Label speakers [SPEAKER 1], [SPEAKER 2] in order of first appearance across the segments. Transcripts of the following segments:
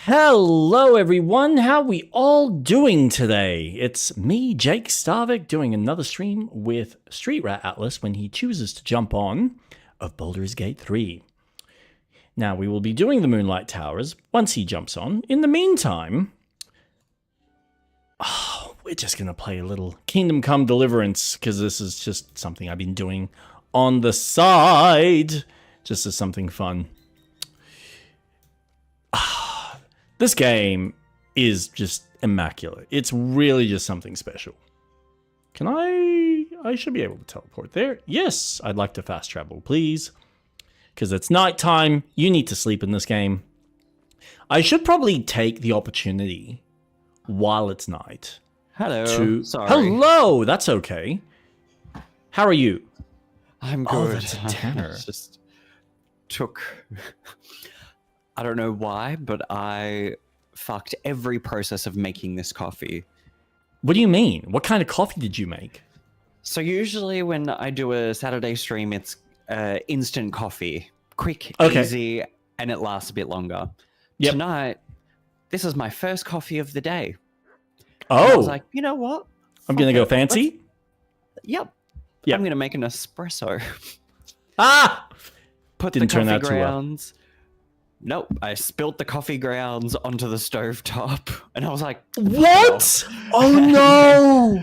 [SPEAKER 1] Hello everyone, how we all doing today? It's me, Jake Starvik, doing another stream with Street Rat Atlas when he chooses to jump on of Baldur's Gate 3. Now we will be doing the Moonlight Towers once he jumps on. In the meantime, we're just going to play a little Kingdom Come Deliverance because this is just something I've been doing on the side, just as something fun. This game is just immaculate. It's really just something special. Can I should be able to teleport there. Yes, I'd like to fast travel, please. Because it's nighttime. You need to sleep in this game. I should probably take the opportunity while it's night.
[SPEAKER 2] Hello. Sorry.
[SPEAKER 1] Hello, that's okay. How are you?
[SPEAKER 2] I'm good.
[SPEAKER 1] Oh, that's a tenor.
[SPEAKER 2] Just took... I don't know why, but I fucked every process of making this coffee.
[SPEAKER 1] What do you mean? What kind of coffee did you make?
[SPEAKER 2] So usually when I do a Saturday stream, it's instant coffee. Quick, easy, and it lasts a bit longer. Yep. Tonight, this is my first coffee of the day.
[SPEAKER 1] Oh.
[SPEAKER 2] And I was like, you know what?
[SPEAKER 1] I'm going to go fancy?
[SPEAKER 2] Yep. I'm going to make an espresso. Put
[SPEAKER 1] Didn't
[SPEAKER 2] the
[SPEAKER 1] turn
[SPEAKER 2] coffee
[SPEAKER 1] that
[SPEAKER 2] grounds. Nope, I spilt the coffee grounds onto the stovetop, and I was like,
[SPEAKER 1] what? Oh no!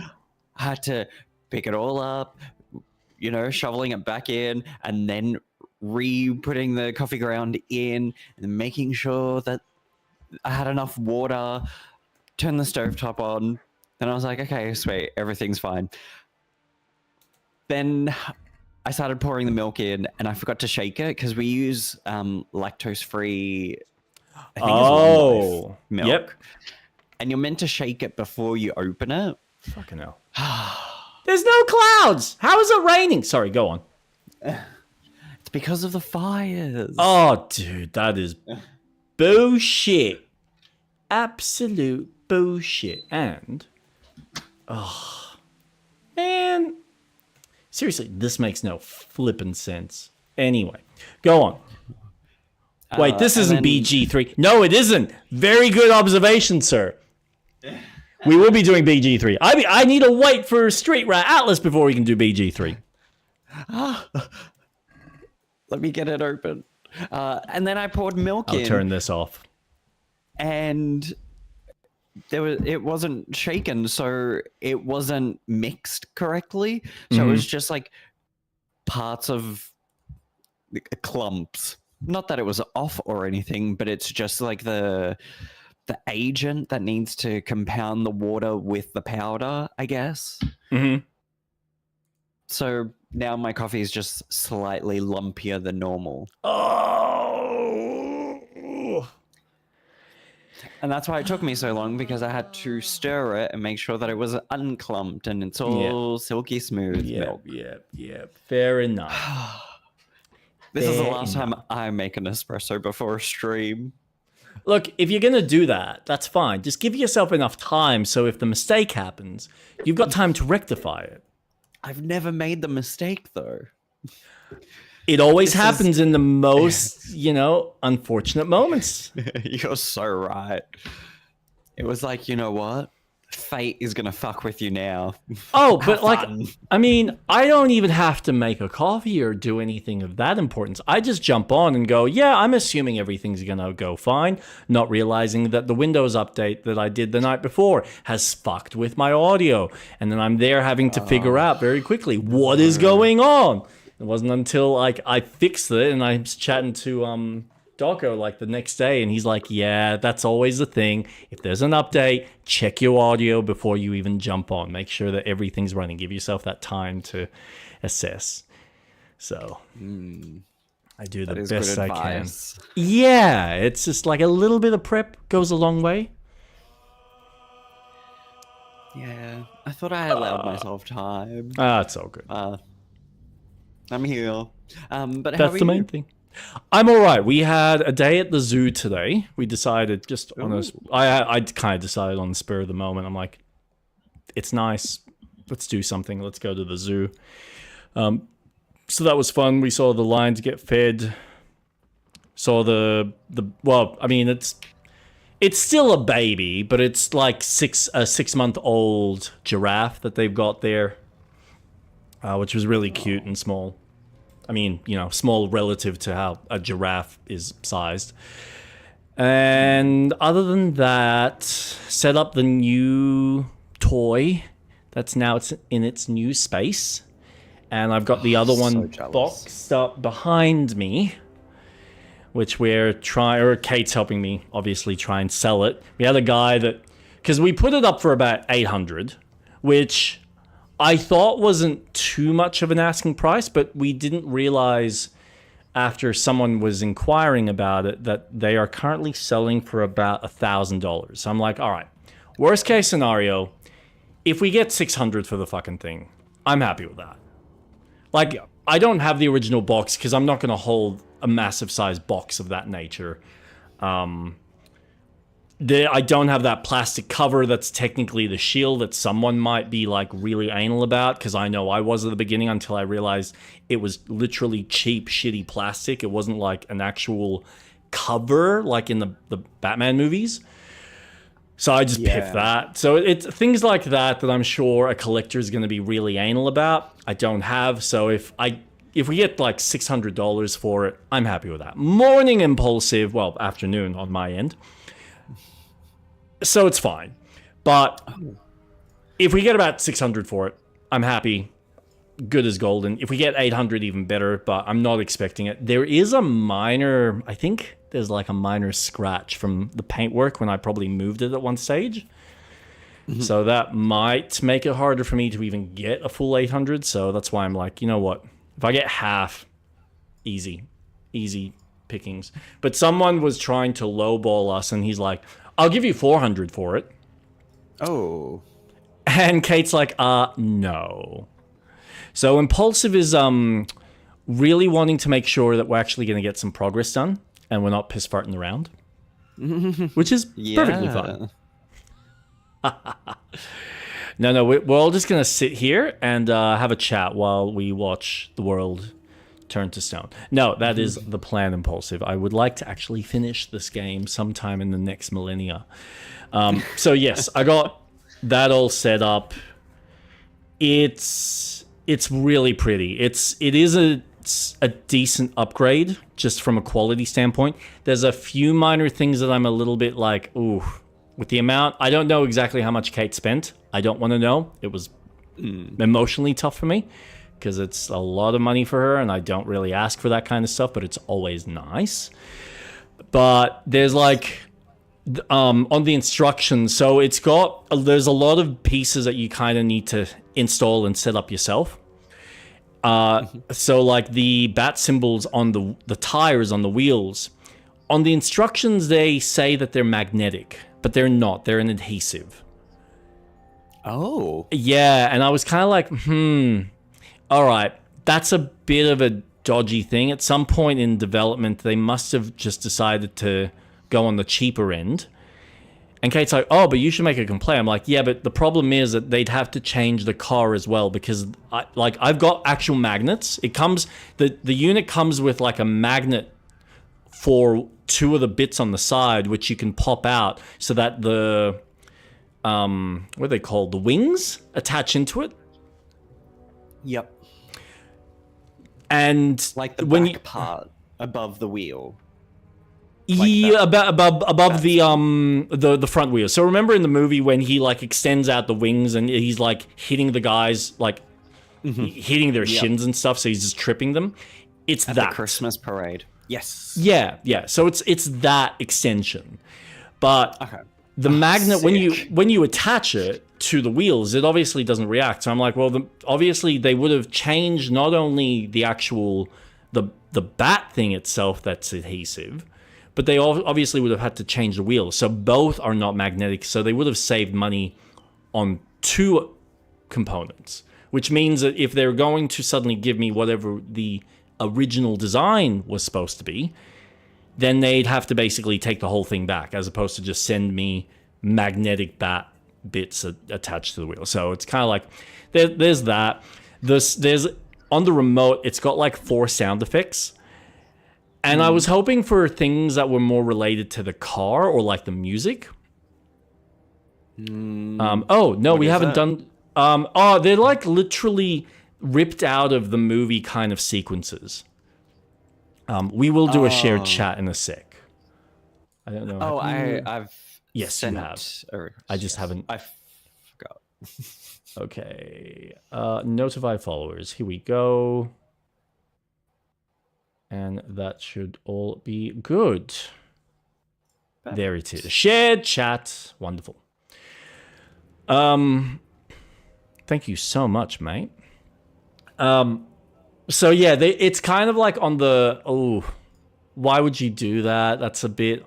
[SPEAKER 2] I had to pick it all up, you know, shoveling it back in, and then re-putting the coffee ground in, and making sure that I had enough water, turn the stovetop on, and I was like, okay, sweet, everything's fine. Then I started pouring the milk in, and I forgot to shake it because we use lactose-free, I think it's long life milk.
[SPEAKER 1] Yep.
[SPEAKER 2] And you're meant to shake it before you open it.
[SPEAKER 1] Fucking hell. There's no clouds. How is it raining? Sorry, go on.
[SPEAKER 2] It's because of the fires.
[SPEAKER 1] Oh, dude, that is bullshit. Absolute bullshit. And, oh, man. Seriously, this makes no flippin' sense. Anyway, go on. Wait, this isn't BG3. No, it isn't. Very good observation, sir. We will be doing BG3. I need to wait for Street Rat Atlas before we can do BG3.
[SPEAKER 2] Let me get it open. And then I poured milk in.
[SPEAKER 1] I'll turn this off.
[SPEAKER 2] And it wasn't shaken, so it wasn't mixed correctly. So it was just like parts of clumps. Not that it was off or anything, but it's just like the agent that needs to compound the water with the powder, I guess.
[SPEAKER 1] Mm-hmm.
[SPEAKER 2] So now my coffee is just slightly lumpier than normal.
[SPEAKER 1] Oh.
[SPEAKER 2] And that's why it took me so long, because I had to stir it and make sure that it was unclumped and it's all silky smooth milk.
[SPEAKER 1] Yeah. Fair enough.
[SPEAKER 2] This is the last time I make an espresso before a stream.
[SPEAKER 1] Look, if you're going to do that, that's fine. Just give yourself enough time so if the mistake happens, you've got time to rectify it.
[SPEAKER 2] I've never made the mistake, though.
[SPEAKER 1] It always happens in the most, unfortunate moments.
[SPEAKER 2] You're so right. It was like, you know what? Fate is gonna fuck with you now.
[SPEAKER 1] Oh,
[SPEAKER 2] Have
[SPEAKER 1] but like,
[SPEAKER 2] fun.
[SPEAKER 1] I mean, I don't even have to make a coffee or do anything of that importance. I just jump on and go, yeah, I'm assuming everything's gonna go fine, not realizing that the Windows update that I did the night before has fucked with my audio. And then I'm there having to figure out very quickly what is going on. It wasn't until like I fixed it and I was chatting to Doggo like the next day, and he's like, yeah, that's always the thing. If there's an update, check your audio before you even jump on. Make sure that everything's running. Give yourself that time to assess. So I do the best I can. Yeah, it's just like a little bit of prep goes a long way.
[SPEAKER 2] Yeah, I thought I allowed myself time.
[SPEAKER 1] It's all good.
[SPEAKER 2] I'm here. But how
[SPEAKER 1] That's
[SPEAKER 2] are
[SPEAKER 1] the main
[SPEAKER 2] you?
[SPEAKER 1] thing. I'm all right. We had a day at the zoo today. We decided just on a... I kind of decided on the spur of the moment. I'm like, it's nice. Let's do something. Let's go to the zoo. So that was fun. We saw the lions get fed. Saw the well, I mean, it's still a baby, but it's like a 6-month-old giraffe that they've got there, which was really cute and small. I mean, you know, small relative to how a giraffe is sized. And other than that, set up the new toy that's now in its new space. And I've got the other one boxed up behind me, which we're Kate's helping me, obviously, try and sell it. We had a guy that, because we put it up for about 800, which I thought wasn't too much of an asking price, but we didn't realize after someone was inquiring about it that they are currently selling for about $1,000. So I'm like, all right, worst case scenario, if we get 600 for the fucking thing, I'm happy with that. Like, I don't have the original box because I'm not going to hold a massive size box of that nature. I don't have that plastic cover that's technically the shield that someone might be like really anal about, because I know I was at the beginning until I realized it was literally cheap, shitty plastic. It wasn't like an actual cover like in the Batman movies. So I just piffed that. So it's things like that I'm sure a collector is going to be really anal about. I don't have. So if we get like $600 for it, I'm happy with that. Morning impulsive, well, afternoon on my end. So it's fine. But if we get about 600 for it, I'm happy. Good as golden. If we get 800, even better, but I'm not expecting it. There is a minor, I think there's like a minor scratch from the paintwork when I probably moved it at one stage. Mm-hmm. So that might make it harder for me to even get a full 800. So that's why I'm like, you know what? If I get half, easy pickings. But someone was trying to lowball us, and he's like, I'll give you 400 for it.
[SPEAKER 2] Oh.
[SPEAKER 1] And Kate's like, no. So Impulsive is really wanting to make sure that we're actually going to get some progress done and we're not piss farting around, which is perfectly fine. No, we're all just going to sit here and have a chat while we watch the world turn to stone. No, that is the plan, Impulsive. I would like to actually finish this game sometime in the next millennia. So yes, I got that all set up. It's really pretty. It is a decent upgrade just from a quality standpoint. There's a few minor things that I'm a little bit like, ooh, with the amount. I don't know exactly how much Kate spent. I don't want to know. It was emotionally tough for me, because it's a lot of money for her, and I don't really ask for that kind of stuff, but it's always nice. But there's like, on the instructions, so there's a lot of pieces that you kind of need to install and set up yourself. So like the bat symbols on the tires on the wheels, on the instructions they say that they're magnetic, but they're not. They're an adhesive.
[SPEAKER 2] Oh.
[SPEAKER 1] Yeah, and I was kind of like, all right, that's a bit of a dodgy thing. At some point in development, they must have just decided to go on the cheaper end. And Kate's like, oh, but you should make a complaint. I'm like, yeah, but the problem is that they'd have to change the car as well, because I've got actual magnets. It comes, the unit comes with like a magnet for two of the bits on the side, which you can pop out so that the what are they called? The wings attach into it.
[SPEAKER 2] Yep.
[SPEAKER 1] And
[SPEAKER 2] Like the
[SPEAKER 1] when
[SPEAKER 2] back part above the wheel.
[SPEAKER 1] yeah, above the front wheel. So remember in the movie when he like extends out the wings and he's like hitting the guys, like hitting their shins and stuff, so he's just tripping them. It's
[SPEAKER 2] At
[SPEAKER 1] that
[SPEAKER 2] the Christmas parade. Yes.
[SPEAKER 1] Yeah. So it's that extension, but
[SPEAKER 2] Okay.
[SPEAKER 1] the magnet
[SPEAKER 2] sick.
[SPEAKER 1] when you attach it to the wheels, it obviously doesn't react. So I'm like, well, obviously they would have changed not only the actual the bat thing itself that's adhesive, but they obviously would have had to change the wheels. So both are not magnetic. So they would have saved money on two components, which means that if they're going to suddenly give me whatever the original design was supposed to be, then they'd have to basically take the whole thing back, as opposed to just send me magnetic bat bits attached to the wheel. So it's kind of like there's that. There's on the remote, it's got like 4 sound effects, and I was hoping for things that were more related to the car or like the music. Oh no, we haven't done. They're like literally ripped out of the movie kind of sequences. We will do a shared chat in a sec. I don't know.
[SPEAKER 2] Oh, I've
[SPEAKER 1] Yes,
[SPEAKER 2] sent,
[SPEAKER 1] you have.
[SPEAKER 2] Or,
[SPEAKER 1] I just haven't.
[SPEAKER 2] I forgot.
[SPEAKER 1] Okay. Notify followers. Here we go. And that should all be good. There it is. Shared chat. Wonderful. Thank you so much, mate. So yeah, it's kind of like on the why would you do that? That's a bit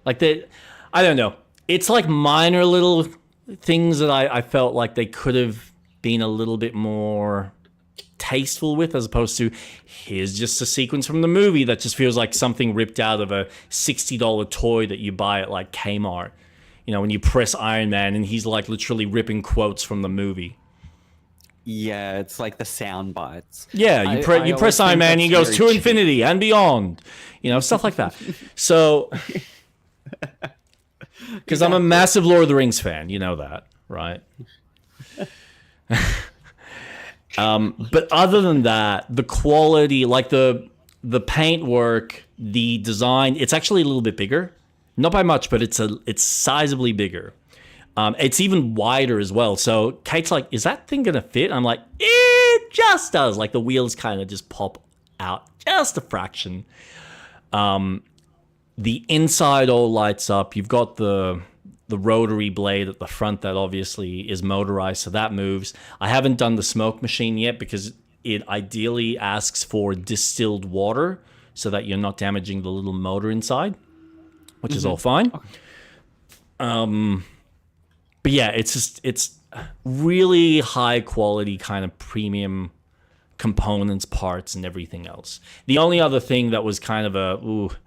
[SPEAKER 1] like I don't know. It's like minor little things that I felt like they could have been a little bit more tasteful with, as opposed to here's just a sequence from the movie that just feels like something ripped out of a $60 toy that you buy at like Kmart. You know, when you press Iron Man and he's like literally ripping quotes from the movie.
[SPEAKER 2] Yeah, it's like the sound bites.
[SPEAKER 1] Yeah, you press Iron Man and he goes to infinity and beyond. You know, stuff like that. So, because I'm a massive Lord of the Rings fan, you know that, right? But other than that, the quality, like the paint work, the design, it's actually a little bit bigger. Not by much, but it's sizably bigger. It's even wider as well. So Kate's like, is that thing going to fit? I'm like, it just does. Like the wheels kind of just pop out just a fraction. The inside all lights up. You've got the rotary blade at the front that obviously is motorized, so that moves. I haven't done the smoke machine yet because it ideally asks for distilled water so that you're not damaging the little motor inside, which is all fine. Okay. But yeah, it's really high quality kind of premium components, parts, and everything else. The only other thing that was kind of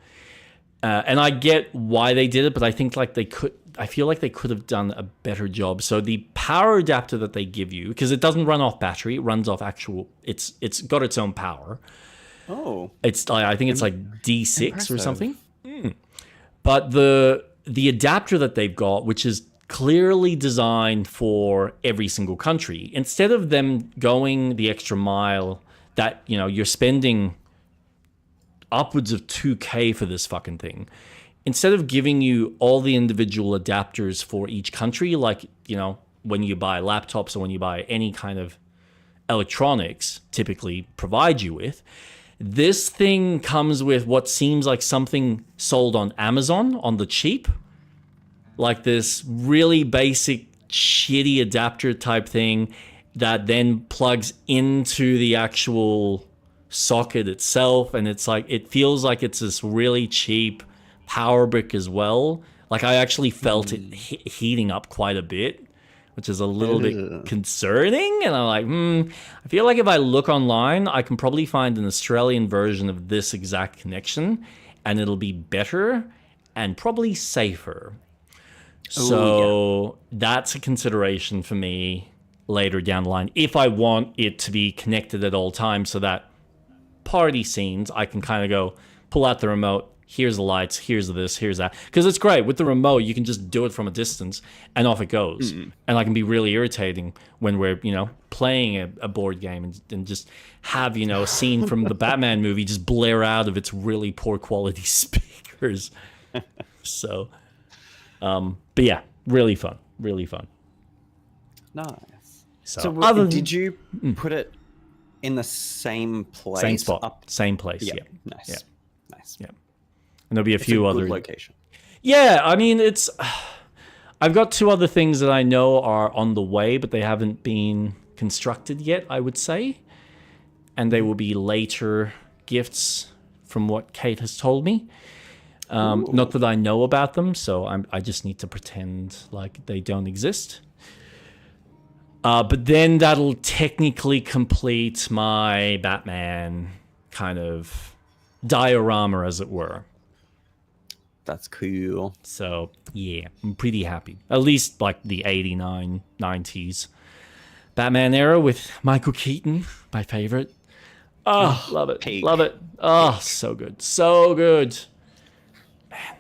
[SPEAKER 1] and I get why they did it, but I think I feel like they could have done a better job. So the power adapter that they give you, because it doesn't run off battery, it runs off it's got its own power.
[SPEAKER 2] Oh,
[SPEAKER 1] I think it's like D6 or something. But the adapter that they've got, which is clearly designed for every single country, instead of them going the extra mile that, you know, you're spending upwards of 2K for this fucking thing, instead of giving you all the individual adapters for each country, like, you know, when you buy laptops or when you buy any kind of electronics typically provide you with, this thing comes with what seems like something sold on Amazon on the cheap. Like this really basic, shitty adapter type thing that then plugs into the actual socket itself. And it's like, it feels like it's this really cheap power brick as well. Like I actually felt it heating up quite a bit, which is a little bit concerning. And I'm like, I feel like if I look online, I can probably find an Australian version of this exact connection and it'll be better and probably safer. So that's a consideration for me later down the line. If I want it to be connected at all times so that party scenes, I can kind of go pull out the remote, here's the lights, here's this, here's that. Because it's great. With the remote, you can just do it from a distance and off it goes. And that can be really irritating when we're, playing a board game and just have, a scene from the Batman movie just blare out of its really poor quality speakers. So, but yeah, really fun. Really fun.
[SPEAKER 2] Nice.
[SPEAKER 1] So
[SPEAKER 2] did you put it in the same place?
[SPEAKER 1] Same spot. Same place, yeah.
[SPEAKER 2] Nice.
[SPEAKER 1] Yeah.
[SPEAKER 2] Nice.
[SPEAKER 1] Yeah. And there'll be a few other
[SPEAKER 2] location.
[SPEAKER 1] Yeah, I mean, I've got 2 other things that I know are on the way, but they haven't been constructed yet, I would say. And they will be later gifts from what Kate has told me. Not that I know about them, so I just need to pretend like they don't exist. But then that'll technically complete my Batman kind of diorama, as it were.
[SPEAKER 2] That's cool.
[SPEAKER 1] So, yeah, I'm pretty happy. At least, like, the 89, 90s Batman era with Michael Keaton, my favorite. Oh, love it.
[SPEAKER 2] Peak.
[SPEAKER 1] Love it. Oh, so good. So good. Man.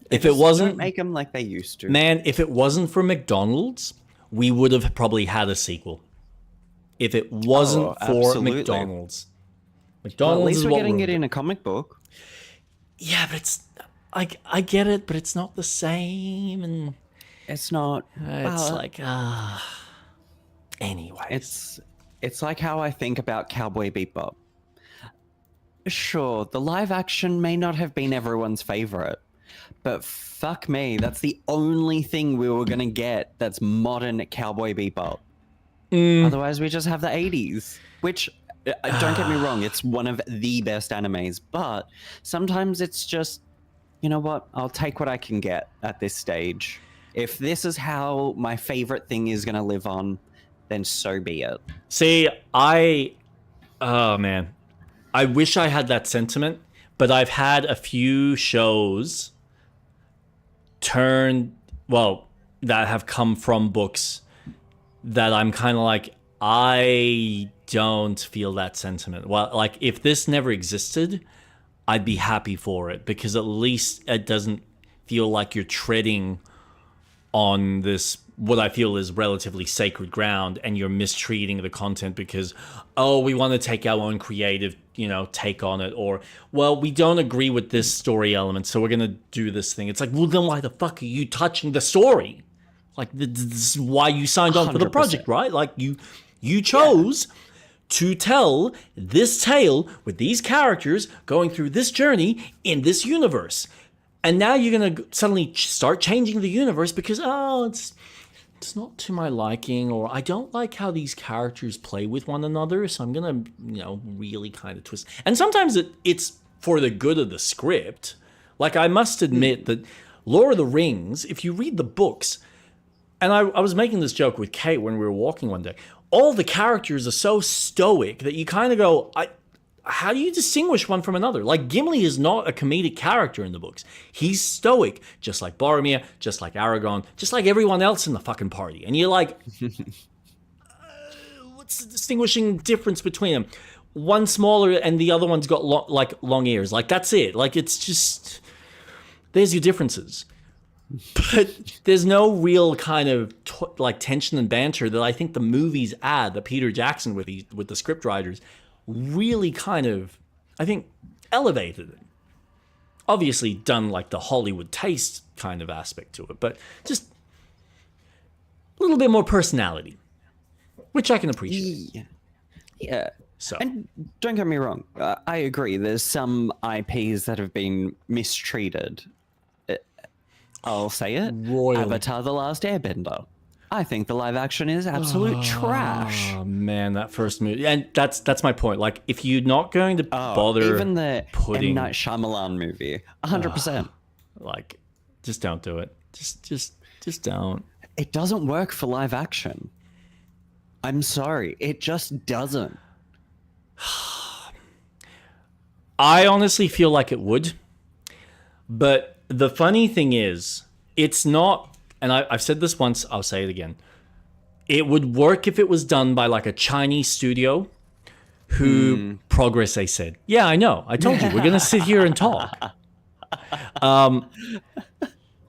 [SPEAKER 1] If it wasn't...
[SPEAKER 2] Don't make them like they used to.
[SPEAKER 1] Man, if it wasn't for McDonald's, we would have probably had a sequel. If it wasn't for
[SPEAKER 2] absolutely.
[SPEAKER 1] McDonald's.
[SPEAKER 2] Well,
[SPEAKER 1] McDonald's
[SPEAKER 2] at least
[SPEAKER 1] is
[SPEAKER 2] we're
[SPEAKER 1] what
[SPEAKER 2] getting
[SPEAKER 1] we're
[SPEAKER 2] it in a comic book.
[SPEAKER 1] Yeah, but it's... I get it, but it's not the same, and...
[SPEAKER 2] It's not.
[SPEAKER 1] It's like... Anyways.
[SPEAKER 2] It's like how I think about Cowboy Bebop. Sure, the live action may not have been everyone's favorite, but fuck me, that's the only thing we were gonna get that's modern Cowboy Bebop. Otherwise, we just have the 80s, which, don't get me wrong, it's one of the best animes, but sometimes it's just, you know what, I'll take what I can get at this stage. If this is how my favorite thing is gonna live on, then so be it.
[SPEAKER 1] See, oh man, I wish I had that sentiment, but I've had a few shows that have come from books that I'm kind of like, I don't feel that sentiment. Well, like, if this never existed, I'd be happy for it, because at least it doesn't feel like you're treading on this, what I feel is relatively sacred ground, and you're mistreating the content because, we want to take our own creative, take on it, or, well, we don't agree with this story element, so we're going to do this thing. It's like, well, then why the fuck are you touching the story? Like, this is why you signed on for the project, right? Like, you chose to tell this tale with these characters going through this journey in this universe. And now you're going to suddenly start changing the universe because, it's not to my liking, or I don't like how these characters play with one another, so I'm going to, really kind of twist. And sometimes it's for the good of the script. Like, I must admit that Lord of the Rings, if you read the books, and I was making this joke with Kate when we were walking one day, all the characters are so stoic that you kind of go, how do you distinguish one from another? Like, Gimli is not a comedic character in the books. He's stoic, just like Boromir, just like Aragorn, just like everyone else in the fucking party. And you're like, what's the distinguishing difference between them? One smaller and the other one's got long ears. Like, that's it. Like, it's just, there's your differences. But there's no real kind of tension and banter that I think the movies add, that Peter Jackson with the script writers really kind of, I think, elevated it. Obviously done like the Hollywood taste kind of aspect to it, but just a little bit more personality, which I can appreciate.
[SPEAKER 2] Yeah.
[SPEAKER 1] So,
[SPEAKER 2] and don't get me wrong, I agree. There's some IPs that have been mistreated. I'll say it.
[SPEAKER 1] Royally.
[SPEAKER 2] Avatar: The Last Airbender. I think the live action is absolute trash.
[SPEAKER 1] Oh man, that first movie, and that's my point. Like, if you're not going to bother,
[SPEAKER 2] even the
[SPEAKER 1] putting
[SPEAKER 2] M. Night Shyamalan movie, 100%.
[SPEAKER 1] Like, just don't do it. Just don't.
[SPEAKER 2] It doesn't work for live action. I'm sorry, it just doesn't.
[SPEAKER 1] I honestly feel like it would, but the funny thing is, it's not. And I've said this once, I'll say it again. It would work if it was done by like a Chinese studio who progress they said. Yeah, I know. I told you we're gonna sit here and talk.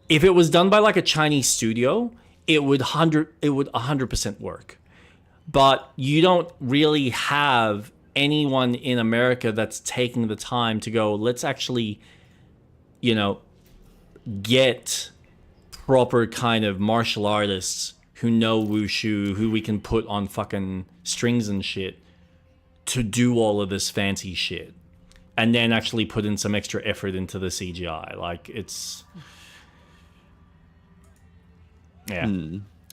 [SPEAKER 1] If it was done by like a Chinese studio, it would 100% work. But you don't really have anyone in America that's taking the time to go, let's actually, get proper kind of martial artists who know wushu, who we can put on fucking strings and shit to do all of this fancy shit. And then actually put in some extra effort into the CGI. Like, it's... Yeah.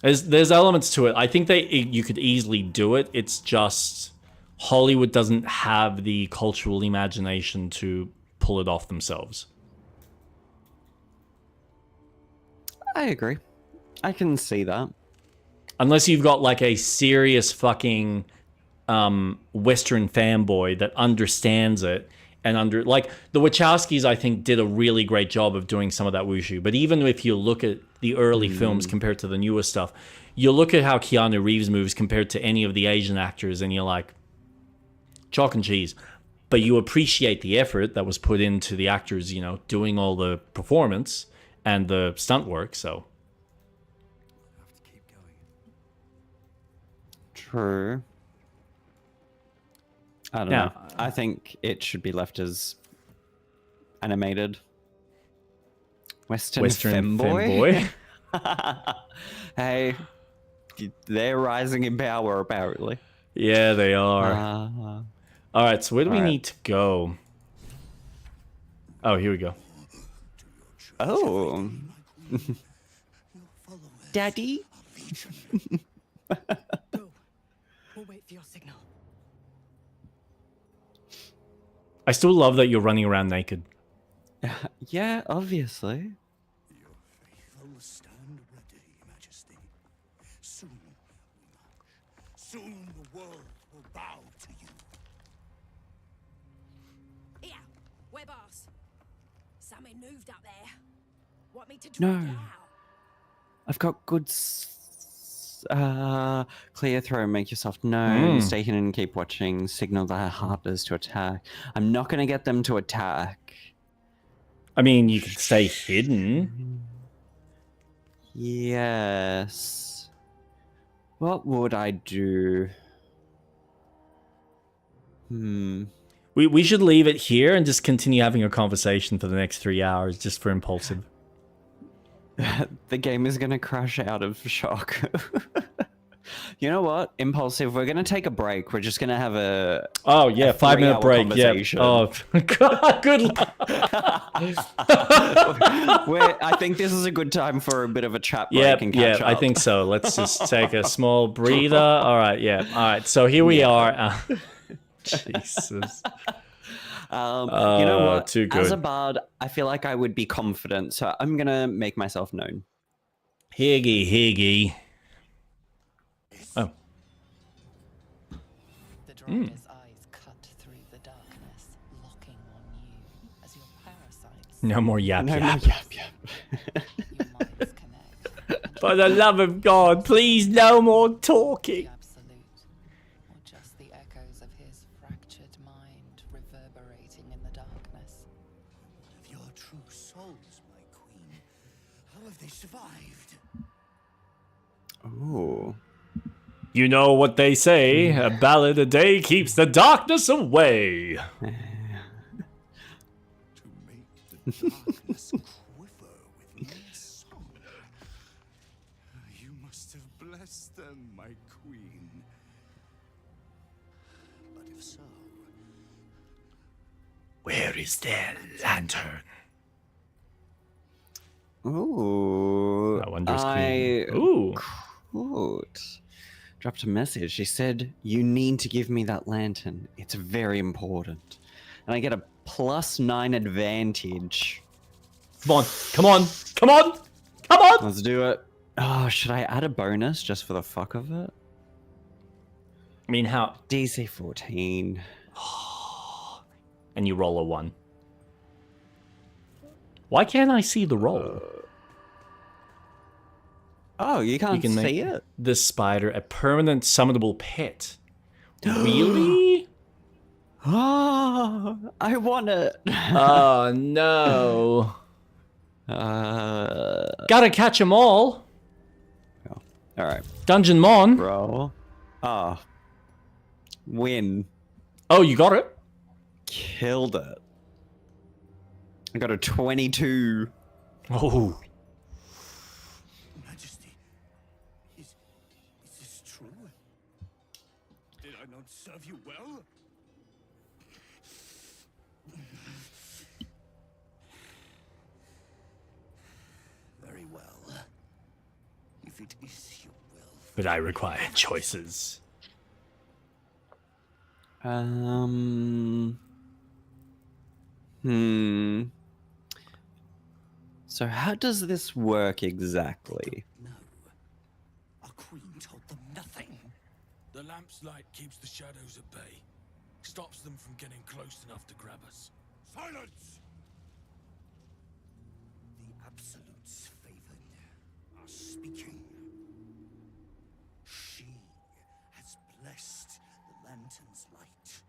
[SPEAKER 1] There's elements to it. I think you could easily do it. It's just Hollywood doesn't have the cultural imagination to pull it off themselves.
[SPEAKER 2] I agree. I can see that.
[SPEAKER 1] Unless you've got like a serious fucking Western fanboy that understands it and like the Wachowskis, I think, did a really great job of doing some of that wushu. But even if you look at the early films compared to the newer stuff, you look at how Keanu Reeves moves compared to any of the Asian actors, and you're like, chalk and cheese. But you appreciate the effort that was put into the actors, doing all the performance and the stunt work. So
[SPEAKER 2] true. I don't know. I think it should be left as animated. Western femboy. Hey, they're rising in power, apparently.
[SPEAKER 1] Yeah, they are. All right, so where do we need to go? Oh, here we go.
[SPEAKER 2] Oh. Daddy?
[SPEAKER 3] Go. We'll wait for your signal.
[SPEAKER 1] I still love that you're running around naked.
[SPEAKER 2] Yeah, obviously.
[SPEAKER 4] Your faithful stand ready, Majesty. Soon we march. Soon the world will bow to you.
[SPEAKER 3] Here, we're boss. Something moved up there. Want me to
[SPEAKER 2] No.
[SPEAKER 3] drag it out?
[SPEAKER 2] I've got good clear throw, make yourself known, stay hidden and keep watching, signal their partners to attack. I'm not going to get them to attack.
[SPEAKER 1] I mean, you could stay hidden.
[SPEAKER 2] Yes. What would I do?
[SPEAKER 1] We should leave it here and just continue having a conversation for the next 3 hours just for Impulsive.
[SPEAKER 2] The game is going to crash out of shock. You know what? Impulsive, we're going to take a break. We're just going to have a...
[SPEAKER 1] Oh, yeah, 5-minute break. Yeah. Oh, God, good luck.
[SPEAKER 2] I think this is a good time for a bit of a chat break and catch up.
[SPEAKER 1] I think so. Let's just take a small breather. All right, yeah. All right, so here we are. Jesus.
[SPEAKER 2] You know what?
[SPEAKER 1] Too good.
[SPEAKER 2] As a bard, I feel like I would be confident, so I'm going to make myself known.
[SPEAKER 1] Higgy. Oh.
[SPEAKER 5] The driver's eyes cut through the darkness, locking on you as your parasites.
[SPEAKER 1] No more yap.
[SPEAKER 2] Yep.
[SPEAKER 5] Your minds connect.
[SPEAKER 1] For the love of God, please, no more
[SPEAKER 5] The
[SPEAKER 1] talking.
[SPEAKER 5] absolute, or just the echoes of his fractured mind reverberating in the darkness.
[SPEAKER 4] What of your true souls, my queen? How have they survived?
[SPEAKER 2] Ooh.
[SPEAKER 1] You know what they say, a ballad a day keeps the darkness away.
[SPEAKER 4] To make the darkness quiver with my song. You must have blessed them, my queen. But if so,
[SPEAKER 1] Where is their lantern?
[SPEAKER 2] Ooh.
[SPEAKER 1] I wonder if
[SPEAKER 2] I
[SPEAKER 1] Ooh.
[SPEAKER 2] could. Dropped a message. She said, you need to give me that lantern. It's very important. And I get a +9 advantage.
[SPEAKER 1] Come on.
[SPEAKER 2] Let's do it. Oh, should I add a bonus just for the fuck of it?
[SPEAKER 1] I mean, how?
[SPEAKER 2] DC 14.
[SPEAKER 1] And you roll a 1. Why can't I see the roll?
[SPEAKER 2] Oh, you can't
[SPEAKER 1] make
[SPEAKER 2] see it?
[SPEAKER 1] the spider a permanent summonable pet. Really?
[SPEAKER 2] Oh, I want it.
[SPEAKER 1] Oh no.
[SPEAKER 2] uh,
[SPEAKER 1] Gotta catch 'em all.
[SPEAKER 2] all right,
[SPEAKER 1] Dungeon Mon.
[SPEAKER 2] roll. Ah, win.
[SPEAKER 1] Oh, you got it.
[SPEAKER 2] Killed it. I got a 22.
[SPEAKER 1] Oh.
[SPEAKER 4] Majesty, is this true? Did I not serve you well? Very well. If it is your will.
[SPEAKER 1] But I require choices.
[SPEAKER 2] So how does this work exactly?
[SPEAKER 4] No. Our queen told them nothing.
[SPEAKER 6] The lamp's light keeps the shadows at bay. Stops them from getting close enough to grab us.
[SPEAKER 4] Silence! The absolutes favored are speaking. She has blessed the lantern's light.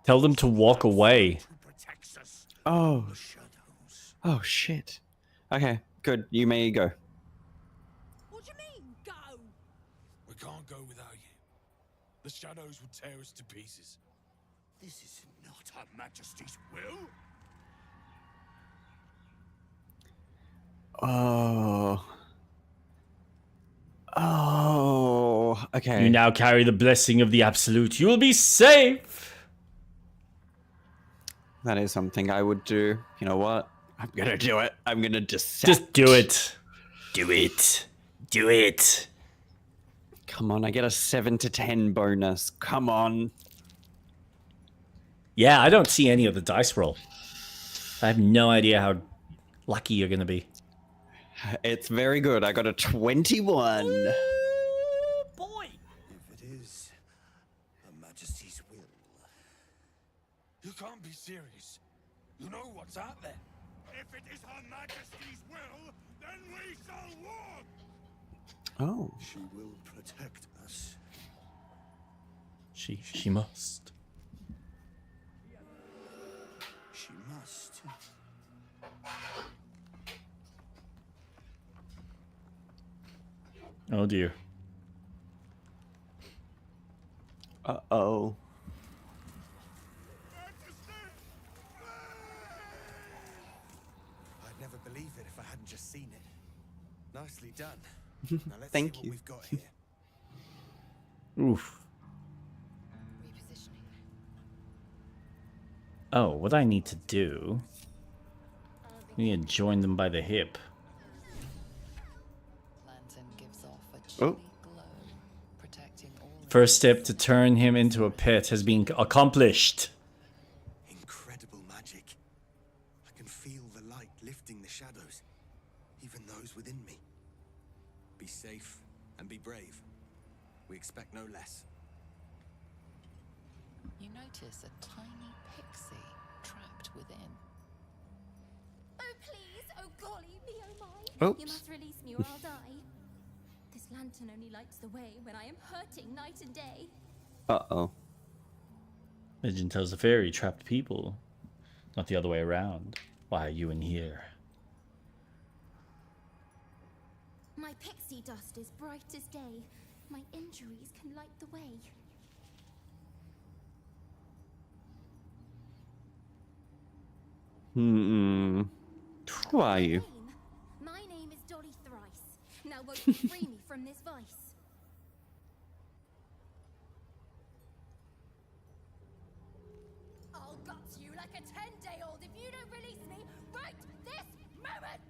[SPEAKER 1] Tell them to walk away.
[SPEAKER 4] Who protects us
[SPEAKER 2] Oh,
[SPEAKER 4] from the shadows.
[SPEAKER 2] oh shit. Okay, good. You may go.
[SPEAKER 3] What do you mean, go?
[SPEAKER 6] We can't go without you. The shadows would tear us to pieces.
[SPEAKER 4] This is not Her Majesty's will.
[SPEAKER 2] Oh. Oh, okay.
[SPEAKER 1] You now carry the blessing of the Absolute. You will be safe.
[SPEAKER 2] That is something I would do. You know what? I'm gonna do it. I'm gonna dissect.
[SPEAKER 1] Just do it. Do it. Do it.
[SPEAKER 2] Come on, I get a 7 to 10 bonus. Come on.
[SPEAKER 1] Yeah, I don't see any of the dice roll. I have no idea how lucky you're going to be.
[SPEAKER 2] It's very good. I got a 21.
[SPEAKER 1] Boy.
[SPEAKER 4] If it is Her Majesty's will.
[SPEAKER 6] You can't be serious. You know what's out there.
[SPEAKER 4] If it is Her Majesty's will, then we shall walk.
[SPEAKER 2] Oh.
[SPEAKER 4] She will protect us.
[SPEAKER 1] She must.
[SPEAKER 4] She must.
[SPEAKER 1] Oh dear.
[SPEAKER 2] Uh-oh.
[SPEAKER 7] I'd never believe it if I hadn't just seen it. Nicely done. Now let's
[SPEAKER 2] Thank
[SPEAKER 7] see what
[SPEAKER 2] you.
[SPEAKER 7] we've got here.
[SPEAKER 1] Oof.
[SPEAKER 5] Repositioning.
[SPEAKER 1] Oh, what I need to do... I need to join them by the hip.
[SPEAKER 5] Lantern gives off a
[SPEAKER 2] Oh.
[SPEAKER 5] chilly glow, protecting all.
[SPEAKER 1] First step to turn him into a pet has been accomplished.
[SPEAKER 7] Incredible magic. I can feel the light lifting the shadows, even those within me. Be safe and be brave. We expect no less.
[SPEAKER 5] You notice a tiny pixie trapped within.
[SPEAKER 8] Oh please, oh golly, me oh my.
[SPEAKER 2] Oops.
[SPEAKER 8] You must release me or I'll die. This lantern only lights the way when I am hurting night and day.
[SPEAKER 2] Uh-oh.
[SPEAKER 1] Legend tells the fairy trapped people, not the other way around. Why are you in here?
[SPEAKER 8] My pixie dust is bright as day. My injuries can light the way.
[SPEAKER 2] Who are you?
[SPEAKER 8] My name is Dolly Thrice. Now won't you free me from this vice?
[SPEAKER 3] I'll gut you like a 10-day-old if you don't release me right this moment!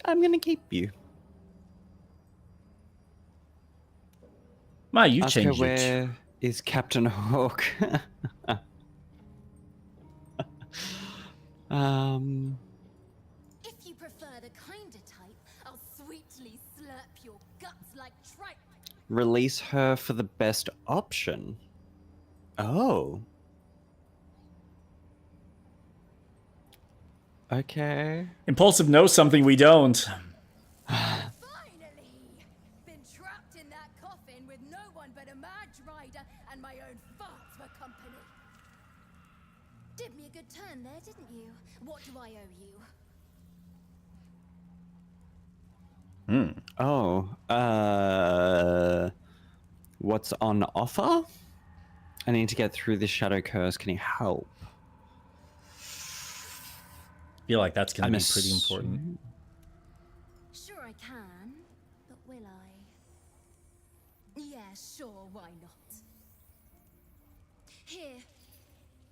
[SPEAKER 2] I'm gonna keep you.
[SPEAKER 1] Ma, you
[SPEAKER 2] Ask her
[SPEAKER 1] changed it.
[SPEAKER 2] where is Captain Hawk?
[SPEAKER 8] If you prefer the kinder type, I'll sweetly slurp your guts like tripe.
[SPEAKER 2] Release her for the best option. Oh. Okay.
[SPEAKER 1] Impulsive knows something we don't.
[SPEAKER 3] Finally! Been trapped in that coffin with no one but a mad rider and my own farts for company.
[SPEAKER 2] Oh, what's on offer? I need to get through this shadow curse. Can you help?
[SPEAKER 1] Feel like that's going
[SPEAKER 2] I'm
[SPEAKER 1] to be pretty important.
[SPEAKER 8] Sure I can, but will I? Yeah, sure, why not? Here,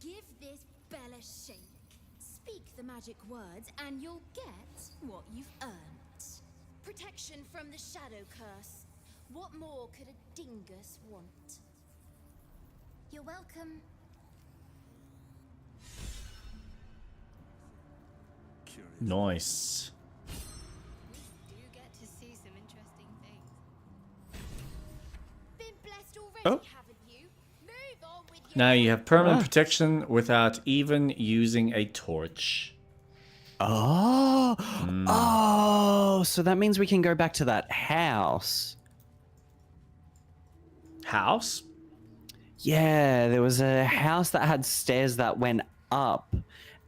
[SPEAKER 8] give this bell a shake. Speak the magic words and you'll get what you've earned. Protection from the shadow curse. What more could a dingus want? You're welcome.
[SPEAKER 4] Curious.
[SPEAKER 1] Nice.
[SPEAKER 3] We do get to see some interesting things. Been blessed already,
[SPEAKER 2] Oh.
[SPEAKER 3] haven't you? Move on with your
[SPEAKER 1] Now you have permanent
[SPEAKER 2] Ah.
[SPEAKER 1] protection without even using a torch.
[SPEAKER 2] Oh, oh, so that means we can go back to that house.
[SPEAKER 1] House?
[SPEAKER 2] Yeah, there was a house that had stairs that went up,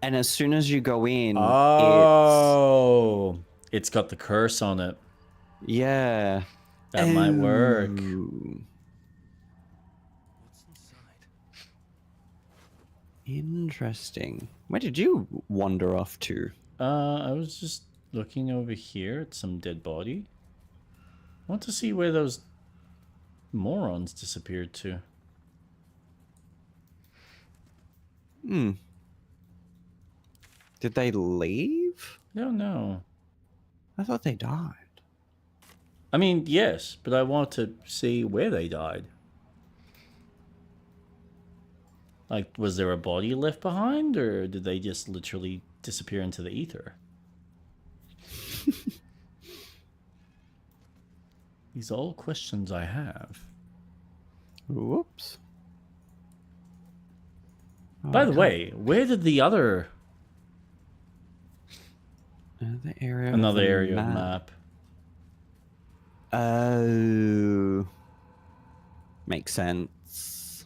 [SPEAKER 2] and as soon as you go in,
[SPEAKER 1] Oh, it's got the curse on it.
[SPEAKER 2] yeah,
[SPEAKER 1] That might work.
[SPEAKER 2] Ooh,
[SPEAKER 4] What's inside?
[SPEAKER 2] interesting. Where did you wander off to?
[SPEAKER 1] I was just looking over here at some dead body. I want to see where those morons disappeared to.
[SPEAKER 2] Did they leave?
[SPEAKER 1] No, no.
[SPEAKER 2] I thought they died.
[SPEAKER 1] I mean, yes, but I want to see where they died. Like, was there a body left behind, or did they just literally disappear into the ether? These are all questions I have.
[SPEAKER 2] Whoops.
[SPEAKER 1] By the way, where did the other...
[SPEAKER 2] Another area. of
[SPEAKER 1] Another
[SPEAKER 2] the
[SPEAKER 1] area of map.
[SPEAKER 2] Oh, makes sense.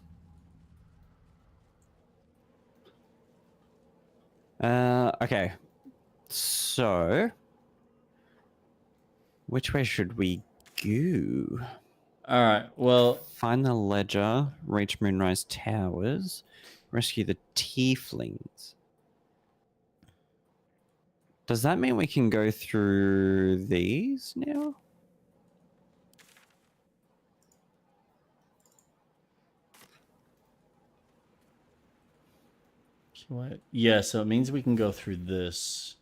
[SPEAKER 2] Okay. So, which way should we go?
[SPEAKER 1] Alright, well,
[SPEAKER 2] Find the ledger, reach Moonrise Towers, rescue the tieflings. Does that mean we can go through these now?
[SPEAKER 1] what? Yeah, so it means we can go through this.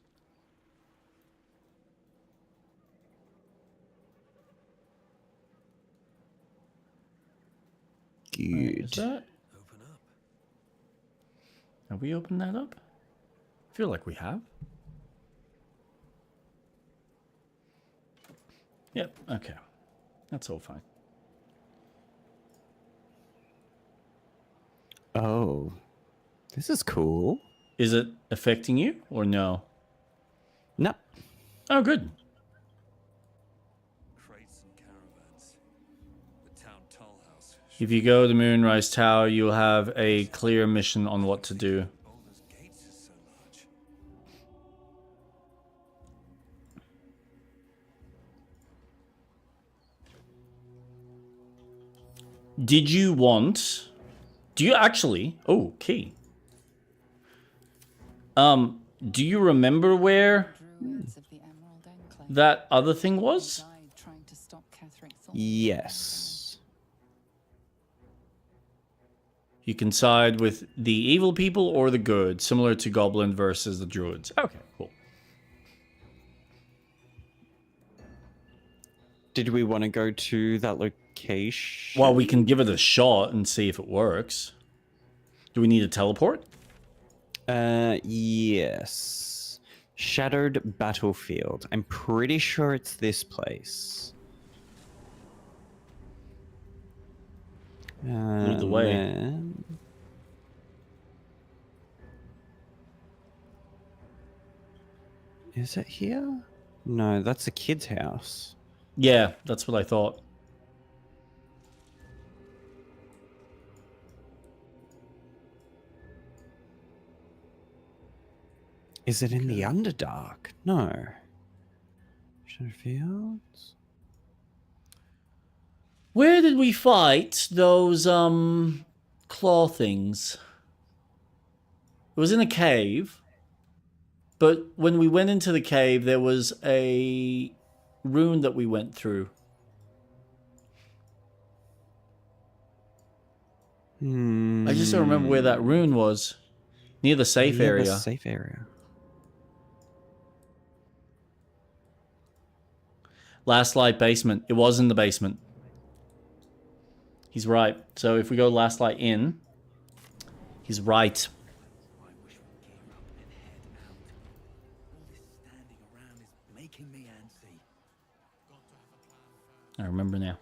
[SPEAKER 1] Is
[SPEAKER 2] Good.
[SPEAKER 1] that?
[SPEAKER 4] Open up.
[SPEAKER 1] Have we opened that up? I feel like we have. Yep, okay. That's all fine.
[SPEAKER 2] Oh, this is cool.
[SPEAKER 1] Is it affecting you or no?
[SPEAKER 2] No.
[SPEAKER 1] Oh, good.
[SPEAKER 4] Crates and caravans. The town toll house.
[SPEAKER 1] If you go to Moonrise Tower, you'll have a clear mission on what to do.
[SPEAKER 4] Baldur's gates is so large.
[SPEAKER 1] Did you want... Do you actually... Oh, key. Do you remember where
[SPEAKER 5] Druids of the Emerald Enclave.
[SPEAKER 1] that other thing
[SPEAKER 5] They
[SPEAKER 1] was?
[SPEAKER 5] died trying to stop Catherine Thorne.
[SPEAKER 2] Yes.
[SPEAKER 1] You can side with the evil people or the good, similar to Goblin versus the Druids. Okay, cool.
[SPEAKER 2] Did we want to go to that location?
[SPEAKER 1] Well, we can give it a shot and see if it works. Do we need a teleport?
[SPEAKER 2] Yes. Shadowed Battlefield. I'm pretty sure it's this place.
[SPEAKER 1] Lead the way.
[SPEAKER 2] Then- Is it here? No, that's a kid's house.
[SPEAKER 1] Yeah, that's what I thought.
[SPEAKER 2] Is it in the Underdark? No. Shadow fields.
[SPEAKER 1] Where did we fight those claw things? It was in a cave. But when we went into the cave, there was a rune that we went through. I just don't remember where that rune was. Near the safe
[SPEAKER 2] Near
[SPEAKER 1] area.
[SPEAKER 2] The safe area.
[SPEAKER 1] Last light basement. It was in the basement. He's right. So if we go last light in, he's right.
[SPEAKER 4] I wish we'd gear up and head out. All this standing around is making me antsy.
[SPEAKER 1] I remember now.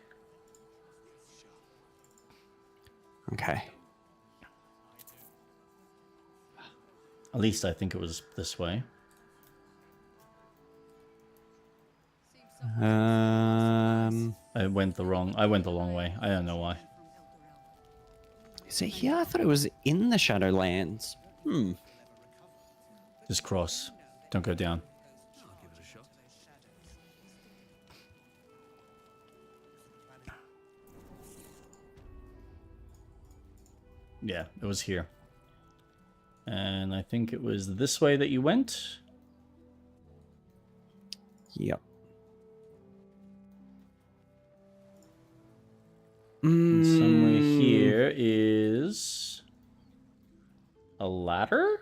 [SPEAKER 2] Okay.
[SPEAKER 1] At least I think it was this way. I went the long way. I don't know why.
[SPEAKER 2] Is it here? I thought it was in the Shadowlands.
[SPEAKER 1] Just cross. Don't go down.
[SPEAKER 4] I'll give it a shot.
[SPEAKER 1] Yeah, it was here. And I think it was this way that you went.
[SPEAKER 2] Yep.
[SPEAKER 1] And somewhere here is a ladder?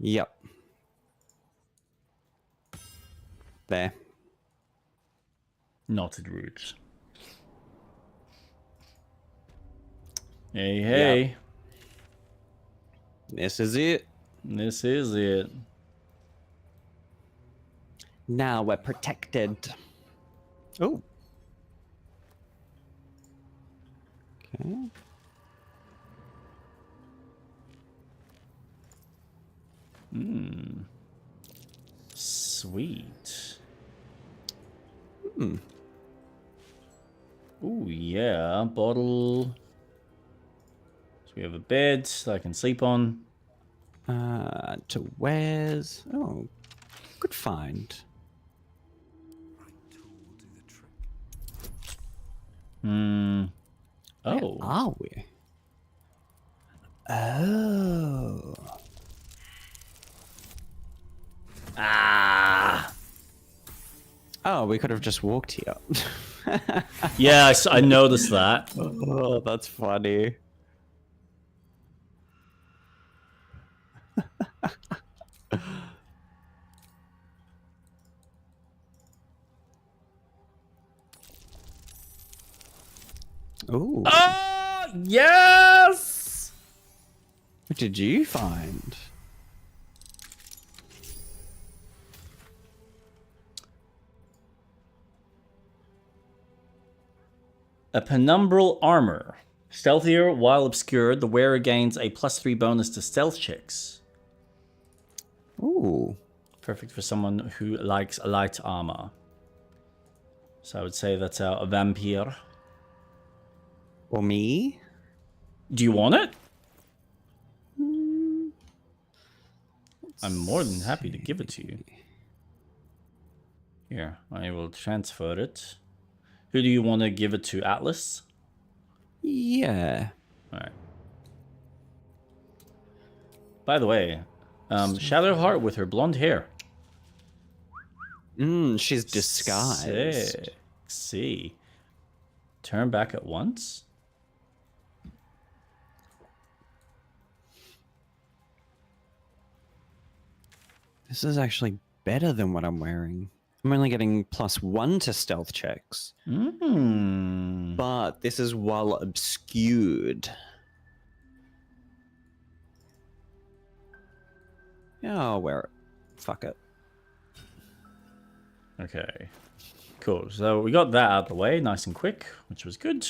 [SPEAKER 2] Yep. There.
[SPEAKER 1] Knotted roots. Hey, hey.
[SPEAKER 2] This is it.
[SPEAKER 1] This is it.
[SPEAKER 2] Now we're protected. Oh. Okay.
[SPEAKER 1] Sweet. Ooh, yeah. Bottle. So we have a bed that I can sleep on.
[SPEAKER 2] To where's? Oh, good find.
[SPEAKER 4] Right tool will do the trick.
[SPEAKER 2] Where
[SPEAKER 1] Oh.
[SPEAKER 2] are we? Oh.
[SPEAKER 1] Ah.
[SPEAKER 2] Oh, we could have just walked here.
[SPEAKER 1] Yeah, I noticed that.
[SPEAKER 2] Oh, that's funny. Ooh.
[SPEAKER 1] Oh, yes!
[SPEAKER 2] What did you find?
[SPEAKER 1] A penumbral armor. Stealthier while obscured, the wearer gains a +3 bonus to stealth checks.
[SPEAKER 2] Ooh.
[SPEAKER 1] Perfect for someone who likes light armor. So I would say that's a vampire.
[SPEAKER 2] Or me?
[SPEAKER 1] Do you want it? I'm more than happy to give it to you. Here, I will transfer it. Who do you want to give it to? Atlas?
[SPEAKER 2] Yeah.
[SPEAKER 1] Alright. By the way, Shadowheart with her blonde hair.
[SPEAKER 2] She's disguised.
[SPEAKER 1] Sexy. Turn back at once?
[SPEAKER 2] This is actually better than what I'm wearing. I'm only getting +1 to stealth checks. But this is while obscured. Yeah, I'll wear it. Fuck it.
[SPEAKER 1] Okay. Cool. So we got that out of the way, nice and quick, which was good.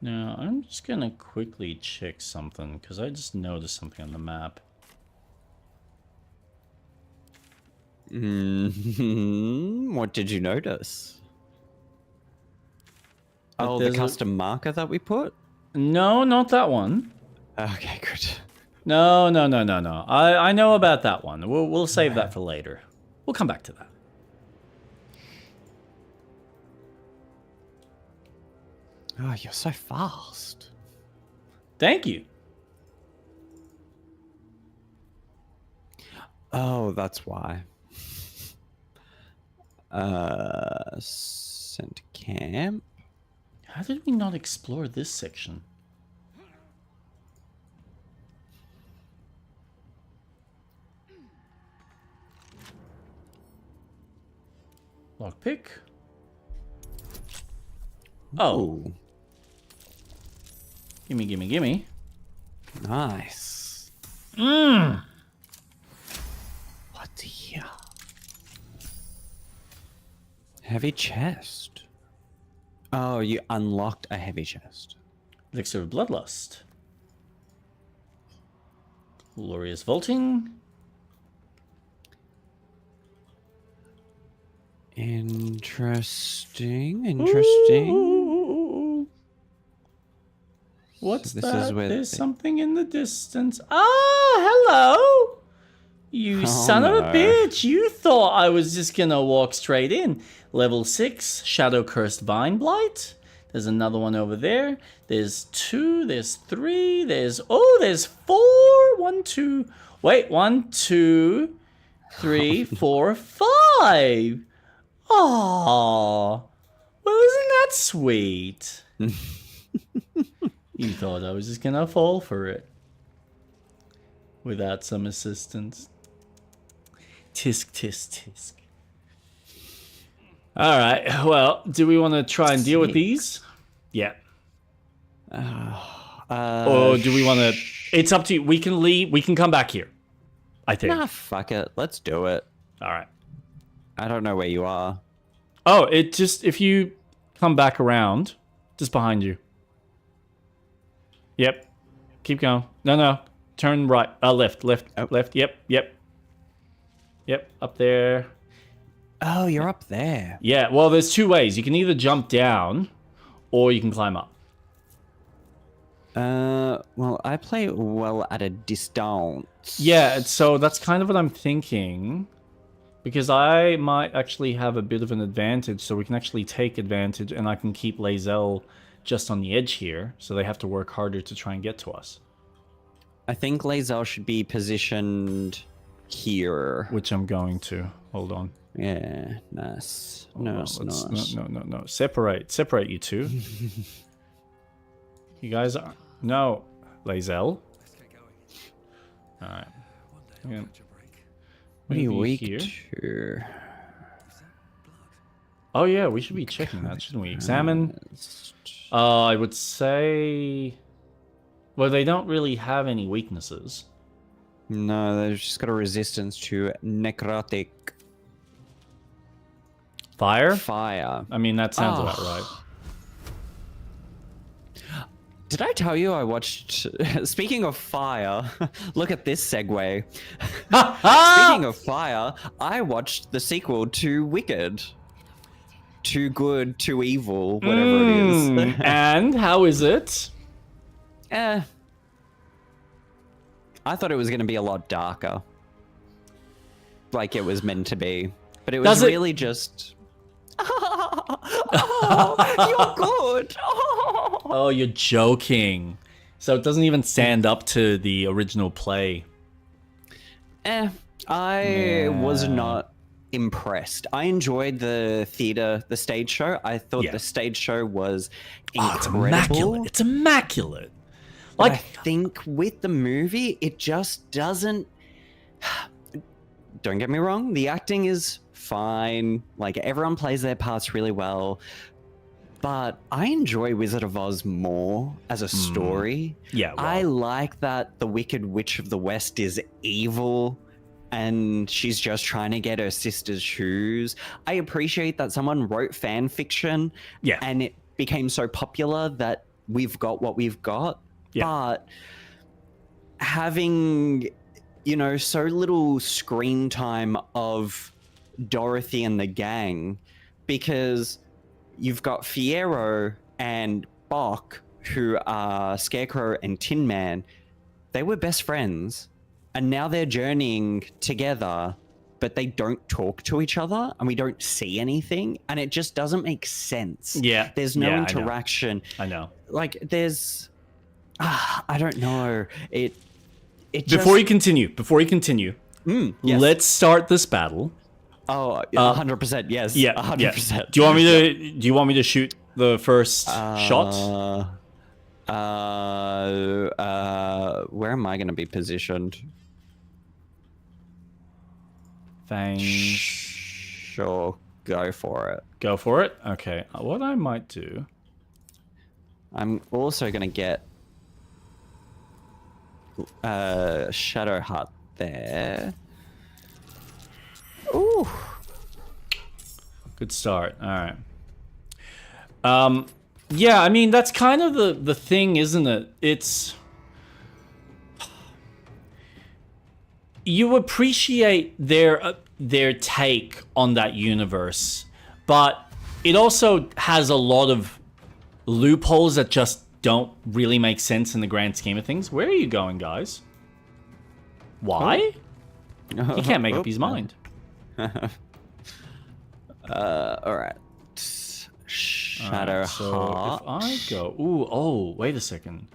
[SPEAKER 1] Now, I'm just gonna quickly check something, because I just noticed something on the map.
[SPEAKER 2] What did you notice? Oh, the
[SPEAKER 1] there's a-
[SPEAKER 2] custom marker that we put?
[SPEAKER 1] No, not that one.
[SPEAKER 2] Okay, good.
[SPEAKER 1] No. I know about that one. We'll save that for later. We'll come back to that.
[SPEAKER 2] Oh, you're so fast.
[SPEAKER 1] Thank you.
[SPEAKER 2] Oh, that's why. Center camp.
[SPEAKER 1] How did we not explore this section? Lockpick. Oh,
[SPEAKER 2] Ooh,
[SPEAKER 1] gimme.
[SPEAKER 2] nice.
[SPEAKER 1] Mmm.
[SPEAKER 2] What's here? Heavy chest. Oh, you unlocked a heavy chest.
[SPEAKER 1] Elixir of Bloodlust. Glorious Vaulting.
[SPEAKER 2] Interesting.
[SPEAKER 1] Ooh. What's
[SPEAKER 2] This
[SPEAKER 1] that?
[SPEAKER 2] is where
[SPEAKER 1] There's
[SPEAKER 2] they-
[SPEAKER 1] something in the distance. Ah, hello! You
[SPEAKER 2] Oh,
[SPEAKER 1] son of a
[SPEAKER 2] no.
[SPEAKER 1] bitch! You thought I was just gonna walk straight in. Level 6, Shadow Cursed Vine Blight. There's another one over there. There's 2, there's 3, there's 4. 1, 2. Wait, 1, 2, 3, 4, 5. Aww. Well, isn't that sweet? You thought I was just gonna fall for it. Without some assistance. Tisk, tisk, tisk. Alright, well, do we want to try and deal with these? Yeah. Or do we want to... It's up to you. We can leave. We can come back here. I think.
[SPEAKER 2] Nah, fuck it. Let's do it.
[SPEAKER 1] Alright.
[SPEAKER 2] I don't know where you are.
[SPEAKER 1] Oh, it just... If you come back around, just behind you. Yep. Keep going. No. Turn right. Left.
[SPEAKER 2] Oh.
[SPEAKER 1] Left. Yep. Up there.
[SPEAKER 2] Oh, you're up there.
[SPEAKER 1] Yeah, well, there's 2 ways. You can either jump down, or you can climb up.
[SPEAKER 2] Well, I play well at a distance.
[SPEAKER 1] Yeah, so that's kind of what I'm thinking. Because I might actually have a bit of an advantage, so we can actually take advantage, and I can keep Lae'zel just on the edge here, so they have to work harder to try and get to us.
[SPEAKER 2] I think Lae'zel should be positioned here.
[SPEAKER 1] Which I'm going to. Hold on.
[SPEAKER 2] Yeah, nice.
[SPEAKER 1] Hold on,
[SPEAKER 2] Nice.
[SPEAKER 1] No. Separate you two. You guys are... No. Lae'zel.
[SPEAKER 4] Let's get going.
[SPEAKER 1] Alright.
[SPEAKER 4] One day
[SPEAKER 1] Yeah.
[SPEAKER 4] I'll catch a break.
[SPEAKER 2] What are you
[SPEAKER 1] Maybe
[SPEAKER 2] weak
[SPEAKER 1] here.
[SPEAKER 2] to?
[SPEAKER 4] Is that blood?
[SPEAKER 1] Oh yeah, we should be checking that, shouldn't we? Examine. I would say... Well, they don't really have any weaknesses.
[SPEAKER 2] No, they've just got a resistance to necrotic
[SPEAKER 1] Fire?
[SPEAKER 2] fire.
[SPEAKER 1] I mean, that sounds about
[SPEAKER 2] Oh.
[SPEAKER 1] right.
[SPEAKER 2] Did I tell you I watched... Speaking of fire, look at this segue. Speaking of fire, I watched the sequel to Wicked. Too Good, Too Evil, whatever it is.
[SPEAKER 1] And how is it?
[SPEAKER 2] I thought it was going to be a lot darker. Like it was meant to be. But it was
[SPEAKER 1] Does it-
[SPEAKER 2] really just... Oh, you're good.
[SPEAKER 1] Oh, you're joking. So it doesn't even stand up to the original play.
[SPEAKER 2] I was
[SPEAKER 1] Yeah.
[SPEAKER 2] not impressed. I enjoyed the theater, the stage show. I thought
[SPEAKER 1] Yeah.
[SPEAKER 2] the stage show was
[SPEAKER 1] Oh, it's
[SPEAKER 2] incredible.
[SPEAKER 1] immaculate. It's immaculate.
[SPEAKER 2] But
[SPEAKER 1] Like,
[SPEAKER 2] I think with the movie, it just doesn't. Don't get me wrong, the acting is fine. Like everyone plays their parts really well. But I enjoy Wizard of Oz more as a story.
[SPEAKER 1] yeah, well,
[SPEAKER 2] I like that the Wicked Witch of the West is evil and she's just trying to get her sister's shoes. I appreciate that someone wrote fan fiction
[SPEAKER 1] Yeah.
[SPEAKER 2] and it became so popular that we've got what we've got.
[SPEAKER 1] Yeah.
[SPEAKER 2] But having, so little screen time of Dorothy and the gang, because you've got Fiero and Bok, who are Scarecrow and Tin Man. They were best friends, and now they're journeying together, but they don't talk to each other, and we don't see anything, and it just doesn't make sense.
[SPEAKER 1] Yeah.
[SPEAKER 2] There's no
[SPEAKER 1] Yeah, I know.
[SPEAKER 2] interaction.
[SPEAKER 1] I know.
[SPEAKER 2] Like, there's... I don't know. It
[SPEAKER 1] Before you continue,
[SPEAKER 2] yes.
[SPEAKER 1] let's start this battle.
[SPEAKER 2] Oh, 100%, yes.
[SPEAKER 1] Yeah,
[SPEAKER 2] 100%.
[SPEAKER 1] yeah. Do you want me to shoot the first shot?
[SPEAKER 2] Where am I going to be positioned?
[SPEAKER 1] Thanks.
[SPEAKER 2] Sure, go for it.
[SPEAKER 1] Go for it. Okay. What I might do.
[SPEAKER 2] I'm also going to get Shadow Heart there. Ooh.
[SPEAKER 1] Good start. All right. Yeah, I mean, that's kind of the thing, isn't it? It's... You appreciate their take on that universe, but it also has a lot of loopholes that just don't really make sense in the grand scheme of things. Where are you going, guys? Why? He can't make up his mind.
[SPEAKER 2] All right. Shadow Heart.
[SPEAKER 1] So if I go... Ooh, oh, wait a second.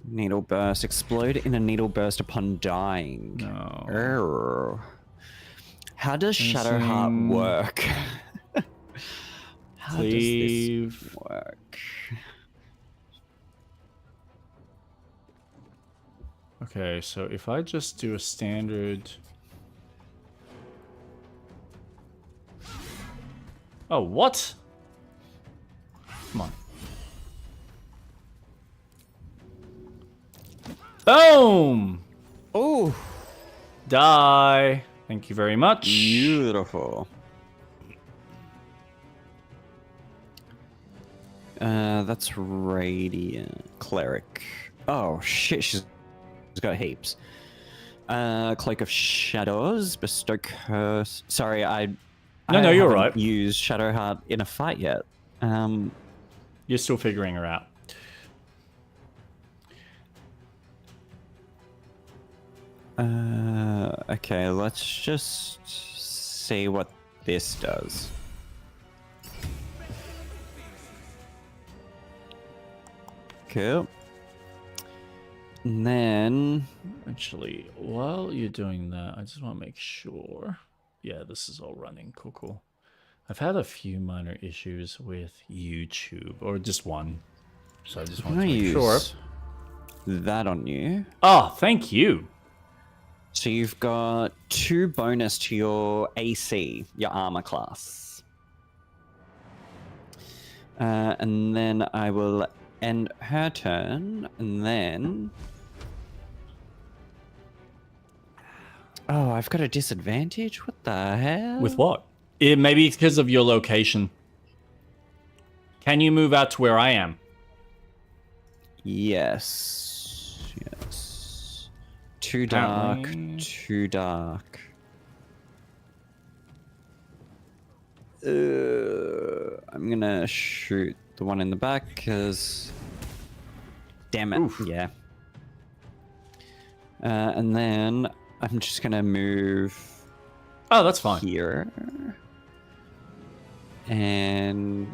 [SPEAKER 2] Needle burst. Explode in a needle burst upon dying.
[SPEAKER 1] No.
[SPEAKER 2] Err. How does Shadow Heart work? How does this work?
[SPEAKER 1] Okay, so if I just do a standard... Oh, what? Come on. Boom!
[SPEAKER 2] Oh,
[SPEAKER 1] Die. Thank you very much.
[SPEAKER 2] beautiful. That's Radiant Cleric. Oh shit, she's got heaps. Cloak of Shadows, Bestow Curse. Sorry, I
[SPEAKER 1] No, you're
[SPEAKER 2] haven't
[SPEAKER 1] right.
[SPEAKER 2] used Shadowheart in a fight yet.
[SPEAKER 1] You're still figuring her out.
[SPEAKER 2] Okay, let's just see what this does. Cool. And then...
[SPEAKER 1] Actually, while you're doing that, I just want to make sure. Yeah, this is all running. Cool, cool. I've had a few minor issues with YouTube, or just one. So I just want to make sure.
[SPEAKER 2] That on you.
[SPEAKER 1] Oh, thank you.
[SPEAKER 2] So you've got 2 bonus to your AC, your armor class. And then I will end her turn, and then... Oh, I've got a disadvantage? What the hell?
[SPEAKER 1] With what? Maybe it's because of your location. Can you move out to where I am?
[SPEAKER 2] Yes. Yes. Too dark.
[SPEAKER 1] Apparently.
[SPEAKER 2] Too dark. I'm gonna shoot the one in the back because... Damn it.
[SPEAKER 1] Oof.
[SPEAKER 2] Yeah. And then I'm just gonna move
[SPEAKER 1] Oh, that's fine.
[SPEAKER 2] here. And...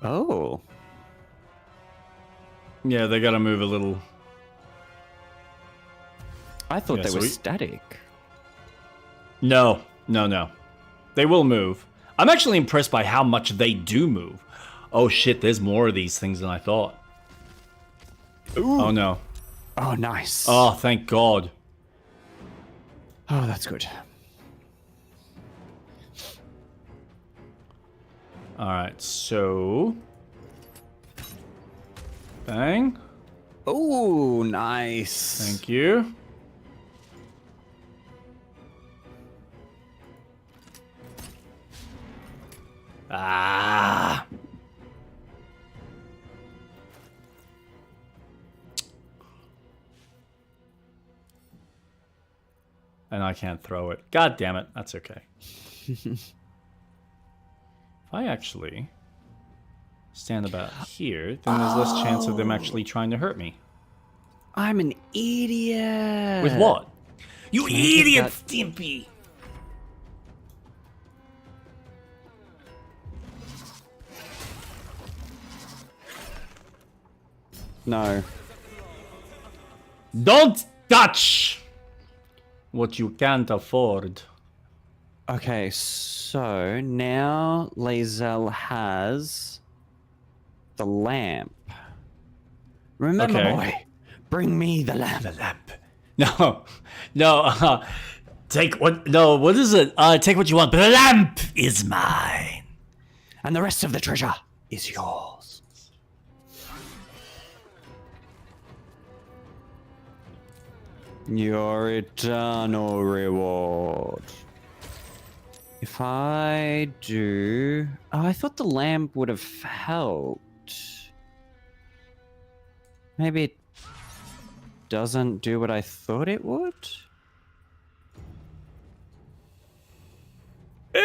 [SPEAKER 2] Oh.
[SPEAKER 1] Yeah, they gotta move a little.
[SPEAKER 2] I thought
[SPEAKER 1] Yeah,
[SPEAKER 2] they
[SPEAKER 1] so
[SPEAKER 2] were
[SPEAKER 1] we-
[SPEAKER 2] static.
[SPEAKER 1] No. They will move. I'm actually impressed by how much they do move. Oh shit, there's more of these things than I thought.
[SPEAKER 2] Ooh.
[SPEAKER 1] Oh no.
[SPEAKER 2] Oh, nice.
[SPEAKER 1] Oh, thank God.
[SPEAKER 2] Oh, that's good.
[SPEAKER 1] Alright, so... Bang.
[SPEAKER 2] Oh, nice.
[SPEAKER 1] Thank you. Ah. and I can't throw it. God damn it. That's okay. If I actually stand about here, then there's less chance of them actually trying to hurt me.
[SPEAKER 2] I'm an idiot.
[SPEAKER 1] With what? You
[SPEAKER 2] Can I take
[SPEAKER 1] idiot,
[SPEAKER 2] that-
[SPEAKER 1] Stimpy!
[SPEAKER 2] No.
[SPEAKER 1] Don't touch what you can't afford.
[SPEAKER 2] Okay, so now Lae'zel has the lamp. Remember,
[SPEAKER 1] Okay.
[SPEAKER 2] boy, bring me the lamp.
[SPEAKER 1] The lamp. No, take what? No, what is it? Take what you want, but the lamp is mine.
[SPEAKER 2] And the rest of the treasure is yours. Your eternal reward. If I do... Oh, I thought the lamp would have helped. Maybe it doesn't do what I thought it would?
[SPEAKER 1] How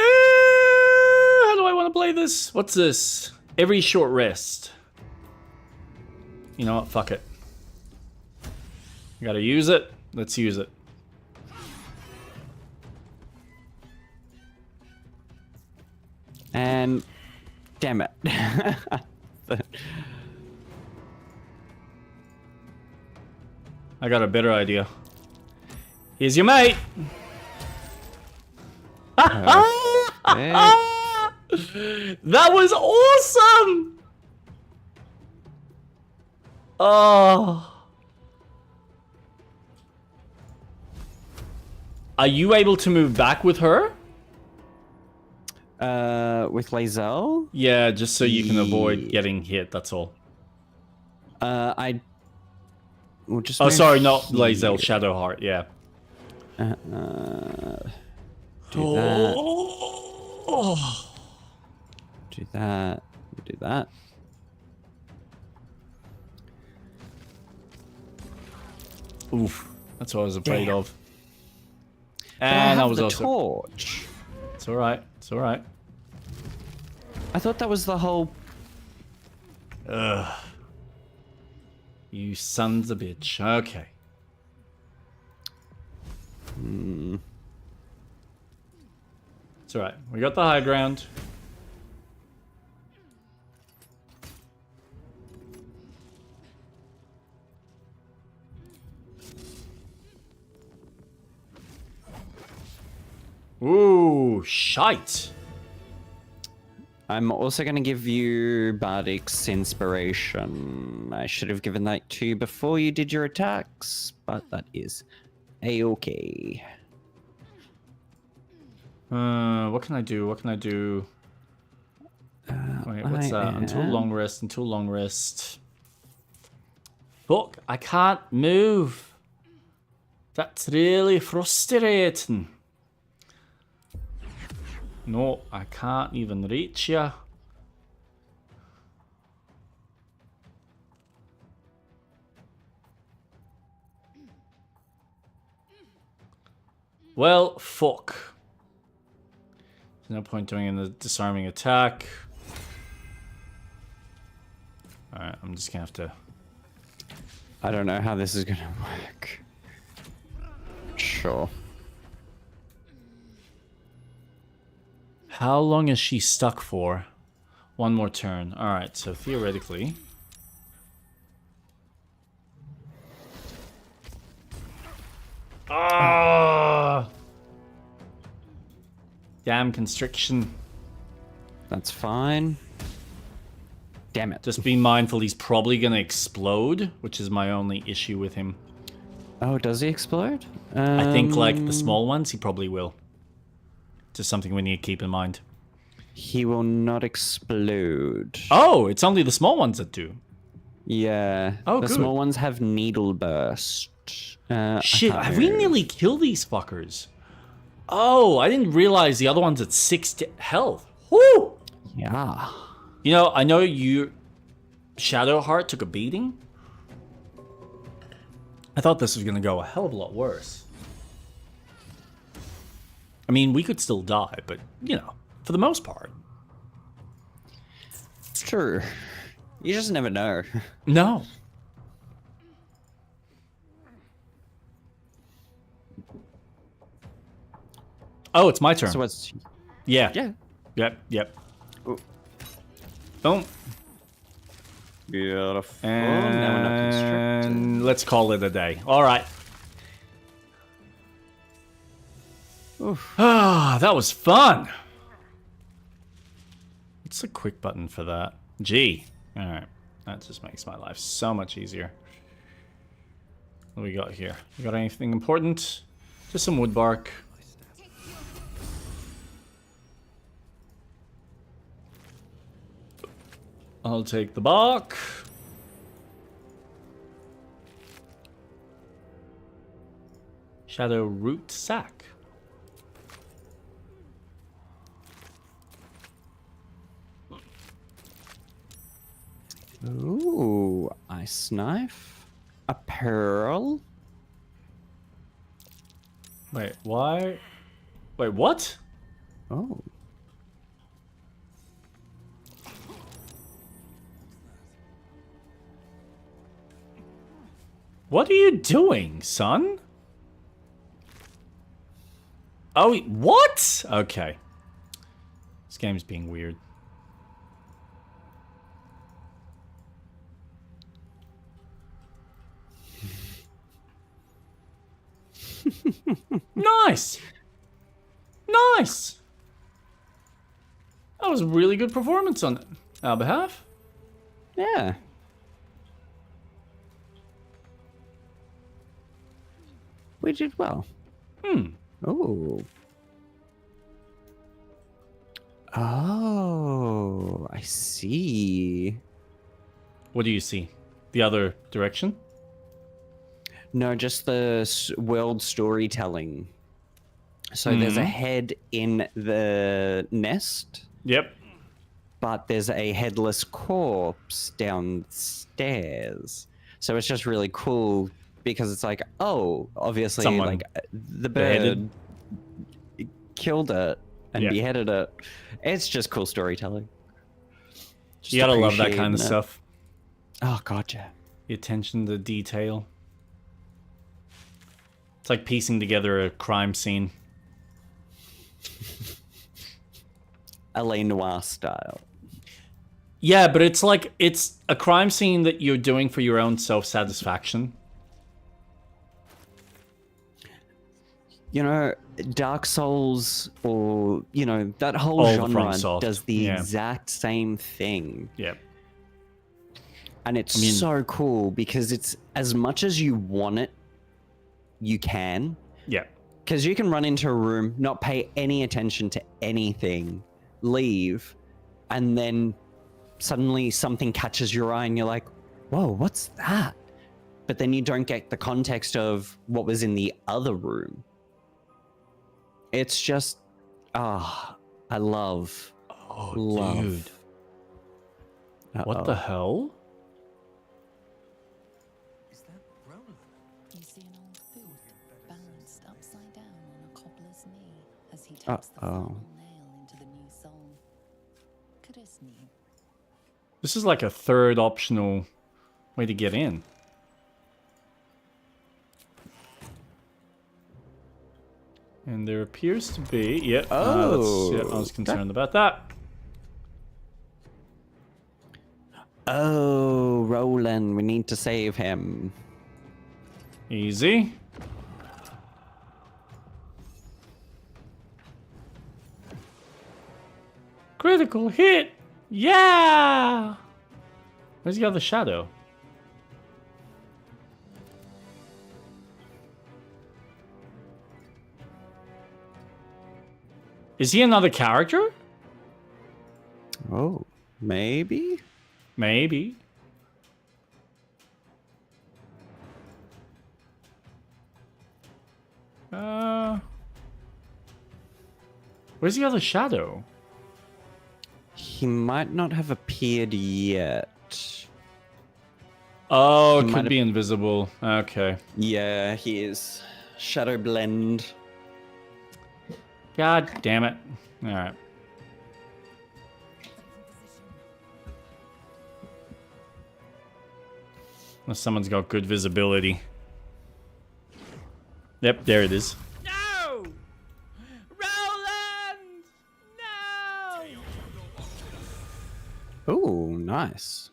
[SPEAKER 1] do I want to play this? What's this? Every short rest. You know what? Fuck it. I gotta use it. Let's use it.
[SPEAKER 2] And... Damn it.
[SPEAKER 1] I got a better idea. Here's your mate. That was awesome. Oh. Are you able to move back with her?
[SPEAKER 2] With Lae'zel?
[SPEAKER 1] Yeah, just so you can avoid getting hit, that's all.
[SPEAKER 2] I... We'll just
[SPEAKER 1] Oh,
[SPEAKER 2] move
[SPEAKER 1] sorry, not
[SPEAKER 2] here.
[SPEAKER 1] Lae'zel, Shadowheart, yeah.
[SPEAKER 2] Do that.
[SPEAKER 1] Oh.
[SPEAKER 2] Do that. Do that.
[SPEAKER 1] Oof, that's what I was afraid
[SPEAKER 2] Damn.
[SPEAKER 1] of.
[SPEAKER 2] But
[SPEAKER 1] And I
[SPEAKER 2] have
[SPEAKER 1] was
[SPEAKER 2] the
[SPEAKER 1] also...
[SPEAKER 2] torch.
[SPEAKER 1] It's alright, it's alright.
[SPEAKER 2] I thought that was the whole...
[SPEAKER 1] Ugh. You sons of bitch. Okay. It's alright. We got the high ground. Ooh, shite.
[SPEAKER 2] I'm also going to give you Bardic's Inspiration. I should have given that to you before you did your attacks, but that is a-okay.
[SPEAKER 1] What can I do? What can I do? Wait, what's that? Until long rest, until long rest. Fuck, I can't move. That's really frustrating. No, I can't even reach ya. Well, fuck. There's no point doing a disarming attack. Alright, I'm just gonna have to...
[SPEAKER 2] I don't know how this is going to work. Sure.
[SPEAKER 1] How long is she stuck for? One more turn. Alright, so theoretically... Ah! Damn constriction.
[SPEAKER 2] That's fine. Damn it.
[SPEAKER 1] Just be mindful he's probably gonna explode, which is my only issue with him.
[SPEAKER 2] Oh, does he explode?
[SPEAKER 1] I think like the small ones, he probably will. Just something we need to keep in mind.
[SPEAKER 2] He will not explode.
[SPEAKER 1] Oh, it's only the small ones that do.
[SPEAKER 2] Yeah.
[SPEAKER 1] Oh,
[SPEAKER 2] the
[SPEAKER 1] good.
[SPEAKER 2] small ones have needle burst. I
[SPEAKER 1] Shit,
[SPEAKER 2] can't
[SPEAKER 1] have we
[SPEAKER 2] move.
[SPEAKER 1] nearly killed these fuckers? Oh, I didn't realize the other one's at 6 health. Woo!
[SPEAKER 2] Yeah.
[SPEAKER 1] You know, I know you... Shadowheart took a beating. I thought this was gonna go a hell of a lot worse. I mean, we could still die, but, you know, for the most part.
[SPEAKER 2] It's true. You just never know.
[SPEAKER 1] No. Oh, it's my turn.
[SPEAKER 2] So what's...
[SPEAKER 1] Yeah.
[SPEAKER 2] Yeah.
[SPEAKER 1] Yep.
[SPEAKER 2] Oh.
[SPEAKER 1] Boom.
[SPEAKER 2] Beautiful. Now we're not constricted.
[SPEAKER 1] And let's call it a day. All right. Ah, that was fun. What's the quick button for that? G. All right. That just makes my life so much easier. What do we got here? We got anything important? Just some wood bark. I'll take the bark. Shadow root sack.
[SPEAKER 2] Ooh, ice knife. A pearl.
[SPEAKER 1] Wait, why? Wait, what?
[SPEAKER 2] Oh.
[SPEAKER 1] What are you doing, son? Oh, what? Okay. This game's being weird. Nice! Nice! That was a really good performance on our behalf.
[SPEAKER 2] Yeah. We did well. Oh. Oh, I see.
[SPEAKER 1] What do you see? The other direction?
[SPEAKER 2] No, just the world storytelling. So there's a head in the nest,
[SPEAKER 1] Yep.
[SPEAKER 2] but there's a headless corpse downstairs. So it's just really cool because it's like, oh, obviously,
[SPEAKER 1] Someone
[SPEAKER 2] like the
[SPEAKER 1] beheaded.
[SPEAKER 2] bird killed it and
[SPEAKER 1] Yeah.
[SPEAKER 2] beheaded it. It's just cool storytelling. Just
[SPEAKER 1] You gotta love that kind
[SPEAKER 2] appreciating
[SPEAKER 1] of
[SPEAKER 2] it.
[SPEAKER 1] stuff.
[SPEAKER 2] Oh, gotcha.
[SPEAKER 1] The attention to detail. It's like piecing together a crime scene.
[SPEAKER 2] LA Noir style.
[SPEAKER 1] Yeah, but it's like, it's a crime scene that you're doing for your own self-satisfaction.
[SPEAKER 2] You know, Dark Souls or, you know, that whole
[SPEAKER 1] All the
[SPEAKER 2] genre
[SPEAKER 1] FromSoft,
[SPEAKER 2] does the
[SPEAKER 1] yeah.
[SPEAKER 2] exact same thing.
[SPEAKER 1] Yep.
[SPEAKER 2] And it's
[SPEAKER 1] I mean-
[SPEAKER 2] so cool because it's as much as you want it, you can.
[SPEAKER 1] Yeah.
[SPEAKER 2] Because you can run into a room, not pay any attention to anything, leave, and then suddenly something catches your eye and you're like, whoa, what's that? But then you don't get the context of what was in the other room. It's just, I love.
[SPEAKER 1] Oh,
[SPEAKER 2] Love.
[SPEAKER 1] dude. What the hell?
[SPEAKER 4] Is that Roland?
[SPEAKER 5] You see an old boot balanced upside down on a cobbler's knee as he taps the final nail into the new song. Curtis knew.
[SPEAKER 1] This is like a third optional way to get in. And there appears to be... Yep. Yeah, I was concerned about that.
[SPEAKER 2] Oh, Roland, we need to save him.
[SPEAKER 1] Easy. Critical hit! Yeah! Where's the other shadow? Is he another character?
[SPEAKER 2] Oh, maybe?
[SPEAKER 1] Maybe. Where's the other shadow?
[SPEAKER 2] He might not have appeared yet.
[SPEAKER 1] Oh,
[SPEAKER 2] He
[SPEAKER 1] it
[SPEAKER 2] might
[SPEAKER 1] could
[SPEAKER 2] have-
[SPEAKER 1] be invisible. Okay.
[SPEAKER 2] Yeah, he is. Shadow blend.
[SPEAKER 1] God damn it. Alright. Unless someone's got good visibility. Yep, there it is. No! Roland! No!
[SPEAKER 2] Ooh, nice.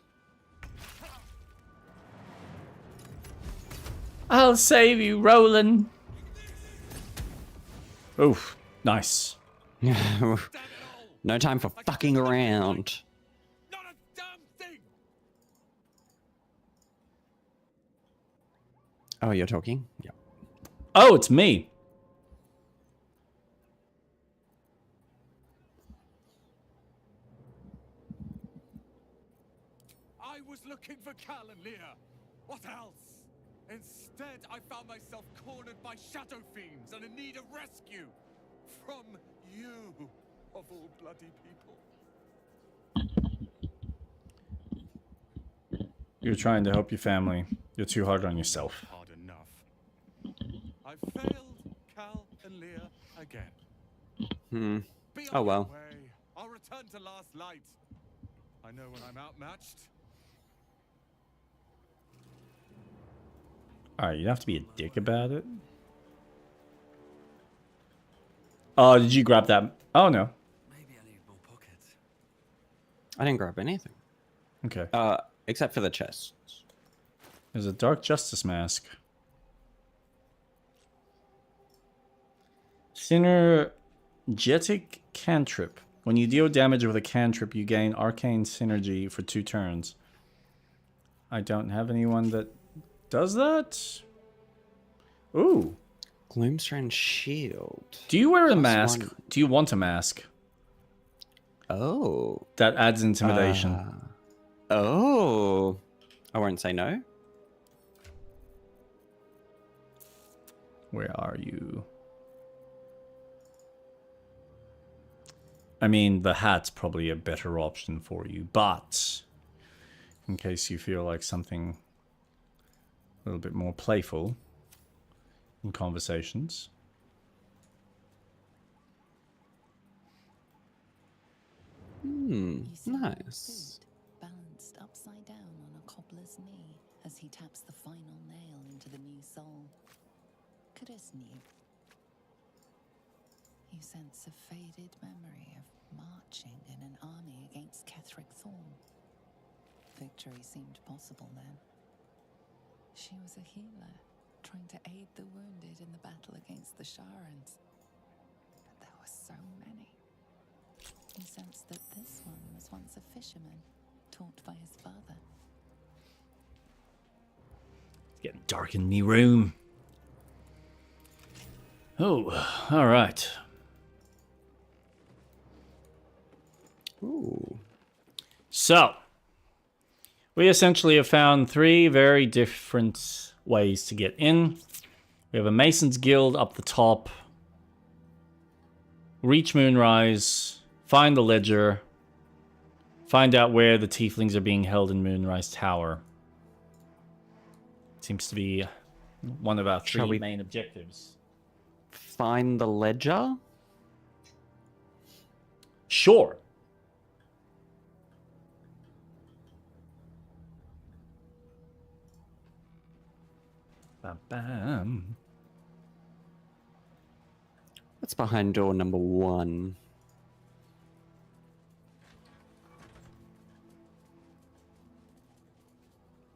[SPEAKER 1] I'll save you, Roland. Oof, nice.
[SPEAKER 2] No time for fucking around.
[SPEAKER 6] Not a damn thing!
[SPEAKER 2] Oh, you're talking? Yeah.
[SPEAKER 1] Oh, it's me.
[SPEAKER 6] I was looking for Cal and Leah. What else? Instead, I found myself cornered by shadow fiends and in need of rescue. From you, of all bloody people.
[SPEAKER 1] You're trying to help your family. You're too hard on yourself.
[SPEAKER 6] Hard enough. I failed Cal and Leah again.
[SPEAKER 2] Hmm.
[SPEAKER 6] Be
[SPEAKER 2] Oh,
[SPEAKER 6] on
[SPEAKER 2] well.
[SPEAKER 6] your way. I'll return to Last Light. I know when I'm outmatched.
[SPEAKER 1] Alright, you have to be a dick about it. Oh, did you grab that? Oh, no.
[SPEAKER 4] Maybe I need more pockets.
[SPEAKER 2] I didn't grab anything.
[SPEAKER 1] Okay.
[SPEAKER 2] Except for the chests.
[SPEAKER 1] There's a Dark Justice mask. Synergetic cantrip. When you deal damage with a cantrip, you gain arcane synergy for 2 turns. I don't have anyone that does that? Ooh.
[SPEAKER 2] Gloomstrand shield.
[SPEAKER 1] Do you wear a
[SPEAKER 2] Plus
[SPEAKER 1] mask?
[SPEAKER 2] 1.
[SPEAKER 1] Do you want a mask?
[SPEAKER 2] Oh.
[SPEAKER 1] That adds intimidation.
[SPEAKER 2] Oh. I won't say no.
[SPEAKER 1] Where are you? I mean, the hat's probably a better option for you, but in case you feel like something a little bit more playful in conversations.
[SPEAKER 2] Hmm.
[SPEAKER 5] You see him in
[SPEAKER 2] Nice.
[SPEAKER 5] food, balanced upside down on a cobbler's knee as he taps the final nail into the new soul. Kudisny. You sense a faded memory of marching in an army against Ketheric Thorn. Victory seemed possible then. She was a healer, trying to aid the wounded in the battle against the Sharans. But there were so many. You sensed that this one was once a fisherman, taught by his father.
[SPEAKER 1] It's getting dark in me room. Oh, all right.
[SPEAKER 2] Ooh.
[SPEAKER 1] So, we essentially have found 3 very different ways to get in. We have a Mason's Guild up the top. Reach Moonrise. Find the ledger. Find out where the tieflings are being held in Moonrise Tower. Seems to be one of our 3
[SPEAKER 2] Shall we-
[SPEAKER 1] main objectives.
[SPEAKER 2] Find the ledger?
[SPEAKER 1] Sure. Bam, bam.
[SPEAKER 2] What's behind door number 1?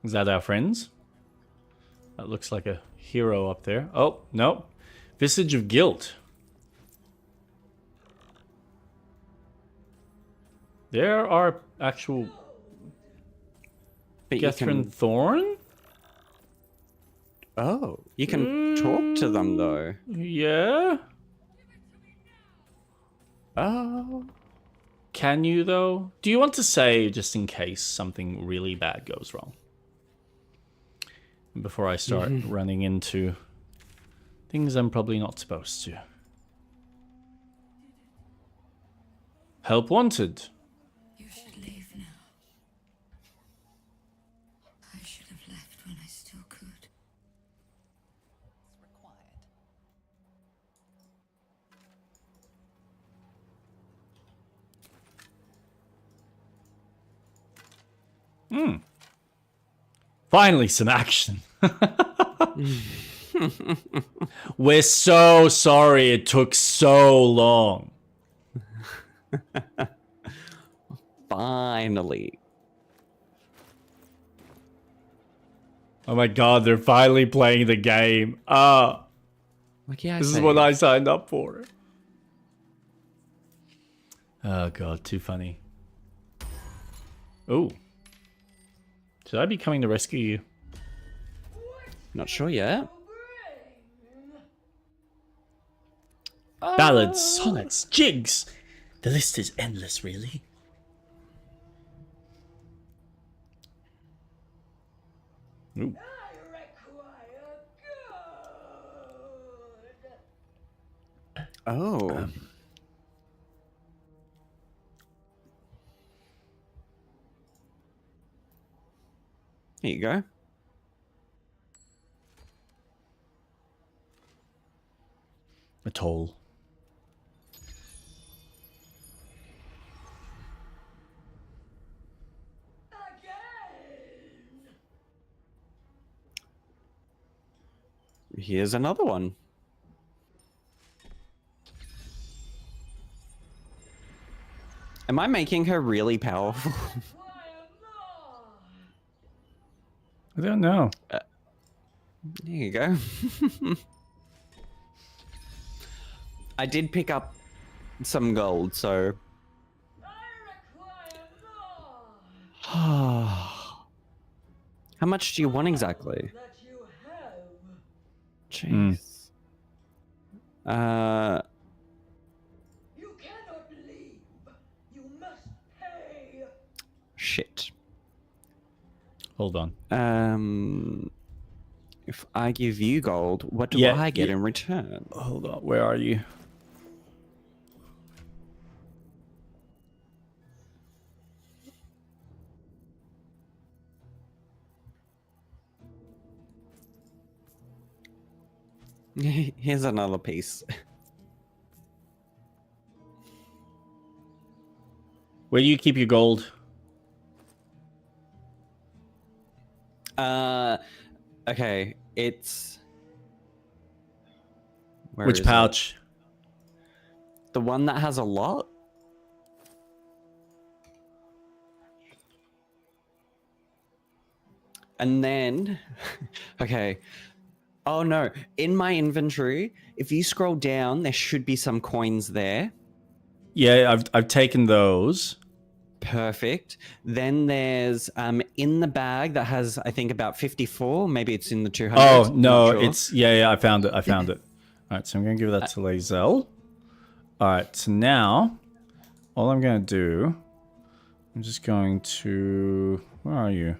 [SPEAKER 1] Is that our friends? That looks like a hero up there. Oh, no. Visage of Guilt. There are actual
[SPEAKER 2] But you
[SPEAKER 1] Gethryn
[SPEAKER 2] can...
[SPEAKER 1] Thorn?
[SPEAKER 2] Oh, you can talk to them though.
[SPEAKER 1] Yeah?
[SPEAKER 2] Oh.
[SPEAKER 1] Can you, though? Do you want to say, just in case something really bad goes wrong? Before I start running into things I'm probably not supposed to. Help wanted.
[SPEAKER 9] You should leave now. I should have left when I still could.
[SPEAKER 5] It's required.
[SPEAKER 1] Finally, some action. We're so sorry it took so long.
[SPEAKER 2] Finally.
[SPEAKER 1] Oh my god, they're finally playing the game.
[SPEAKER 2] Like, yeah,
[SPEAKER 1] This is what I signed up for. Oh god, too funny. Oh. Should I be coming to rescue you?
[SPEAKER 2] Not sure yet.
[SPEAKER 1] Ballads, sonnets, jigs. The list is endless, really. Ooh.
[SPEAKER 2] Oh. Here you go.
[SPEAKER 1] A toll.
[SPEAKER 2] Here's another one. Am I making her really powerful?
[SPEAKER 1] I don't know.
[SPEAKER 2] There you go. I did pick up some gold, so... How much do you want exactly? Jeez.
[SPEAKER 10] You cannot leave. You must pay.
[SPEAKER 2] Shit.
[SPEAKER 1] Hold on.
[SPEAKER 2] If I give you gold, what do
[SPEAKER 1] Yeah,
[SPEAKER 2] I get
[SPEAKER 1] yeah.
[SPEAKER 2] in return?
[SPEAKER 1] Hold on. Where are you?
[SPEAKER 2] Here's another piece.
[SPEAKER 1] Where do you keep your gold?
[SPEAKER 2] Okay, it's... Where
[SPEAKER 1] Which
[SPEAKER 2] is it?
[SPEAKER 1] pouch?
[SPEAKER 2] The one that has a lot? And then... Okay. Oh no, in my inventory, if you scroll down, there should be some coins there.
[SPEAKER 1] Yeah, I've taken those.
[SPEAKER 2] Perfect. Then there's in the bag that has, I think, about 54. Maybe it's in the 200.
[SPEAKER 1] Oh no, it's yeah, I found it. I found it. All right, so I'm gonna give that to Lae'zel. All right, so now all I'm gonna do, I'm just going to. Where are you?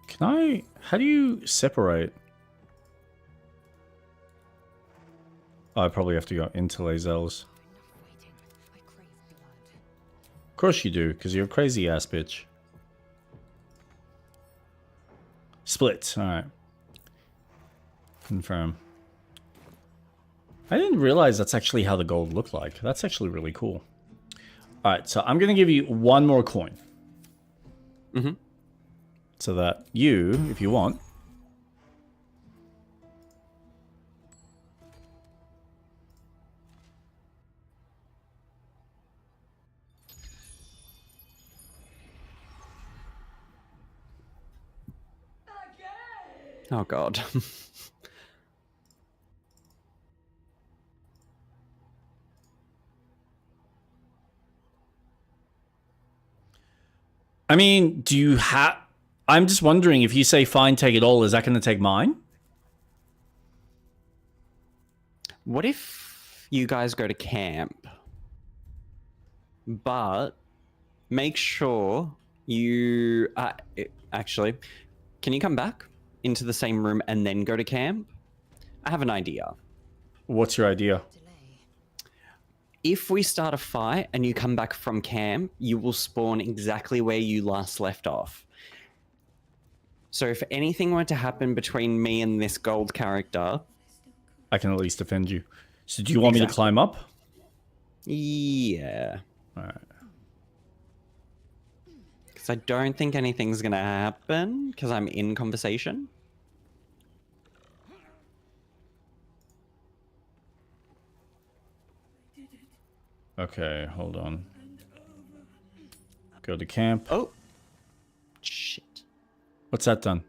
[SPEAKER 1] Can I? How do you separate? Oh, I probably have to go into Lae'zel's. Of course you do, because you're a crazy ass bitch. Split. Alright. Confirm. I didn't realize that's actually how the gold looked like. That's actually really cool. Alright, so I'm going to give you one more coin.
[SPEAKER 2] Mm-hmm.
[SPEAKER 1] So that you, if you want...
[SPEAKER 2] Oh god.
[SPEAKER 1] I mean, do you have... I'm just wondering, if you say fine, take it all, is that going to take mine?
[SPEAKER 2] What if you guys go to camp, but make sure you... actually, can you come back into the same room and then go to camp? I have an idea.
[SPEAKER 1] What's your idea?
[SPEAKER 2] If we start a fight and you come back from camp, you will spawn exactly where you last left off. So if anything were to happen between me and this gold character...
[SPEAKER 1] I can at least defend you. So do you want me to climb up?
[SPEAKER 2] Yeah.
[SPEAKER 1] Alright.
[SPEAKER 2] Because I don't think anything's going to happen because I'm in conversation.
[SPEAKER 1] Okay, hold on. Go to camp.
[SPEAKER 2] Oh. Shit.
[SPEAKER 1] What's that done?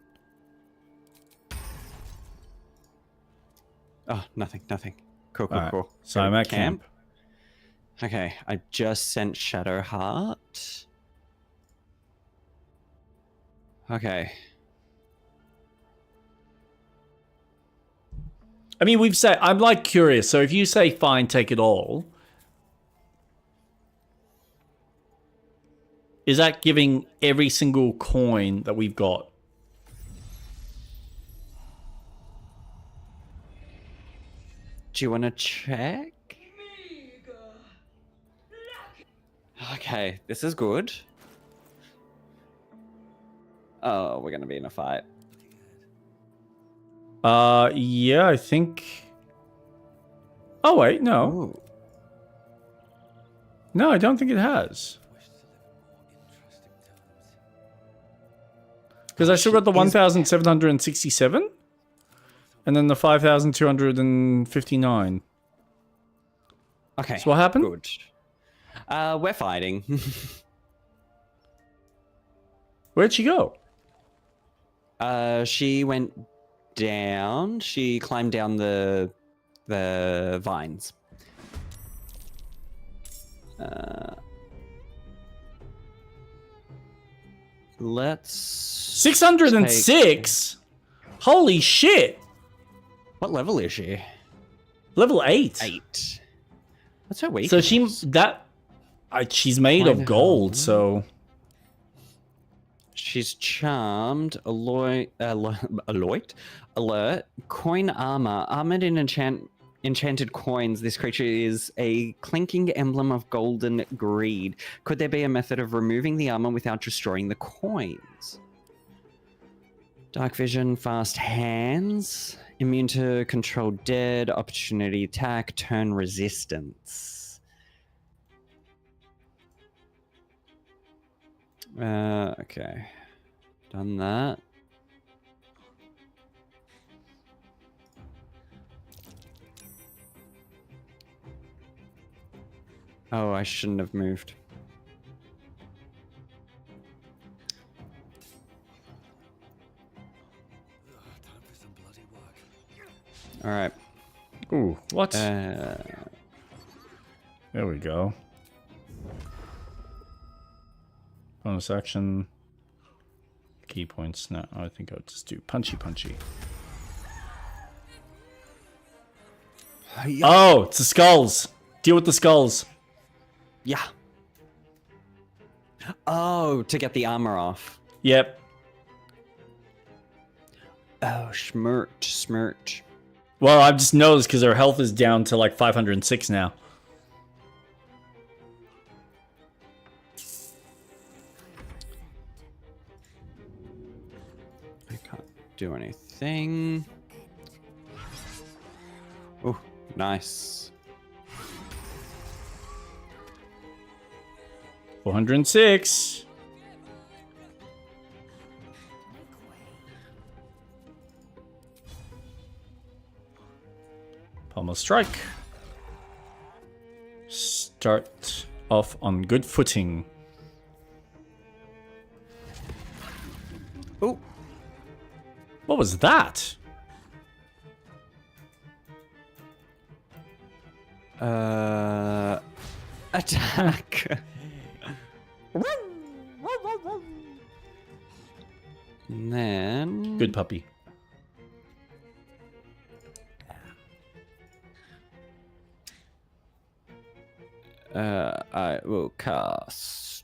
[SPEAKER 2] Oh, nothing. Cool.
[SPEAKER 1] Alright,
[SPEAKER 2] Cool.
[SPEAKER 1] so
[SPEAKER 2] Go
[SPEAKER 1] I'm
[SPEAKER 2] to
[SPEAKER 1] at camp.
[SPEAKER 2] Okay, I just sent Shadowheart. Okay.
[SPEAKER 1] I mean, we've said, I'm like curious. So if you say fine, take it all, is that giving every single coin that we've got?
[SPEAKER 2] Do you want to check? Okay, this is good. Oh, we're gonna be in a fight.
[SPEAKER 1] Yeah, I think. Oh wait, no.
[SPEAKER 2] Ooh.
[SPEAKER 1] No, I don't think it has. Because I still got the 1,767, and then the 5,259.
[SPEAKER 2] Okay.
[SPEAKER 1] So what happened?
[SPEAKER 2] Good. We're fighting.
[SPEAKER 1] Where'd she go?
[SPEAKER 2] She went down. She climbed down the vines. Let's
[SPEAKER 1] 606. Holy shit!
[SPEAKER 2] What level is she?
[SPEAKER 1] Level 8.
[SPEAKER 2] 8. What's her weakness?
[SPEAKER 1] So she's made of gold. So
[SPEAKER 2] she's charmed, alloy, alert, coin armor, armored in enchanted coins. This creature is a clinking emblem of golden greed. Could there be a method of removing the armor without destroying the coins? Dark vision, fast hands, immune to control dead, opportunity attack, turn resistance. Okay. Done that. Oh, I shouldn't have moved. All right.
[SPEAKER 1] ooh, what?
[SPEAKER 2] Uh,
[SPEAKER 1] There we go. Bonus action. Key points. No, I think I'll just do punchy. Oh, it's the skulls. Deal with the skulls.
[SPEAKER 2] yeah. Oh, to get the armor off.
[SPEAKER 1] Yep.
[SPEAKER 2] Oh, smirt.
[SPEAKER 1] Well, I've just noticed because her health is down to like 506 now.
[SPEAKER 2] I can't do anything. Oh, nice.
[SPEAKER 1] 406. Pommel strike. Start off on good footing.
[SPEAKER 2] Oh,
[SPEAKER 1] What was that?
[SPEAKER 2] attack. And then
[SPEAKER 1] Good puppy.
[SPEAKER 2] I will cast.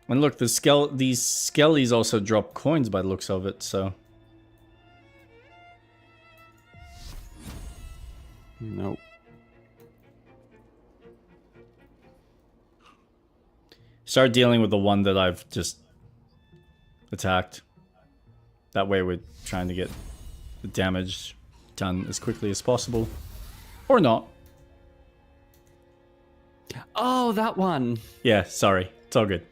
[SPEAKER 1] And look, these skellies also drop coins by the looks of it, so.
[SPEAKER 2] Nope.
[SPEAKER 1] Start dealing with the one that I've just attacked. That way we're trying to get the damage done as quickly as possible. Or not.
[SPEAKER 2] Oh, that one.
[SPEAKER 1] Yeah, sorry. It's all good.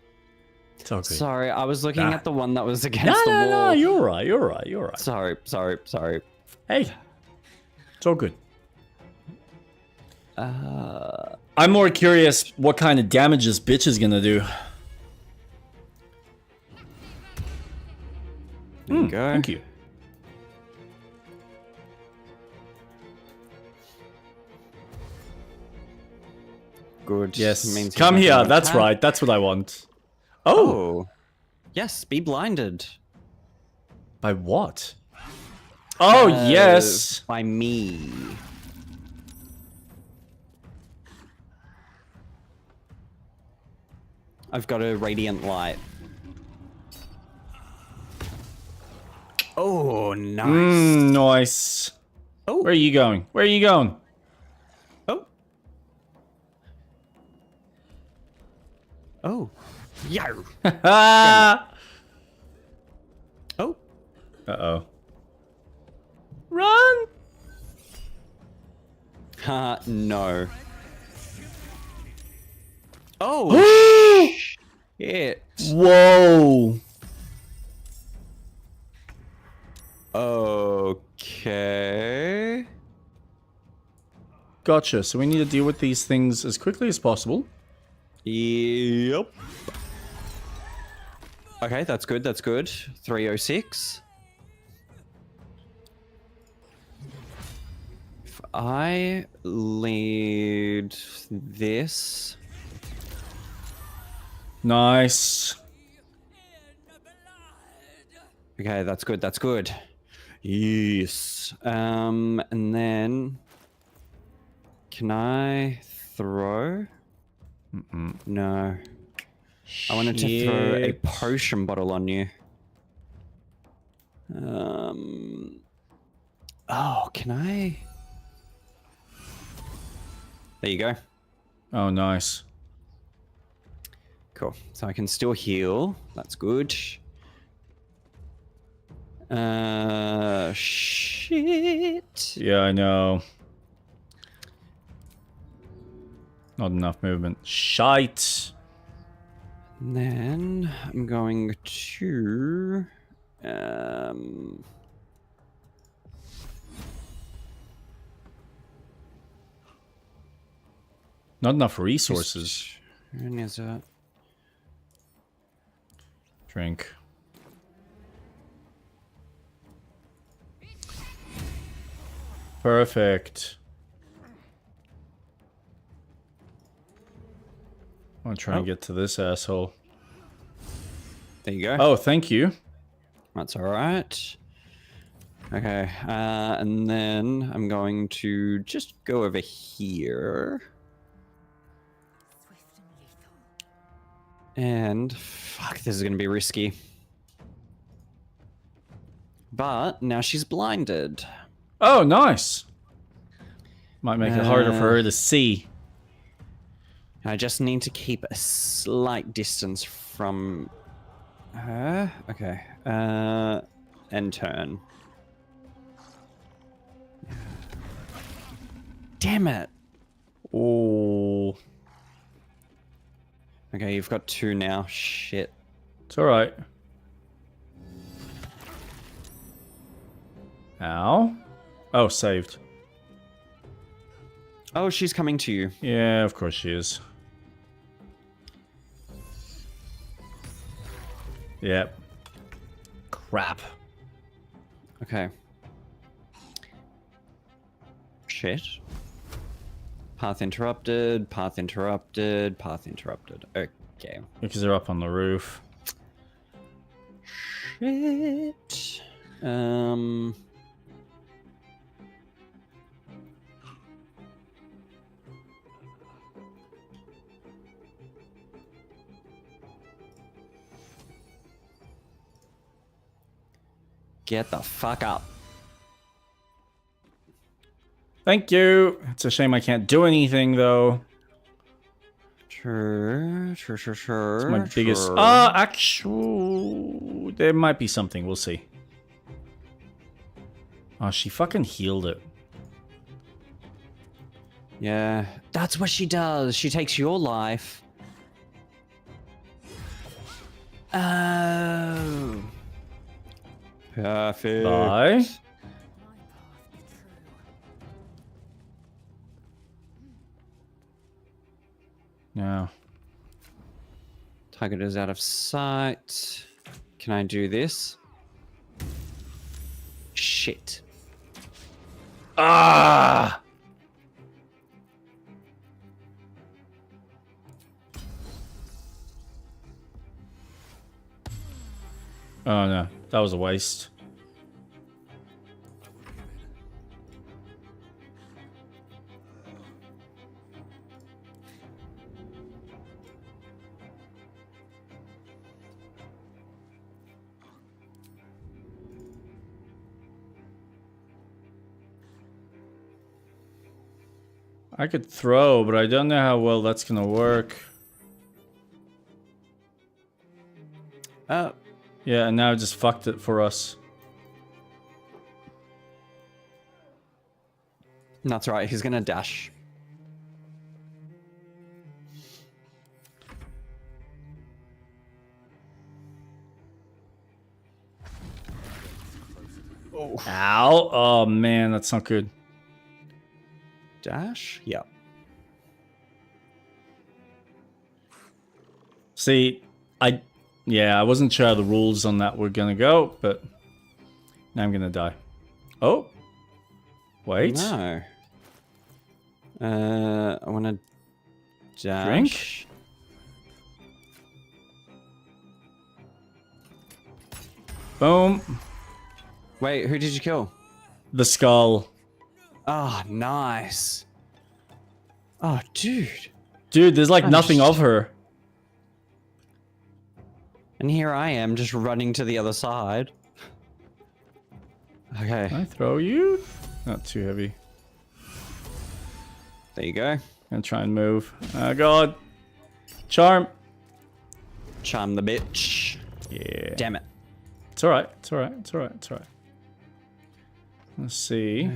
[SPEAKER 1] It's all good.
[SPEAKER 2] Sorry, I was looking
[SPEAKER 1] Ah.
[SPEAKER 2] at the one that was
[SPEAKER 1] No,
[SPEAKER 2] against the wall.
[SPEAKER 1] no, you're right, you're right, you're right.
[SPEAKER 2] Sorry.
[SPEAKER 1] Hey, it's all good. I'm more curious what kind of damage this bitch is gonna do.
[SPEAKER 2] There you go.
[SPEAKER 1] Thank you.
[SPEAKER 2] Good.
[SPEAKER 1] Yes.
[SPEAKER 2] Means
[SPEAKER 1] Come
[SPEAKER 2] he's not
[SPEAKER 1] here.
[SPEAKER 2] gonna
[SPEAKER 1] That's
[SPEAKER 2] attack.
[SPEAKER 1] right. That's what I want. Oh.
[SPEAKER 2] Oh. Yes, be blinded.
[SPEAKER 1] By what? Oh, yes.
[SPEAKER 2] By me. I've got a radiant light. Oh, nice.
[SPEAKER 1] Nice.
[SPEAKER 2] Oh.
[SPEAKER 1] Where are you going? Where are you going?
[SPEAKER 2] Oh. Oh. Yo.
[SPEAKER 1] Ah.
[SPEAKER 2] Oh.
[SPEAKER 1] Uh-oh. Run!
[SPEAKER 2] No. Oh. Shit.
[SPEAKER 1] Whoa.
[SPEAKER 2] Okay.
[SPEAKER 1] Gotcha. So we need to deal with these things as quickly as possible.
[SPEAKER 2] Yep. Okay, that's good. That's good. 306. If I lead this.
[SPEAKER 1] Nice.
[SPEAKER 2] Okay, that's good. That's good. Yes. And then can I throw? No. I wanted to throw a
[SPEAKER 1] Shit.
[SPEAKER 2] potion bottle on you. Oh, can I? There you go.
[SPEAKER 1] Oh, nice.
[SPEAKER 2] Cool. So I can still heal. That's good. Shit.
[SPEAKER 1] Yeah, I know. Not enough movement. Shite.
[SPEAKER 2] And then I'm going to
[SPEAKER 1] Not enough resources.
[SPEAKER 2] Where is it?
[SPEAKER 1] Drink. Perfect. I'm trying to get to this asshole.
[SPEAKER 2] There you go.
[SPEAKER 1] Oh, thank you.
[SPEAKER 2] That's all right. Okay, and then I'm going to just go over here. And fuck, this is going to be risky. But now she's blinded.
[SPEAKER 1] Oh, nice. Might make it harder for her to see.
[SPEAKER 2] I just need to keep a slight distance from her. Okay. And turn. Damn it.
[SPEAKER 1] Oh.
[SPEAKER 2] Okay, you've got 2 now. Shit.
[SPEAKER 1] It's alright. Ow. Oh, saved.
[SPEAKER 2] Oh, she's coming to you.
[SPEAKER 1] Yeah, of course she is. Yep. Crap.
[SPEAKER 2] Okay. Shit. Path interrupted, path interrupted, path interrupted. Okay.
[SPEAKER 1] Because they're up on the roof.
[SPEAKER 2] Shit. Get the fuck up.
[SPEAKER 1] Thank you. It's a shame I can't do anything, though.
[SPEAKER 2] Sure.
[SPEAKER 1] It's my biggest...
[SPEAKER 2] sure.
[SPEAKER 1] actual... There might be something. We'll see. Oh, she fucking healed it.
[SPEAKER 2] Yeah, that's what she does. She takes your life. Oh. Perfect.
[SPEAKER 1] Bye. No.
[SPEAKER 2] Target is out of sight. Can I do this? Shit.
[SPEAKER 1] Ah! Oh no, that was a waste. I could throw, but I don't know how well that's gonna work.
[SPEAKER 2] Oh.
[SPEAKER 1] Yeah, and now it just fucked it for us.
[SPEAKER 2] That's right, he's gonna dash.
[SPEAKER 1] Oh. Ow. Oh man, that's not good.
[SPEAKER 2] Dash? Yep.
[SPEAKER 1] See, I wasn't sure how the rules on that were gonna go, but now I'm gonna die. Oh. Wait.
[SPEAKER 2] No. I wanna dash.
[SPEAKER 1] Drink? Boom.
[SPEAKER 2] Wait, who did you kill?
[SPEAKER 1] The skull.
[SPEAKER 2] Oh, nice. Oh, dude.
[SPEAKER 1] Dude, there's like
[SPEAKER 2] Oh,
[SPEAKER 1] nothing of her.
[SPEAKER 2] And here I am just running to the other side. Okay.
[SPEAKER 1] Can I throw you? Not too heavy.
[SPEAKER 2] There you go.
[SPEAKER 1] Gonna try and move. Oh god. Charm.
[SPEAKER 2] Charm the bitch.
[SPEAKER 1] Yeah.
[SPEAKER 2] Damn it.
[SPEAKER 1] It's alright. It's alright. It's alright. It's alright. Let's see.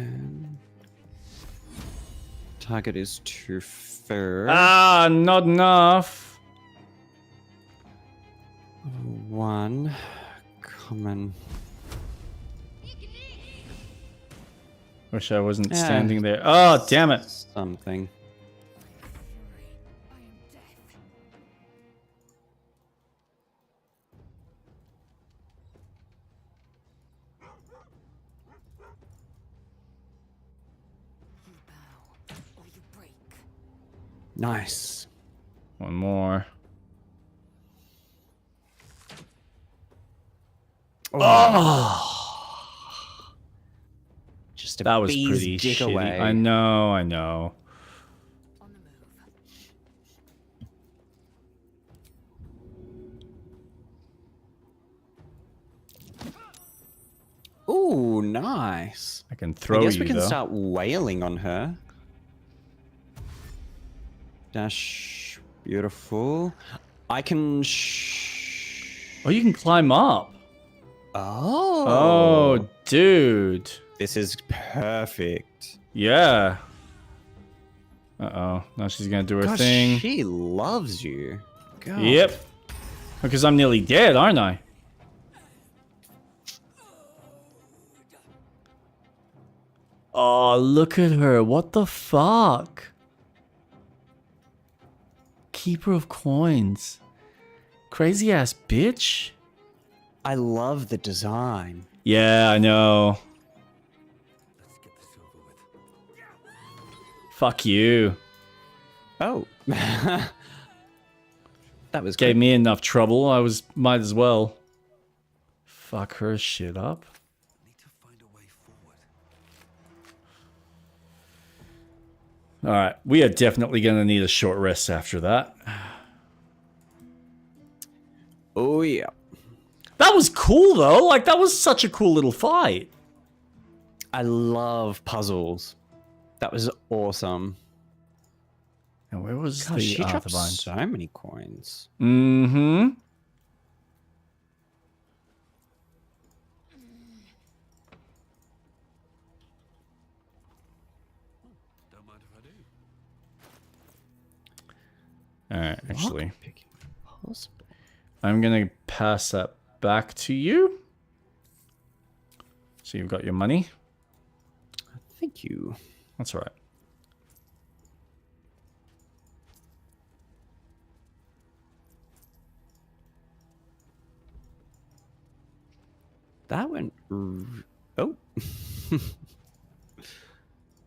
[SPEAKER 2] Target is too far.
[SPEAKER 1] Ah, not enough.
[SPEAKER 2] One. Common.
[SPEAKER 1] Wish I wasn't standing there. Oh, damn it.
[SPEAKER 2] Something. Nice.
[SPEAKER 1] One more.
[SPEAKER 2] Oh. Just a
[SPEAKER 1] That was
[SPEAKER 2] bee's
[SPEAKER 1] pretty
[SPEAKER 2] dick
[SPEAKER 1] shitty.
[SPEAKER 2] away.
[SPEAKER 1] I know, I know.
[SPEAKER 2] Ooh, nice.
[SPEAKER 1] I can throw
[SPEAKER 2] I guess
[SPEAKER 1] you,
[SPEAKER 2] we can
[SPEAKER 1] though.
[SPEAKER 2] start wailing on her. Dash. Beautiful. I can
[SPEAKER 1] Oh, you can climb up.
[SPEAKER 2] Oh.
[SPEAKER 1] Oh, dude.
[SPEAKER 2] This is perfect.
[SPEAKER 1] Yeah. Uh-oh. Now she's gonna do her
[SPEAKER 2] Gosh,
[SPEAKER 1] thing.
[SPEAKER 2] she loves you. God.
[SPEAKER 1] Yep. Because I'm nearly dead, aren't I? Oh, look at her. What the fuck? Keeper of coins. Crazy ass bitch.
[SPEAKER 2] I love the design.
[SPEAKER 1] Yeah, I know. Fuck you.
[SPEAKER 2] Oh. That was
[SPEAKER 1] Gave
[SPEAKER 2] good.
[SPEAKER 1] me enough trouble. Might as well. Fuck her shit up. Alright, we are definitely gonna need a short rest after that.
[SPEAKER 2] Oh, yeah.
[SPEAKER 1] That was cool though, like that was such a cool little fight.
[SPEAKER 2] I love puzzles. That was awesome.
[SPEAKER 1] And where was
[SPEAKER 2] Gosh, she
[SPEAKER 1] the
[SPEAKER 2] dropped
[SPEAKER 1] bind?
[SPEAKER 2] so many coins.
[SPEAKER 1] Mm-hmm. Alright, actually.
[SPEAKER 2] Lockpicking possible.
[SPEAKER 1] I'm gonna pass that back to you. So you've got your money.
[SPEAKER 2] Thank you.
[SPEAKER 1] That's alright.
[SPEAKER 2] That went. Oh.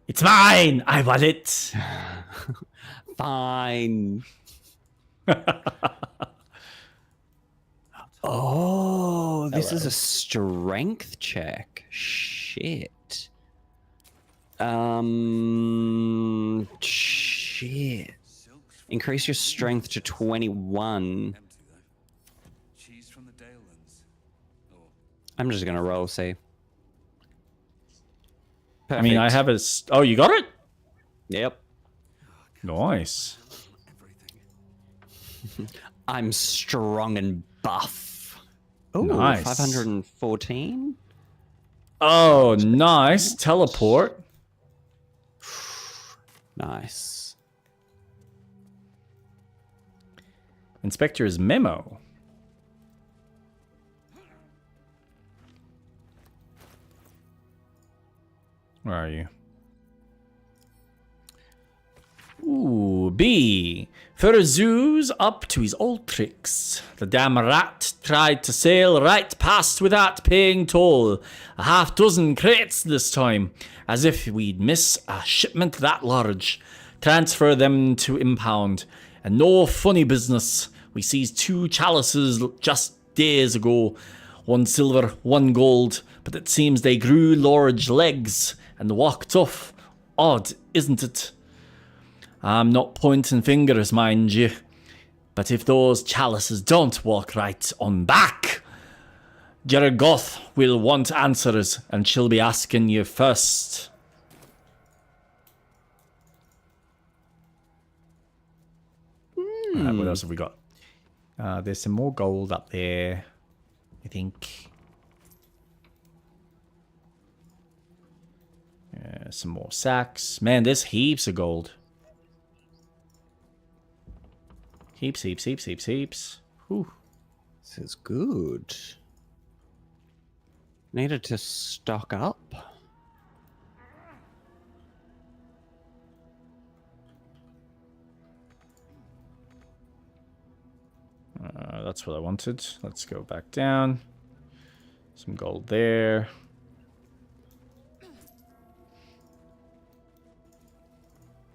[SPEAKER 1] It's mine! I want it!
[SPEAKER 2] Fine. Oh, this is a strength check. Shit. Shit. Increase your strength to 21.
[SPEAKER 6] Cheese from the Dalelands. Or
[SPEAKER 2] I'm just gonna roll, see.
[SPEAKER 1] I mean, I have a... Oh, you got it?
[SPEAKER 2] Yep.
[SPEAKER 1] Nice.
[SPEAKER 2] I'm strong and buff. Oh,
[SPEAKER 1] Nice.
[SPEAKER 2] 514?
[SPEAKER 1] Oh, nice. Teleport.
[SPEAKER 2] Nice.
[SPEAKER 1] Inspector's memo. Where are you? Ooh, B. Zoo's up to his old tricks. The damn rat tried to sail right past without paying toll. A half dozen crates this time, as if we'd miss a shipment that large. Transfer them to impound. And no funny business. We seized 2 chalices just days ago. 1 silver, 1 gold. But it seems they grew large legs and walked off. Odd, isn't it? I'm not pointing fingers, mind you. But if those chalices don't walk right on back, Jeragoth will want answers, and she'll be asking you first. What else have we got? There's some more gold up there, I think. Some more sacks. Man, there's heaps of gold. Heaps. Whew.
[SPEAKER 2] This is good. Needed to stock up.
[SPEAKER 1] That's what I wanted. Let's go back down. Some gold there.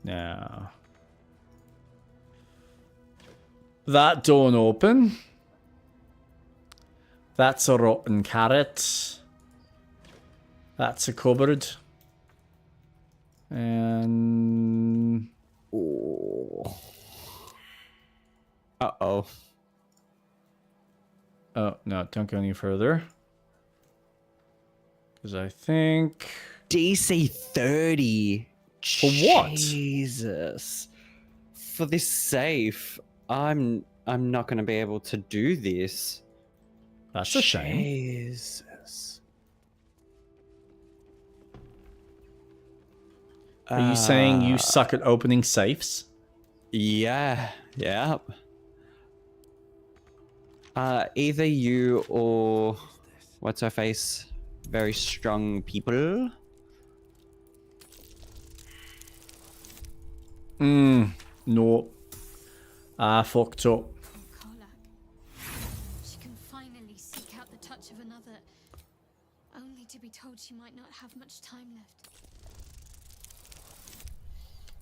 [SPEAKER 1] Now, that don't open. That's a rotten carrot. That's a cupboard. And...
[SPEAKER 2] Oh. Uh-oh.
[SPEAKER 1] Oh, no, don't go any further. Because I think...
[SPEAKER 2] DC 30.
[SPEAKER 1] For what?
[SPEAKER 2] Jesus. For this safe, I'm not going to be able to do this.
[SPEAKER 1] That's a shame.
[SPEAKER 2] Jesus.
[SPEAKER 1] Are you saying you suck at opening safes?
[SPEAKER 2] Yeah. Yep. Either you or what's her face? Very strong people.
[SPEAKER 1] No. I fucked up.
[SPEAKER 8] She can finally seek out the touch of another, only to be told she might not have much time left.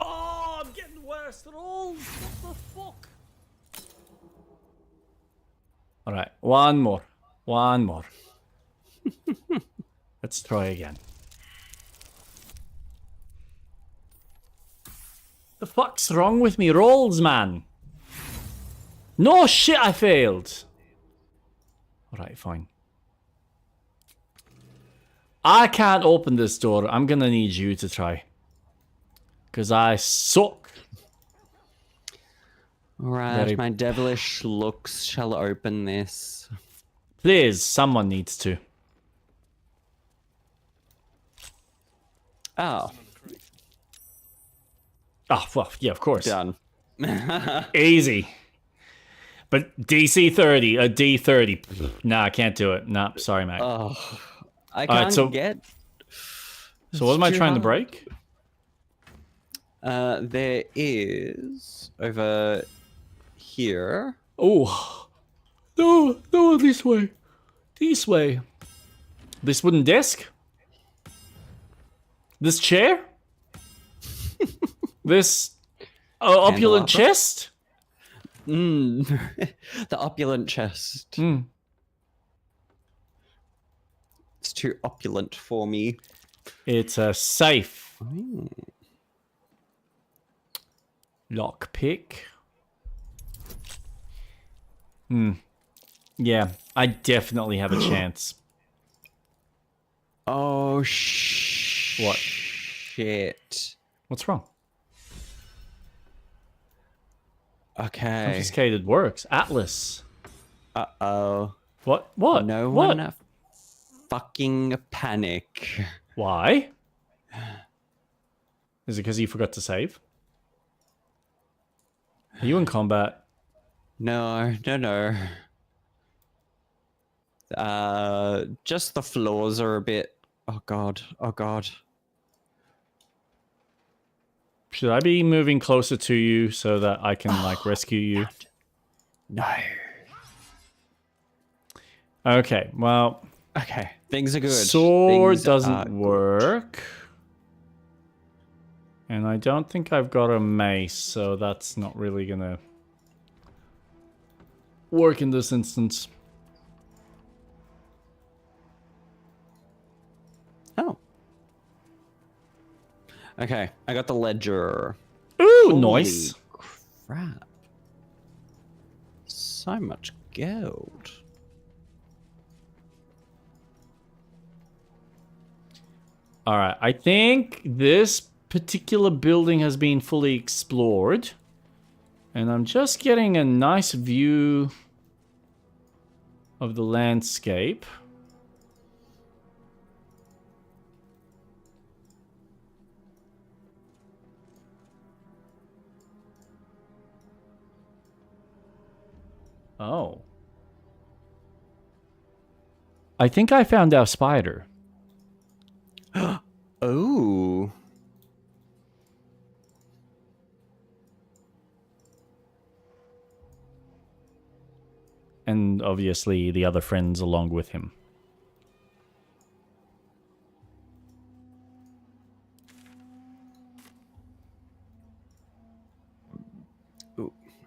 [SPEAKER 1] Oh, I'm getting worse rolls. What the fuck? Alright, one more. Let's try again. The fuck's wrong with me rolls, man? No shit, I failed. Alright, fine. I can't open this door. I'm gonna need you to try. Because I suck.
[SPEAKER 2] Alright, my devilish looks shall open this.
[SPEAKER 1] Please, someone needs to.
[SPEAKER 2] Oh.
[SPEAKER 1] Oh, well, yeah, of course.
[SPEAKER 2] Done.
[SPEAKER 1] Easy. But DC 30, a D30. Nah, I can't do it. Nah, sorry, Mac.
[SPEAKER 2] Oh, I
[SPEAKER 1] Alright,
[SPEAKER 2] can't
[SPEAKER 1] so-
[SPEAKER 2] get.
[SPEAKER 1] So what am I
[SPEAKER 2] It's too
[SPEAKER 1] trying to
[SPEAKER 2] hard.
[SPEAKER 1] break?
[SPEAKER 2] There is over here.
[SPEAKER 1] Oh. No, this way. This way. This wooden desk? This chair? This opulent
[SPEAKER 2] Candelabra?
[SPEAKER 1] chest?
[SPEAKER 2] The opulent chest.
[SPEAKER 1] Hmm.
[SPEAKER 2] It's too opulent for me.
[SPEAKER 1] It's a safe. Lockpick. Yeah, I definitely have a chance.
[SPEAKER 2] Oh,
[SPEAKER 1] What?
[SPEAKER 2] shit.
[SPEAKER 1] What's wrong?
[SPEAKER 2] Okay.
[SPEAKER 1] Confiscated works. Atlas.
[SPEAKER 2] Uh-oh.
[SPEAKER 1] What? What?
[SPEAKER 2] No
[SPEAKER 1] what?
[SPEAKER 2] one fucking panic.
[SPEAKER 1] Why? Is it because you forgot to save? Are you in combat?
[SPEAKER 2] No. Just the floors are a bit... Oh god.
[SPEAKER 1] Should I be moving closer to you so that I can, like, rescue you?
[SPEAKER 2] No.
[SPEAKER 1] Okay, well...
[SPEAKER 2] Okay, things are good.
[SPEAKER 1] Sword
[SPEAKER 2] Things are
[SPEAKER 1] doesn't
[SPEAKER 2] good.
[SPEAKER 1] work. And I don't think I've got a mace, so that's not really gonna work in this instance.
[SPEAKER 2] Oh. Okay, I got the ledger.
[SPEAKER 1] Ooh,
[SPEAKER 2] Holy
[SPEAKER 1] nice.
[SPEAKER 2] crap. So much gold.
[SPEAKER 1] Alright, I think this particular building has been fully explored. And I'm just getting a nice view of the landscape. Oh. I think I found our spider.
[SPEAKER 2] Oh.
[SPEAKER 1] And obviously the other friends along with him.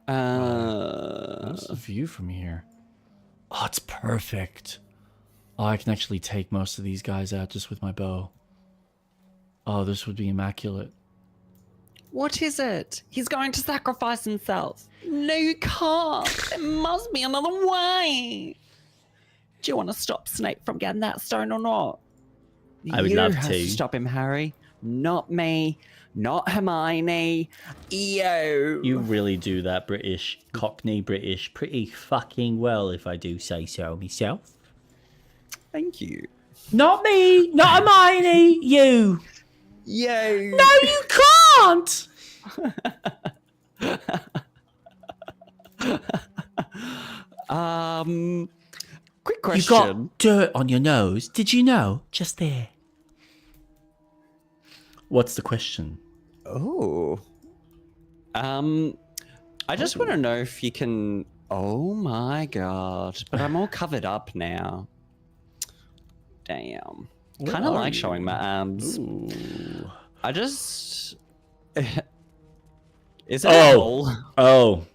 [SPEAKER 1] What's the view from here? Oh, it's perfect. Oh, I can actually take most of these guys out just with my bow. Oh, this would be immaculate.
[SPEAKER 2] What is it? He's going to sacrifice himself. No, you can't. There must be another way. Do you want to stop Snape from getting that stone or not?
[SPEAKER 1] I would
[SPEAKER 2] You
[SPEAKER 1] love
[SPEAKER 2] have
[SPEAKER 1] to.
[SPEAKER 2] stop him, Harry. Not me. Not Hermione. Yo.
[SPEAKER 1] You really do that British, Cockney British pretty fucking well, if I do say so myself.
[SPEAKER 2] Thank you.
[SPEAKER 1] Not me, not Hermione, you.
[SPEAKER 2] Yo.
[SPEAKER 1] No, you can't.
[SPEAKER 2] Quick question.
[SPEAKER 1] You got dirt on your nose. Did you know? Just there. What's the question?
[SPEAKER 2] Oh. I just want to know if you can... Oh my god. But I'm all covered up now. Damn.
[SPEAKER 1] Where
[SPEAKER 2] Kind of
[SPEAKER 1] are
[SPEAKER 2] like
[SPEAKER 1] you?
[SPEAKER 2] showing my arms.
[SPEAKER 1] Ooh.
[SPEAKER 2] I just... Is there a hole?
[SPEAKER 1] Oh.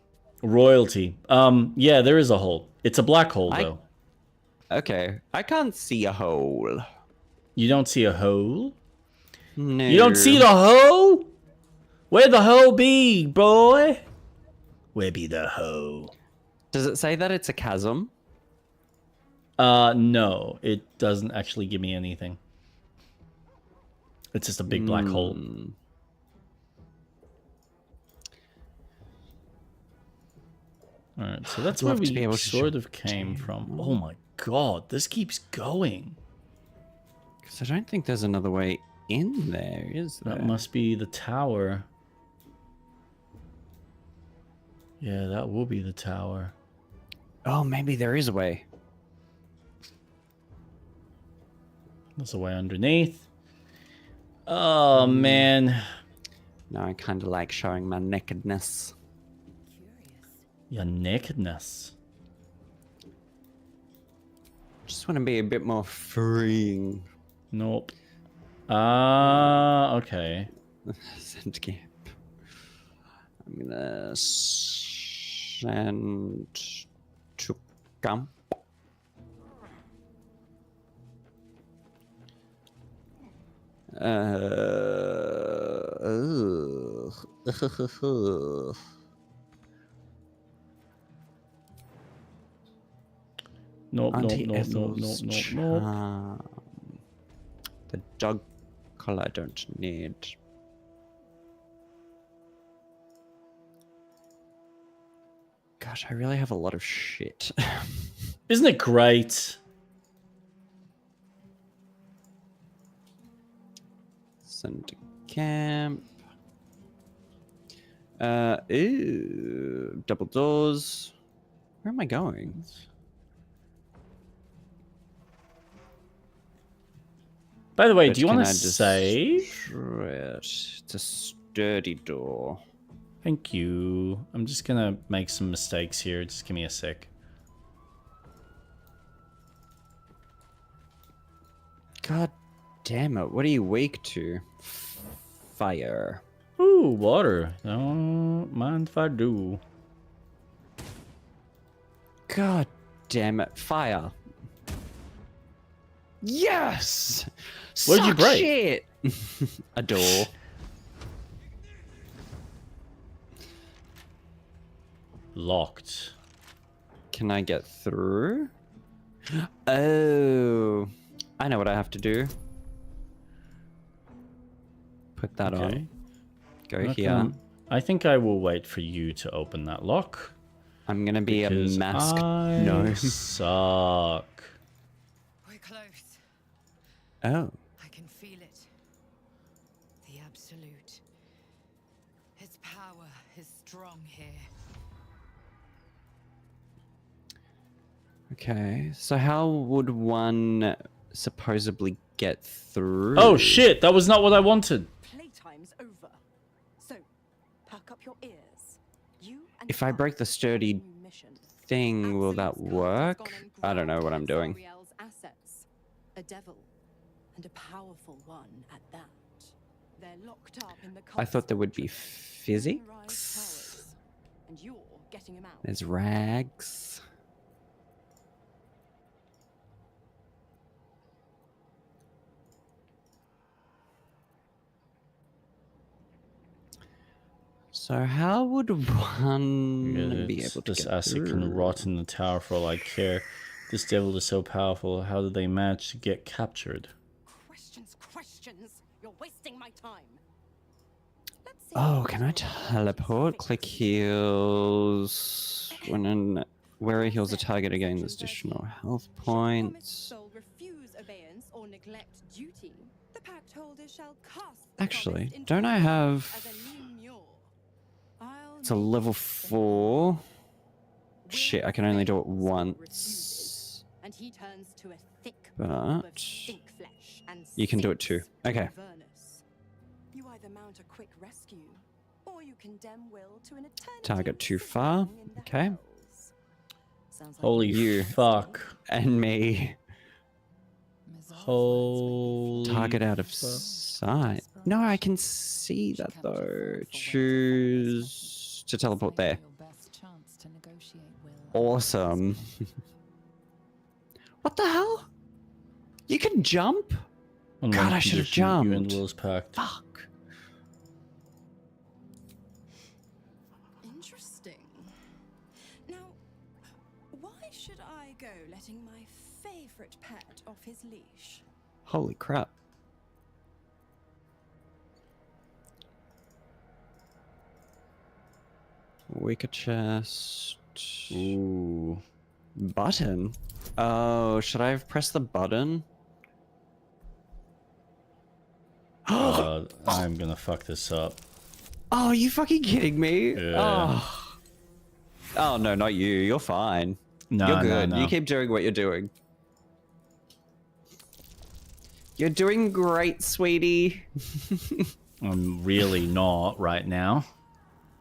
[SPEAKER 1] Royalty. Yeah, there is a hole. It's a black hole, though.
[SPEAKER 2] Okay. I can't see a hole.
[SPEAKER 1] You don't see a hole?
[SPEAKER 2] No.
[SPEAKER 1] You don't see the hole? Where the hole be, boy? Where be the hole?
[SPEAKER 2] Does it say that it's a chasm?
[SPEAKER 1] No. It doesn't actually give me anything. It's just a big black hole. Alright, so that's where
[SPEAKER 2] love to be
[SPEAKER 1] we
[SPEAKER 2] able to
[SPEAKER 1] sort
[SPEAKER 2] show
[SPEAKER 1] of came from. Oh my god, this keeps going.
[SPEAKER 2] Because I don't think there's another way in there, is there?
[SPEAKER 1] That must be the tower. Yeah, that will be the tower.
[SPEAKER 2] Oh, maybe there is a way.
[SPEAKER 1] There's a way underneath. Oh, man.
[SPEAKER 2] No, I kind of like showing my nakedness.
[SPEAKER 1] Your nakedness.
[SPEAKER 2] Just want to be a bit more freeing.
[SPEAKER 1] Nope. Okay.
[SPEAKER 2] Send camp. I'm gonna send to camp.
[SPEAKER 1] Nope,
[SPEAKER 2] Auntie
[SPEAKER 1] nope, nope, nope,
[SPEAKER 2] Ethel's
[SPEAKER 1] nope, nope, nope.
[SPEAKER 2] charm. The dog collar I don't need. Gosh, I really have a lot of shit.
[SPEAKER 1] Isn't it great?
[SPEAKER 2] Send to camp. Ooh, double doors. Where am I going?
[SPEAKER 1] By the way,
[SPEAKER 2] But
[SPEAKER 1] do you
[SPEAKER 2] can
[SPEAKER 1] want to
[SPEAKER 2] I just-
[SPEAKER 1] save?
[SPEAKER 2] It's a sturdy door.
[SPEAKER 1] Thank you. I'm just gonna make some mistakes here. Just give me a sec.
[SPEAKER 2] God damn it. What are you weak to? Fire.
[SPEAKER 1] Ooh, water. Don't mind if I do.
[SPEAKER 2] God damn it. Fire. Yes!
[SPEAKER 1] What did you
[SPEAKER 2] Suck
[SPEAKER 1] break?
[SPEAKER 2] Shit. A door.
[SPEAKER 1] Locked.
[SPEAKER 2] Can I get through? Oh. I know what I have to do. Put that on. Go
[SPEAKER 1] Okay,
[SPEAKER 2] here.
[SPEAKER 1] I think I will wait for you to open that lock.
[SPEAKER 2] I'm gonna be a
[SPEAKER 1] Because
[SPEAKER 2] masked
[SPEAKER 1] I
[SPEAKER 2] nose.
[SPEAKER 1] suck.
[SPEAKER 11] We're close.
[SPEAKER 2] Oh.
[SPEAKER 11] I can feel it. The absolute. Its power is strong here.
[SPEAKER 2] Okay. So how would one supposedly get through?
[SPEAKER 1] Oh shit, that was not what I wanted.
[SPEAKER 12] Playtime's over. So, perk up your ears. You and
[SPEAKER 2] If I break the sturdy thing, will that work? I don't know what I'm doing.
[SPEAKER 12] Ariel's assets. A devil, and a powerful one at that. They're locked up in the
[SPEAKER 2] I thought there would be
[SPEAKER 12] Moonrise
[SPEAKER 2] physics.
[SPEAKER 12] towers, and you're getting them out.
[SPEAKER 2] There's rags. So how would one be able to
[SPEAKER 1] This
[SPEAKER 2] get
[SPEAKER 1] asset
[SPEAKER 2] through?
[SPEAKER 1] can rot in the tower for all I care. This devil is so powerful. How did they manage to get captured?
[SPEAKER 12] Questions. You're wasting my time.
[SPEAKER 2] Oh, can I teleport? Click heals. When in where it heals a target again, there's additional health points.
[SPEAKER 12] Soul refuse abeyance or neglect duty. The pact holder shall cast the
[SPEAKER 2] Actually,
[SPEAKER 12] promise into
[SPEAKER 2] don't I
[SPEAKER 12] as
[SPEAKER 2] have...
[SPEAKER 12] a lemure. I'll
[SPEAKER 2] It's a
[SPEAKER 12] make
[SPEAKER 2] level
[SPEAKER 12] you
[SPEAKER 2] 4. Shit, I can only do it
[SPEAKER 12] refuses,
[SPEAKER 2] once.
[SPEAKER 12] and he turns to a thick
[SPEAKER 2] But
[SPEAKER 12] blob of stink flesh and
[SPEAKER 2] you can do it too.
[SPEAKER 12] sinks to
[SPEAKER 2] Okay.
[SPEAKER 12] Avernus. You either mount a quick rescue, or you condemn Will to an eternity
[SPEAKER 2] Target too far.
[SPEAKER 12] suffering in the
[SPEAKER 2] Okay.
[SPEAKER 12] hells. Sounds like
[SPEAKER 1] Holy
[SPEAKER 2] You.
[SPEAKER 1] fuck.
[SPEAKER 2] And me.
[SPEAKER 1] Holy
[SPEAKER 2] Target out of
[SPEAKER 1] fuck.
[SPEAKER 2] sight. No, I can see that though. Choose to teleport there. Awesome. What the hell? You can jump?
[SPEAKER 1] On
[SPEAKER 2] God,
[SPEAKER 1] one
[SPEAKER 2] I should have
[SPEAKER 1] condition, You and
[SPEAKER 2] jumped.
[SPEAKER 1] Will's pact.
[SPEAKER 2] Fuck.
[SPEAKER 12] interesting. Now, why should I go letting my favorite pet off his leash?
[SPEAKER 2] Holy crap. Weaker chest.
[SPEAKER 1] Ooh.
[SPEAKER 2] Button? Oh, should I have pressed the button?
[SPEAKER 1] I'm gonna fuck this up.
[SPEAKER 2] Oh, are you fucking kidding me?
[SPEAKER 1] Yeah.
[SPEAKER 2] Oh. Oh no, not you. You're fine.
[SPEAKER 1] No,
[SPEAKER 2] You're good.
[SPEAKER 1] no.
[SPEAKER 2] You keep doing what you're doing. You're doing great, sweetie.
[SPEAKER 1] I'm really not right now.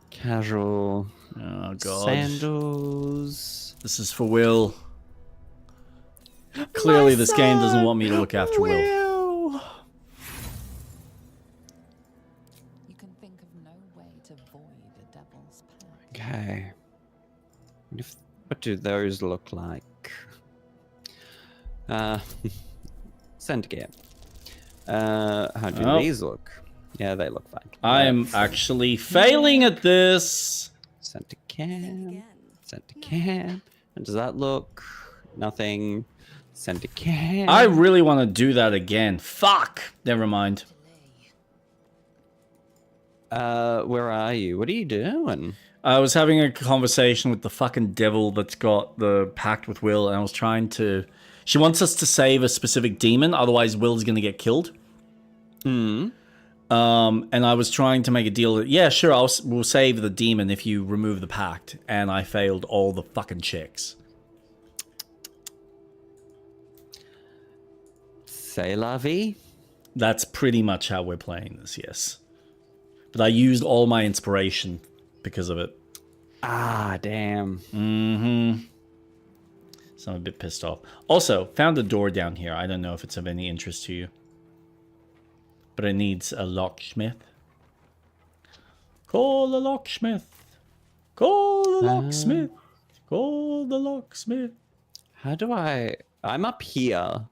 [SPEAKER 2] Casual.
[SPEAKER 1] Oh god.
[SPEAKER 2] Sandals.
[SPEAKER 1] This is for Will. Clearly, this game doesn't want me to look after Will.
[SPEAKER 5] You can think of no way to void a devil's pact.
[SPEAKER 2] Okay. What do those look like? Send again. How do these look? Yeah, they look fine.
[SPEAKER 1] I'm actually failing at this.
[SPEAKER 2] Send to cam. Send to cam. And does that look? Nothing. Send to cam.
[SPEAKER 1] I really want to do that again. Fuck. Never mind.
[SPEAKER 2] Where are you? What are you doing?
[SPEAKER 1] I was having a conversation with the fucking devil that's got the pact with Will, and I was trying to... She wants us to save a specific demon, otherwise Will's gonna get killed.
[SPEAKER 2] Hmm.
[SPEAKER 1] And I was trying to make a deal that, yeah, sure, we'll save the demon if you remove the pact, and I failed all the fucking checks.
[SPEAKER 2] C'est la vie?
[SPEAKER 1] That's pretty much how we're playing this, yes. But I used all my inspiration because of it.
[SPEAKER 2] Ah, damn.
[SPEAKER 1] Mm-hmm. So I'm a bit pissed off. Also, found a door down here. I don't know if it's of any interest to you. But it needs a locksmith. Call the locksmith. Call the locksmith. Call the locksmith.
[SPEAKER 2] How do I... I'm up here.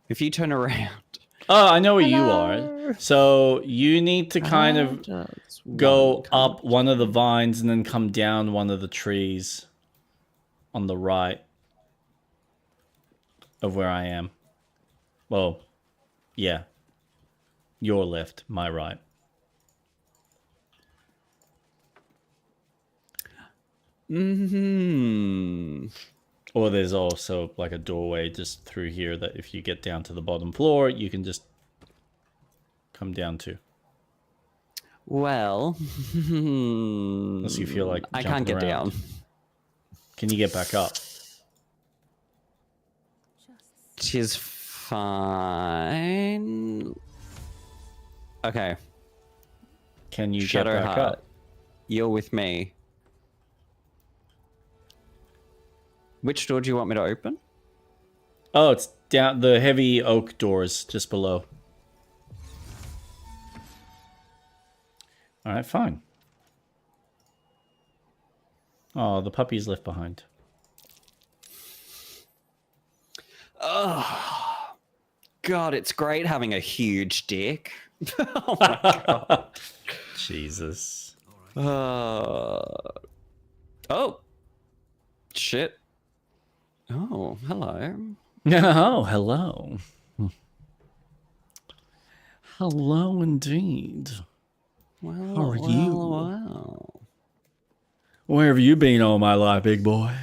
[SPEAKER 2] If you turn around.
[SPEAKER 1] Oh, I know where you are. So you need to kind of go up one of the vines and then come down one of the trees on the right of where I am. Well, yeah. Your left, my right.
[SPEAKER 2] Mm-hmm.
[SPEAKER 1] Or there's also like a doorway just through here that if you get down to the bottom floor, you can just come down to.
[SPEAKER 2] Well,
[SPEAKER 1] unless you feel like
[SPEAKER 2] I can't get
[SPEAKER 1] around.
[SPEAKER 2] down.
[SPEAKER 1] Can you get back up?
[SPEAKER 2] Tis fine. Okay.
[SPEAKER 1] Can you
[SPEAKER 2] Shadow
[SPEAKER 1] get back
[SPEAKER 2] Heart,
[SPEAKER 1] up?
[SPEAKER 2] you're with me. Which door do you want me to open?
[SPEAKER 1] Oh, it's down the heavy oak doors just below. All right, fine. Oh, the puppy's left behind.
[SPEAKER 2] Oh, God, it's great having a huge dick. Oh my God.
[SPEAKER 1] Jesus.
[SPEAKER 2] Oh, shit. Oh, hello.
[SPEAKER 1] Oh, hello. Hello indeed.
[SPEAKER 2] Well,
[SPEAKER 1] how are you?
[SPEAKER 2] Well.
[SPEAKER 1] Where have you been all my life, big boy?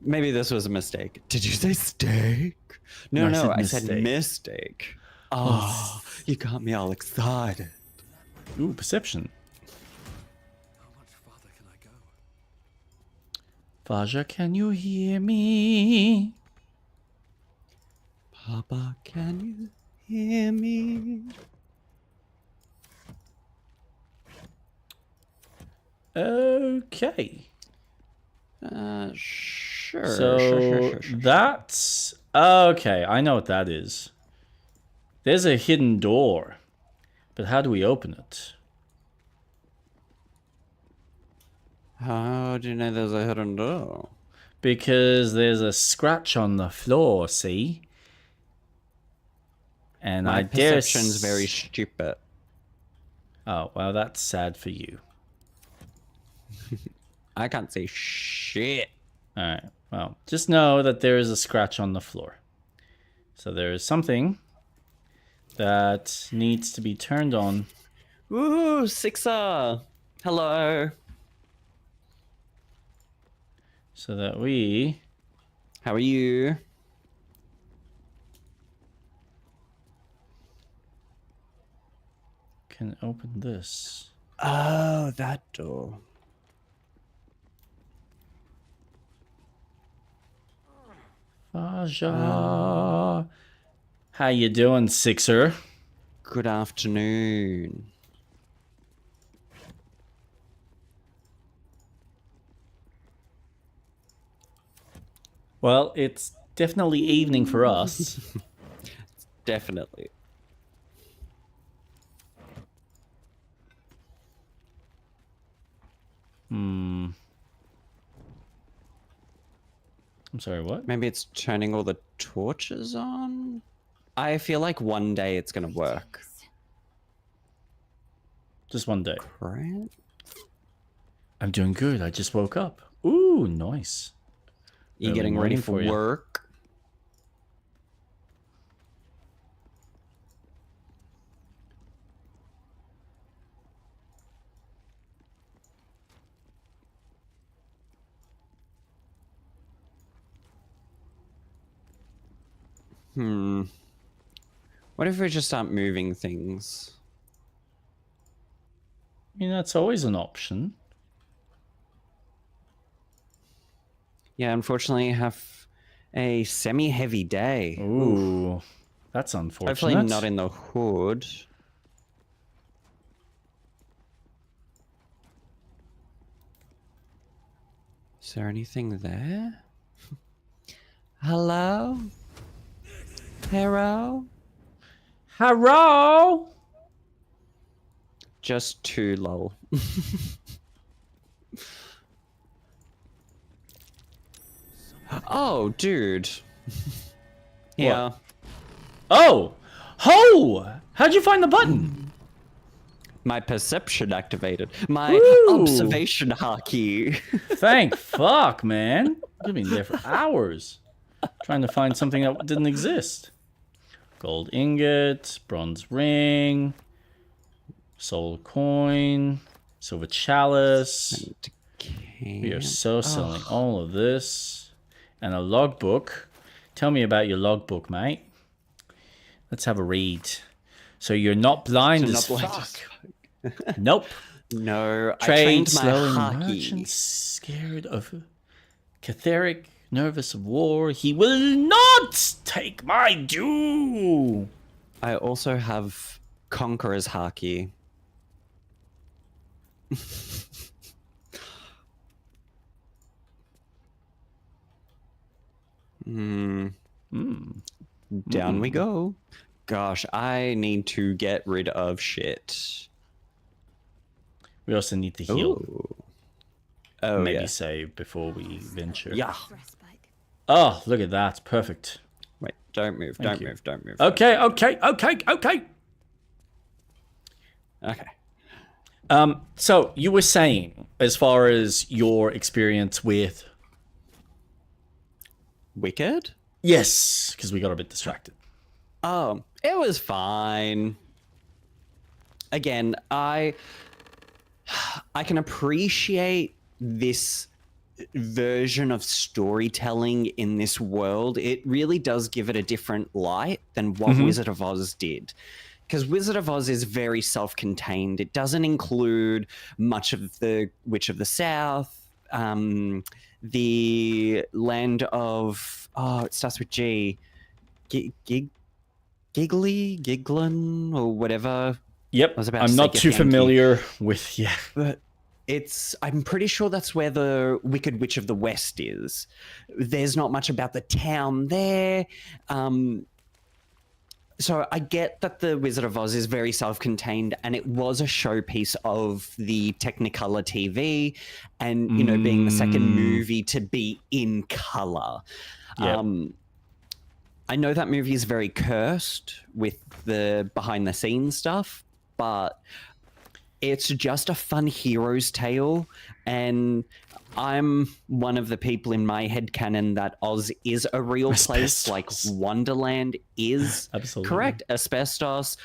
[SPEAKER 2] Maybe this was a mistake. Did you say steak? No, I said mistake. Oh, you got me all excited.
[SPEAKER 1] Ooh, perception.
[SPEAKER 6] How much farther can I go?
[SPEAKER 1] Faja, can you hear me?
[SPEAKER 2] Papa, can you hear me?
[SPEAKER 1] Okay.
[SPEAKER 2] Sure.
[SPEAKER 1] So that's okay. I know what that is. There's a hidden door, but how do we open it?
[SPEAKER 2] How do you know there's a hidden door?
[SPEAKER 1] Because there's a scratch on the floor. See, and
[SPEAKER 2] My
[SPEAKER 1] I dare.
[SPEAKER 2] perception's very stupid.
[SPEAKER 1] Oh well, that's sad for you.
[SPEAKER 2] I can't say shit.
[SPEAKER 1] All right. Well, just know that there is a scratch on the floor. So there is something that needs to be turned on.
[SPEAKER 2] Woohoo, Sixer. Hello.
[SPEAKER 1] So that we...
[SPEAKER 2] How are you?
[SPEAKER 1] Can open this.
[SPEAKER 2] Oh, that door.
[SPEAKER 1] Raja. How you doing, Sixer?
[SPEAKER 2] Good afternoon.
[SPEAKER 1] Well, it's definitely evening for us.
[SPEAKER 2] Definitely.
[SPEAKER 1] I'm sorry, what?
[SPEAKER 2] Maybe it's turning all the torches on? I feel like one day it's gonna work.
[SPEAKER 1] Just one day.
[SPEAKER 2] Right?
[SPEAKER 1] I'm doing good. I just woke up. Ooh, nice.
[SPEAKER 2] You
[SPEAKER 1] Early
[SPEAKER 2] getting ready
[SPEAKER 1] morning
[SPEAKER 2] for
[SPEAKER 1] you.
[SPEAKER 2] work? What if we just start moving things?
[SPEAKER 1] I mean, that's always an option.
[SPEAKER 2] Yeah, unfortunately, I have a semi-heavy day.
[SPEAKER 1] Ooh, that's unfortunate.
[SPEAKER 2] Hopefully not in the hood. Is there anything there? Hello? Hello?
[SPEAKER 1] Hello?
[SPEAKER 2] Just too low. Oh, dude. Yeah.
[SPEAKER 1] What? Oh! Ho! How'd you find the button?
[SPEAKER 2] My perception activated. My
[SPEAKER 1] Ooh.
[SPEAKER 2] observation hockey.
[SPEAKER 1] Thank fuck, man. You've been there for hours. Trying to find something that didn't exist. Gold ingot, bronze ring, soul coin, silver chalice. We are so selling all of this. And a logbook. Tell me about your logbook, mate. Let's have a read. So you're not blind as fuck. Nope.
[SPEAKER 2] No, I
[SPEAKER 1] Trade
[SPEAKER 2] trained my
[SPEAKER 1] slowing
[SPEAKER 2] hockey.
[SPEAKER 1] merchants, scared of Catheric, nervous of war. He will not take my due.
[SPEAKER 2] I also have Conqueror's hockey. Down we go. Gosh, I need to get rid of shit.
[SPEAKER 1] We also need to heal.
[SPEAKER 2] Ooh. Oh,
[SPEAKER 1] Maybe
[SPEAKER 2] yeah.
[SPEAKER 1] save before we venture.
[SPEAKER 2] Yeah.
[SPEAKER 1] Oh, look at that. Perfect.
[SPEAKER 2] Wait, don't move,
[SPEAKER 1] Thank
[SPEAKER 2] don't
[SPEAKER 1] you.
[SPEAKER 2] move, don't move.
[SPEAKER 1] Okay.
[SPEAKER 2] Okay.
[SPEAKER 1] So you were saying, as far as your experience with
[SPEAKER 2] Wicked?
[SPEAKER 1] Yes, because we got a bit distracted.
[SPEAKER 2] Oh, it was fine. Again, I can appreciate this version of storytelling in this world. It really does give it a different light than what Wizard of Oz did. Because Wizard of Oz is very self-contained. It doesn't include much of the Witch of the South, the land of, it starts with G, Giglin, or whatever.
[SPEAKER 1] Yep,
[SPEAKER 2] I was about
[SPEAKER 1] I'm
[SPEAKER 2] to say
[SPEAKER 1] not too
[SPEAKER 2] Githyanki.
[SPEAKER 1] familiar with,
[SPEAKER 2] But I'm pretty sure that's where the Wicked Witch of the West is. There's not much about the town there. So I get that the Wizard of Oz is very self-contained, and it was a showpiece of the Technicolor TV, and being the second movie to be in color.
[SPEAKER 1] Yep.
[SPEAKER 2] I know that movie is very cursed with the behind-the-scenes stuff, but it's just a fun hero's tale, and I'm one of the people in my headcanon that Oz is a real place, like Wonderland is.
[SPEAKER 1] Absolutely.
[SPEAKER 2] Correct. Asbestos,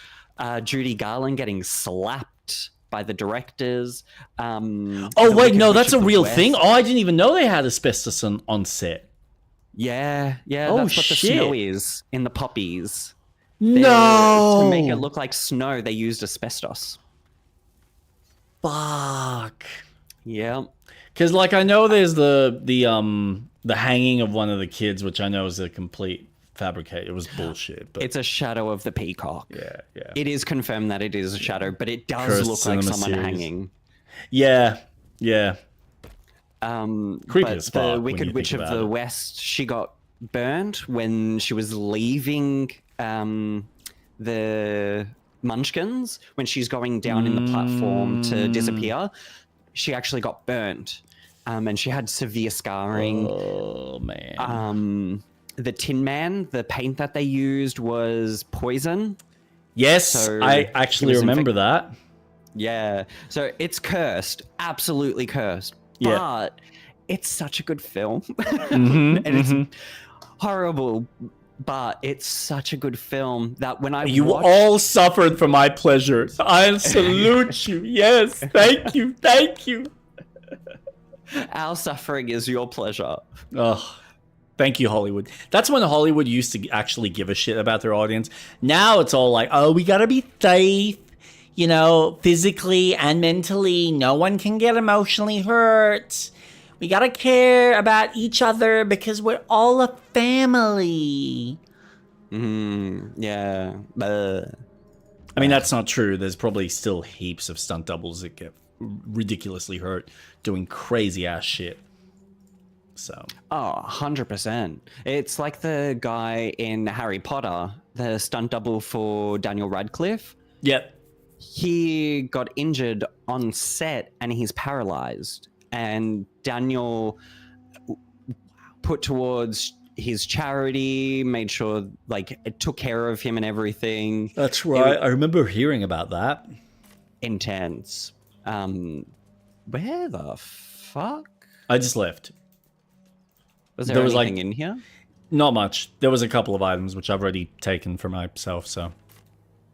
[SPEAKER 2] Judy Garland getting slapped by the directors.
[SPEAKER 1] Oh,
[SPEAKER 2] the
[SPEAKER 1] wait,
[SPEAKER 2] Wicked
[SPEAKER 1] no,
[SPEAKER 2] Witch
[SPEAKER 1] that's
[SPEAKER 2] of
[SPEAKER 1] a
[SPEAKER 2] the
[SPEAKER 1] real
[SPEAKER 2] West.
[SPEAKER 1] thing? Oh, I didn't even know they had asbestos on set.
[SPEAKER 2] Yeah,
[SPEAKER 1] Oh,
[SPEAKER 2] that's what the
[SPEAKER 1] shit.
[SPEAKER 2] snow is in the poppies.
[SPEAKER 1] No!
[SPEAKER 2] To make it look like snow, they used asbestos.
[SPEAKER 1] Fuck.
[SPEAKER 2] Yeah.
[SPEAKER 1] Because, like, I know there's the the hanging of one of the kids, which I know is a complete fabricate. It was bullshit. But
[SPEAKER 2] It's a shadow of the peacock.
[SPEAKER 1] yeah, yeah.
[SPEAKER 2] It is confirmed that it is a shadow, but it does
[SPEAKER 1] Cursed
[SPEAKER 2] look like
[SPEAKER 1] cinema
[SPEAKER 2] someone
[SPEAKER 1] series.
[SPEAKER 2] hanging.
[SPEAKER 1] Yeah, yeah. Creepy
[SPEAKER 2] But
[SPEAKER 1] as fuck when
[SPEAKER 2] the
[SPEAKER 1] you
[SPEAKER 2] Wicked
[SPEAKER 1] think
[SPEAKER 2] Witch of
[SPEAKER 1] about
[SPEAKER 2] the
[SPEAKER 1] it.
[SPEAKER 2] West, she got burnt when she was leaving the Munchkins. When she's going down in the platform to disappear, she actually got burnt. And she had severe scarring.
[SPEAKER 1] Oh, man.
[SPEAKER 2] The Tin Man, the paint that they used was poison.
[SPEAKER 1] Yes,
[SPEAKER 2] So
[SPEAKER 1] I
[SPEAKER 2] he
[SPEAKER 1] actually
[SPEAKER 2] was
[SPEAKER 1] remember that.
[SPEAKER 2] Yeah. So it's cursed. Absolutely cursed.
[SPEAKER 1] Yeah.
[SPEAKER 2] But it's such a good film.
[SPEAKER 1] Mhm,
[SPEAKER 2] And it's horrible, but it's such a good film that when I
[SPEAKER 1] You
[SPEAKER 2] watched...
[SPEAKER 1] all suffered for my pleasure. I salute you. Yes, thank you, thank you.
[SPEAKER 2] Our suffering is your pleasure.
[SPEAKER 1] Oh, thank you, Hollywood. That's when Hollywood used to actually give a shit about their audience. Now it's all like, oh, we gotta be safe, you know, physically and mentally. No one can get emotionally hurt. We gotta care about each other because we're all a family.
[SPEAKER 2] Yeah.
[SPEAKER 1] I mean, that's not true. There's probably still heaps of stunt doubles that get ridiculously hurt doing crazy ass shit. So.
[SPEAKER 2] Oh, 100%. It's like the guy in Harry Potter, the stunt double for Daniel Radcliffe.
[SPEAKER 1] Yep.
[SPEAKER 2] He got injured on set and he's paralyzed. And Daniel put towards his charity, made sure, like, it took care of him and everything.
[SPEAKER 1] That's right. I remember hearing about that.
[SPEAKER 2] Intense. Where the fuck?
[SPEAKER 1] I just left.
[SPEAKER 2] Was there
[SPEAKER 1] was
[SPEAKER 2] anything in here?
[SPEAKER 1] Not much. There was a couple of items which I've already taken for myself, so.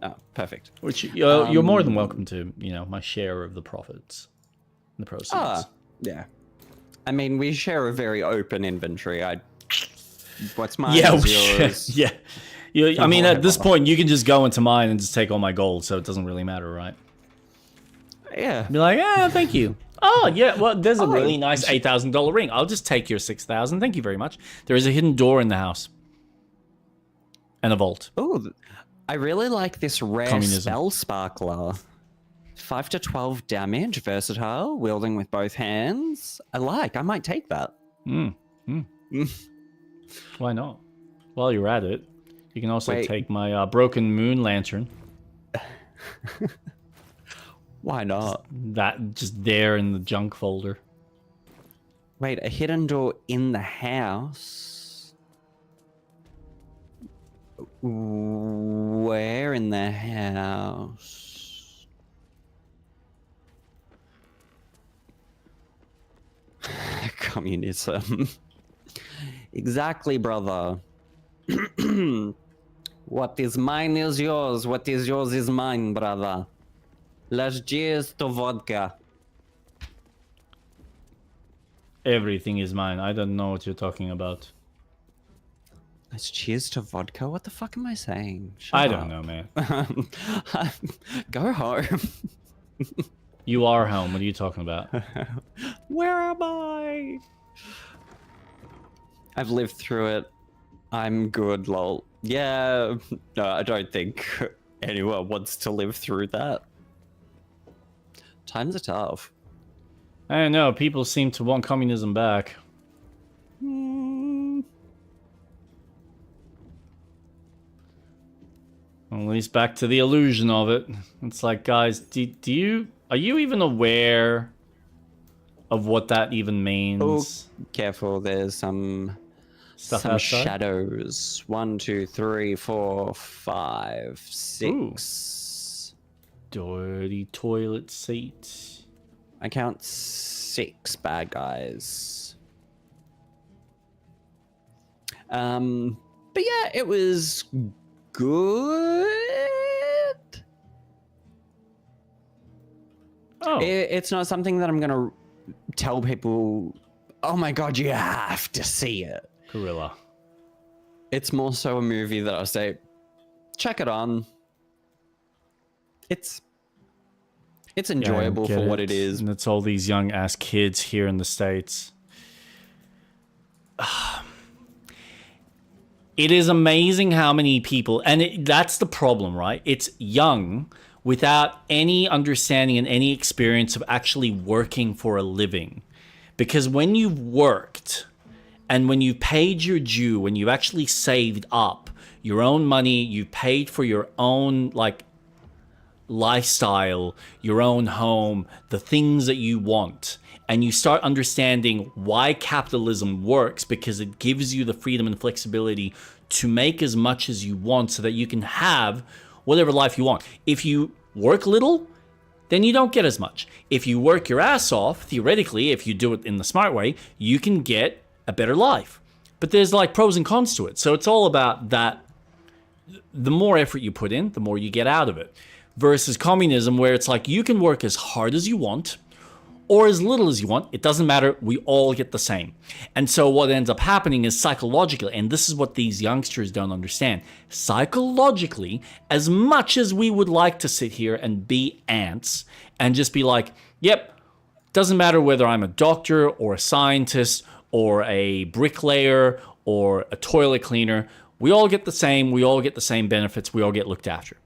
[SPEAKER 2] Oh, perfect.
[SPEAKER 1] Which you're more than welcome to, you know, my share of the profits, the proceeds.
[SPEAKER 2] Yeah. I mean, we share a very open inventory. What's mine
[SPEAKER 1] Yeah,
[SPEAKER 2] is yours.
[SPEAKER 1] yeah. I mean, at this point, you can just go into mine and just take all my gold, so it doesn't really matter, right?
[SPEAKER 2] Yeah.
[SPEAKER 1] Be like, thank you. Oh, yeah, well, there's a really nice $8,000 ring. I'll just take your 6,000. Thank you very much. There is a hidden door in the house. And a vault.
[SPEAKER 2] Oh, I really like this rare
[SPEAKER 1] Communism.
[SPEAKER 2] spell sparkler. 5 to 12 damage, versatile, wielding with both hands. I might take that.
[SPEAKER 1] Why not? While you're at it, you can also take my broken moon lantern.
[SPEAKER 2] Why not?
[SPEAKER 1] That just there in the junk folder.
[SPEAKER 2] Wait, a hidden door in the house? Where in the house? Communism. Exactly, brother. What is mine is yours. What is yours is mine, brother. Let's cheers to vodka.
[SPEAKER 1] Everything is mine. I don't know what you're talking about.
[SPEAKER 2] Let's cheers to vodka? What the fuck am I saying? Shut
[SPEAKER 1] I
[SPEAKER 2] up.
[SPEAKER 1] don't know, man.
[SPEAKER 2] Go home.
[SPEAKER 1] You are home. What are you talking about?
[SPEAKER 2] Where am I? I've lived through it. I'm good, lol. Yeah, no, I don't think anyone wants to live through that. Times are tough.
[SPEAKER 1] I don't know. People seem to want communism back. At least back to the illusion of it. It's like, guys, are you even aware of what that even means?
[SPEAKER 2] Oh, careful! There's some
[SPEAKER 1] outside?
[SPEAKER 2] shadows. 1, 2, 3, 4, 5, 6.
[SPEAKER 1] Dirty toilet seat.
[SPEAKER 2] I count 6 bad guys. But yeah, it was good.
[SPEAKER 1] Oh.
[SPEAKER 2] It's not something that I'm gonna tell people, oh my god, you have to see it.
[SPEAKER 1] Gorilla.
[SPEAKER 2] It's more so a movie that I'll say, check it on. It's enjoyable for what it is.
[SPEAKER 1] And it's all these young ass kids here in the States. it is amazing how many people, and that's the problem, right? It's young without any understanding and any experience of actually working for a living. Because when you've worked and when you paid your due, when you actually saved up your own money, you paid for your own like lifestyle, your own home, the things that you want, and you start understanding why capitalism works, because it gives you the freedom and flexibility to make as much as you want so that you can have whatever life you want. If you work little, then you don't get as much. If you work your ass off, theoretically, if you do it in the smart way, you can get a better life. But there's like pros and cons to it. So it's all about that. The more effort you put in, the more you get out of it. Versus communism, where it's like you can work as hard as you want or as little as you want. It doesn't matter. We all get the same. And so what ends up happening is psychologically, and this is what these youngsters don't understand, psychologically, as much as we would like to sit here and be ants and just be like, yep, doesn't matter whether I'm a doctor or a scientist or a bricklayer or a toilet cleaner, we all get the same. We all get the same benefits. We all get looked after.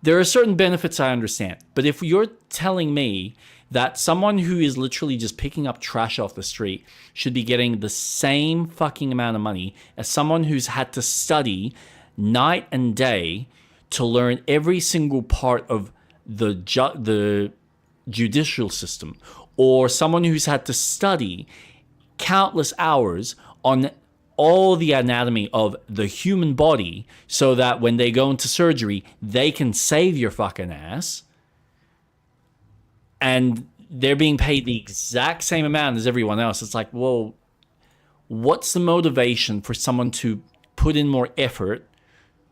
[SPEAKER 1] There are certain benefits I understand, but if you're telling me that someone who is literally just picking up trash off the street should be getting the same fucking amount of money as someone who's had to study night and day to learn every single part of the judicial system, or someone who's had to study countless hours on all the anatomy of the human body so that when they go into surgery, they can save your fucking ass, and they're being paid the exact same amount as everyone else. It's like, well, what's the motivation for someone to put in more effort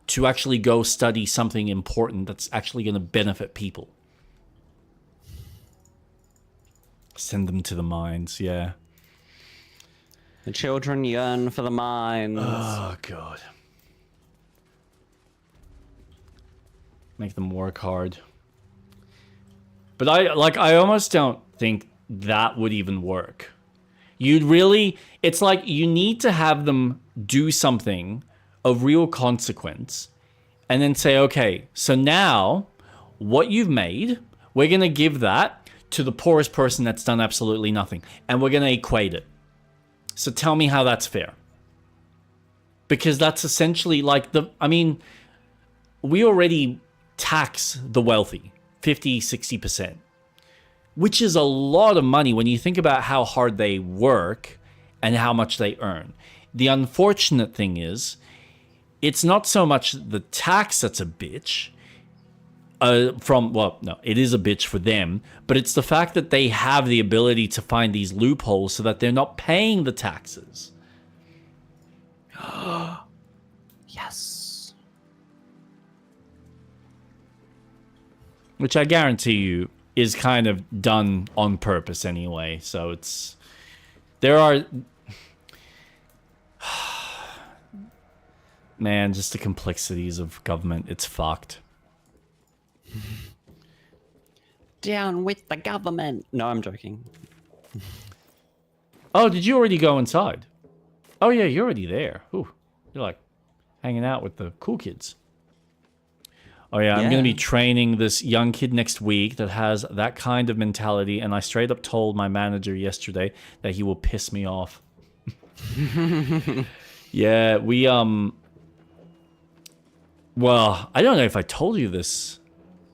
[SPEAKER 1] to actually go study something important that's actually going to benefit people? Send them to the mines, yeah.
[SPEAKER 2] The children yearn for the mines.
[SPEAKER 1] Oh, God. Make them work hard. But I almost don't think that would even work. You'd really, it's like you need to have them do something of real consequence and then say, okay, so now what you've made, we're going to give that to the poorest person that's done absolutely nothing. And we're going to equate it. So tell me how that's fair. Because that's essentially like we already tax the wealthy 50, 60%, which is a lot of money when you think about how hard they work and how much they earn. The unfortunate thing is, it's not so much the tax that's a bitch. It is a bitch for them, but it's the fact that they have the ability to find these loopholes so that they're not paying the taxes.
[SPEAKER 2] Yes.
[SPEAKER 1] Which I guarantee you is kind of done on purpose anyway. So man, just the complexities of government, it's fucked.
[SPEAKER 2] Down with the government. No, I'm joking.
[SPEAKER 1] Oh, did you already go inside? Oh yeah, you're already there. Ooh, you're like hanging out with the cool kids. Oh yeah, I'm going to be training this young kid next week that has that kind of mentality, and I straight up told my manager yesterday that he will piss me off. Yeah, we well, I don't know if I told you this,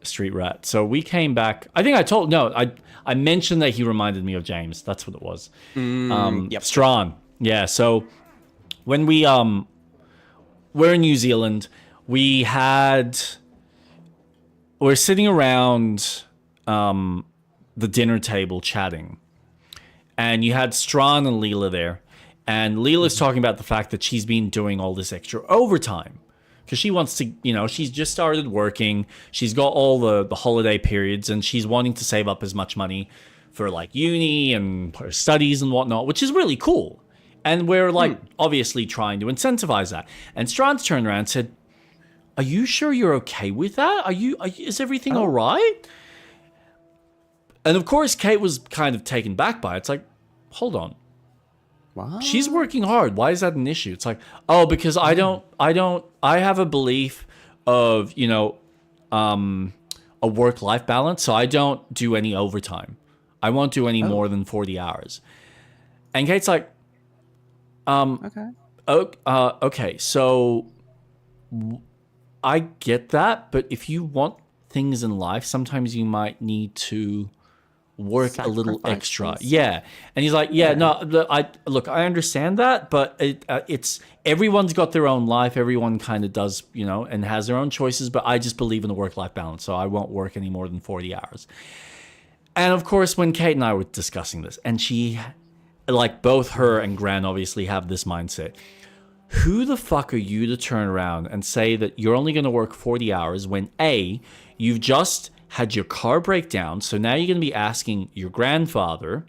[SPEAKER 1] Street Rat. So we came back. I think I mentioned that he reminded me of James. That's what it was.
[SPEAKER 2] Yep.
[SPEAKER 1] Strawn. Yeah, so when we're in New Zealand, we're sitting around the dinner table chatting, and you had Strawn and Leela there, and Leela's talking about the fact that she's been doing all this extra overtime because she wants to, she's just started working, she's got all the holiday periods, and she's wanting to save up as much money for like uni and her studies and whatnot, which is really cool. And we're like obviously trying to incentivize that. And Strawn's turned around and said, "Are you sure you're okay with that? Is everything all right?" And of course, Kate was kind of taken back by it. It's like, hold on.
[SPEAKER 2] What?
[SPEAKER 1] She's working hard. Why is that an issue? It's like, oh, because I have a belief of, a work-life balance, so I don't do any overtime. I won't do any more than 40 hours. And Kate's like,
[SPEAKER 2] Okay.
[SPEAKER 1] Okay, so I get that, but if you want things in life, sometimes you might need to work a little extra.
[SPEAKER 2] Sacrifices.
[SPEAKER 1] Yeah. And he's like, no, I understand that, but it's everyone's got their own life. Everyone kind of does, and has their own choices, but I just believe in the work-life balance, so I won't work any more than 40 hours. And of course, when Kate and I were discussing this, and she, like both her and Gran obviously have this mindset, who the fuck are you to turn around and say that you're only going to work 40 hours when A, you've just had your car break down, so now you're going to be asking your grandfather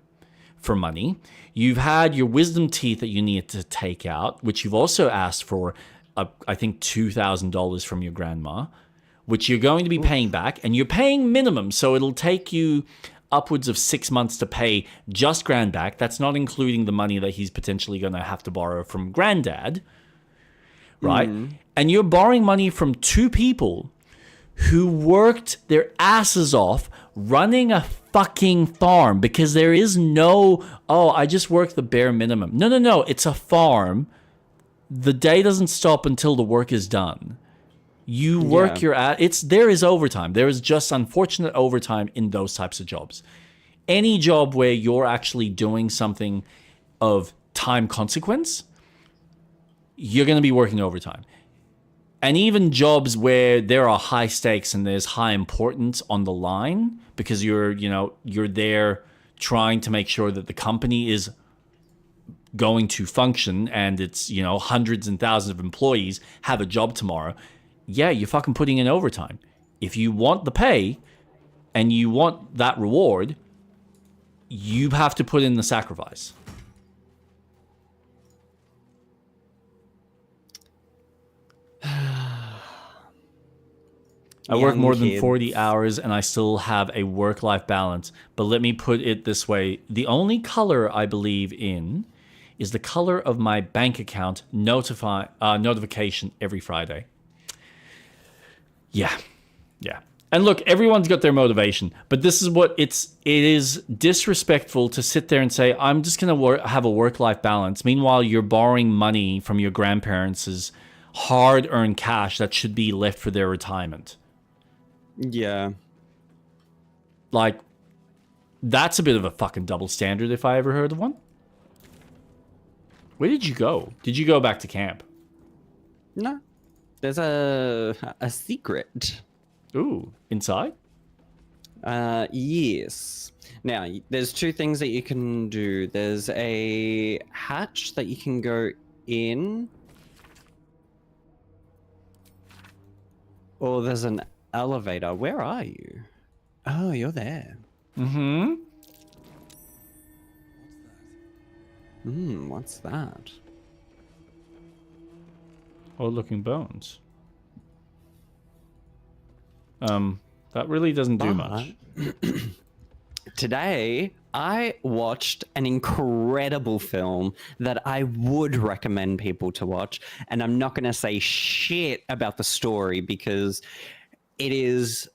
[SPEAKER 1] for money. You've had your wisdom teeth that you need to take out, which you've also asked for, I think, $2,000 from your grandma, which you're going to be paying back, and you're paying minimum, so it'll take you upwards of 6 months to pay just Gran back. That's not including the money that he's potentially going to have to borrow from Granddad, right? And you're borrowing money from two people who worked their asses off running a fucking farm, because there is no, I just work the bare minimum. No, it's a farm. The day doesn't stop until the work is done. You work there is overtime. There is just unfortunate overtime in those types of jobs. Any job where you're actually doing something of time consequence, you're going to be working overtime. And even jobs where there are high stakes and there's high importance on the line, because you're there trying to make sure that the company is going to function and it's, hundreds and thousands of employees have a job tomorrow. Yeah, you're fucking putting in overtime. If you want the pay and you want that reward, you have to put in the sacrifice. I work more than 40 hours and I still have a work-life balance. But let me put it this way. The only color I believe in is the color of my bank account notification every Friday. Yeah. And look, everyone's got their motivation, but this is what it is disrespectful to sit there and say, I'm just going to have a work-life balance. Meanwhile, you're borrowing money from your grandparents' hard-earned cash that should be left for their retirement.
[SPEAKER 2] Yeah.
[SPEAKER 1] Like, that's a bit of a fucking double standard if I ever heard of one. Where did you go? Did you go back to camp?
[SPEAKER 2] No. There's a secret.
[SPEAKER 1] Ooh, inside?
[SPEAKER 2] Yes. Now, there's two things that you can do. There's a hatch that you can go in. Or there's an elevator. Where are you? Oh, you're there.
[SPEAKER 1] Mm-hmm.
[SPEAKER 2] What's that?
[SPEAKER 1] Odd-looking bones. That really doesn't do much.
[SPEAKER 2] Today, I watched an incredible film that I would recommend people to watch, and I'm not going to say shit about the story because it is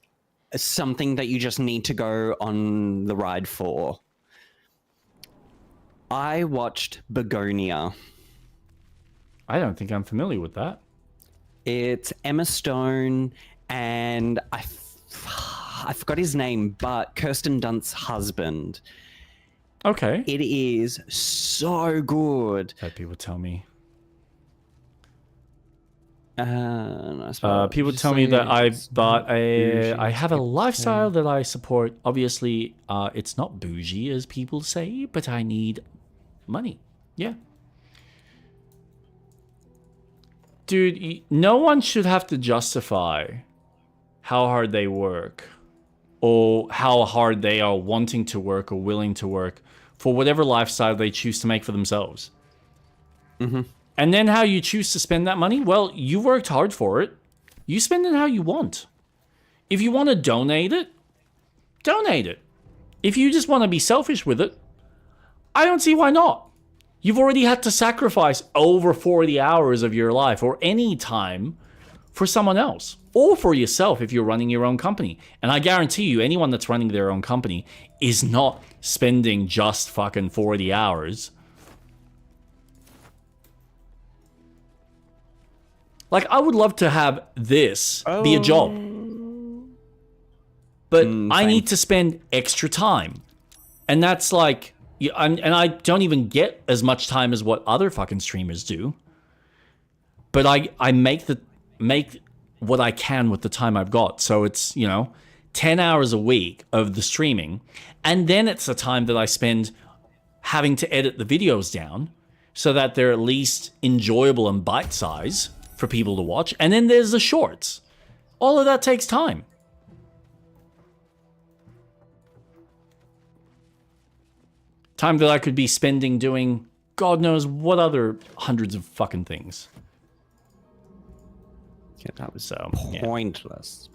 [SPEAKER 2] something that you just need to go on the ride for. I watched Begonia.
[SPEAKER 1] I don't think I'm familiar with that.
[SPEAKER 2] It's Emma Stone and I forgot his name, but Kirsten Dunst's husband.
[SPEAKER 1] Okay.
[SPEAKER 2] It is so good.
[SPEAKER 1] That people tell me.
[SPEAKER 2] People
[SPEAKER 1] tell me that I have a lifestyle that I support. Obviously, it's not bougie as people say, but I need money. Yeah. Dude, no one should have to justify how hard they work or how hard they are wanting to work or willing to work for whatever lifestyle they choose to make for themselves.
[SPEAKER 2] Mm-hmm.
[SPEAKER 1] And then how you choose to spend that money, well, you worked hard for it. You spend it how you want. If you want to donate it, donate it. If you just want to be selfish with it, I don't see why not. You've already had to sacrifice over 40 hours of your life or any time for someone else or for yourself if you're running your own company. And I guarantee you, anyone that's running their own company is not spending just fucking 40 hours. Like, I would love to have this be a job. But I need to spend extra time. And that's like, and I don't even get as much time as what other fucking streamers do. But I make what I can with the time I've got. So it's, 10 hours a week of the streaming. And then it's the time that I spend having to edit the videos down so that they're at least enjoyable and bite-size for people to watch. And then there's the shorts. All of that takes time. Time that I could be spending doing God knows what other hundreds of fucking things.
[SPEAKER 2] Yeah, that was
[SPEAKER 1] so
[SPEAKER 2] pointless.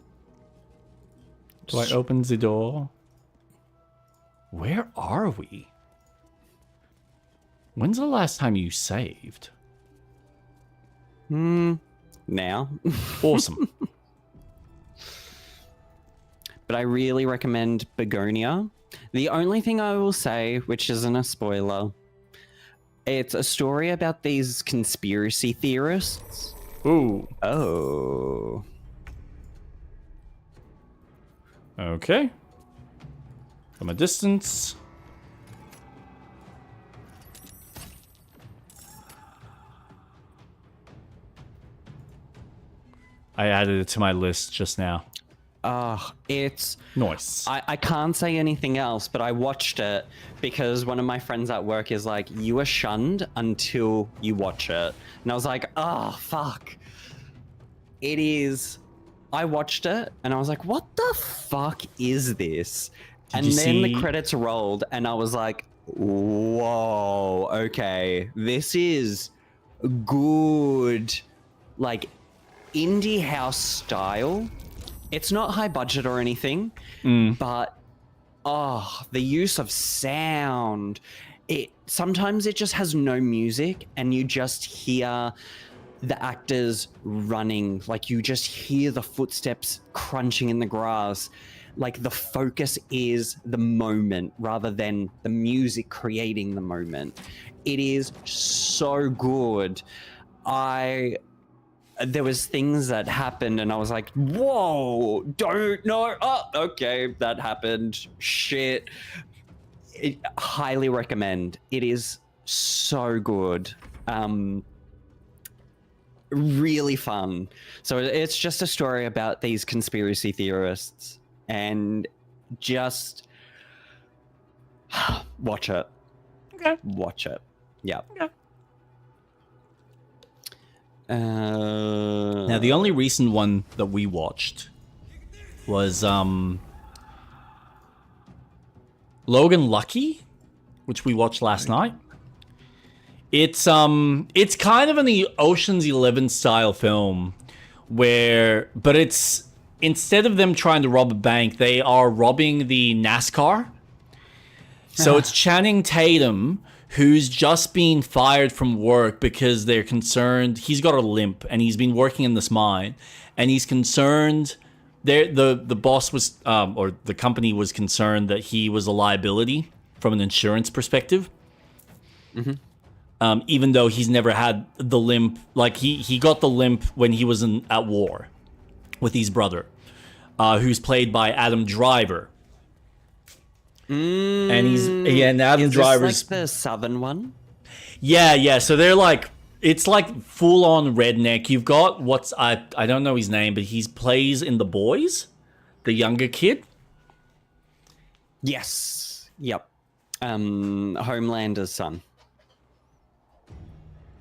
[SPEAKER 1] Do I open the door? Where are we? When's the last time you saved?
[SPEAKER 2] Now.
[SPEAKER 1] Awesome.
[SPEAKER 2] But I really recommend Begonia. The only thing I will say, which isn't a spoiler, it's a story about these conspiracy theorists.
[SPEAKER 1] Ooh.
[SPEAKER 2] Oh.
[SPEAKER 1] Okay. From a distance. I added it to my list just now.
[SPEAKER 2] It's
[SPEAKER 1] nice.
[SPEAKER 2] I can't say anything else, but I watched it because one of my friends at work is like, you are shunned until you watch it. And I was like, fuck. It is. I watched it and I was like, what the fuck is this? And then the credits rolled and I was like, whoa, okay, this is good, like indie house style. It's not high budget or anything, but the use of sound. Sometimes it just has no music and you just hear the actors running, like you just hear the footsteps crunching in the grass. Like the focus is the moment rather than the music creating the moment. It is so good. There was things that happened and I was like, whoa, don't know. Oh, okay, that happened. Shit. Highly recommend. It is so good. Really fun. So it's just a story about these conspiracy theorists and just watch it.
[SPEAKER 1] Okay.
[SPEAKER 2] Watch it. Yeah.
[SPEAKER 1] Okay. Now, the only recent one that we watched was Logan Lucky, which we watched last night. It's kind of an Ocean's 11 style film but it's instead of them trying to rob a bank, they are robbing the NASCAR. So it's Channing Tatum, who's just been fired from work because they're concerned. He's got a limp and he's been working in this mine and he's concerned. The boss was, or the company was concerned that he was a liability from an insurance perspective. Even though he's never had the limp, like he got the limp when he was at war with his brother, who's played by Adam Driver. And Adam Driver's
[SPEAKER 2] like the southern one.
[SPEAKER 1] Yeah. So they're like, it's like full on redneck. You've got I don't know his name, but he plays in The Boys, the younger kid.
[SPEAKER 2] Yes. Yep. Homelander's son.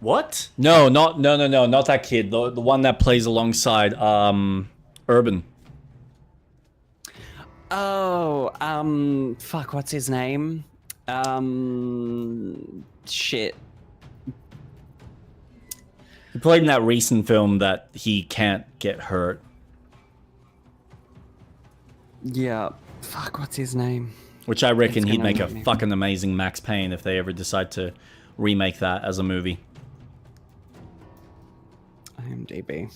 [SPEAKER 1] What? No, not that kid. The one that plays alongside Urban.
[SPEAKER 2] Oh, fuck, what's his name? Shit.
[SPEAKER 1] He played in that recent film that he can't get hurt.
[SPEAKER 2] Yeah. Fuck, what's his name?
[SPEAKER 1] Which I reckon he'd make a fucking amazing Max Payne if they ever decide to remake that as a movie.
[SPEAKER 2] IMDb.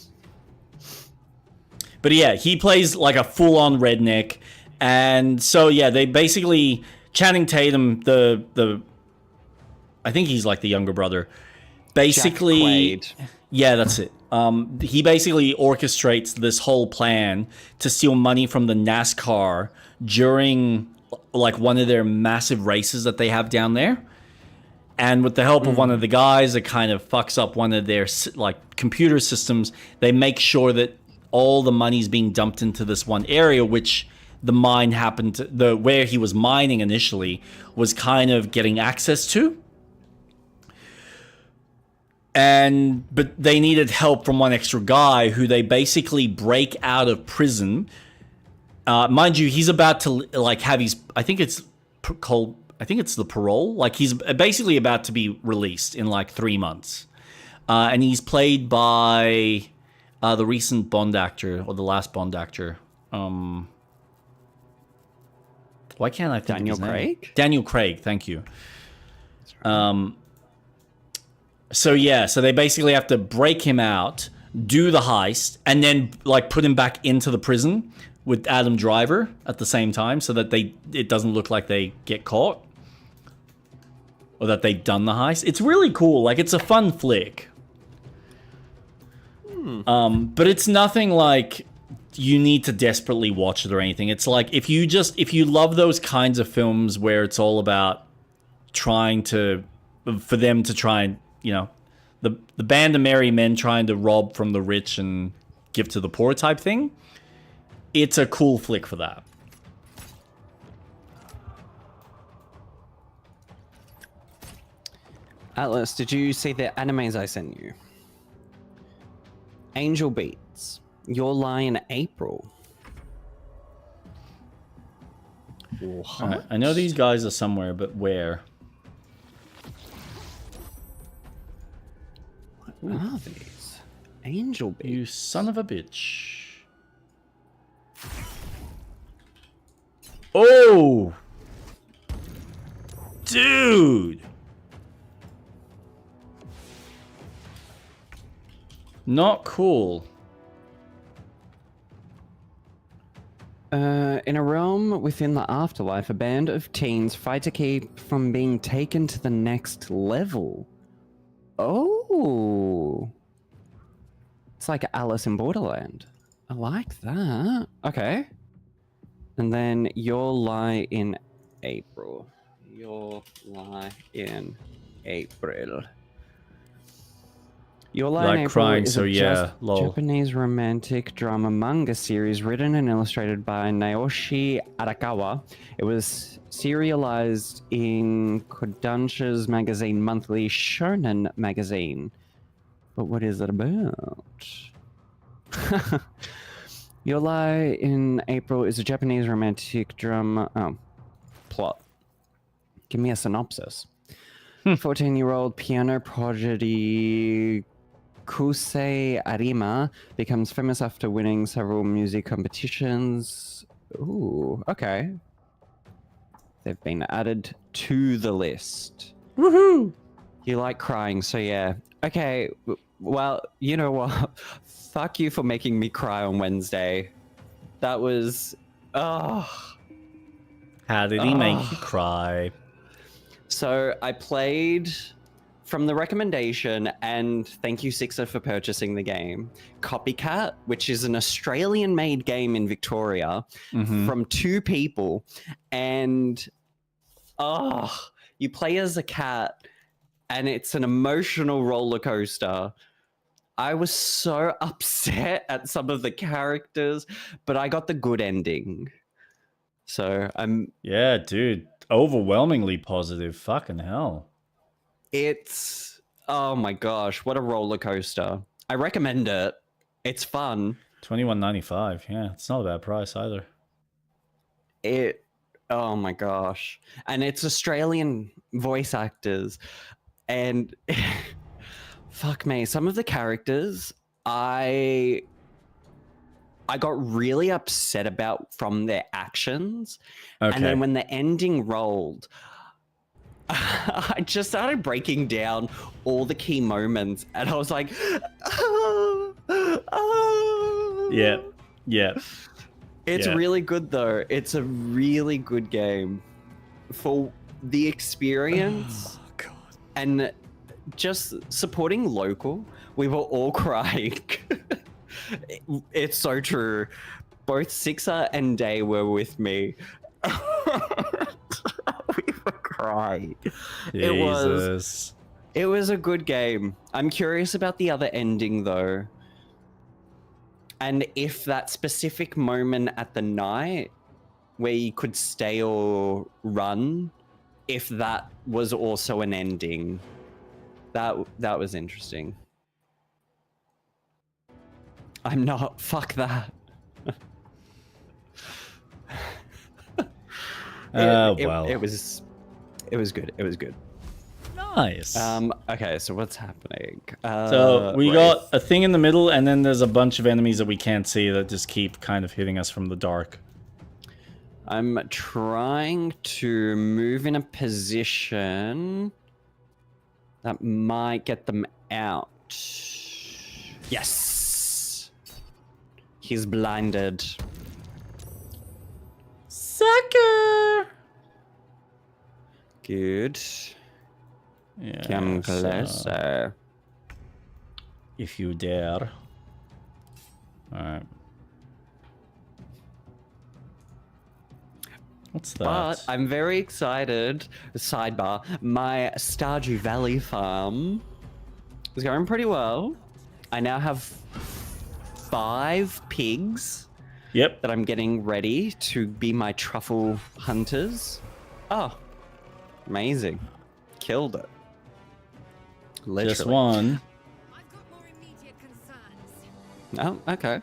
[SPEAKER 1] But yeah, he plays like a full-on redneck, and so yeah, they basically Channing Tatum, the I think he's like the younger brother. Basically, yeah, that's it. He basically orchestrates this whole plan to steal money from the NASCAR during like one of their massive races that they have down there. And with the help of one of the guys that kind of fucks up one of their like computer systems, they make sure that all the money's being dumped into this one area, which the mine happened to, where he was mining initially was kind of getting access to. But they needed help from one extra guy who they basically break out of prison. Mind you, he's about to like have his, I think it's the parole. Like he's basically about to be released in like 3 months. And he's played by the recent Bond actor or the last Bond actor. Why can't I think
[SPEAKER 2] Daniel
[SPEAKER 1] of his
[SPEAKER 2] Craig?
[SPEAKER 1] name? Daniel Craig, thank you. So yeah, so they basically have to break him out, do the heist, and then like put him back into the prison with Adam Driver at the same time, so that it doesn't look like they get caught or that they've done the heist. It's really cool. Like it's a fun flick. But it's nothing like you need to desperately watch it or anything. It's like if you love those kinds of films where it's all about for them to try and, you know, the band of merry men trying to rob from the rich and give to the poor type thing, it's a cool flick for that.
[SPEAKER 2] Atlas, did you see the animes I sent you? Angel Beats. Your Lie in April.
[SPEAKER 1] Right, I know these guys are somewhere, but where?
[SPEAKER 2] What are these? Angel Beats.
[SPEAKER 1] You son of a bitch. Oh! Dude! Not cool.
[SPEAKER 2] In a realm within the afterlife, a band of teens fight to keep from being taken to the next level. Oh. It's like Alice in Borderland. I like that. Okay. And then Your Lie in April. Your Lie in April. Your Lie in
[SPEAKER 1] Like
[SPEAKER 2] April
[SPEAKER 1] crying,
[SPEAKER 2] is
[SPEAKER 1] so
[SPEAKER 2] a
[SPEAKER 1] yeah, lol.
[SPEAKER 2] Japanese romantic drama manga series written and illustrated by Naoshi Arakawa. It was serialized in Kodansha's magazine monthly Shonen magazine. But what is it about? Your Lie in April is a Japanese romantic drama... Oh, plot. Give me a synopsis. 14-year-old piano prodigy Kusei Arima becomes famous after winning several music competitions. Ooh, okay. They've been added to the list.
[SPEAKER 1] Woohoo!
[SPEAKER 2] You like crying, so yeah. Okay, well, you know what? Fuck you for making me cry on Wednesday. That was... Oh.
[SPEAKER 1] How did he make you cry?
[SPEAKER 2] So I played from the recommendation, and thank you, Sixer, for purchasing the game, Copycat, which is an Australian-made game in Victoria from 2 people. And, you play as a cat, and it's an emotional roller coaster. I was so upset at some of the characters, but I got the good ending. So I'm...
[SPEAKER 1] Yeah, dude. Overwhelmingly positive. Fucking hell.
[SPEAKER 2] It's... Oh my gosh, what a roller coaster. I recommend it. It's fun.
[SPEAKER 1] $21.95. Yeah, it's not a bad price either.
[SPEAKER 2] Oh my gosh. And it's Australian voice actors. And... Fuck me. Some of the characters, I got really upset about from their actions.
[SPEAKER 1] Okay.
[SPEAKER 2] And then when the ending rolled, I just started breaking down all the key moments, and I was like, oh, oh.
[SPEAKER 1] Yeah. Yeah.
[SPEAKER 2] It's
[SPEAKER 1] Yeah.
[SPEAKER 2] really good though. It's a really good game for the experience.
[SPEAKER 1] Oh, God.
[SPEAKER 2] And just supporting local. We were all crying. It's so true. Both Sixer and Day were with me. We were crying.
[SPEAKER 1] Jesus.
[SPEAKER 2] It was a good game. I'm curious about the other ending though. And if that specific moment at the night where you could stay or run, if that was also an ending. That was interesting. I'm not. Fuck that.
[SPEAKER 1] Well.
[SPEAKER 2] It was good. It was good.
[SPEAKER 1] Nice.
[SPEAKER 2] Okay, so what's happening?
[SPEAKER 1] So we
[SPEAKER 2] right.
[SPEAKER 1] got a thing in the middle, and then there's a bunch of enemies that we can't see that just keep kind of hitting us from the dark.
[SPEAKER 2] I'm trying to move in a position that might get them out. Yes! He's blinded.
[SPEAKER 1] Sucker!
[SPEAKER 2] Good.
[SPEAKER 1] Yeah,
[SPEAKER 2] Come closer.
[SPEAKER 1] If you dare. Alright. What's that?
[SPEAKER 2] But I'm very excited. Sidebar. My Stardew Valley farm is going pretty well. I now have 5 pigs.
[SPEAKER 1] Yep.
[SPEAKER 2] That I'm getting ready to be my truffle hunters. Oh. Amazing. Killed it. Literally.
[SPEAKER 1] Just one.
[SPEAKER 11] I've got more immediate concerns.
[SPEAKER 2] Oh, okay.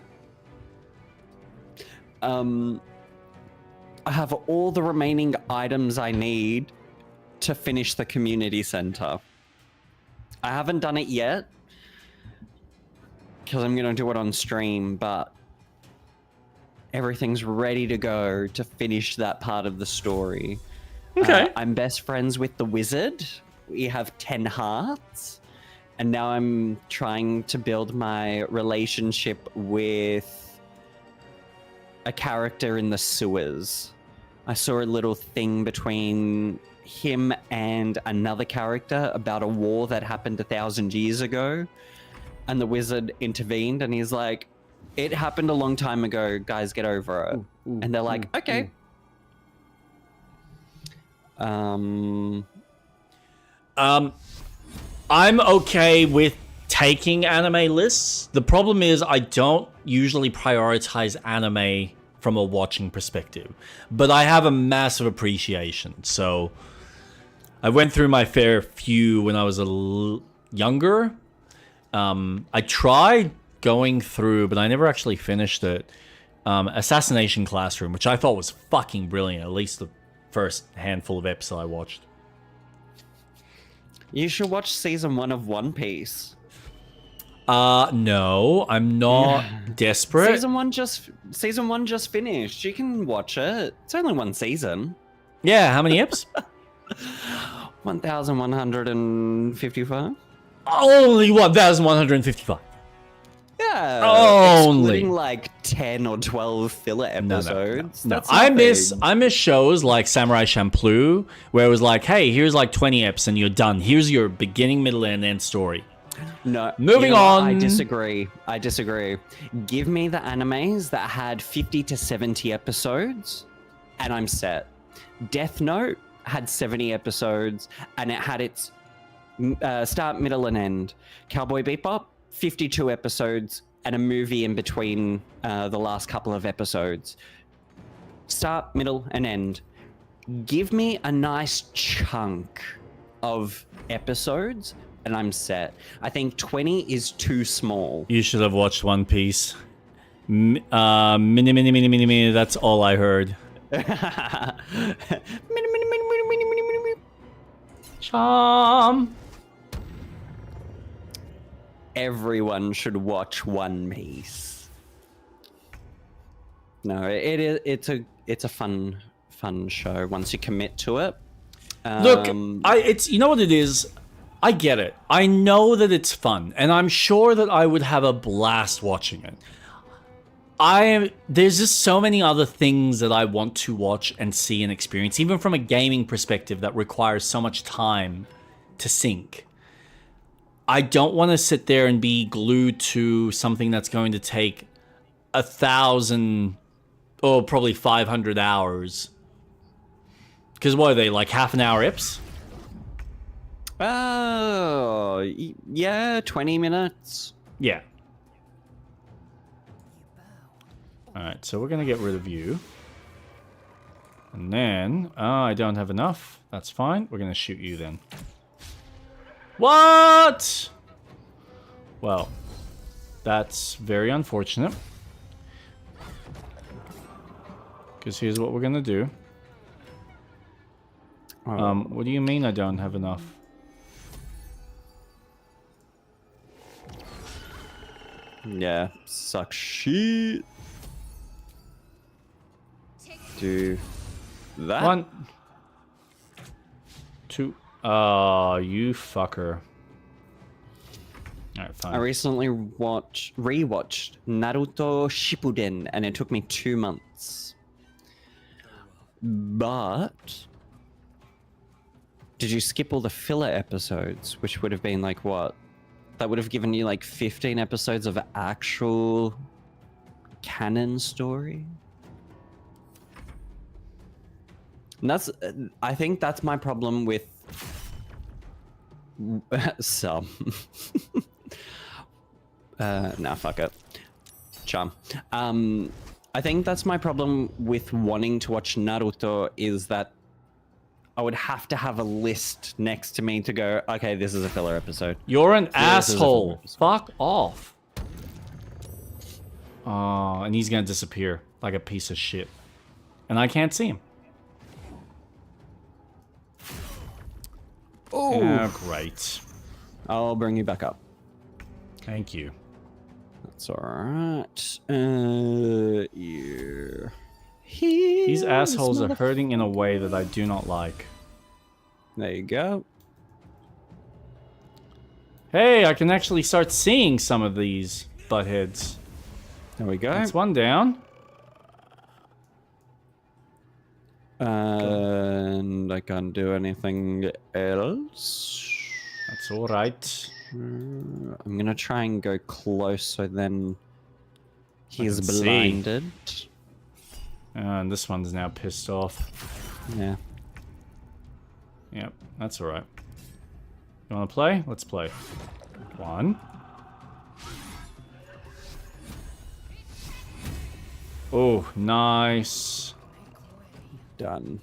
[SPEAKER 2] I have all the remaining items I need to finish the community center. I haven't done it yet because I'm going to do it on stream, but everything's ready to go to finish that part of the story.
[SPEAKER 1] Okay.
[SPEAKER 2] I'm best friends with the wizard. We have 10 hearts. And now I'm trying to build my relationship with a character in the sewers. I saw a little thing between him and another character about a war that happened 1,000 years ago. And the wizard intervened and he's like, it happened a long time ago, guys, get over it. And they're like, okay.
[SPEAKER 1] I'm okay with taking anime lists. The problem is I don't usually prioritize anime from a watching perspective, but I have a massive appreciation. So I went through my fair few when I was a little younger. I tried going through, but I never actually finished it. Assassination Classroom, which I thought was fucking brilliant, at least the first handful of episodes I watched.
[SPEAKER 2] You should watch season 1 of One Piece.
[SPEAKER 1] No, I'm not desperate.
[SPEAKER 2] Season one just finished. You can watch it. It's only one season.
[SPEAKER 1] Yeah, how many eps?
[SPEAKER 2] 1,155.
[SPEAKER 1] Only 1,155.
[SPEAKER 2] Yeah.
[SPEAKER 1] Only.
[SPEAKER 2] Excluding like 10 or 12 filler episodes.
[SPEAKER 1] No.
[SPEAKER 2] That's
[SPEAKER 1] I
[SPEAKER 2] nothing.
[SPEAKER 1] miss shows like Samurai Champloo, where it was like, hey, here's like 20 eps and you're done. Here's your beginning, middle, and end story.
[SPEAKER 2] No.
[SPEAKER 1] Moving
[SPEAKER 2] you know
[SPEAKER 1] on.
[SPEAKER 2] what? I disagree. Give me the animes that had 50 to 70 episodes and I'm set. Death Note had 70 episodes and it had its start, middle, and end. Cowboy Bebop, 52 episodes and a movie in between the last couple of episodes. Start, middle, and end. Give me a nice chunk of episodes and I'm set. I think 20 is too small.
[SPEAKER 1] You should have watched One Piece. Mini. That's all I heard. Charm.
[SPEAKER 2] Everyone should watch One Piece. No, it's a fun show once you commit to it.
[SPEAKER 1] Look, it's you know what it is. I get it. I know that it's fun, and I'm sure that I would have a blast watching it. There's just so many other things that I want to watch and see and experience, even from a gaming perspective that requires so much time to sink. I don't want to sit there and be glued to something that's going to take 1,000 or probably 500 hours. Because what are they, like half an hour ips?
[SPEAKER 2] Oh, yeah, 20 minutes.
[SPEAKER 1] Yeah. Alright, so we're going to get rid of you. And then, I don't have enough. That's fine. We're going to shoot you then. What? Well, that's very unfortunate. Because here's what we're going to do. What do you mean I don't have enough?
[SPEAKER 2] Yeah, suck shit. Do that.
[SPEAKER 1] 1, 2. Oh, you fucker. Alright, fine.
[SPEAKER 2] I recently rewatched Naruto Shippuden, and it took me 2 months. But did you skip all the filler episodes, which would have been like what? That would have given you like 15 episodes of actual canon story. And I think that's my problem with some. Nah, fuck it. Charm. I think that's my problem with wanting to watch Naruto is that I would have to have a list next to me to go, okay, this is a filler episode.
[SPEAKER 1] You're an asshole. Fuck off. Oh, and he's gonna disappear like a piece of shit. And I can't see him.
[SPEAKER 2] Oh,
[SPEAKER 1] great.
[SPEAKER 2] I'll bring you back up.
[SPEAKER 1] Thank you.
[SPEAKER 2] That's alright. Yeah.
[SPEAKER 1] These assholes are hurting in a way that I do not like.
[SPEAKER 2] There you go.
[SPEAKER 1] Hey, I can actually start seeing some of these buttheads.
[SPEAKER 2] There we go.
[SPEAKER 1] That's one down.
[SPEAKER 2] And I can't do anything else.
[SPEAKER 1] That's alright.
[SPEAKER 2] I'm gonna try and go close so then he's
[SPEAKER 1] can see.
[SPEAKER 2] blinded.
[SPEAKER 1] And this one's now pissed off.
[SPEAKER 2] Yeah.
[SPEAKER 1] Yep, that's alright. You wanna play? Let's play. 1. Oh, nice.
[SPEAKER 2] Done.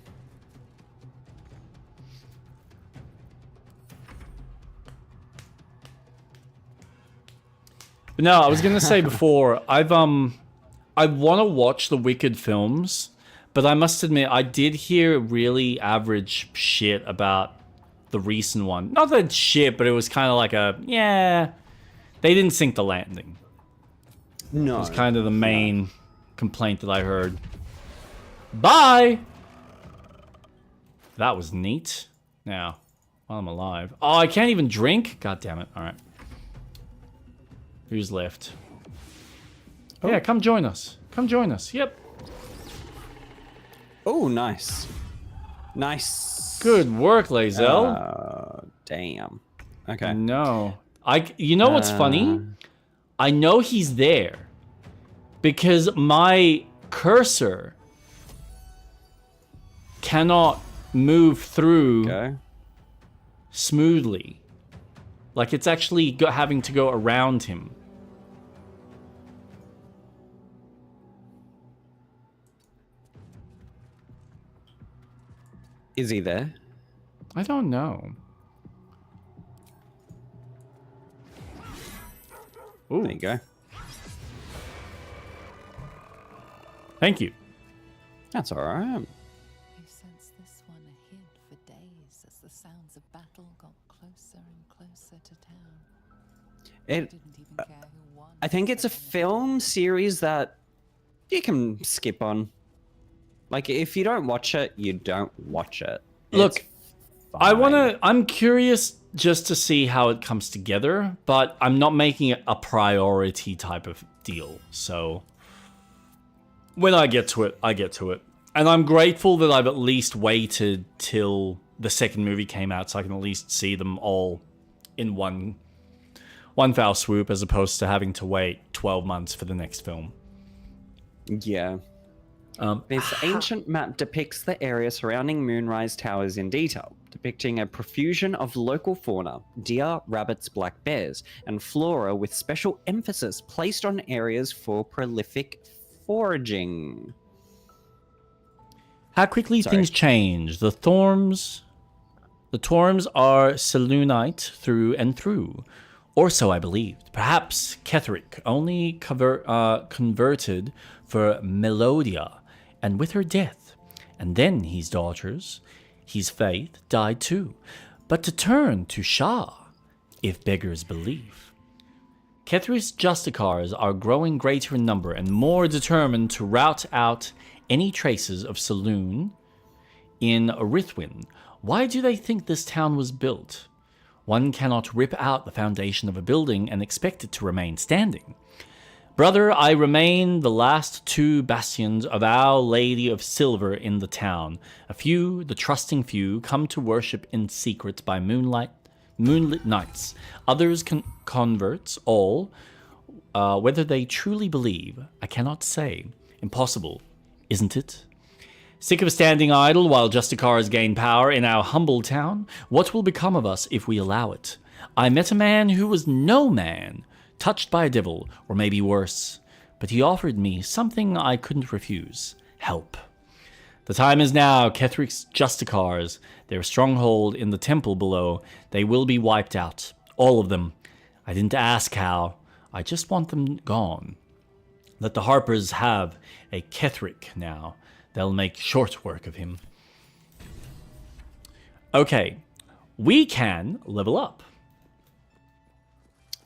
[SPEAKER 1] But no, I was gonna say before, I want to watch the Wicked films, but I must admit, I did hear really average shit about the recent one. Not that it's shit, but it was kind of like yeah, they didn't sink the landing.
[SPEAKER 2] No.
[SPEAKER 1] It was kind of the main complaint that I heard. Bye! That was neat. Now, while I'm alive. Oh, I can't even drink? God damn it. Alright. Who's left? Oh. Yeah, come join us. Come join us. Yep.
[SPEAKER 2] Oh, nice. Nice.
[SPEAKER 1] Good work, Lae'zel.
[SPEAKER 2] Damn. Okay.
[SPEAKER 1] No. You know what's funny? I know he's there. Because my cursor cannot move through smoothly. Like, it's actually having to go around him.
[SPEAKER 2] Is he there?
[SPEAKER 1] I don't know. Ooh.
[SPEAKER 2] There you go.
[SPEAKER 1] Thank you.
[SPEAKER 2] That's alright.
[SPEAKER 5] You sensed this one hid for days as the sounds of battle got closer and closer to town.
[SPEAKER 2] It,
[SPEAKER 5] Didn't even care who won.
[SPEAKER 2] I think it's a film series that you can skip on. Like, if you don't watch it, you don't watch it.
[SPEAKER 1] Look,
[SPEAKER 2] fine.
[SPEAKER 1] I'm curious just to see how it comes together, but I'm not making it a priority type of deal. So when I get to it, I get to it. And I'm grateful that I've at least waited till the second movie came out so I can at least see them all in one foul swoop as opposed to having to wait 12 months for the next film.
[SPEAKER 2] Yeah. This ancient map depicts the area surrounding Moonrise Towers in detail, depicting a profusion of local fauna, deer, rabbits, black bears, and flora with special emphasis placed on areas for prolific foraging.
[SPEAKER 1] How quickly things change. The Torms are Selûnite through and through. Or so I believed. Perhaps Ketheric only converted for Melodia, and with her death, and then his daughters, his faith died too, but to turn to Shah, if beggars believe. Ketheric's Justicars are growing greater in number and more determined to rout out any traces of Selûne in Rithwin. Why do they think this town was built? One cannot rip out the foundation of a building and expect it to remain standing. Brother, I remain the last two bastions of Our Lady of Silver in the town. A few, the trusting few, come to worship in secret by moonlit nights. Others converts, all. Whether they truly believe, I cannot say. Impossible, isn't it? Sick of standing idle while Justicars gain power in our humble town? What will become of us if we allow it? I met a man who was no man, touched by a devil, or maybe worse, but he offered me something I couldn't refuse: help. The time is now. Ketheric's Justicars, their stronghold in the temple below, they will be wiped out. All of them. I didn't ask how. I just want them gone. Let the Harpers have a Ketheric now. They'll make short work of him. Okay, we can level up.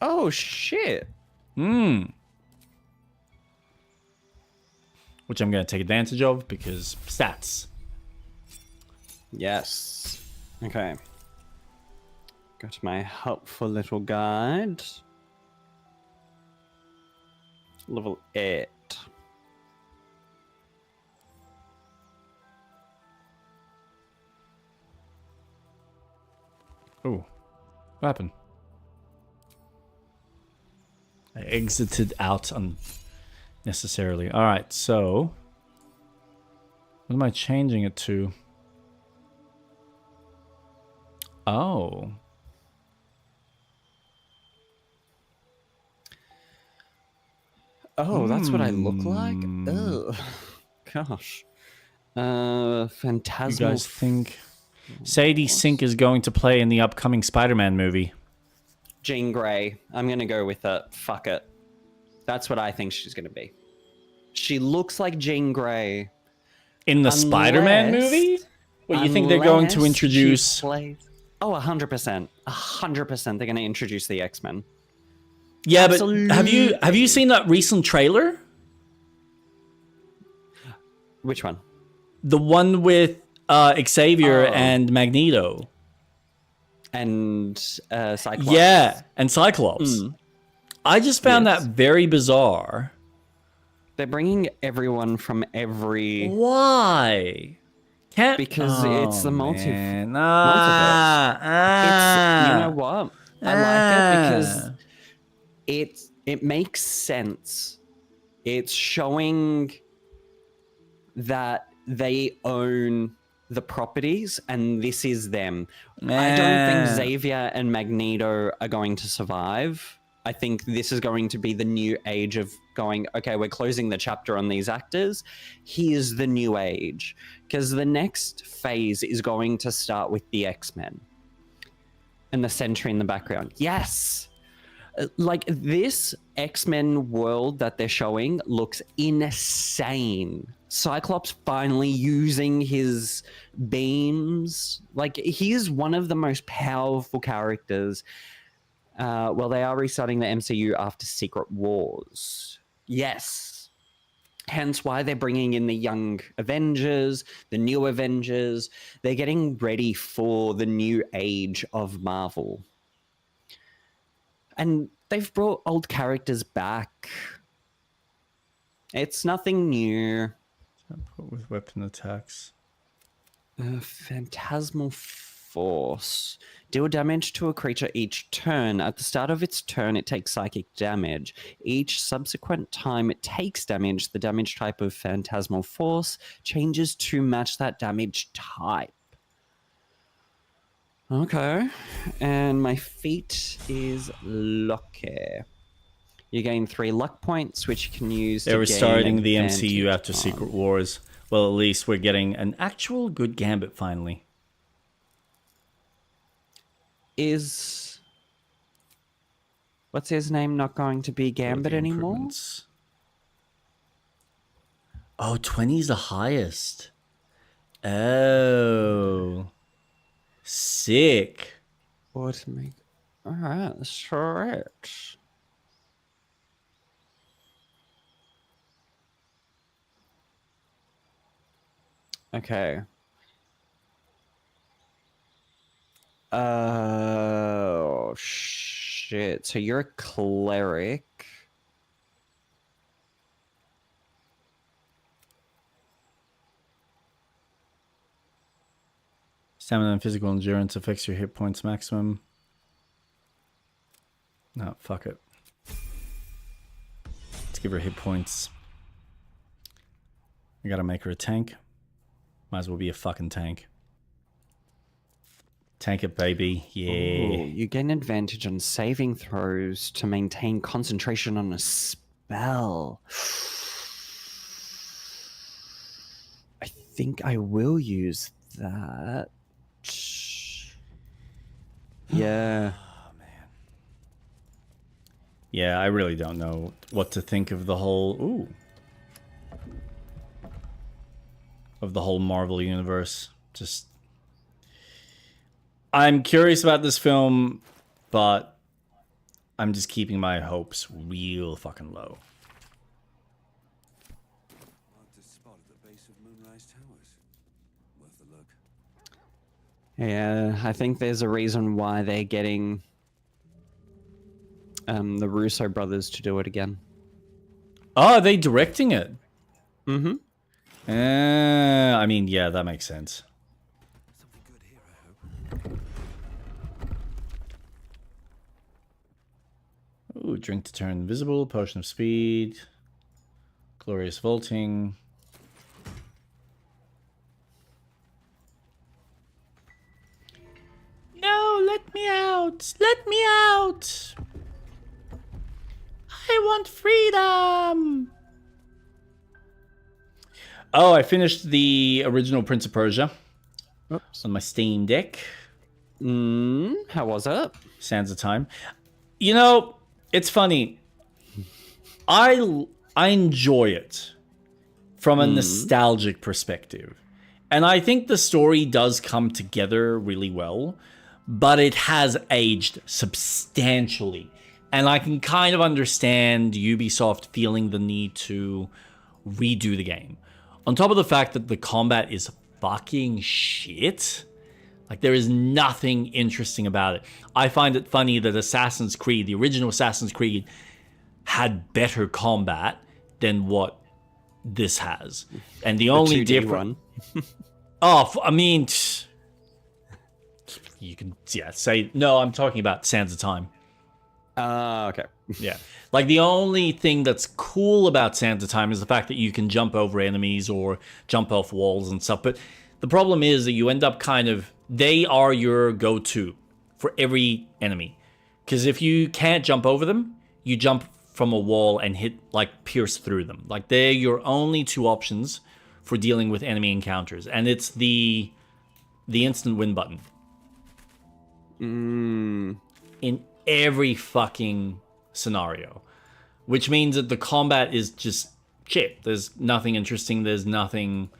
[SPEAKER 2] Oh, shit.
[SPEAKER 1] Which I'm going to take advantage of because stats.
[SPEAKER 2] Yes. Okay. Go to my helpful little guide. Level 8.
[SPEAKER 1] Oh, what happened? I exited out unnecessarily. All right, so what am I changing it to? Oh.
[SPEAKER 2] Oh, that's what I look like? Ugh. Gosh. Phantasmal.
[SPEAKER 1] You guys think Sadie Sink is going to play in the upcoming Spider-Man movie?
[SPEAKER 2] Jean Grey. I'm going to go with it. Fuck it. That's what I think she's going to be. She looks like Jean Grey.
[SPEAKER 1] In the Spider-Man movie? What, you think they're going to introduce...
[SPEAKER 2] Oh, 100%. 100% they're going to introduce the X-Men.
[SPEAKER 1] Yeah,
[SPEAKER 2] Absolutely.
[SPEAKER 1] but have you seen that recent trailer?
[SPEAKER 2] Which one?
[SPEAKER 1] The one with Xavier and Magneto.
[SPEAKER 2] And Cyclops.
[SPEAKER 1] Yeah, and Cyclops. I just found that very bizarre.
[SPEAKER 2] They're bringing everyone from every...
[SPEAKER 1] Why? Can't...
[SPEAKER 2] Because it's the multiverse. You know what? I like it because it makes sense. It's showing that they own the properties and this is them. I don't think Xavier and Magneto are going to survive. I think this is going to be the new age of going, okay, we're closing the chapter on these actors. Here's the new age. Because the next phase is going to start with the X-Men. And the Sentry in the background. Yes! Like, this X-Men world that they're showing looks insane. Cyclops finally using his beams. Like, he is one of the most powerful characters. Well, they are restarting the MCU after Secret Wars. Yes. Hence why they're bringing in the young Avengers, the new Avengers. They're getting ready for the new age of Marvel. And they've brought old characters back. It's nothing new.
[SPEAKER 1] With weapon attacks.
[SPEAKER 2] Phantasmal Force. Deal damage to a creature each turn. At the start of its turn, it takes psychic damage. Each subsequent time it takes damage, the damage type of Phantasmal Force changes to match that damage type. Okay. And my feat is Lucky. You gain 3 luck points, which you can use
[SPEAKER 1] They were
[SPEAKER 2] gain
[SPEAKER 1] starting the MCU
[SPEAKER 2] advantage
[SPEAKER 1] after
[SPEAKER 2] on.
[SPEAKER 1] Secret Wars. Well, at least we're getting an actual good Gambit finally.
[SPEAKER 2] Is... What's his name not going to be Gambit anymore?
[SPEAKER 1] Oh, 20 is the highest. Oh. Sick.
[SPEAKER 2] What make... Alright, that's correct. Okay. Oh, shit. So you're a cleric.
[SPEAKER 1] Stamina and physical endurance affects your hit points maximum. No, fuck it. Let's give her hit points. I gotta make her a tank. Might as well be a fucking tank. Tank it, baby. Yeah.
[SPEAKER 2] Ooh, you gain advantage on saving throws to maintain concentration on a spell. I think I will use that. Yeah.
[SPEAKER 1] Oh, man. Yeah, I really don't know what to think of the whole... Ooh. Of the whole Marvel universe. Just... I'm curious about this film, but I'm just keeping my hopes real fucking low.
[SPEAKER 4] Marked a spot at the base of Moonrise Towers. Worth a look.
[SPEAKER 2] Yeah, I think there's a reason why they're getting the Russo brothers to do it again.
[SPEAKER 1] Oh, are they directing it?
[SPEAKER 2] Mm-hmm.
[SPEAKER 1] I mean, yeah, that makes sense.
[SPEAKER 4] Something good here, I hope.
[SPEAKER 1] Ooh, drink to turn invisible, potion of speed, glorious vaulting. No, let me out! Let me out! I want freedom! Oh, I finished the original Prince of Persia. Oops. On my Steam Deck.
[SPEAKER 2] How was it?
[SPEAKER 1] Sands of Time. You know, it's funny. I enjoy it from a nostalgic perspective. And I think the story does come together really well, but it has aged substantially. And I can kind of understand Ubisoft feeling the need to redo the game. On top of the fact that the combat is fucking shit. Like, there is nothing interesting about it. I find it funny that Assassin's Creed, the original Assassin's Creed, had better combat than what this has. And the only difference... I mean... You can, say... No, I'm talking about Sands of Time.
[SPEAKER 2] Okay.
[SPEAKER 1] Yeah. Like, the only thing that's cool about Sands of Time is the fact that you can jump over enemies or jump off walls and stuff. But the problem is that you end up kind of... They are your go-to for every enemy. Because if you can't jump over them, you jump from a wall and hit, like, pierce through them. Like, they're your only two options for dealing with enemy encounters. And it's the instant win button. In every fucking scenario. Which means that the combat is just shit. There's nothing interesting. There's nothing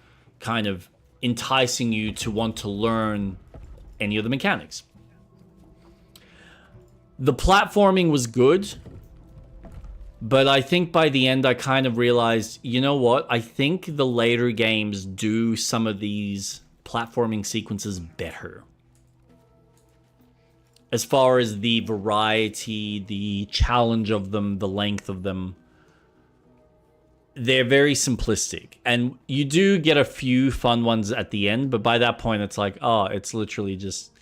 [SPEAKER 1] kind of enticing you to want to learn any of the mechanics. The platforming was good. But I think by the end, I kind of realized, you know what? I think the later games do some of these platforming sequences better. As far as the variety, the challenge of them, the length of them. They're very simplistic. And you do get a few fun ones at the end, but by that point, it's like, oh, it's literally just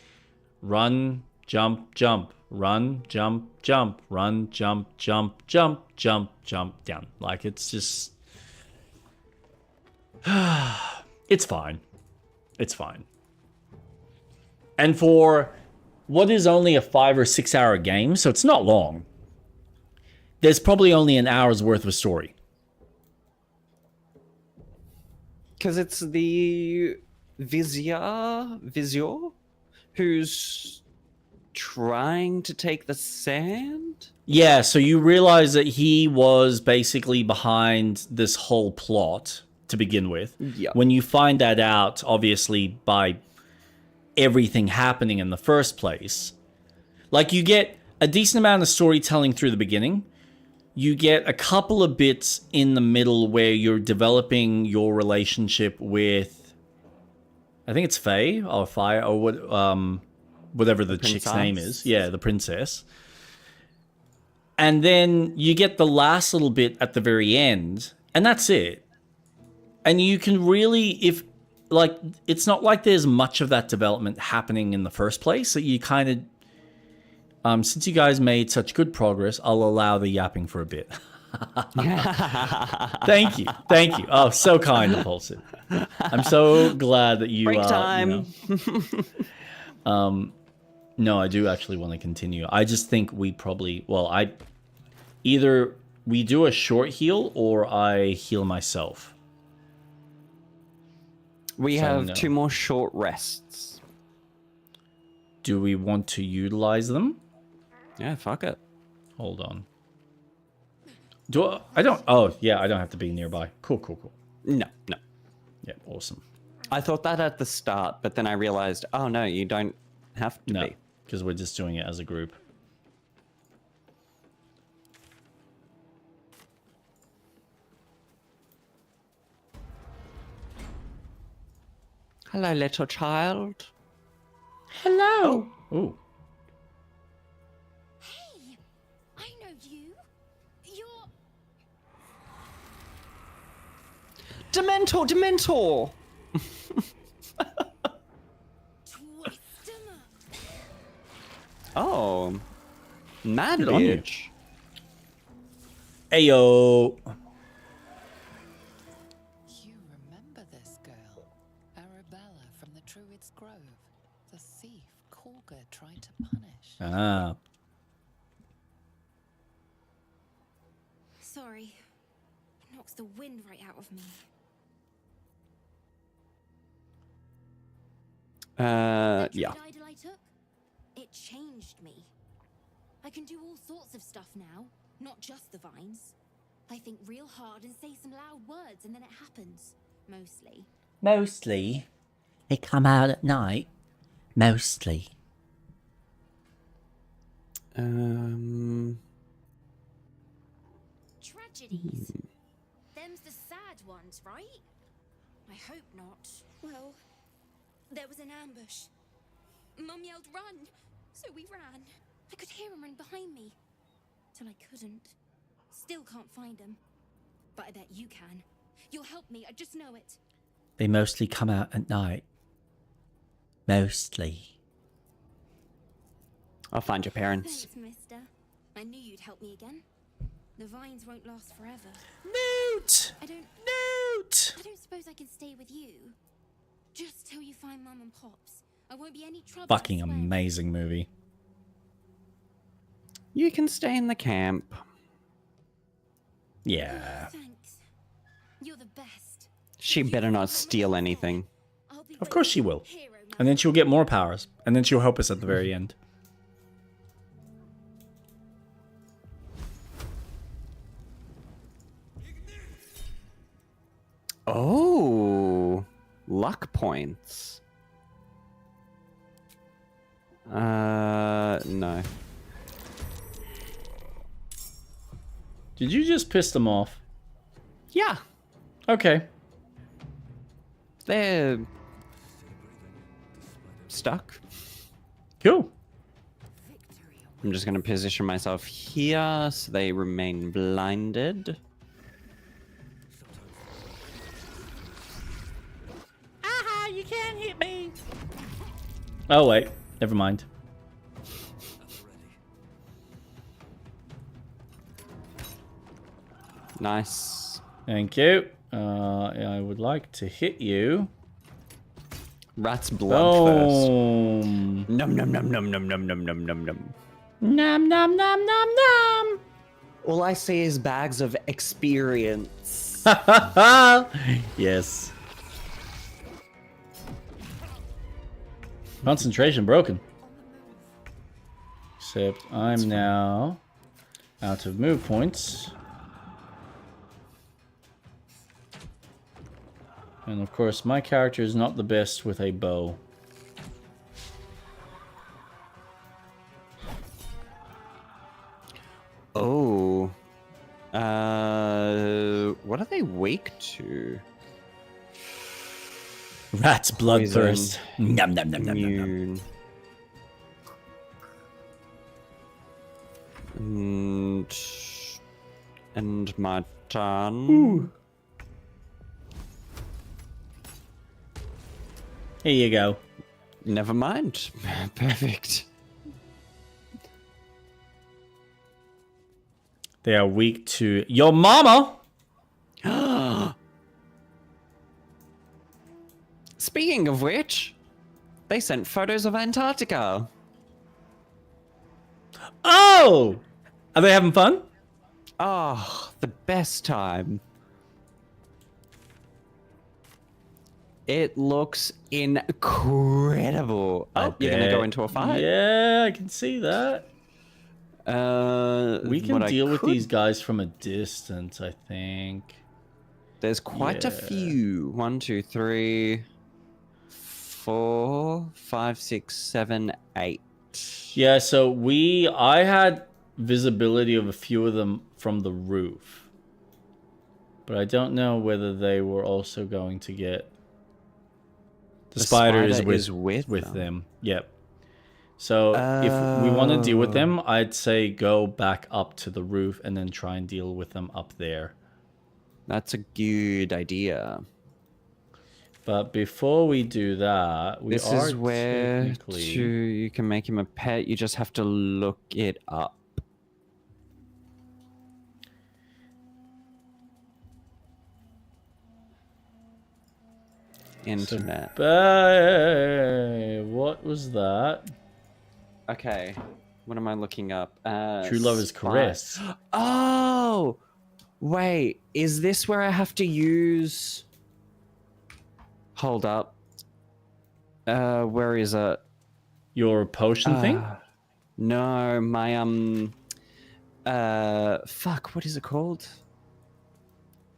[SPEAKER 1] run, jump, jump. Run, jump, jump, run, jump, jump, jump, jump, jump, down. Like, it's just... it's fine. It's fine. And for what is only a 5 or 6 hour game, so it's not long, there's probably only an hour's worth of story.
[SPEAKER 2] Because it's the Vizier who's trying to take the sand?
[SPEAKER 1] Yeah, so you realize that he was basically behind this whole plot to begin with.
[SPEAKER 2] Yeah.
[SPEAKER 1] When you find that out, obviously, by everything happening in the first place, like, you get a decent amount of storytelling through the beginning. You get a couple of bits in the middle where you're developing your relationship with, I think it's Faye or Fire or what, whatever the chick's name is. Yeah, the princess. And then you get the last little bit at the very end, and that's it. And you can really, if, like, it's not like there's much of that development happening in the first place, so you kind of, since you guys made such good progress, I'll allow the yapping for a bit. Thank you. Thank you. Oh, so kind, Impulsive. I'm so glad that you...
[SPEAKER 2] Break time!
[SPEAKER 1] You know, no, I do actually want to continue. I just think we probably... Well, either we do a short heal or I heal myself.
[SPEAKER 2] We have 2 more short rests.
[SPEAKER 1] Do we want to utilize them?
[SPEAKER 2] Yeah, fuck it.
[SPEAKER 1] Hold on. I don't... Oh, yeah, I don't have to be nearby. Cool, cool, cool.
[SPEAKER 2] No.
[SPEAKER 1] Yeah, awesome.
[SPEAKER 2] I thought that at the start, but then I realized, oh no, you don't have to be.
[SPEAKER 1] Because we're just doing it as a group.
[SPEAKER 2] Hello, little child.
[SPEAKER 1] Hello. Oh.
[SPEAKER 8] Hey, I know you. You're...
[SPEAKER 2] Dementor! Oh, mad
[SPEAKER 1] Good on you.
[SPEAKER 2] bitch.
[SPEAKER 1] Ayo.
[SPEAKER 5] You remember this girl, Arabella from the Druid's Grove, the thief Korga tried to punish.
[SPEAKER 1] Ah.
[SPEAKER 8] Sorry. It knocks the wind right out of me.
[SPEAKER 2] Yeah.
[SPEAKER 8] The idol I took, it changed me. I can do all sorts of stuff now, not just the vines. I think real hard and say some loud words and then it happens. Mostly.
[SPEAKER 1] Mostly. They come out at night. Mostly.
[SPEAKER 8] Tragedies. Them's the sad ones, right? I hope not. Well, there was an ambush. Mum yelled, "Run!" So we ran. I could hear him run behind me. Till I couldn't. Still can't find him. But I bet you can. You'll help me, I just know it.
[SPEAKER 1] They mostly come out at night. Mostly.
[SPEAKER 2] I'll find your parents.
[SPEAKER 8] Thanks, mister. I knew you'd help me again. The vines won't last forever.
[SPEAKER 1] Newt!
[SPEAKER 8] I don't suppose I can stay with you. Just till you find Mum and Pops. I won't be any trouble.
[SPEAKER 1] Fucking amazing movie.
[SPEAKER 2] You can stay in the camp.
[SPEAKER 1] Yeah.
[SPEAKER 8] Thanks. You're the best.
[SPEAKER 2] She better not steal anything.
[SPEAKER 1] Of course she will. And then she'll get more powers. And then she'll help us at the very end.
[SPEAKER 2] Oh, luck points. No.
[SPEAKER 1] Did Did you just piss them off?
[SPEAKER 2] Yeah,
[SPEAKER 1] Okay.
[SPEAKER 2] they're stuck.
[SPEAKER 1] Cool.
[SPEAKER 2] I'm just going to position myself here so they remain blinded.
[SPEAKER 1] Aha, you can't hit me. Oh, wait. Never mind.
[SPEAKER 2] Nice.
[SPEAKER 1] Thank you. I would like to hit you.
[SPEAKER 2] Rat's blood first.
[SPEAKER 1] Boom.
[SPEAKER 2] Num num num num num num num num num num.
[SPEAKER 1] Nom nom nom nom nom.
[SPEAKER 2] All I see is bags of experience.
[SPEAKER 1] Yes. Concentration broken. Except I'm now out of move points. And of course, my character is not the best with a bow.
[SPEAKER 2] Oh. What are they weak to?
[SPEAKER 1] Rat's bloodthirst. Nom nom nom nom nom nom.
[SPEAKER 2] Immune. And my turn.
[SPEAKER 1] Ooh. Here you go.
[SPEAKER 2] Never mind. Perfect.
[SPEAKER 1] They are weak to your mama.
[SPEAKER 2] Speaking of which, they sent photos of Antarctica.
[SPEAKER 1] Oh! Are they having fun?
[SPEAKER 2] Oh, the best time. It looks incredible. Oh, you're going to go into a fight?
[SPEAKER 1] Yeah, I can see that. We can
[SPEAKER 2] what
[SPEAKER 1] deal
[SPEAKER 2] I
[SPEAKER 1] with
[SPEAKER 2] could-
[SPEAKER 1] these guys from a distance, I think.
[SPEAKER 2] There's quite a
[SPEAKER 1] Yeah.
[SPEAKER 2] few. 1, 2, 3, 4, 5, 6, 7, 8.
[SPEAKER 1] Yeah, so I had visibility of a few of them from the roof. But I don't know whether they were also going to get... The spider is with them. Yep. So if we want to deal with them, I'd say go back up to the roof and then try and deal with them up there.
[SPEAKER 2] That's a good idea.
[SPEAKER 1] But before we do that, we
[SPEAKER 2] This
[SPEAKER 1] are
[SPEAKER 2] is where
[SPEAKER 1] technically...
[SPEAKER 2] you can make him a pet. You just have to look it up. Internet.
[SPEAKER 1] What was that?
[SPEAKER 2] Okay. What am I looking up?
[SPEAKER 1] True love is caress.
[SPEAKER 2] Oh! Wait, is this where I have to use... Hold up. Where is it?
[SPEAKER 1] Your potion thing?
[SPEAKER 2] No, my, fuck, what is it called?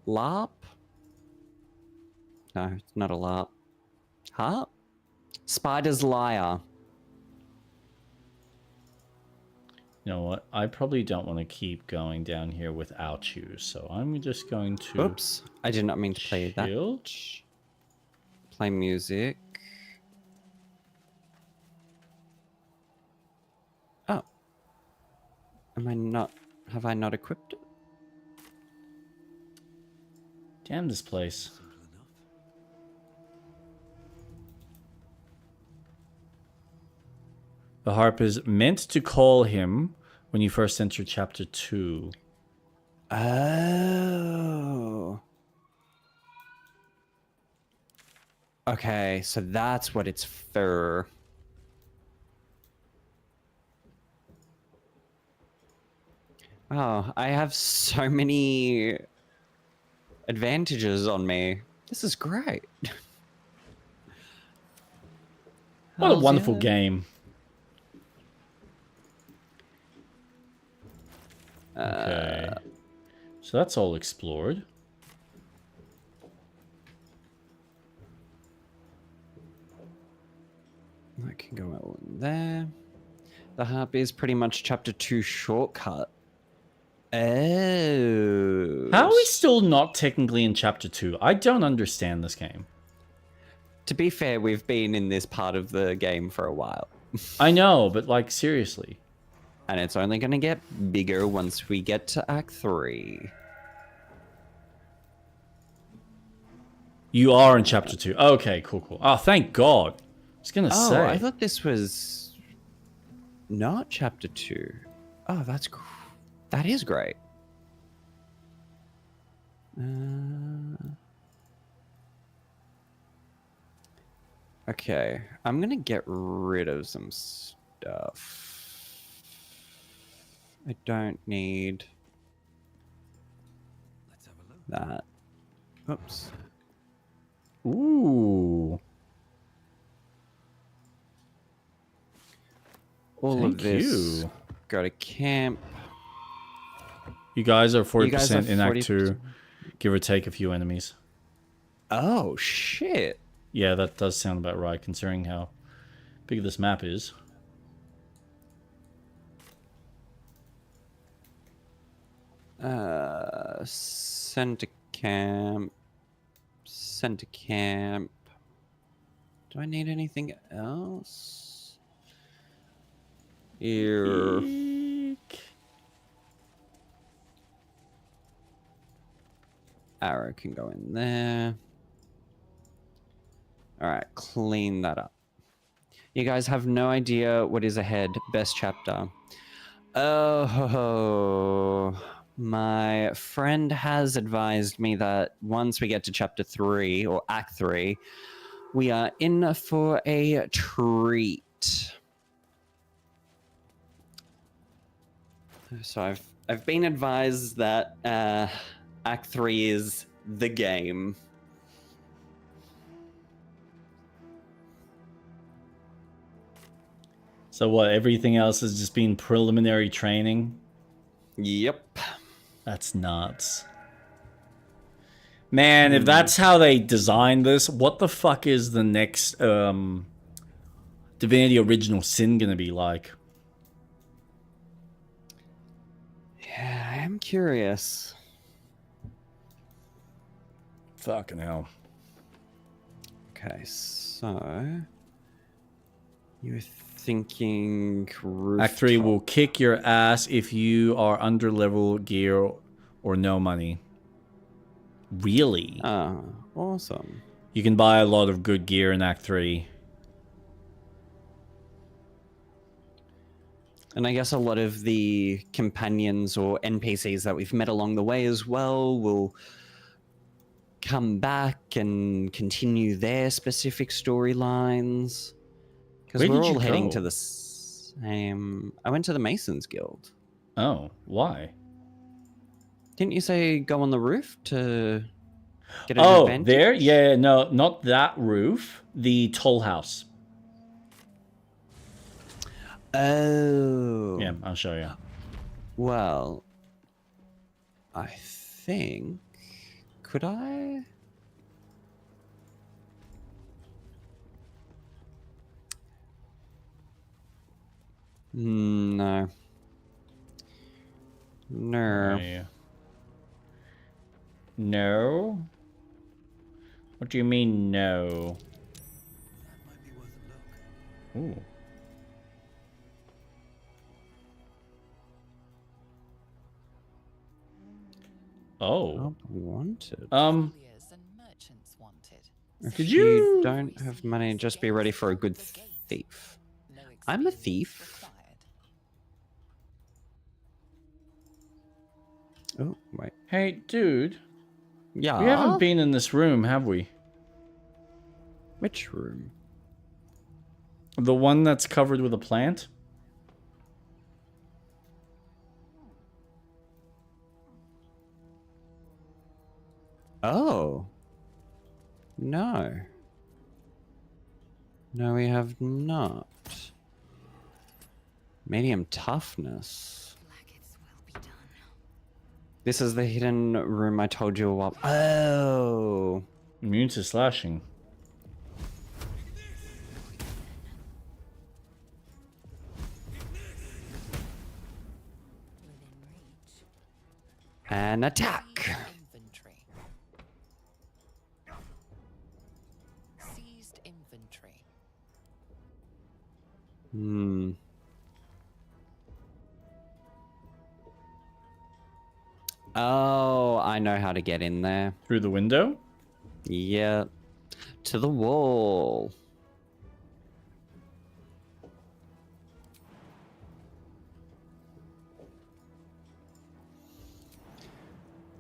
[SPEAKER 2] LARP? No, it's not a LARP. Harp? Spider's Lyre.
[SPEAKER 1] You know what? I probably don't want to keep going down here without you, so I'm just going to...
[SPEAKER 2] Oops, I did not mean to play that. Play music. Oh. Am I not... Have I not equipped it?
[SPEAKER 1] Damn this place. The harp is meant to call him when you first enter chapter 2.
[SPEAKER 2] Oh. Okay, so that's what it's for. Oh, I have so many advantages on me. This is great.
[SPEAKER 1] What a wonderful game. Okay. So that's all explored.
[SPEAKER 2] I can go out there. The harp is pretty much chapter 2 shortcut. Oh.
[SPEAKER 1] How are we still not technically in chapter 2? I don't understand this game.
[SPEAKER 2] To be fair, we've been in this part of the game for a while.
[SPEAKER 1] I know, but like seriously.
[SPEAKER 2] And it's only going to get bigger once we get to Act 3.
[SPEAKER 1] You are in chapter 2. Okay, cool. Oh, thank God. I was going to say.
[SPEAKER 2] I thought this was not chapter 2. Oh, that is great. Okay, I'm going to get rid of some stuff. I don't need
[SPEAKER 6] Let's have a look.
[SPEAKER 2] that. Oops.
[SPEAKER 1] Ooh.
[SPEAKER 2] All
[SPEAKER 1] Thank
[SPEAKER 2] of this.
[SPEAKER 1] you.
[SPEAKER 2] Go to camp.
[SPEAKER 1] You guys are 40%
[SPEAKER 2] You guys are
[SPEAKER 1] in Act
[SPEAKER 2] 40%.
[SPEAKER 1] 2. Give or take a few enemies.
[SPEAKER 2] Oh, shit.
[SPEAKER 1] Yeah, that does sound about right, considering how big this map is.
[SPEAKER 2] Center camp. Center camp. Do I need anything else? Here. Arrow can go in there. Alright, clean that up. You guys have no idea what is ahead. Best chapter. Oh, my friend has advised me that once we get to chapter 3 or act 3, we are in for a treat. So I've been advised that act 3 is the game.
[SPEAKER 1] So what, everything else has just been preliminary training?
[SPEAKER 2] Yep.
[SPEAKER 1] That's nuts. Man, if that's how they designed this, what the fuck is the next Divinity Original Sin gonna be like?
[SPEAKER 2] Yeah, I am curious.
[SPEAKER 1] Fucking hell.
[SPEAKER 2] Okay, so you're thinking
[SPEAKER 1] Act 3
[SPEAKER 2] rooftop.
[SPEAKER 1] will kick your ass if you are under level gear or no money. Really?
[SPEAKER 2] Oh, awesome.
[SPEAKER 1] You can buy a lot of good gear in Act 3.
[SPEAKER 2] And I guess a lot of the companions or NPCs that we've met along the way as well will come back and continue their specific storylines. Because
[SPEAKER 1] Where
[SPEAKER 2] we're
[SPEAKER 1] did you
[SPEAKER 2] all heading
[SPEAKER 1] go?
[SPEAKER 2] to the same... I went to the Masons Guild.
[SPEAKER 1] Oh, why?
[SPEAKER 2] Didn't you say go on the roof to get an
[SPEAKER 1] Oh,
[SPEAKER 2] advantage?
[SPEAKER 1] there? Yeah, no, not that roof. The toll house.
[SPEAKER 2] Oh.
[SPEAKER 1] Yeah, I'll show you.
[SPEAKER 2] Well, I think... Could I? No. No.
[SPEAKER 1] Why? No? What do you mean, no?
[SPEAKER 7] That might be worth a look.
[SPEAKER 1] Ooh. Oh.
[SPEAKER 2] Not wanted.
[SPEAKER 5] Colliers and merchants wanted.
[SPEAKER 2] If
[SPEAKER 1] Did
[SPEAKER 2] you
[SPEAKER 1] you-
[SPEAKER 2] don't have money, just be ready for a good thief.
[SPEAKER 5] No
[SPEAKER 2] I'm a
[SPEAKER 5] experience
[SPEAKER 2] thief.
[SPEAKER 5] required.
[SPEAKER 2] Oh, wait.
[SPEAKER 1] Hey, dude.
[SPEAKER 2] Yeah.
[SPEAKER 1] We haven't been in this room, have we?
[SPEAKER 2] Which room?
[SPEAKER 1] The one that's covered with a plant?
[SPEAKER 2] Oh. No. No, we have not. Medium toughness.
[SPEAKER 9] Blackets will be done.
[SPEAKER 2] This is the hidden room I told you about. Oh.
[SPEAKER 1] Immune to slashing.
[SPEAKER 5] Within reach.
[SPEAKER 2] And attack.
[SPEAKER 5] Inventory. Seized inventory.
[SPEAKER 2] Oh, I know how to get in there.
[SPEAKER 1] Through the window?
[SPEAKER 2] Yeah. To the wall.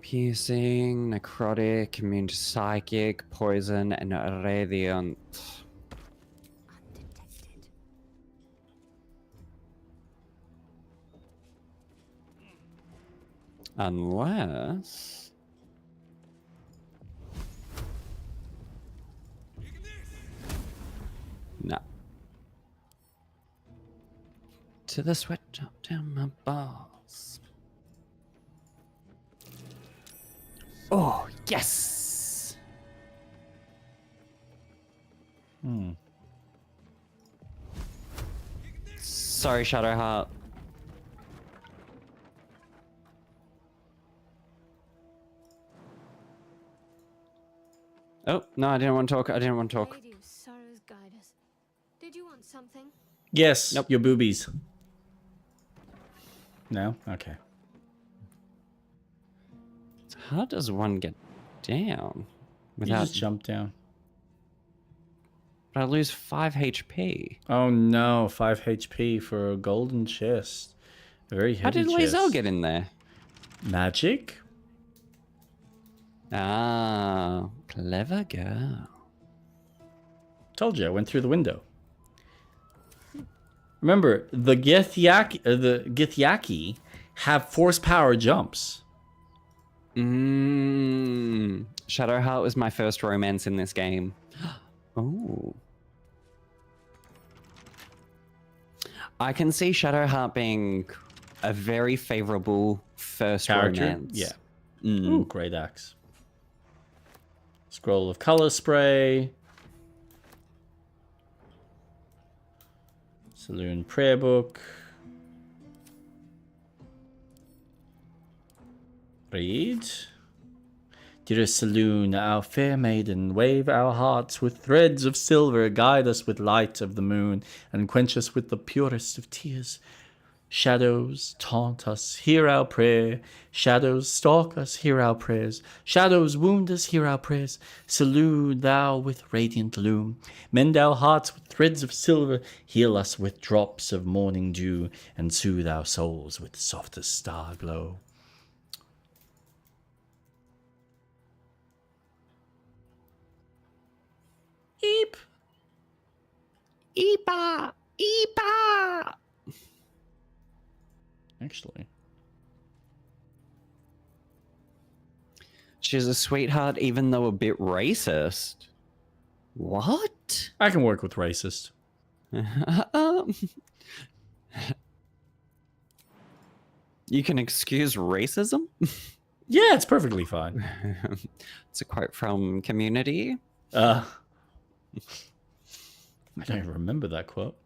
[SPEAKER 2] Piercing, necrotic, immune to psychic, poison, and radiant.
[SPEAKER 8] Undetected.
[SPEAKER 2] Unless... No. To the sweat drop down my balls. Oh, yes! Sorry, Shadowheart. Oh, no, I didn't want to talk. I didn't want to talk.
[SPEAKER 8] Lady of Sorrows, guide us. Did you want something?
[SPEAKER 1] Yes.
[SPEAKER 2] Nope.
[SPEAKER 1] Your boobies. No? Okay.
[SPEAKER 2] How does one get down
[SPEAKER 1] You
[SPEAKER 2] without...
[SPEAKER 1] just jump down.
[SPEAKER 2] But I lose 5 HP.
[SPEAKER 1] Oh no, 5 HP for a golden chest. A very heavy
[SPEAKER 2] How did
[SPEAKER 1] chest.
[SPEAKER 2] Lae'zel get in there?
[SPEAKER 1] Magic?
[SPEAKER 2] Ah, clever girl.
[SPEAKER 1] Told you, I went through the window. Remember, the Githyanki have force power jumps.
[SPEAKER 2] Shadowheart was my first romance in this game. Oh. I can see Shadowheart being a very favorable first
[SPEAKER 1] Character?
[SPEAKER 2] romance.
[SPEAKER 1] Yeah. Ooh, great axe. Scroll of color spray. Saloon prayer book. Read. Dear Saloon, our fair maiden, wave our hearts with threads of silver, guide us with light of the moon, and quench us with the purest of tears. Shadows taunt us, hear our prayer. Shadows stalk us, hear our prayers. Shadows wound us, hear our prayers. Salute thou with radiant loom. Mend our hearts with threads of silver. Heal us with drops of morning dew, and soothe our souls with softest star glow. Eep.
[SPEAKER 2] Eepa! Eepa!
[SPEAKER 1] Actually.
[SPEAKER 2] She's a sweetheart, even though a bit racist. What?
[SPEAKER 1] I can work with racist.
[SPEAKER 2] You can excuse racism?
[SPEAKER 1] Yeah, it's perfectly fine.
[SPEAKER 2] It's a quote from Community.
[SPEAKER 1] I don't even remember that quote.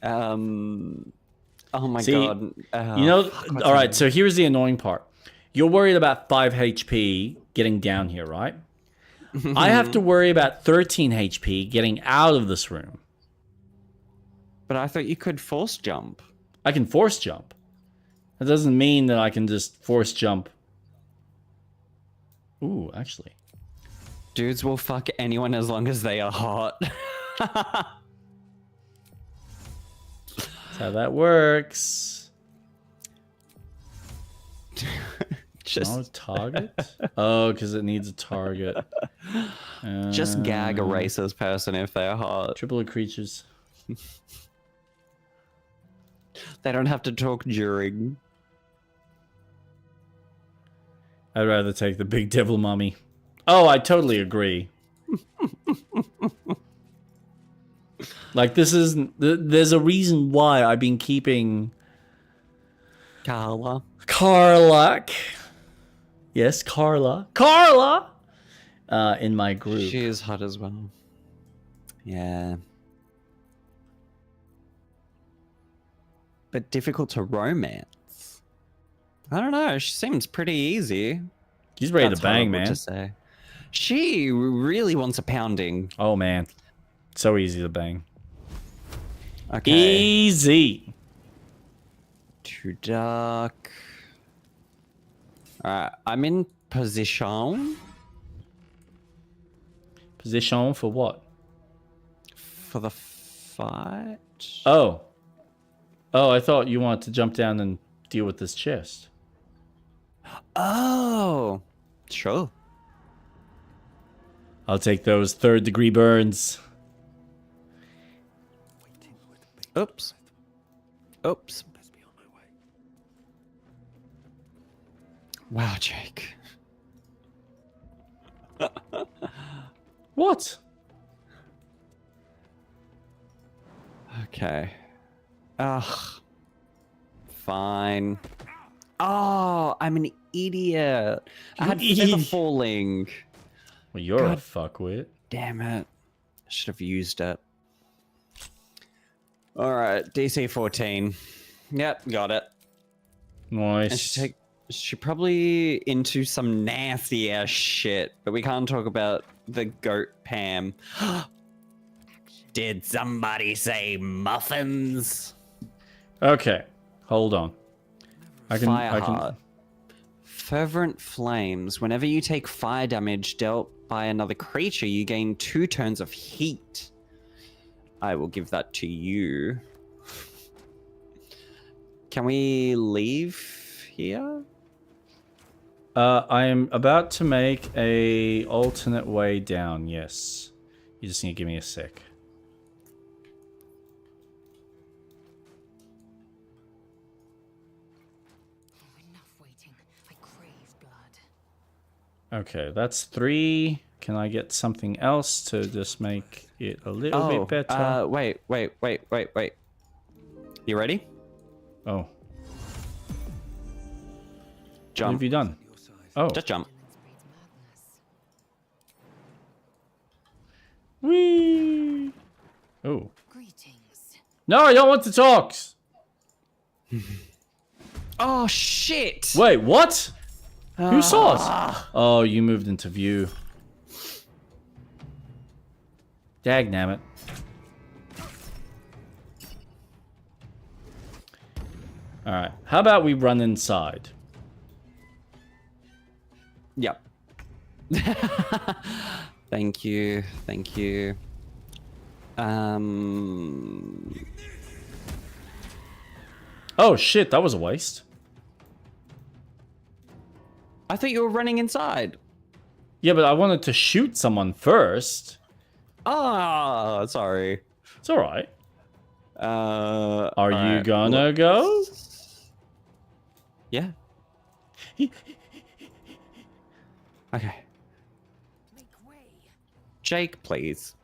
[SPEAKER 2] Oh my
[SPEAKER 1] See,
[SPEAKER 2] god.
[SPEAKER 1] You know, all right, so here's the annoying part. You're worried about 5 HP getting down here, right? I have to worry about 13 HP getting out of this room.
[SPEAKER 2] But I thought you could force jump.
[SPEAKER 1] I can force jump. That doesn't mean that I can just force jump. Ooh, actually.
[SPEAKER 2] Dudes will fuck anyone as long as they are hot.
[SPEAKER 1] That's how that works.
[SPEAKER 2] Just
[SPEAKER 1] no target? Oh, because it needs a target.
[SPEAKER 2] Just gag a racist person if they're hot.
[SPEAKER 1] Triplet creatures.
[SPEAKER 2] They don't have to talk during.
[SPEAKER 1] I'd rather take the big devil mummy. Oh, I totally agree. Like, this is... There's a reason why I've been keeping...
[SPEAKER 2] Carla.
[SPEAKER 1] Yes, Carla. Carla! In my group.
[SPEAKER 2] She is hot as well. Yeah. But difficult to romance. I don't know. She seems pretty easy.
[SPEAKER 1] He's ready
[SPEAKER 2] That's
[SPEAKER 1] to bang,
[SPEAKER 2] horrible
[SPEAKER 1] man.
[SPEAKER 2] to say. She really wants a pounding.
[SPEAKER 1] Oh man, so easy to bang.
[SPEAKER 2] Okay.
[SPEAKER 1] Easy.
[SPEAKER 2] Too dark. Alright, I'm in position
[SPEAKER 1] Position for what?
[SPEAKER 2] for the fight.
[SPEAKER 1] Oh. Oh, I thought you wanted to jump down and deal with this chest.
[SPEAKER 2] Oh, sure.
[SPEAKER 1] I'll take those 3rd degree burns.
[SPEAKER 2] Oops. Oops. Wow, Jake.
[SPEAKER 1] What?
[SPEAKER 2] Okay. Ugh. Fine. Oh, I'm an idiot. I had feather falling.
[SPEAKER 1] Well, you're
[SPEAKER 2] God
[SPEAKER 1] a fuckwit.
[SPEAKER 2] Damn it. I should have used it. Alright, DC 14. Yep, got it.
[SPEAKER 1] Nice.
[SPEAKER 2] And she probably into some nasty ass shit, but we can't talk about the goat Pam. Did somebody say muffins?
[SPEAKER 1] Okay, hold on. I can.
[SPEAKER 2] Fireheart. Fervent flames. Whenever you take fire damage dealt by another creature, you gain 2 turns of heat. I will give that to you. Can we leave here?
[SPEAKER 1] I am about to make a alternate way down. Yes, you just need to give me a sec.
[SPEAKER 11] Enough waiting. I crave blood.
[SPEAKER 1] Okay, that's 3. Can I get something else to just make it a little bit better?
[SPEAKER 2] Wait. You ready?
[SPEAKER 1] Oh. What
[SPEAKER 2] Jump.
[SPEAKER 1] have you done? Oh.
[SPEAKER 2] Just jump.
[SPEAKER 1] Whee! Oh. No, I don't want to talk!
[SPEAKER 2] Oh, shit!
[SPEAKER 1] Wait, what? Who saw us? Oh, you moved into view. Dagnammit. Alright, how about we run inside?
[SPEAKER 2] Yep. Thank you. Thank you.
[SPEAKER 1] Oh shit, that was a waste.
[SPEAKER 2] I thought you were running inside.
[SPEAKER 1] Yeah, but I wanted to shoot someone first.
[SPEAKER 2] Ah, sorry.
[SPEAKER 1] It's alright. Are you
[SPEAKER 2] alright,
[SPEAKER 1] gonna go?
[SPEAKER 2] Yeah. Okay. Jake, please.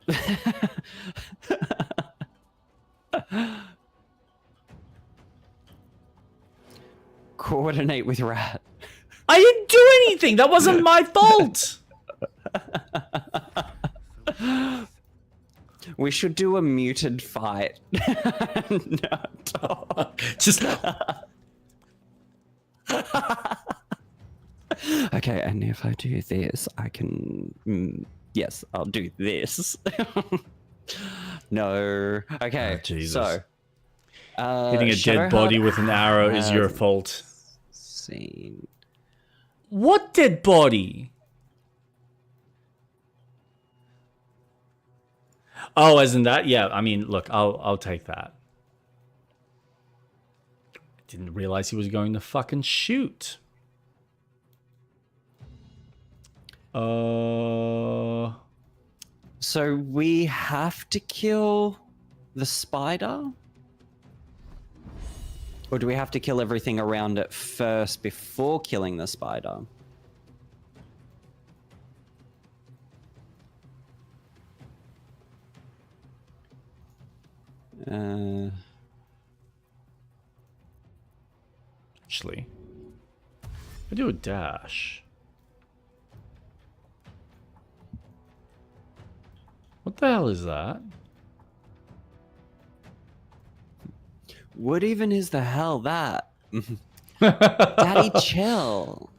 [SPEAKER 2] Coordinate with Rat.
[SPEAKER 1] I didn't do anything! That wasn't my fault!
[SPEAKER 2] We should do a muted fight. No.
[SPEAKER 1] Just...
[SPEAKER 2] Okay, and if I do this, I can... yes, I'll do this. No. Okay,
[SPEAKER 1] Oh, Jesus.
[SPEAKER 2] so...
[SPEAKER 1] Hitting a dead body with an arrow is your fault.
[SPEAKER 2] Scene.
[SPEAKER 1] What dead body? Oh, as in that? Yeah, I mean, look, I'll take that. Didn't realize he was going to fucking shoot.
[SPEAKER 2] So we have to kill the spider? Or do we have to kill everything around it first before killing the spider?
[SPEAKER 1] Actually, I do a dash. What the hell is that?
[SPEAKER 2] What even is the hell that? Daddy, chill.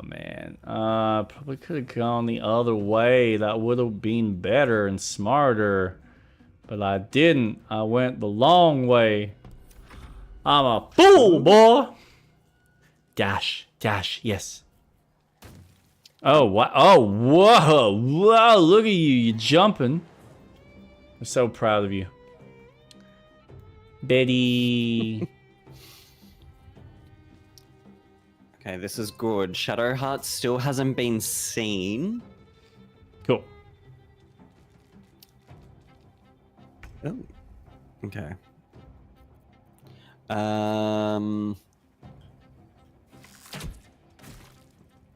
[SPEAKER 1] Man. Probably could have gone the other way. That would have been better and smarter. But I didn't. I went the long way. I'm a fool, boy. Dash. Dash. Yes. Oh, what? Oh, whoa. Whoa. Look at you. You're jumping. I'm so proud of you. Betty.
[SPEAKER 2] Okay, this is good. Shadowheart still hasn't been seen.
[SPEAKER 1] Cool.
[SPEAKER 2] Oh. Okay.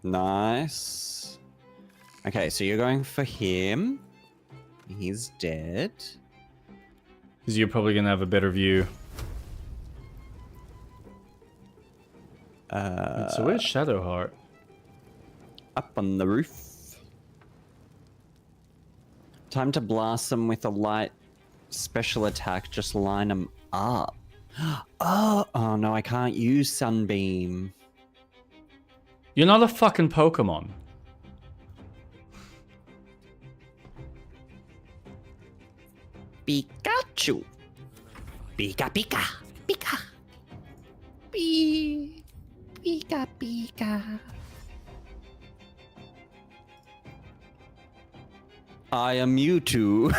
[SPEAKER 2] Nice. Okay, so you're going for him. He's dead.
[SPEAKER 1] Because you're probably going to have a better view. So where's Shadowheart?
[SPEAKER 2] Up on the roof. Time to blast them with a light special attack. Just line them up. Oh no, I can't use Sunbeam.
[SPEAKER 1] You're not a fucking Pokemon.
[SPEAKER 2] Pikachu. Pika pika. Pika. Pika pika. I am Mewtwo.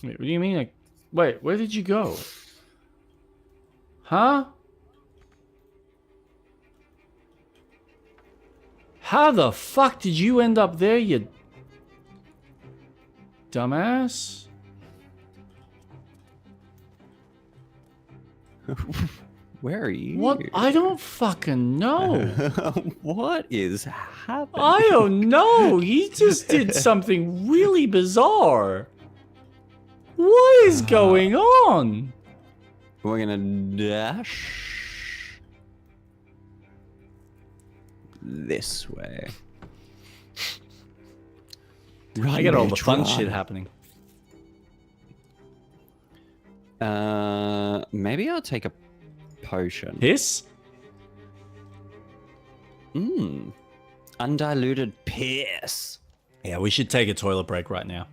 [SPEAKER 1] Wait, what do you mean? Like, wait, where did you go? Huh? How the fuck did you end up there, you dumbass?
[SPEAKER 2] Where are you?
[SPEAKER 1] What? I don't fucking know.
[SPEAKER 2] What is happening?
[SPEAKER 1] I don't know. He just did something really bizarre. What is going on?
[SPEAKER 2] We're gonna dash this way.
[SPEAKER 1] I get all the fun shit happening.
[SPEAKER 2] Maybe I'll take a potion.
[SPEAKER 1] Hiss?
[SPEAKER 2] Undiluted piss.
[SPEAKER 1] Yeah, we should take a toilet break right now.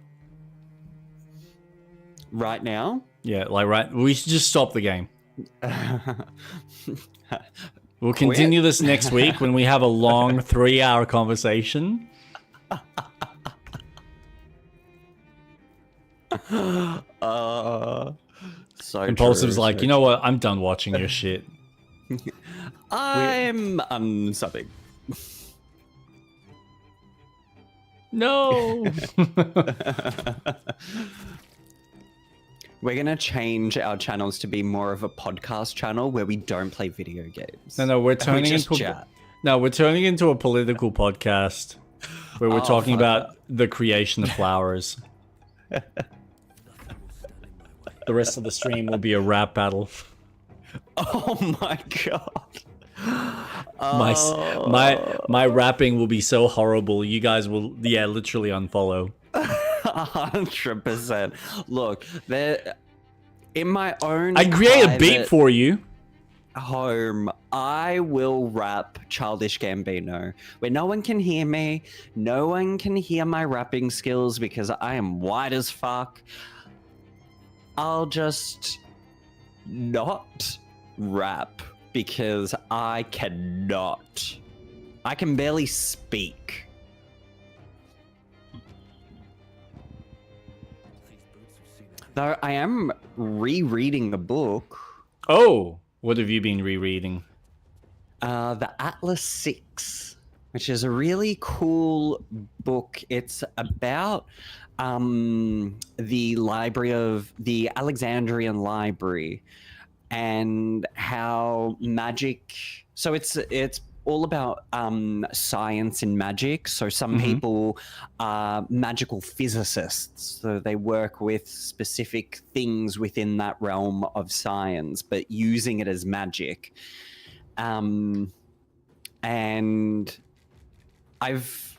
[SPEAKER 2] Right now?
[SPEAKER 1] Yeah, like right. We should just stop the game. We'll continue this next week when we have a long 3-hour conversation.
[SPEAKER 2] So
[SPEAKER 1] Impulsive's
[SPEAKER 2] true,
[SPEAKER 1] like,
[SPEAKER 2] so
[SPEAKER 1] you know what? I'm done watching your shit.
[SPEAKER 2] I'm unsubbing.
[SPEAKER 1] No.
[SPEAKER 2] We're gonna change our channels to be more of a podcast channel where we don't play video games.
[SPEAKER 1] No, we're turning
[SPEAKER 2] just
[SPEAKER 1] into
[SPEAKER 2] chat.
[SPEAKER 1] we're turning into a political podcast where we're talking about the creation of flowers. The rest of the stream will be a rap battle.
[SPEAKER 2] Oh my god.
[SPEAKER 1] My rapping will be so horrible. You guys will literally unfollow.
[SPEAKER 2] 100%. Look, there in my own
[SPEAKER 1] I create a beat
[SPEAKER 2] private
[SPEAKER 1] for you.
[SPEAKER 2] home, I will rap Childish Gambino where no one can hear me, no one can hear my rapping skills because I am white as fuck. I'll just not rap because I cannot. I can barely speak. Though I am rereading the book.
[SPEAKER 1] Oh, what have you been rereading?
[SPEAKER 2] The Atlas 6, which is a really cool book. It's about the library of the Alexandrian Library and how magic. So it's all about science and magic. So some people are magical physicists. So they work with specific things within that realm of science, but using it as magic. And I've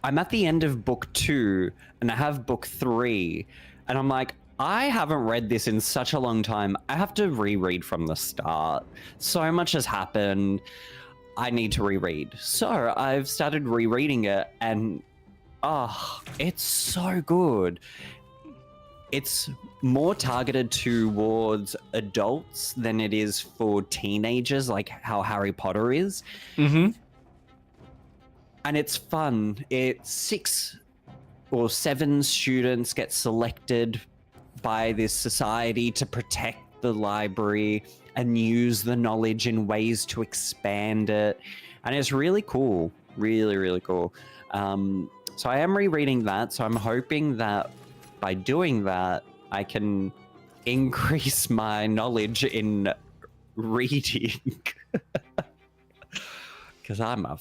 [SPEAKER 2] I'm at the end of book 2 and I have book 3 and I'm like, I haven't read this in such a long time. I have to reread from the start. So much has happened. I need to reread. So I've started rereading it and it's so good. It's more targeted towards adults than it is for teenagers, like how Harry Potter is.
[SPEAKER 1] Mm-hmm.
[SPEAKER 2] And it's fun. It's 6 or 7 students get selected by this society to protect the library and use the knowledge in ways to expand it. And it's really cool. Really, really cool. So I am rereading that. So I'm hoping that by doing that, I can increase my knowledge in reading. Because I'm a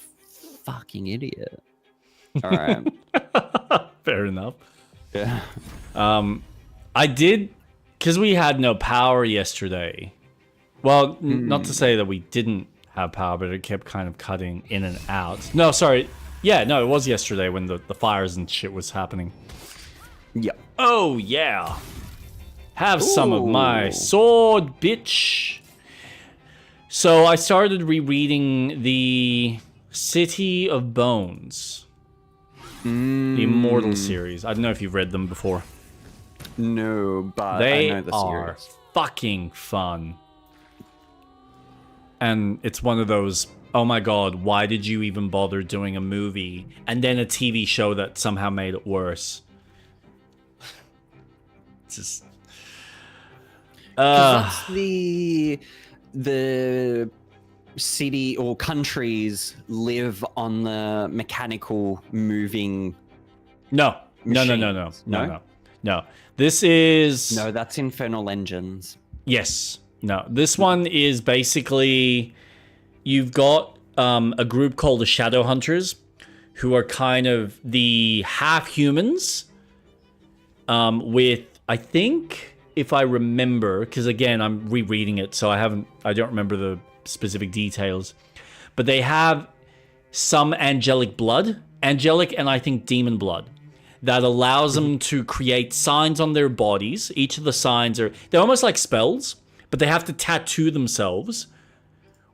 [SPEAKER 2] fucking idiot. All right.
[SPEAKER 1] Fair enough.
[SPEAKER 2] Yeah.
[SPEAKER 1] I did, because we had no power yesterday. Well, not to say that we didn't have power, but it kept kind of cutting in and out. No, sorry. Yeah, no, it was yesterday when the fires and shit was happening.
[SPEAKER 2] Yep.
[SPEAKER 1] Oh, yeah. Have some of my sword, bitch. So I started rereading the City of Bones. The Immortal series. I don't know if you've read them before.
[SPEAKER 2] No, but
[SPEAKER 1] they
[SPEAKER 2] I know the
[SPEAKER 1] are
[SPEAKER 2] series.
[SPEAKER 1] fucking fun. And it's one of those, oh my god, why did you even bother doing a movie and then a TV show that somehow made it worse? It's just...
[SPEAKER 2] 'Cause that's the city or countries live on the mechanical moving.
[SPEAKER 1] No. This is...
[SPEAKER 2] No, that's Infernal Engines.
[SPEAKER 1] Yes. No. This one is basically... You've got a group called the Shadow Hunters, who are kind of the half-humans with, I think, if I remember, because again, I'm rereading it, so I don't remember the specific details, but they have some angelic blood, angelic and I think demon blood, that allows them to create signs on their bodies. Each of the signs they're almost like spells, but they have to tattoo themselves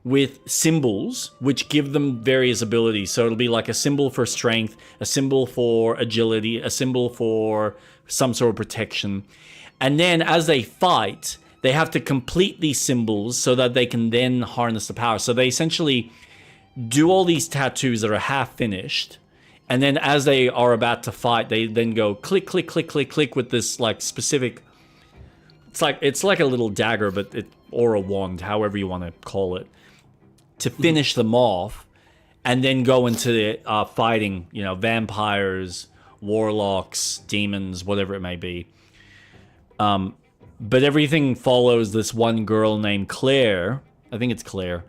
[SPEAKER 1] with symbols which give them various abilities. So it'll be like a symbol for strength, a symbol for agility, a symbol for some sort of protection. And then as they fight, they have to complete these symbols so that they can then harness the power. So they essentially do all these tattoos that are half finished. And then as they are about to fight, they then go click, click, click, click, click with this like specific... It's like a little dagger, or a wand, however you want to call it, to finish them off, and then go into fighting, vampires, warlocks, demons, whatever it may be. But everything follows this one girl named Claire. I think it's Claire,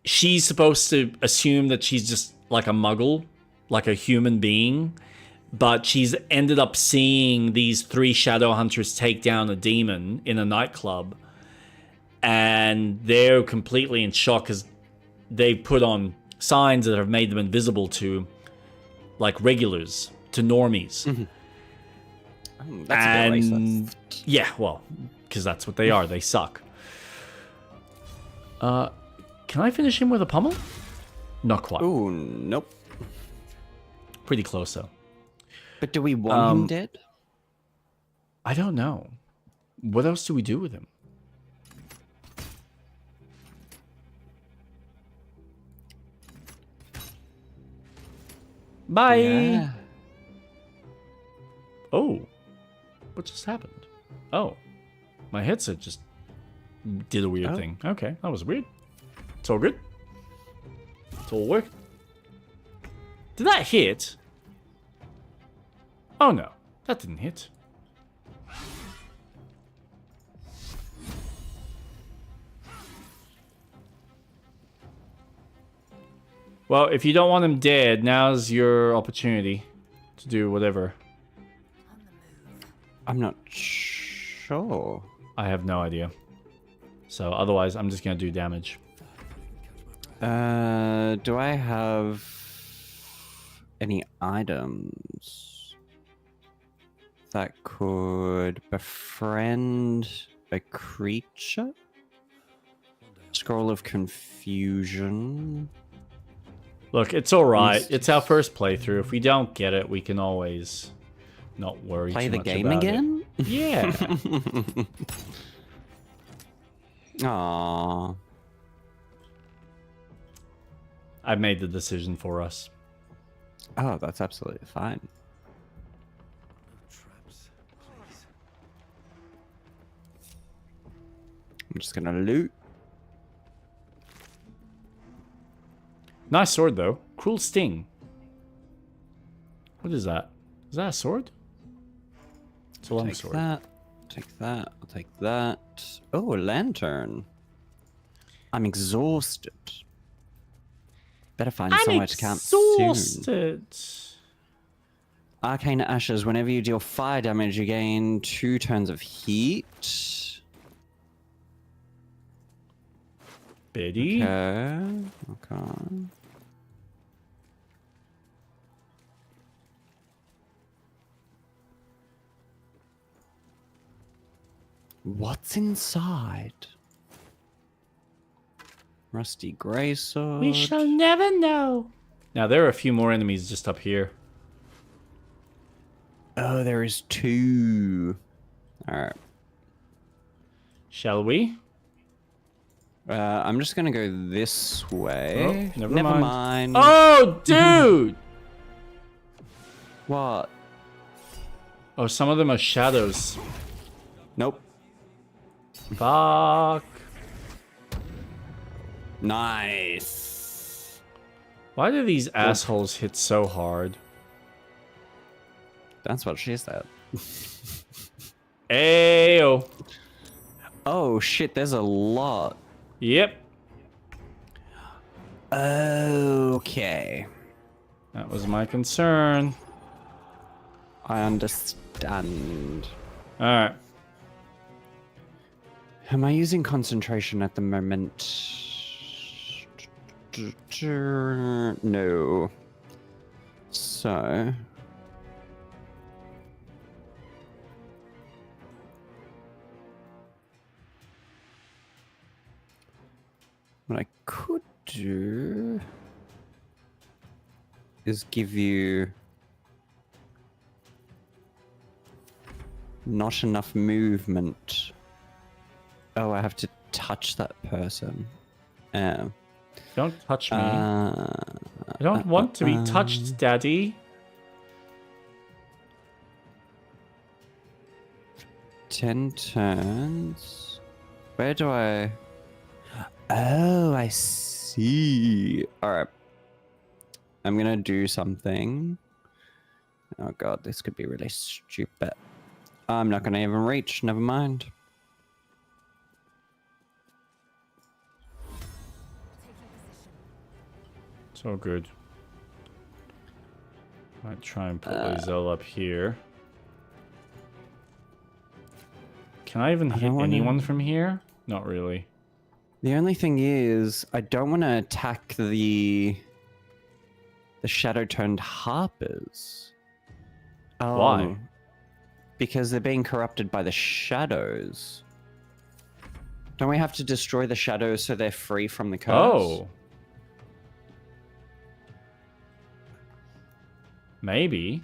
[SPEAKER 1] she's supposed to assume that she's just like a muggle, like a human being, but she's ended up seeing these 3 shadow hunters take down a demon in a nightclub, and they're completely in shock because they've put on signs that have made them invisible to like regulars, to normies.
[SPEAKER 2] Mm-hmm. That's a bit racist.
[SPEAKER 1] Yeah, well, because that's what they are. They suck. Can I finish him with a pummel? Not quite.
[SPEAKER 2] Ooh, nope.
[SPEAKER 1] Pretty close, though.
[SPEAKER 2] But do we want him dead?
[SPEAKER 1] I don't know. What else do we do with him? Bye!
[SPEAKER 2] Yeah.
[SPEAKER 1] Oh. What just happened? Oh. My headset just did a weird thing. Okay, that was weird. It's all good. It's all working. Did that hit? Oh no, that didn't hit. Well, if you don't want him dead, now's your opportunity to do whatever.
[SPEAKER 2] I'm not sure.
[SPEAKER 1] I have no idea. So otherwise, I'm just gonna do damage.
[SPEAKER 2] Do I have any items that could befriend a creature? Scroll of Confusion.
[SPEAKER 1] Look, it's alright.
[SPEAKER 2] Is-
[SPEAKER 1] It's our first playthrough. If we don't get it, we can always not worry
[SPEAKER 2] Play
[SPEAKER 1] too
[SPEAKER 2] the
[SPEAKER 1] much
[SPEAKER 2] game
[SPEAKER 1] about
[SPEAKER 2] again?
[SPEAKER 1] it. Yeah.
[SPEAKER 2] Aww.
[SPEAKER 1] I've made the decision for us.
[SPEAKER 2] Oh, that's absolutely fine.
[SPEAKER 7] Traps, please.
[SPEAKER 2] I'm just gonna loot.
[SPEAKER 1] Nice sword, though. Cruel Sting. What is that? Is that a sword? It's a long
[SPEAKER 2] Take
[SPEAKER 1] sword.
[SPEAKER 2] that. Take that. I'll take that. Oh, a lantern. I'm exhausted. Better find somewhere to camp soon.
[SPEAKER 1] exhausted.
[SPEAKER 2] Arcane Ashes. Whenever you deal fire damage, you gain 2 turns of heat.
[SPEAKER 1] Biddy.
[SPEAKER 2] Okay. Okay. What's inside? Rusty grey sword.
[SPEAKER 1] We shall never know. Now, there are a few more enemies just up here.
[SPEAKER 2] Oh, there is 2. Alright.
[SPEAKER 1] Shall we?
[SPEAKER 2] I'm just gonna go this way.
[SPEAKER 1] Oh, never
[SPEAKER 2] mind.
[SPEAKER 1] Oh, dude!
[SPEAKER 2] What?
[SPEAKER 1] Oh, some of them are shadows.
[SPEAKER 2] Nope.
[SPEAKER 1] Fuck.
[SPEAKER 2] Nice.
[SPEAKER 1] Why do these assholes hit so hard?
[SPEAKER 2] That's what she said.
[SPEAKER 1] Ayo.
[SPEAKER 2] Oh shit, there's a lot.
[SPEAKER 1] Yep.
[SPEAKER 2] Okay.
[SPEAKER 1] That was my concern.
[SPEAKER 2] I understand.
[SPEAKER 1] Alright.
[SPEAKER 2] Am I using concentration at the moment? No. So... what I could do is give you not enough movement. Oh, I have to touch that person.
[SPEAKER 1] Don't touch me. I don't want to be touched, Daddy.
[SPEAKER 2] 10 turns. Where do I... Oh, I see. Alright. I'm gonna do something. Oh god, this could be really stupid. I'm not gonna even reach, never mind.
[SPEAKER 1] So good. Might try and put Lizelle up here. Can I even hit anyone from here? Not really.
[SPEAKER 2] The only thing is, I don't want to attack the shadow-toned harpers. Oh,
[SPEAKER 1] why?
[SPEAKER 2] Because they're being corrupted by the shadows. Don't we have to destroy the shadows so they're free from the curse?
[SPEAKER 1] Oh. Maybe.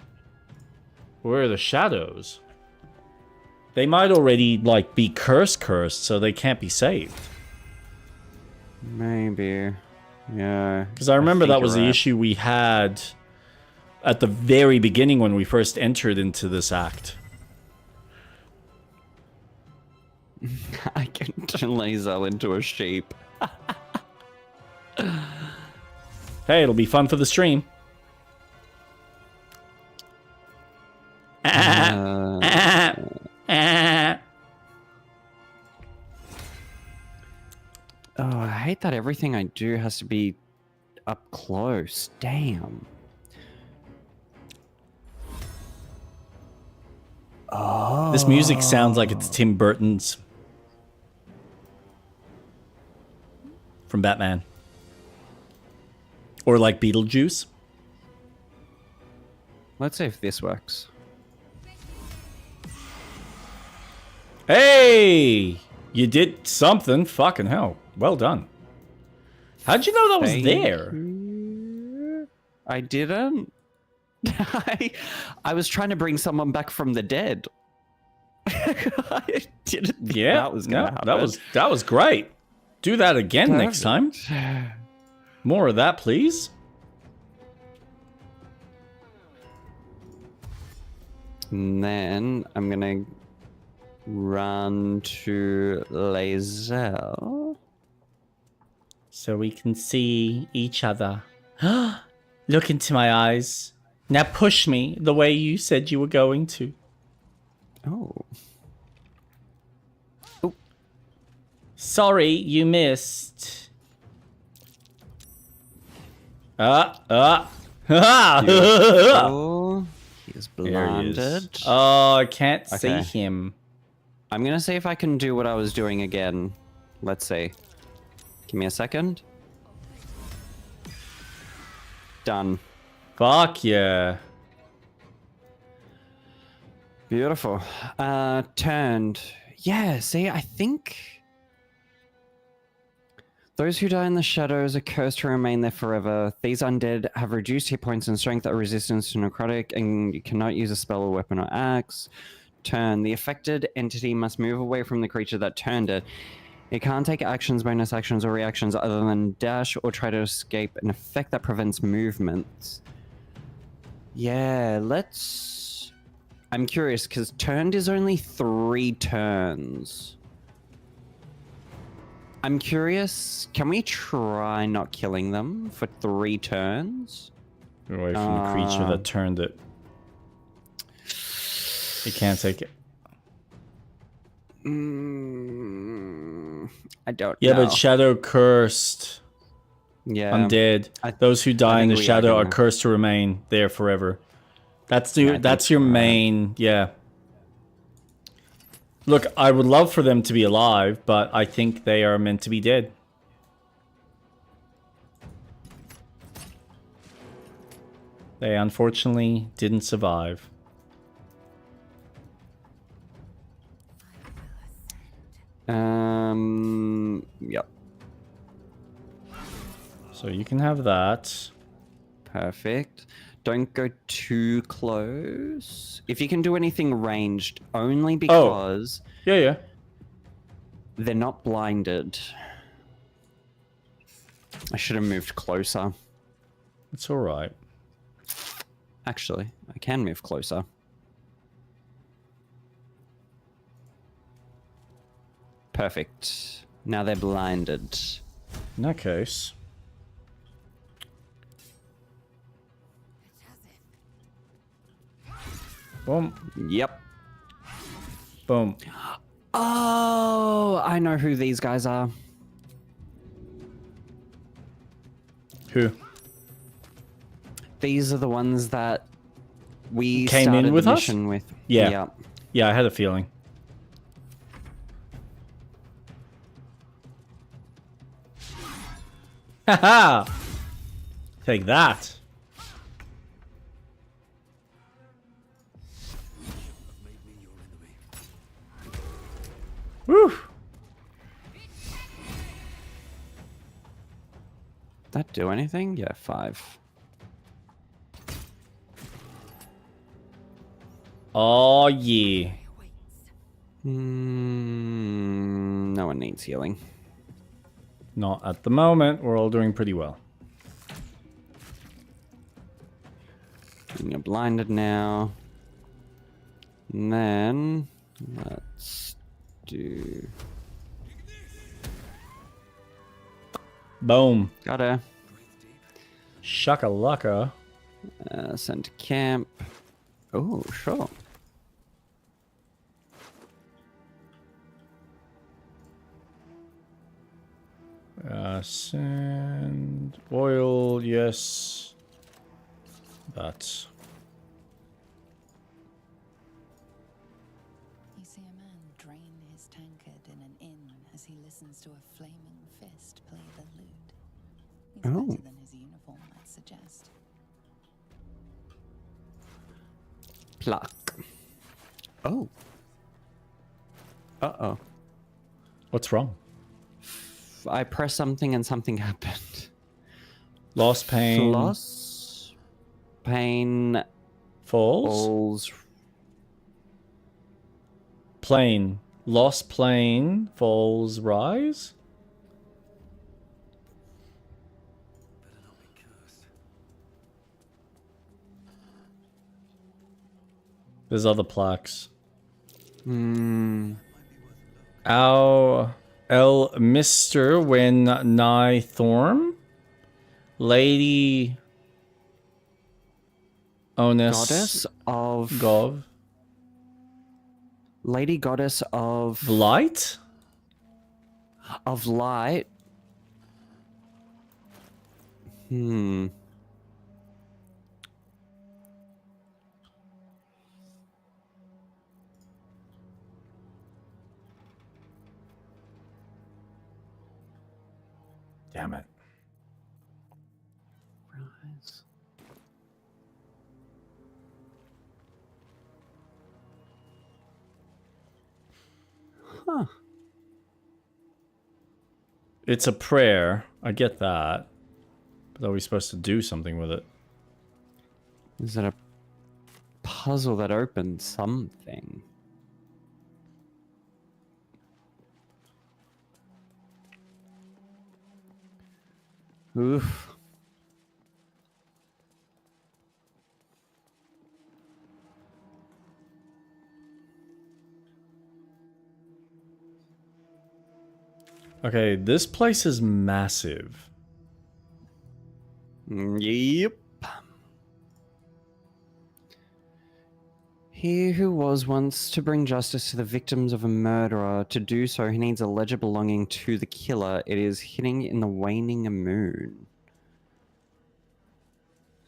[SPEAKER 1] Where are the shadows? They might already, like, be cursed, so they can't be saved.
[SPEAKER 2] Maybe. Yeah.
[SPEAKER 1] Because I remember
[SPEAKER 2] think
[SPEAKER 1] that was
[SPEAKER 2] you're
[SPEAKER 1] the
[SPEAKER 2] right.
[SPEAKER 1] issue we had at the very beginning when we first entered into this act.
[SPEAKER 2] I can turn Lae'zel into a sheep.
[SPEAKER 1] Hey, it'll be fun for the stream.
[SPEAKER 2] Oh, I hate that everything I do has to be up close. Damn. Oh.
[SPEAKER 1] This music sounds like it's Tim Burton's from Batman. Or like Beetlejuice.
[SPEAKER 2] Let's see if this works.
[SPEAKER 1] Hey! You did something. Fucking hell. Well done. How'd you know that was
[SPEAKER 2] Thank
[SPEAKER 1] there?
[SPEAKER 2] you. I didn't. I was trying to bring someone back from the dead. I didn't think
[SPEAKER 1] Yeah,
[SPEAKER 2] that was gonna happen.
[SPEAKER 1] that was great. Do that again next time.
[SPEAKER 2] Perfect.
[SPEAKER 1] More of that, please.
[SPEAKER 2] And then I'm gonna run to Lae'zel.
[SPEAKER 1] So we can see each other. Look into my eyes. Now push me the way you said you were going to.
[SPEAKER 2] Oh.
[SPEAKER 1] Sorry, you missed.
[SPEAKER 2] Oh, he's
[SPEAKER 1] There he is.
[SPEAKER 2] blinded.
[SPEAKER 1] Oh, I can't see
[SPEAKER 2] Okay.
[SPEAKER 1] him.
[SPEAKER 2] I'm gonna see if I can do what I was doing again. Let's see. Give me a second. Done.
[SPEAKER 1] Fuck yeah.
[SPEAKER 2] Beautiful. Turned. Yeah, see, I think those who die in the shadows are cursed to remain there forever. These undead have reduced hit points and strength, are resistant to necrotic, and you cannot use a spell or weapon or axe. Turn. The affected entity must move away from the creature that turned it. It can't take actions, bonus actions, or reactions other than dash or try to escape an effect that prevents movement. Yeah, let's... I'm curious, because turned is only 3 turns. I'm curious, can we try not killing them for 3 turns?
[SPEAKER 1] Away from the creature that turned it. You can't take it.
[SPEAKER 2] I don't
[SPEAKER 1] Yeah,
[SPEAKER 2] know.
[SPEAKER 1] but shadow cursed.
[SPEAKER 2] Yeah.
[SPEAKER 1] Undead. Those who die in the
[SPEAKER 2] think we are
[SPEAKER 1] shadow are
[SPEAKER 2] gonna-
[SPEAKER 1] cursed to remain there forever. That's
[SPEAKER 2] Yeah, I
[SPEAKER 1] your
[SPEAKER 2] think
[SPEAKER 1] that's your
[SPEAKER 2] you're right.
[SPEAKER 1] main, yeah. Look, I would love for them to be alive, but I think they are meant to be dead. They unfortunately didn't survive.
[SPEAKER 2] Yep.
[SPEAKER 1] So you can have that.
[SPEAKER 2] Perfect. Don't go too close. If you can do anything ranged, only because
[SPEAKER 1] Yeah.
[SPEAKER 2] they're not blinded. I should have moved closer.
[SPEAKER 1] It's alright.
[SPEAKER 2] Actually, I can move closer. Perfect. Now they're blinded.
[SPEAKER 1] In that case. Boom.
[SPEAKER 2] Yep.
[SPEAKER 1] Boom.
[SPEAKER 2] Oh, I know who these guys are.
[SPEAKER 1] Who?
[SPEAKER 2] These are the ones that we
[SPEAKER 1] Came
[SPEAKER 2] started
[SPEAKER 1] in with
[SPEAKER 2] the
[SPEAKER 1] us?
[SPEAKER 2] mission with.
[SPEAKER 1] Yeah. Yeah, I had a feeling. Haha! Take that. Woo!
[SPEAKER 2] That do anything? Yeah, 5.
[SPEAKER 1] Oh, yeah.
[SPEAKER 2] No one needs healing.
[SPEAKER 1] Not at the moment. We're all doing pretty well.
[SPEAKER 2] You're blinded now. And then let's do.
[SPEAKER 1] Boom.
[SPEAKER 2] Got her.
[SPEAKER 1] Shakalaka.
[SPEAKER 2] Send to camp. Oh, sure.
[SPEAKER 1] Sand. Oil, yes. That.
[SPEAKER 5] You see a man drain his tankard in an inn as he listens to a flaming fist play the lute. He's
[SPEAKER 2] Oh.
[SPEAKER 5] better than his uniform, I'd suggest.
[SPEAKER 2] Pluck. Oh. Uh-oh.
[SPEAKER 1] What's wrong?
[SPEAKER 2] I pressed something and something happened.
[SPEAKER 1] Lost pain.
[SPEAKER 2] Loss. Pain.
[SPEAKER 1] Falls.
[SPEAKER 2] Falls.
[SPEAKER 1] Plane. Lost plane. Falls. Rise. There's other plaques. Our El Mister when nigh Thorm. Lady Onus
[SPEAKER 2] Goddess of...
[SPEAKER 1] Gov.
[SPEAKER 2] Lady Goddess of...
[SPEAKER 1] Light?
[SPEAKER 2] Of light.
[SPEAKER 1] Damn it.
[SPEAKER 2] Rise. Huh.
[SPEAKER 1] It's a prayer. I get that. But are we supposed to do something with it?
[SPEAKER 2] Is it a puzzle that opens something? Oof.
[SPEAKER 1] Okay, this place is massive.
[SPEAKER 2] Yep. He who was once to bring justice to the victims of a murderer, to do so he needs a ledger belonging to the killer. It is hidden in the waning moon.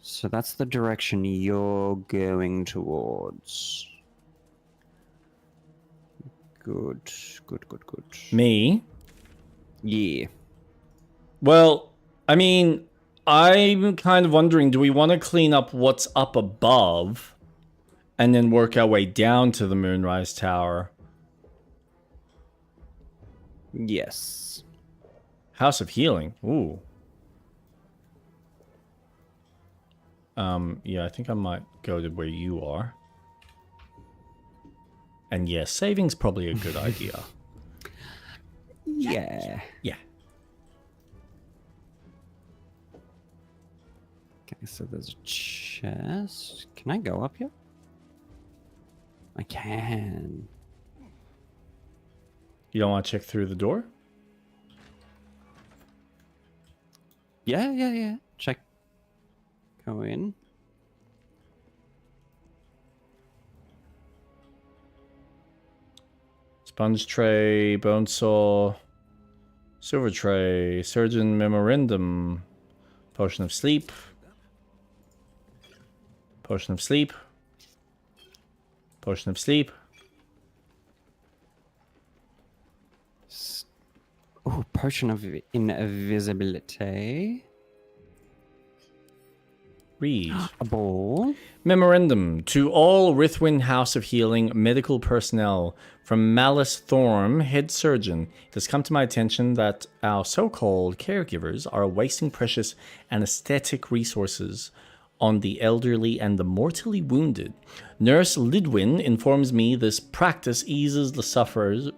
[SPEAKER 2] So that's the direction you're going towards. Good, good, good, good.
[SPEAKER 1] Me?
[SPEAKER 2] Yeah.
[SPEAKER 1] Well, I mean, I'm kind of wondering, do we want to clean up what's up above and then work our way down to the Moonrise Tower?
[SPEAKER 2] Yes.
[SPEAKER 1] House of Healing. Ooh. Yeah, I think I might go to where you are. And yeah, saving's probably a good idea.
[SPEAKER 2] Yeah.
[SPEAKER 1] Yeah.
[SPEAKER 2] Okay, so there's a chest. Can I go up here? I can.
[SPEAKER 1] You don't want to check through the door?
[SPEAKER 2] Yeah. Check. Go in.
[SPEAKER 1] Sponge tray, bone saw, silver tray, surgeon memorandum, potion of sleep, potion of sleep, potion of sleep.
[SPEAKER 2] Oh, potion of invisibility.
[SPEAKER 1] Read.
[SPEAKER 2] A ball.
[SPEAKER 1] Memorandum to all Rithwin House of Healing medical personnel from Malice Thorm, head surgeon. It has come to my attention that our so-called caregivers are wasting precious anesthetic resources on the elderly and the mortally wounded. Nurse Lidwin informs me this practice eases the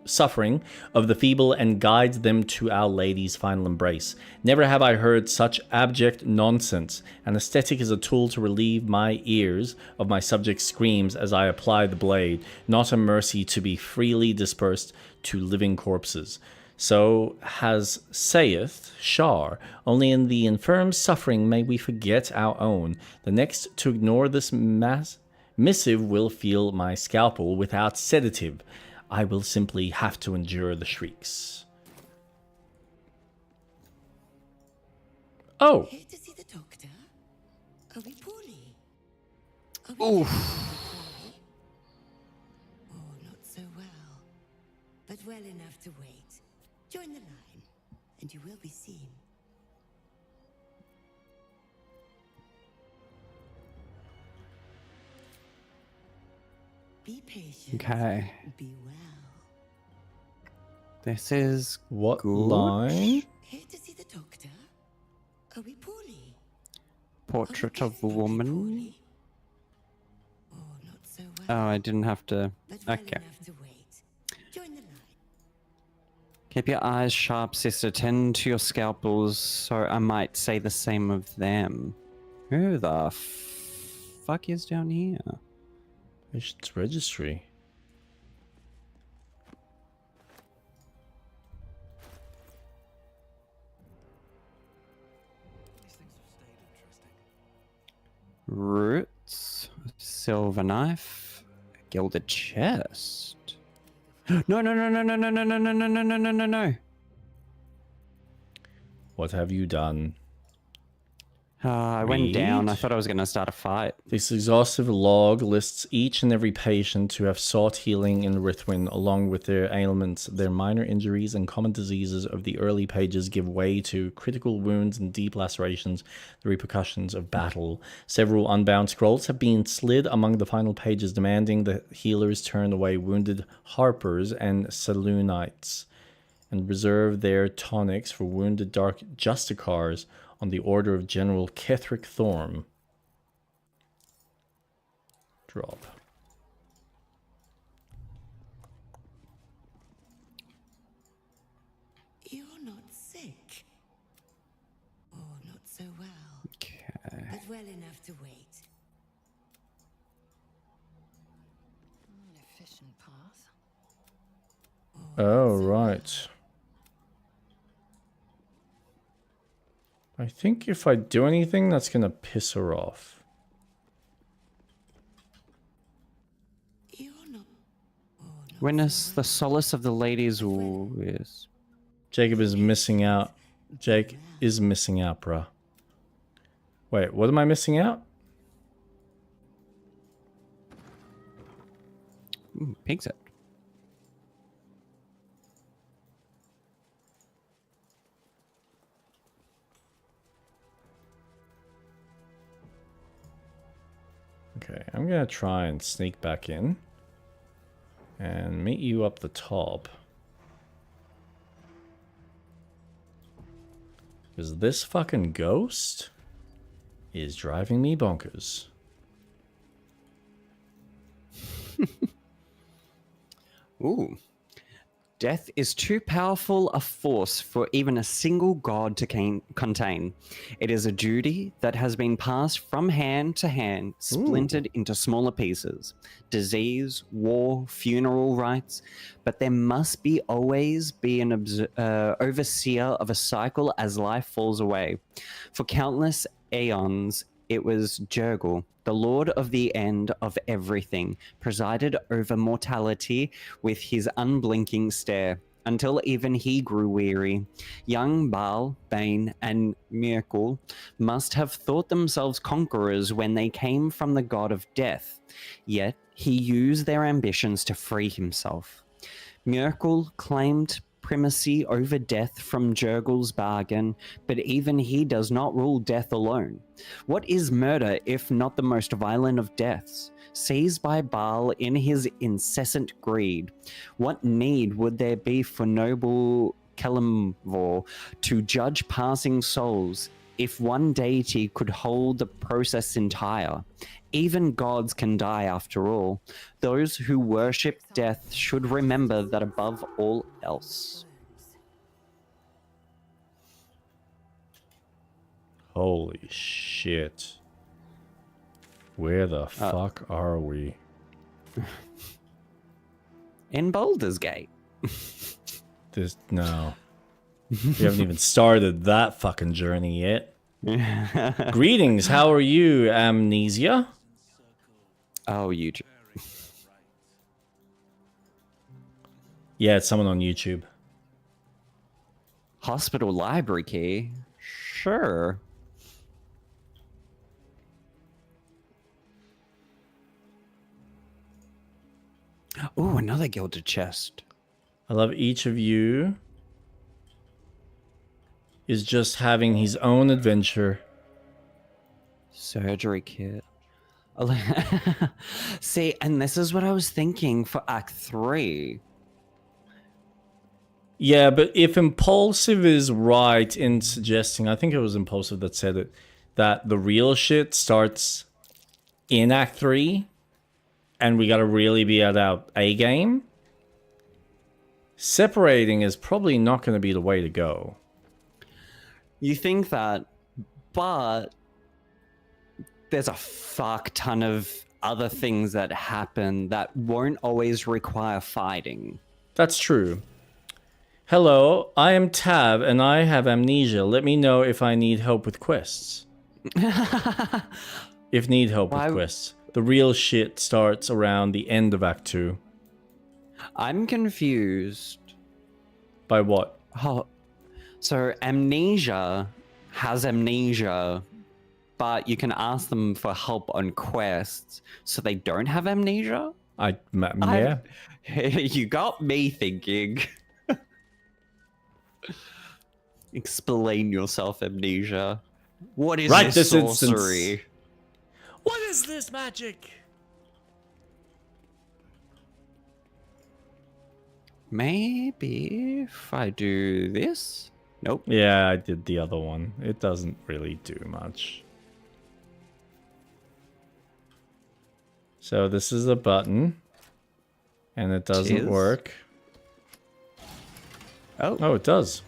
[SPEAKER 1] suffering of the feeble and guides them to Our Lady's final embrace. Never have I heard such abject nonsense. Anesthetic is a tool to relieve my ears of my subject's screams as I apply the blade, not a mercy to be freely dispersed to living corpses. So has saith Shar, only in the infirm suffering may we forget our own. The next to ignore this missive will feel my scalpel without sedative. I will simply have to endure the shrieks. Oh.
[SPEAKER 9] Here to see the doctor? Are we poorly?
[SPEAKER 2] Oof.
[SPEAKER 9] Oh, not so well. But well enough to wait. Join the line, and you will be seen. patience.
[SPEAKER 2] Okay.
[SPEAKER 9] Be well.
[SPEAKER 2] This is
[SPEAKER 1] What
[SPEAKER 2] good.
[SPEAKER 1] line?
[SPEAKER 9] Here to see the doctor? Are we poorly?
[SPEAKER 2] Portrait of a woman.
[SPEAKER 9] Poorly? Oh, not so well.
[SPEAKER 2] Oh, I didn't have to.
[SPEAKER 9] But well
[SPEAKER 2] Okay.
[SPEAKER 9] enough to wait. Join the line.
[SPEAKER 2] Keep your eyes sharp, sister. Tend to your scalpels, so I might say the same of them. Who the fuck is down here?
[SPEAKER 1] Patient's registry.
[SPEAKER 6] These things have stayed interesting.
[SPEAKER 2] Roots, silver knife, gilded chest. No, no, no, no, no, no, no, no, no, no, no, no, no, no, no.
[SPEAKER 1] What have you done?
[SPEAKER 2] I went down. I
[SPEAKER 1] Read.
[SPEAKER 2] thought I was going to start a fight.
[SPEAKER 1] This exhaustive log lists each and every patient who have sought healing in Rithwin, along with their ailments. Their minor injuries and common diseases of the early pages give way to critical wounds and deep lacerations, the repercussions of battle. Several unbound scrolls have been slid among the final pages, demanding the healers turn away wounded harpers and saloonites, and reserve their tonics for wounded dark justicars on the order of General Kethric Thorm. Drop.
[SPEAKER 9] You're not sick. Oh, not so well.
[SPEAKER 2] Okay.
[SPEAKER 9] But well enough to wait.
[SPEAKER 5] An efficient path.
[SPEAKER 1] Oh, right. I think if I do anything, that's going to piss her off.
[SPEAKER 9] You're not.
[SPEAKER 2] Witness the solace of the ladies' is.
[SPEAKER 1] Jacob is missing out. Jake is missing out, bruh. Wait, what am I missing out?
[SPEAKER 2] Pig's head.
[SPEAKER 1] Okay, I'm gonna try and sneak back in and meet you up the top. Because this fucking ghost is driving me bonkers.
[SPEAKER 2] Ooh. Death is too powerful a force for even a single god to contain. It is a duty that has been passed from hand to hand, splintered into smaller pieces. Disease, war, funeral rites, but there must be always be an overseer of a cycle as life falls away. For countless aeons, it was Jurgle, the lord of the end of everything, presided over mortality with his unblinking stare, until even he grew weary. Young Baal, Bane, and Myrkul must have thought themselves conquerors when they came from the god of death, yet he used their ambitions to free himself. Myrkul claimed primacy over death from Jurgle's bargain, but even he does not rule death alone. What is murder if not the most violent of deaths, seized by Baal in his incessant greed? What need would there be for noble Kelemvor to judge passing souls if one deity could hold the process entire? Even gods can die after all. Those who worship death should remember that above all else.
[SPEAKER 1] Holy shit. Where the fuck are we?
[SPEAKER 2] In Baldur's Gate.
[SPEAKER 1] No. We haven't even started that fucking journey yet. Greetings, how are you, Amnesia?
[SPEAKER 2] Oh, YouTube.
[SPEAKER 1] Yeah, it's someone on YouTube.
[SPEAKER 2] Hospital library key? Sure. Oh, another gilded chest.
[SPEAKER 1] I love each of you is just having his own adventure.
[SPEAKER 2] Surgery kit. See, and this is what I was thinking for Act 3.
[SPEAKER 1] Yeah, but if Impulsive is right in suggesting, I think it was Impulsive that said it, that the real shit starts in Act 3, and we gotta really be at our A game, separating is probably not going to be the way to go.
[SPEAKER 2] You think that, but there's a fuck ton of other things that happen that won't always require fighting.
[SPEAKER 1] That's true. Hello, I am Tav, and I have amnesia. Let me know if I need help with quests. If need help with quests. The real shit starts around the end of Act 2.
[SPEAKER 2] I'm confused.
[SPEAKER 1] By what?
[SPEAKER 2] Oh, so amnesia has amnesia, but you can ask them for help on quests, so they don't have amnesia?
[SPEAKER 1] Yeah.
[SPEAKER 2] You got me thinking. Explain yourself, amnesia. What is this sorcery?
[SPEAKER 1] Instance. What is this magic?
[SPEAKER 2] Maybe if I do this? Nope.
[SPEAKER 1] Yeah, I did the other one. It doesn't really do much. So this is a button. And it doesn't work. Oh, it does.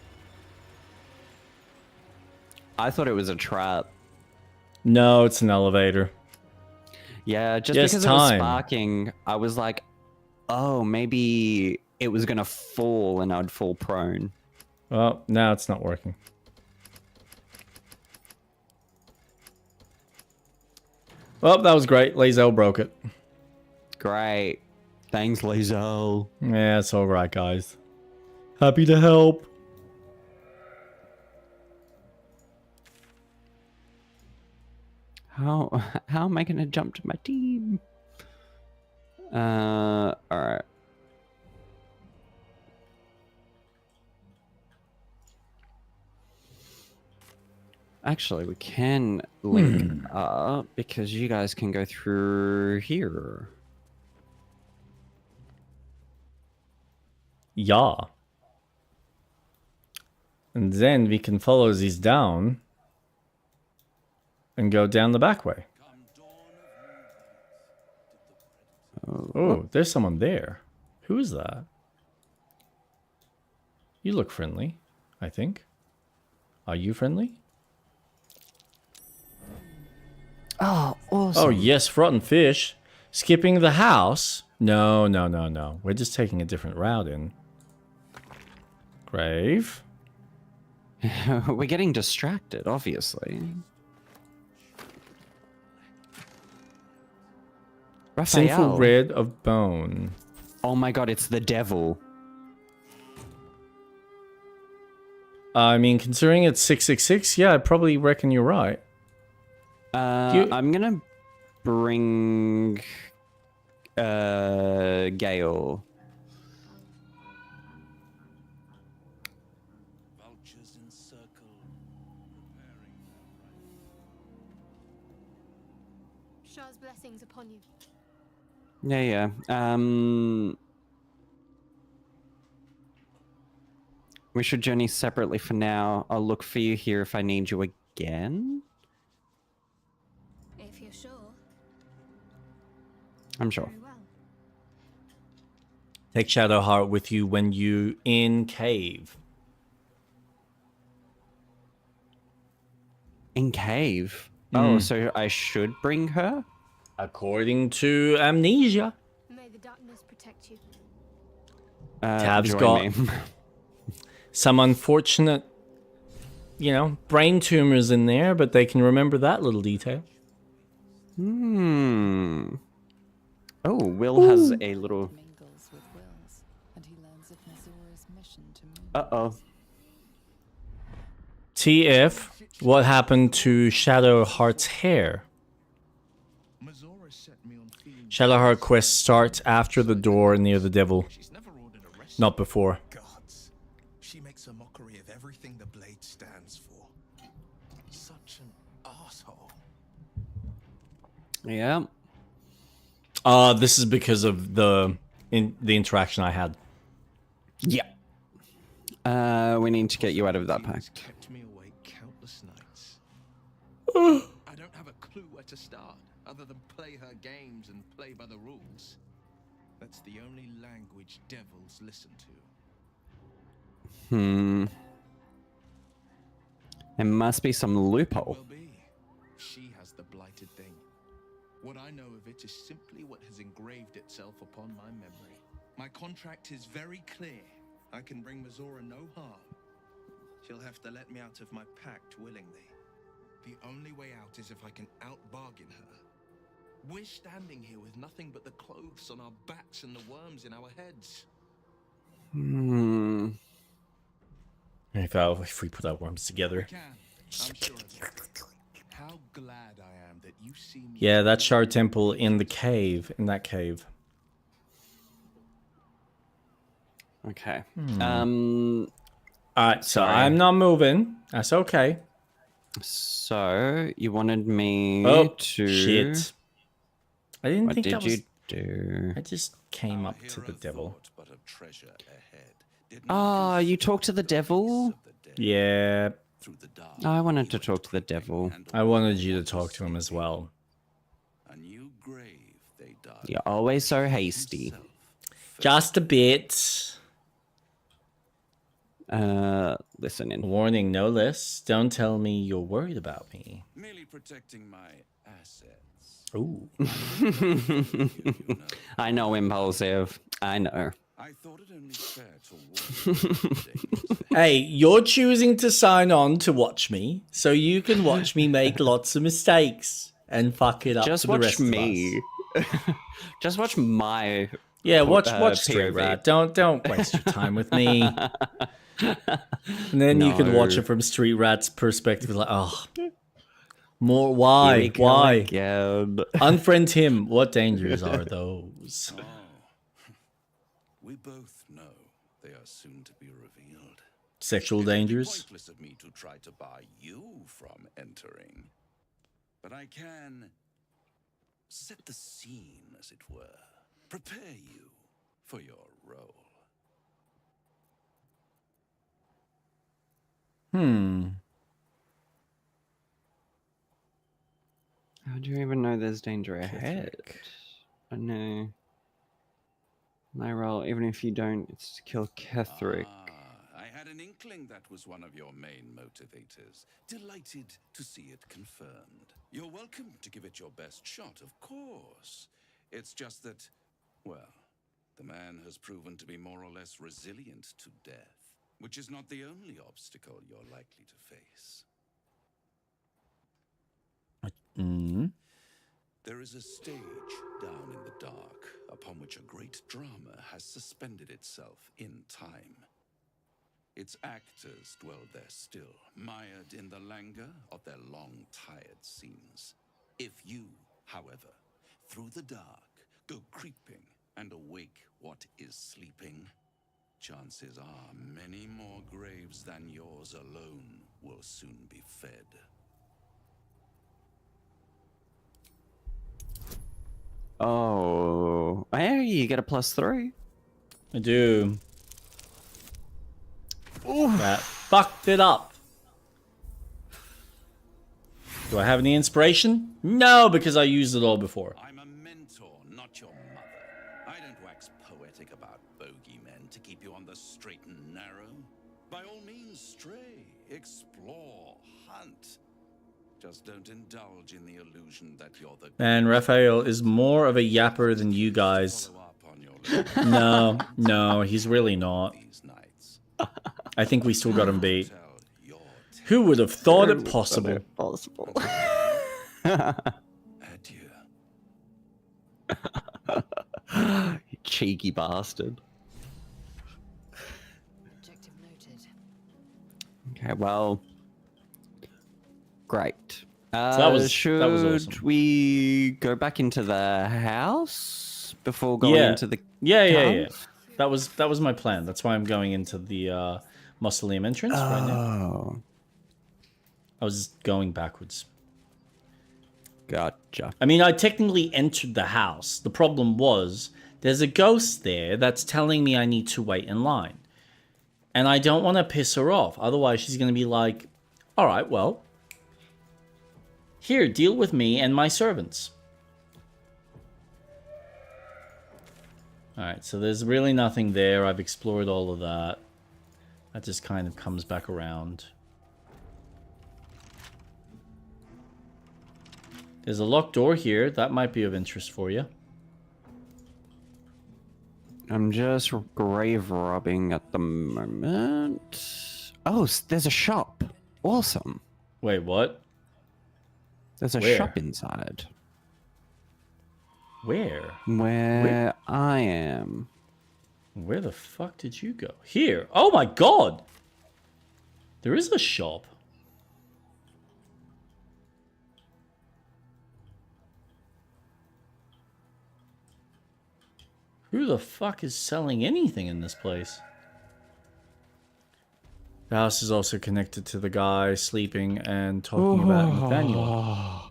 [SPEAKER 2] I thought it was a trap.
[SPEAKER 1] No, it's an elevator.
[SPEAKER 2] Yeah, just
[SPEAKER 1] Yes,
[SPEAKER 2] because it was sparking, I was like, oh, maybe it was going to fall and I'd fall prone.
[SPEAKER 1] Well, now it's not working. Well, that was great. Lazel broke it.
[SPEAKER 2] Great. Thanks, Lazel.
[SPEAKER 1] Yeah, it's alright, guys. Happy to help.
[SPEAKER 2] How am I going to jump to my team? Alright. Actually, we can link up because you guys can go through here.
[SPEAKER 1] Yeah. And then we can follow these down and go down the back way. Oh, there's someone there. Who is that? You look friendly, I think. Are you friendly?
[SPEAKER 2] Oh, awesome.
[SPEAKER 1] Oh, yes, rotten fish. Skipping the house? No. We're just taking a different route in. Grave.
[SPEAKER 2] We're getting distracted, obviously. Raphael.
[SPEAKER 1] Sinful red of bone.
[SPEAKER 2] Oh my god, it's the devil.
[SPEAKER 1] I mean, considering it's 666, yeah, I probably reckon you're right.
[SPEAKER 2] I'm gonna bring Gale.
[SPEAKER 4] Vultures in circle, preparing
[SPEAKER 3] Shah's blessings upon you.
[SPEAKER 2] Yeah. We should journey separately for now. I'll look for you here if I need you again.
[SPEAKER 3] If you're sure.
[SPEAKER 2] I'm sure.
[SPEAKER 3] Very well.
[SPEAKER 1] Take Shadowheart with you when you in cave.
[SPEAKER 2] In cave? Oh, so I should bring her?
[SPEAKER 1] According to amnesia.
[SPEAKER 3] May the darkness protect you.
[SPEAKER 1] Tav's
[SPEAKER 2] join
[SPEAKER 1] got
[SPEAKER 2] me.
[SPEAKER 1] some unfortunate, brain tumors in there, but they can remember that little detail.
[SPEAKER 2] Oh, Will has a little...
[SPEAKER 5] Mingles with Will's, and he learns of Mazora's mission to Moonrise.
[SPEAKER 2] Uh-oh.
[SPEAKER 1] TF, what happened to Shadowheart's hair? Shadowheart quest starts after the door near the devil. Not before.
[SPEAKER 7] Gods, she makes a mockery of everything the blade stands for. Such an asshole.
[SPEAKER 2] Yeah.
[SPEAKER 1] This is because of the interaction I had.
[SPEAKER 2] Yeah. We need to get you out of that pact.
[SPEAKER 13] Kept me awake countless nights. I don't have a clue where to start, other than play her games and play by the rules. That's the only language devils listen to.
[SPEAKER 2] There must be some loophole.
[SPEAKER 13] Will be. She has the blighted thing. What I know of it is simply what has engraved itself upon my memory. My contract is very clear. I can bring Mazora no harm. She'll have to let me out of my pact willingly. The only way out is if I can out-bargain her. We're standing here with nothing but the clothes on our backs and the worms in our heads.
[SPEAKER 1] If we put our worms together.
[SPEAKER 13] I'm sure of it. How glad I am that you see me.
[SPEAKER 1] Yeah, that shard temple in the cave. In that cave.
[SPEAKER 2] Okay.
[SPEAKER 1] Alright, so I'm not moving. That's okay.
[SPEAKER 2] So you wanted me to.
[SPEAKER 1] Shit. I didn't
[SPEAKER 2] What
[SPEAKER 1] think
[SPEAKER 2] did
[SPEAKER 1] that was.
[SPEAKER 2] you do?
[SPEAKER 1] I just came up to the devil.
[SPEAKER 2] Ah, you talked to the devil?
[SPEAKER 1] Yeah.
[SPEAKER 2] I wanted to talk to the devil.
[SPEAKER 1] I wanted you to talk to him as well.
[SPEAKER 2] You're always so hasty.
[SPEAKER 1] Just a bit.
[SPEAKER 2] Listen in.
[SPEAKER 1] Warning, no less. Don't tell me you're worried about me.
[SPEAKER 4] Merely protecting my assets.
[SPEAKER 1] Ooh.
[SPEAKER 2] I know, Impulsive. I know.
[SPEAKER 4] I thought it only fair to warn.
[SPEAKER 1] Hey, you're choosing to sign on to watch me, so you can watch me make lots of mistakes and fuck it up
[SPEAKER 2] Just
[SPEAKER 1] for the
[SPEAKER 2] watch
[SPEAKER 1] rest
[SPEAKER 2] me.
[SPEAKER 1] of us.
[SPEAKER 2] Just watch my.
[SPEAKER 1] Yeah, watch Street
[SPEAKER 2] POV.
[SPEAKER 1] Rat. Don't waste your time with me. And then you can watch it from Street Rat's perspective, like, oh, more. Why? Unfriend him. What dangers are those?
[SPEAKER 4] Oh. We both know they are soon to be revealed.
[SPEAKER 1] Sexual
[SPEAKER 4] It would be
[SPEAKER 1] dangers.
[SPEAKER 4] pointless of me to try to bar you from entering, but I can set the scene, as it were, prepare you for your role.
[SPEAKER 2] How do you even know there's danger ahead? I know. My role, even if you don't, it's to kill Ketherick.
[SPEAKER 4] I had an inkling that was one of your main motivators. Delighted to see it confirmed. You're welcome to give it your best shot, of course. It's just that, well, the man has proven to be more or less resilient to death, which is not the only obstacle you're likely to face. There is a stage down in the dark upon which a great drama has suspended itself in time. Its actors dwell there still, mired in the languor of their long, tired scenes. If you, however, through the dark, go creeping and awake what is sleeping, chances are many more graves than yours alone will soon be fed.
[SPEAKER 2] Oh, hey, you get a +3.
[SPEAKER 1] I do. That fucked it up. Do I have any inspiration? No, because I used it all before.
[SPEAKER 4] I'm a mentor, not your mother. I don't wax poetic about bogeymen to keep you on the straight and narrow. By all means, stray, explore, hunt. Just don't indulge in the illusion that you're the...
[SPEAKER 1] And Raphael is more of a yapper than you guys. No, he's really not. I think we still got him beat. Who would have thought it possible?
[SPEAKER 4] Adieu.
[SPEAKER 2] You cheeky bastard.
[SPEAKER 11] Objective noted.
[SPEAKER 2] Okay, well, great.
[SPEAKER 1] that was
[SPEAKER 2] should
[SPEAKER 1] awesome.
[SPEAKER 2] we go back into the house before going into the
[SPEAKER 1] Yeah. That was my plan. That's why I'm going into the mausoleum entrance right now. I was going backwards.
[SPEAKER 2] Gotcha.
[SPEAKER 1] I mean, I technically entered the house. The problem was there's a ghost there that's telling me I need to wait in line. And I don't want to piss her off. Otherwise, she's going to be like, all right, well, here, deal with me and my servants. All right, so there's really nothing there. I've explored all of that. That just kind of comes back around. There's a locked door here. That might be of interest for you.
[SPEAKER 2] I'm just grave robbing at the moment. Oh, there's a shop. Awesome.
[SPEAKER 1] Wait, what?
[SPEAKER 2] There's a
[SPEAKER 1] Where?
[SPEAKER 2] shop inside.
[SPEAKER 1] Where?
[SPEAKER 2] Where I am.
[SPEAKER 1] Where the fuck did you go? Here. Oh my god! There is a shop. Who the fuck is selling anything in this place? The house is also connected to the guy sleeping and talking about Nathaniel.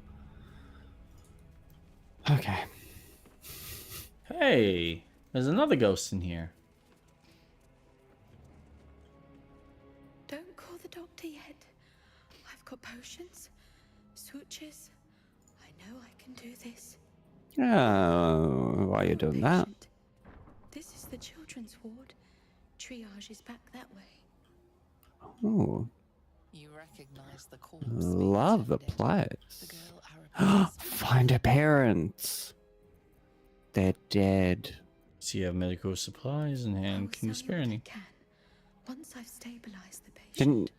[SPEAKER 2] Okay.
[SPEAKER 1] Hey, there's another ghost in here.
[SPEAKER 12] Don't call the doctor yet. I've got potions, sutures. I know I can do this.
[SPEAKER 2] Oh, why are you doing that?
[SPEAKER 12] This is the children's ward. Triage is back that way.
[SPEAKER 2] Oh,
[SPEAKER 5] You recognize the corpse.
[SPEAKER 2] love the place. Find her parents. They're dead.
[SPEAKER 1] So you have medical supplies in hand. Can you spare any?
[SPEAKER 12] Once I've stabilized the patient.
[SPEAKER 2] Didn't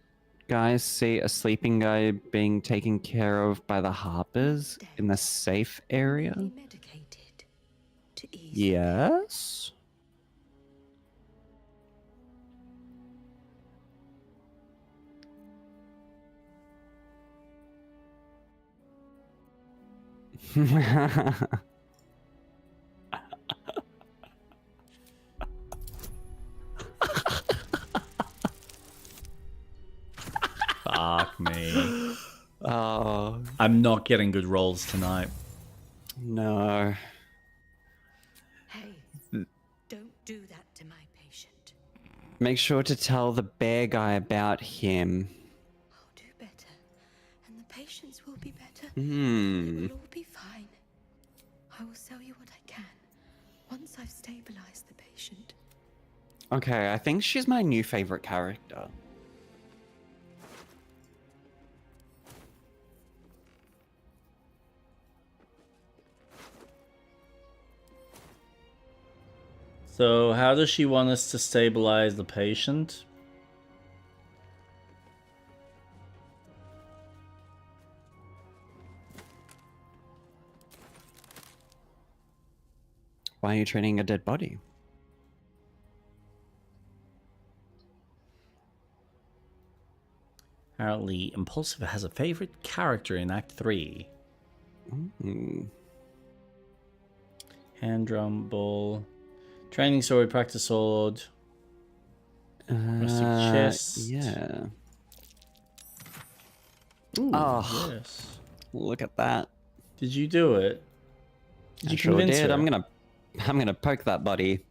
[SPEAKER 2] guys see a sleeping guy being taken care of by the Harpers in the safe area?
[SPEAKER 12] Medicated to ease.
[SPEAKER 2] Yes.
[SPEAKER 1] Fuck me.
[SPEAKER 2] Oh.
[SPEAKER 1] I'm not getting good rolls tonight.
[SPEAKER 2] No.
[SPEAKER 12] Hey, don't do that to my patient.
[SPEAKER 2] Make sure to tell the bear guy about him.
[SPEAKER 12] I'll do better, and the patients will be better.
[SPEAKER 2] Hmm.
[SPEAKER 12] It will all be fine. I will sell you what I can once I've stabilized the patient.
[SPEAKER 2] Okay, I think she's my new favorite character.
[SPEAKER 1] So how does she want us to stabilize the patient?
[SPEAKER 2] Why are you treating a dead body?
[SPEAKER 1] Apparently, Impulsive has a favorite character in Act 3.
[SPEAKER 2] Mm.
[SPEAKER 1] Hand drum, ball. Training sword, practice sword. Rustic chest.
[SPEAKER 2] Yeah.
[SPEAKER 1] Ooh,
[SPEAKER 2] Oh,
[SPEAKER 1] yes.
[SPEAKER 2] look at that.
[SPEAKER 1] Did you do it? Did
[SPEAKER 2] I
[SPEAKER 1] you
[SPEAKER 2] sure
[SPEAKER 1] convince
[SPEAKER 2] did.
[SPEAKER 1] her?
[SPEAKER 2] I'm gonna poke that body.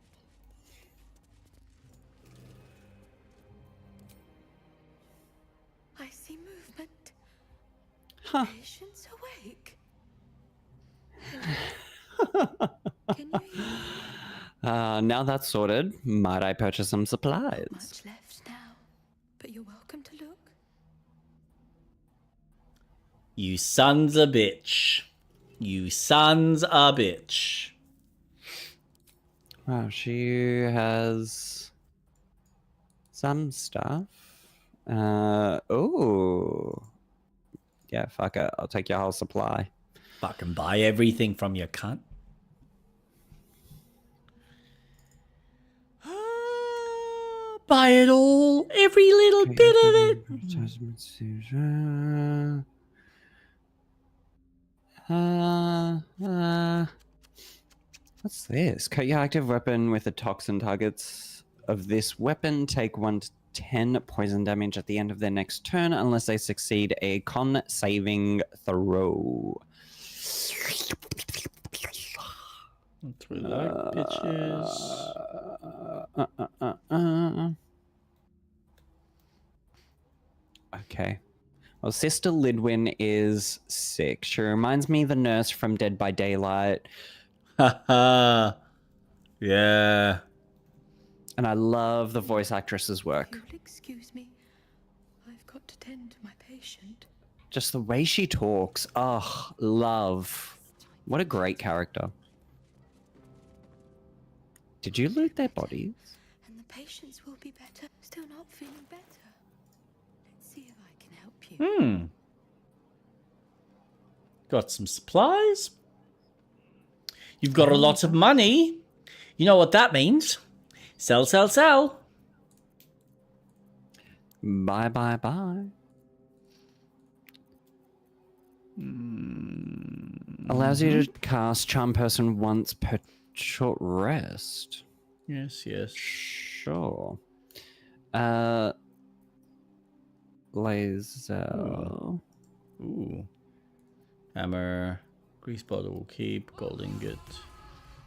[SPEAKER 12] I see movement.
[SPEAKER 2] Huh.
[SPEAKER 12] Patient's awake.
[SPEAKER 2] Now that's sorted, might I purchase some supplies?
[SPEAKER 12] Much left now, but you're welcome to look.
[SPEAKER 1] You sons a bitch. You sons a bitch.
[SPEAKER 2] Wow, she has some stuff. Oh. Yeah, fuck it. I'll take your whole supply.
[SPEAKER 1] Fucking buy everything from your cunt. Buy it all. Every little bit of it.
[SPEAKER 2] What's this? Cut your active weapon with the toxin. Targets of this weapon take 1 to 10 poison damage at the end of their next turn unless they succeed a con saving throw.
[SPEAKER 1] That's what we like, bitches.
[SPEAKER 2] Okay. Well, Sister Lidwin is sick. She reminds me of the nurse from Dead by Daylight.
[SPEAKER 1] Haha. Yeah.
[SPEAKER 2] And I love the voice actress's work.
[SPEAKER 14] You'll excuse me. I've got to tend to my patient.
[SPEAKER 2] Just the way she talks. Oh, love. What a great character. Did you loot their bodies?
[SPEAKER 14] And the patients will be better. Still not feeling better. Let's see if I can help you.
[SPEAKER 1] Got some supplies. You've got a lot of money. You know what that means. Sell, sell, sell.
[SPEAKER 2] Bye, bye, bye. Allows you to cast Charm Person once per short rest.
[SPEAKER 1] Yes, yes.
[SPEAKER 2] Sure. Laser.
[SPEAKER 1] Ooh. Hammer. Grease bottle will keep. Gold ingot.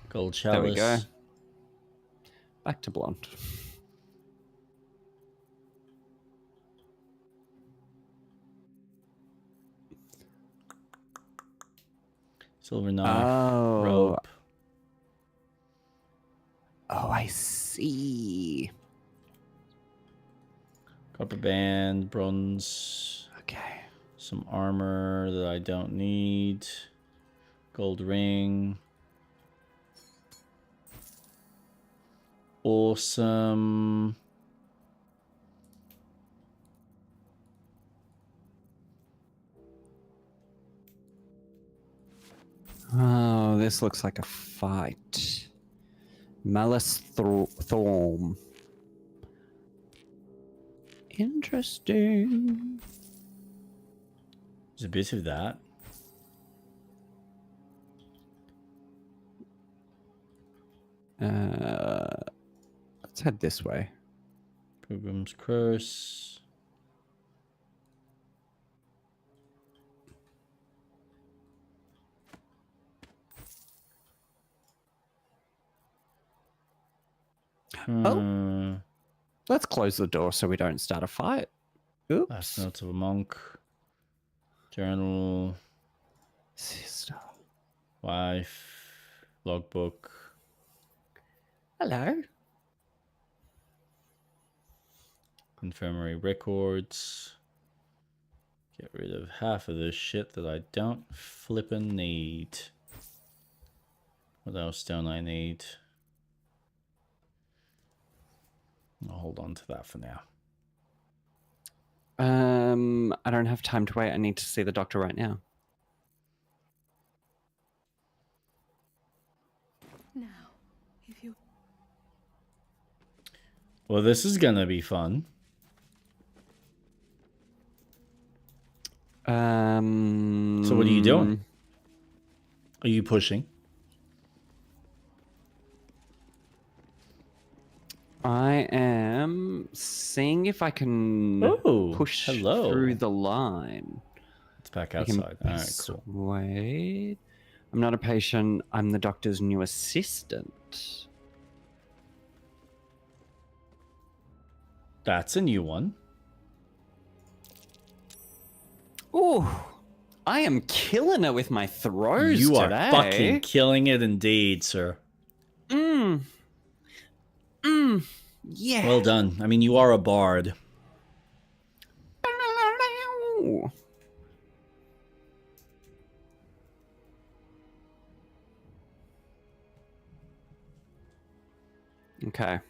[SPEAKER 1] Gold chalice.
[SPEAKER 2] There we go. Back to blonde.
[SPEAKER 1] Silver knife.
[SPEAKER 2] Oh.
[SPEAKER 1] Rope.
[SPEAKER 2] Oh, I see.
[SPEAKER 1] Copper band. Bronze.
[SPEAKER 2] Okay.
[SPEAKER 1] Some armor that I don't need. Gold ring. Awesome.
[SPEAKER 2] Oh, this looks like a fight. Malice Thorm. Interesting.
[SPEAKER 1] There's a bit of that.
[SPEAKER 2] Let's head this way.
[SPEAKER 1] Pilgrim's Curse.
[SPEAKER 2] Oh. Let's close the door so we don't start a fight. Oops.
[SPEAKER 1] Last notes of a monk. Journal.
[SPEAKER 2] Sister.
[SPEAKER 1] Wife. Logbook.
[SPEAKER 2] Hello.
[SPEAKER 1] Infirmary records. Get rid of half of this shit that I don't flippin' need. What else don't I need? I'll hold on to that for now.
[SPEAKER 2] I don't have time to wait. I need to see the doctor right now.
[SPEAKER 14] Now, if you...
[SPEAKER 1] Well, this is gonna be fun.
[SPEAKER 2] So
[SPEAKER 1] what are you doing? Are you pushing?
[SPEAKER 2] I am seeing if I can push through the line.
[SPEAKER 1] It's back outside. All right, cool.
[SPEAKER 2] Wait. I'm not a patient. I'm the doctor's new assistant.
[SPEAKER 1] That's a new one.
[SPEAKER 2] Ooh, I am killing it with my throws
[SPEAKER 1] You are
[SPEAKER 2] today.
[SPEAKER 1] fucking killing it indeed, sir.
[SPEAKER 2] Yeah.
[SPEAKER 1] Well done. I mean, you are a bard.
[SPEAKER 2] Okay.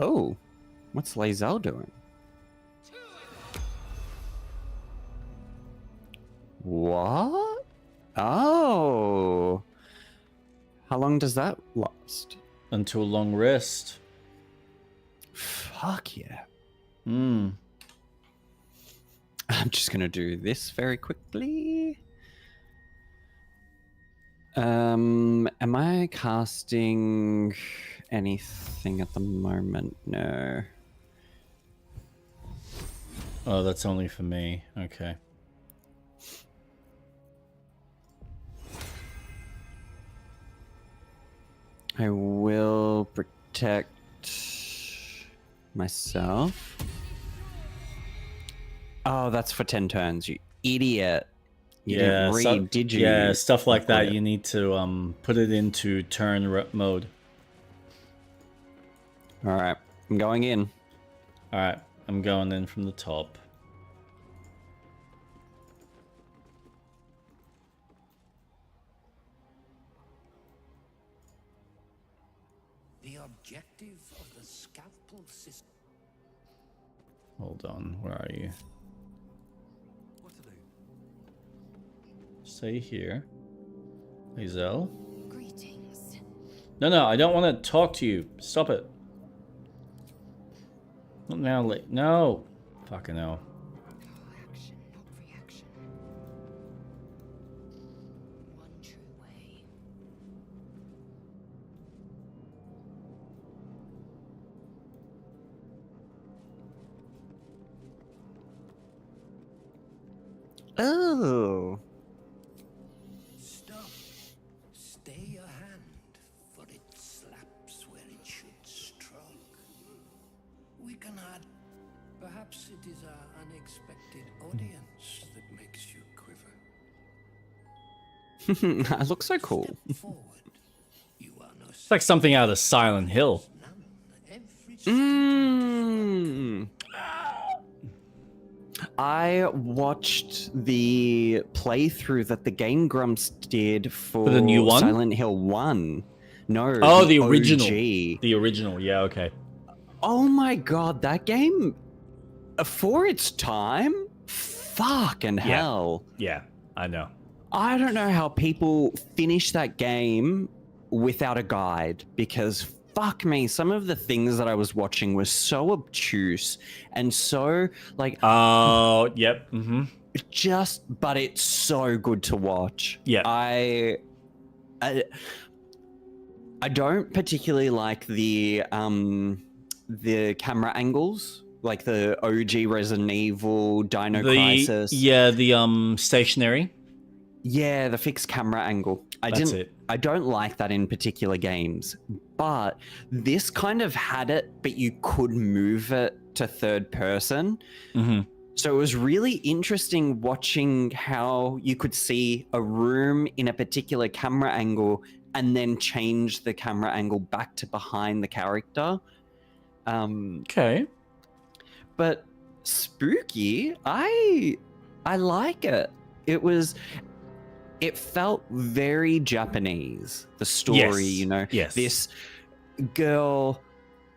[SPEAKER 2] Oh, what's Lae'zel doing? What? Oh. How long does that last?
[SPEAKER 1] Until long rest.
[SPEAKER 2] Fuck yeah.
[SPEAKER 1] Hmm.
[SPEAKER 2] I'm just going to do this very quickly. Am I casting anything at the moment? No.
[SPEAKER 1] Oh, that's only for me. Okay.
[SPEAKER 2] I will protect myself. Oh, that's for 10 turns, you idiot. You didn't read, did you?
[SPEAKER 1] Yeah, stuff like that.
[SPEAKER 2] Quit.
[SPEAKER 1] You need to put it into turn mode.
[SPEAKER 2] All right, I'm going in.
[SPEAKER 1] All right, I'm going in from the top.
[SPEAKER 15] The objective of the scalpel system.
[SPEAKER 1] Hold on, where are you?
[SPEAKER 6] What to do?
[SPEAKER 1] Stay here. Hazel.
[SPEAKER 8] Greetings.
[SPEAKER 1] No, I don't want to talk to you. Stop it. Not now, no. Fucking hell.
[SPEAKER 5] Action, not reaction. One true way.
[SPEAKER 2] Oh.
[SPEAKER 15] Stop. Stay your hand, for it slaps where it should stroke. We can add. Perhaps it is our unexpected audience that makes you quiver.
[SPEAKER 2] I look so cool.
[SPEAKER 15] Forward. You are no
[SPEAKER 1] It's like something out of Silent Hill.
[SPEAKER 2] I watched the playthrough that the Game Grumps did for
[SPEAKER 1] the new one?
[SPEAKER 2] Silent Hill 1. No,
[SPEAKER 1] Oh, the original.
[SPEAKER 2] OG.
[SPEAKER 1] The original, yeah, okay.
[SPEAKER 2] Oh my god, that game, for its time, fucking hell.
[SPEAKER 1] Yeah, I know.
[SPEAKER 2] I don't know how people finish that game without a guide, because fuck me, some of the things that I was watching were so obtuse and so like
[SPEAKER 1] oh yep
[SPEAKER 2] but it's so good to watch.
[SPEAKER 1] Yeah,
[SPEAKER 2] I don't particularly like the camera angles, like the OG Resident Evil, Dino Crisis.
[SPEAKER 1] Yeah, the stationary.
[SPEAKER 2] Yeah, the fixed camera angle. I don't like that in particular games, but this kind of had it, but you could move it to third person.
[SPEAKER 1] Mm-hmm.
[SPEAKER 2] So it was really interesting watching how you could see a room in a particular camera angle and then change the camera angle back to behind the character.
[SPEAKER 1] Okay.
[SPEAKER 2] But spooky, I like it. It felt very Japanese, the story,
[SPEAKER 1] Yes.
[SPEAKER 2] you know.
[SPEAKER 1] Yes.
[SPEAKER 2] This girl,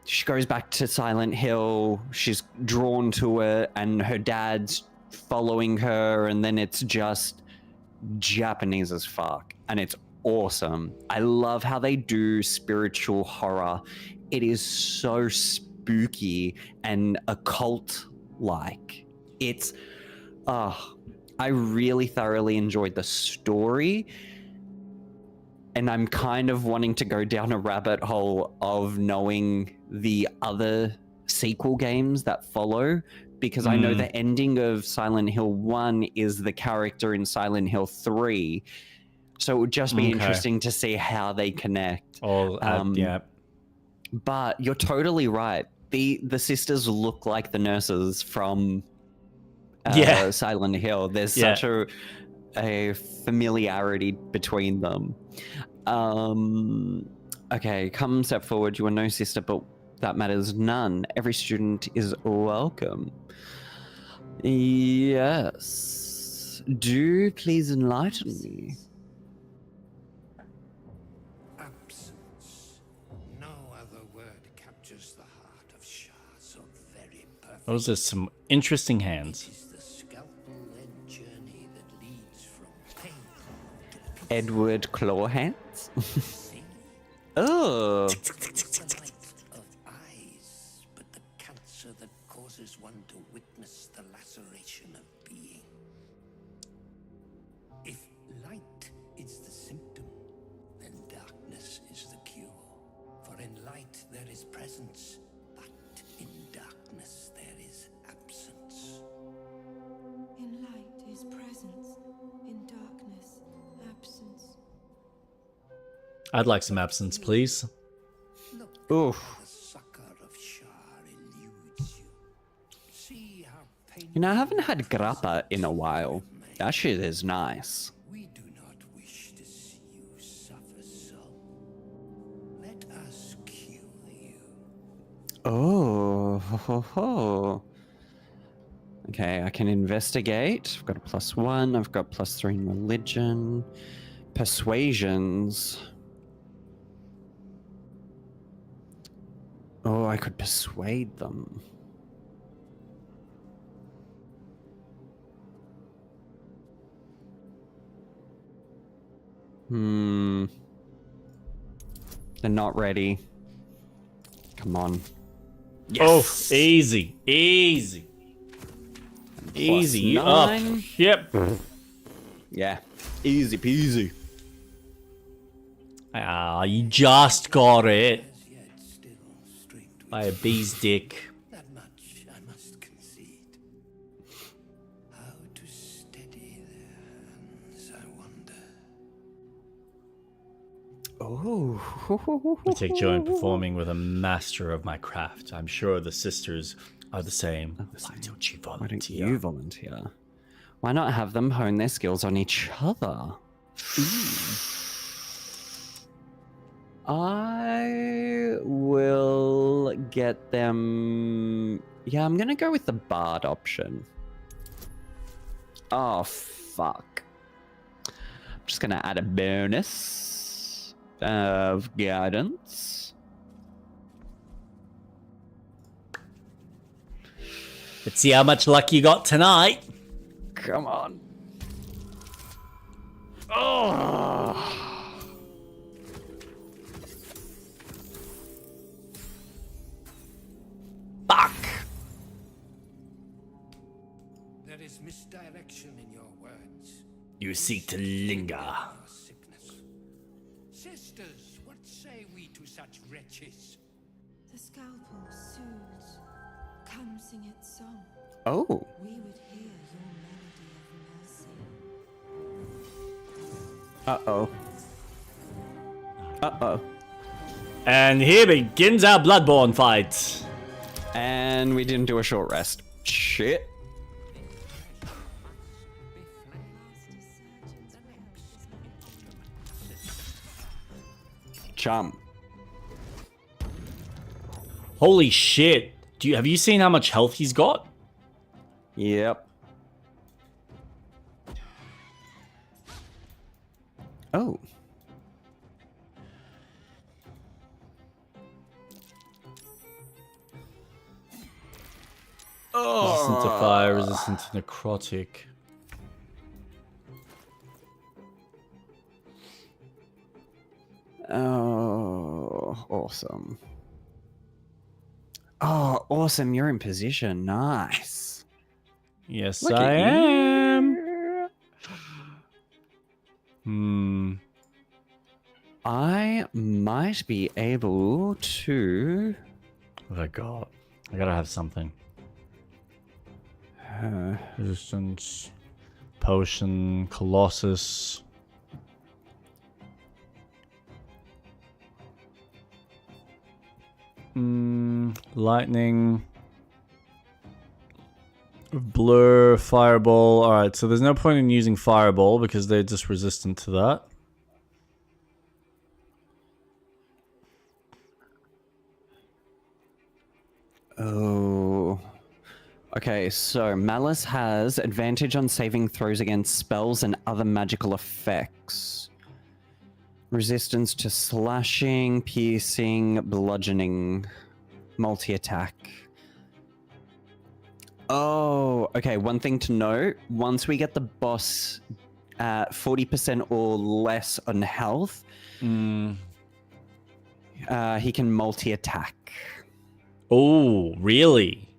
[SPEAKER 2] she goes back to Silent Hill, she's drawn to it, and her dad's following her, and then it's just Japanese as fuck. And it's awesome. I love how they do spiritual horror. It is so spooky and occult-like. It's... I really thoroughly enjoyed the story, and I'm kind of wanting to go down a rabbit hole of knowing the other sequel games that follow, because I know the ending of Silent Hill 1 is the character in Silent Hill 3, so it would just be interesting to see how they connect.
[SPEAKER 1] Yeah.
[SPEAKER 2] But you're totally right. The sisters look like the nurses from... Silent Hill. There's such a familiarity between them. Okay, come step forward. You are no sister, but that matters none. Every student is welcome. Yes. Do please enlighten me.
[SPEAKER 15] Absence. No other word captures the heart of Shah so very perfect.
[SPEAKER 1] Those are some interesting hands.
[SPEAKER 2] Edward Clawhands? Oh.
[SPEAKER 15] Of eyes, but the cancer that causes one to witness the laceration of being. If light is the symptom, presence, but in darkness there is absence.
[SPEAKER 14] In light is presence, in darkness, absence.
[SPEAKER 1] I'd like some absence, please.
[SPEAKER 15] The sucker of Shar eludes you. See how
[SPEAKER 2] You know, I haven't had grappa in a while. That shit is nice.
[SPEAKER 15] we do not wish to see you suffer so. Let us cure you.
[SPEAKER 2] Oh, ho, ho, ho. Okay, I can investigate. I've got a +1. I've got +3 in religion. Persuasions. Oh, I could persuade them. They're not ready. Come on.
[SPEAKER 1] Yes. Oh, easy. Easy. Easy.
[SPEAKER 2] +9.
[SPEAKER 1] Yep.
[SPEAKER 2] Yeah. Easy peasy.
[SPEAKER 1] Ah, you just got it. By a bee's dick.
[SPEAKER 15] That much I must concede. How to steady their hands, I wonder.
[SPEAKER 2] Oh.
[SPEAKER 1] I take joy in performing with a master of my craft. I'm sure the sisters are the same. Why don't you volunteer?
[SPEAKER 2] Why don't you volunteer? Why not have them hone their skills on each other? I will get them... Yeah, I'm gonna go with the bard option. Oh, fuck. I'm just gonna add a bonus of guidance.
[SPEAKER 1] Let's see how much luck you got tonight.
[SPEAKER 2] Come on. Oh.
[SPEAKER 1] Fuck.
[SPEAKER 15] There is misdirection in your words.
[SPEAKER 1] You seek to linger.
[SPEAKER 15] Sickness. Sisters, what say we to such wretches?
[SPEAKER 14] The scalpel soothes. Come sing its song.
[SPEAKER 2] Oh.
[SPEAKER 14] We would hear your melody of mercy.
[SPEAKER 2] Uh-oh. Uh-oh.
[SPEAKER 1] And here begins our Bloodborne fight.
[SPEAKER 2] And we didn't do a short rest. Shit. Jump.
[SPEAKER 1] Holy shit. Have you seen how much health he's got?
[SPEAKER 2] Yep. Oh.
[SPEAKER 1] Resistant to fire, resistant to necrotic.
[SPEAKER 2] Oh, awesome. Oh, awesome. You're in position. Nice.
[SPEAKER 1] Yes,
[SPEAKER 2] Look
[SPEAKER 1] I
[SPEAKER 2] at
[SPEAKER 1] am.
[SPEAKER 2] you. I might be able to...
[SPEAKER 1] What have I got? I gotta have something. Resistance. Potion. Colossus. Lightning. Blur. Fireball. Alright, so there's no point in using Fireball because they're just resistant to that.
[SPEAKER 2] Oh. Okay, so Malice has advantage on saving throws against spells and other magical effects. Resistance to slashing, piercing, bludgeoning, multi-attack. Oh, okay, one thing to note. Once we get the boss at 40% or less on health, he can multi-attack.
[SPEAKER 1] Oh, really?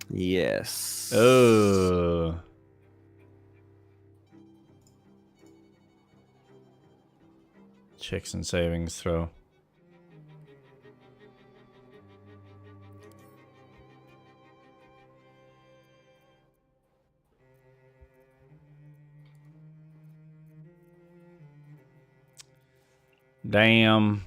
[SPEAKER 2] Yes.
[SPEAKER 1] Oh. Checks and savings throw. Damn.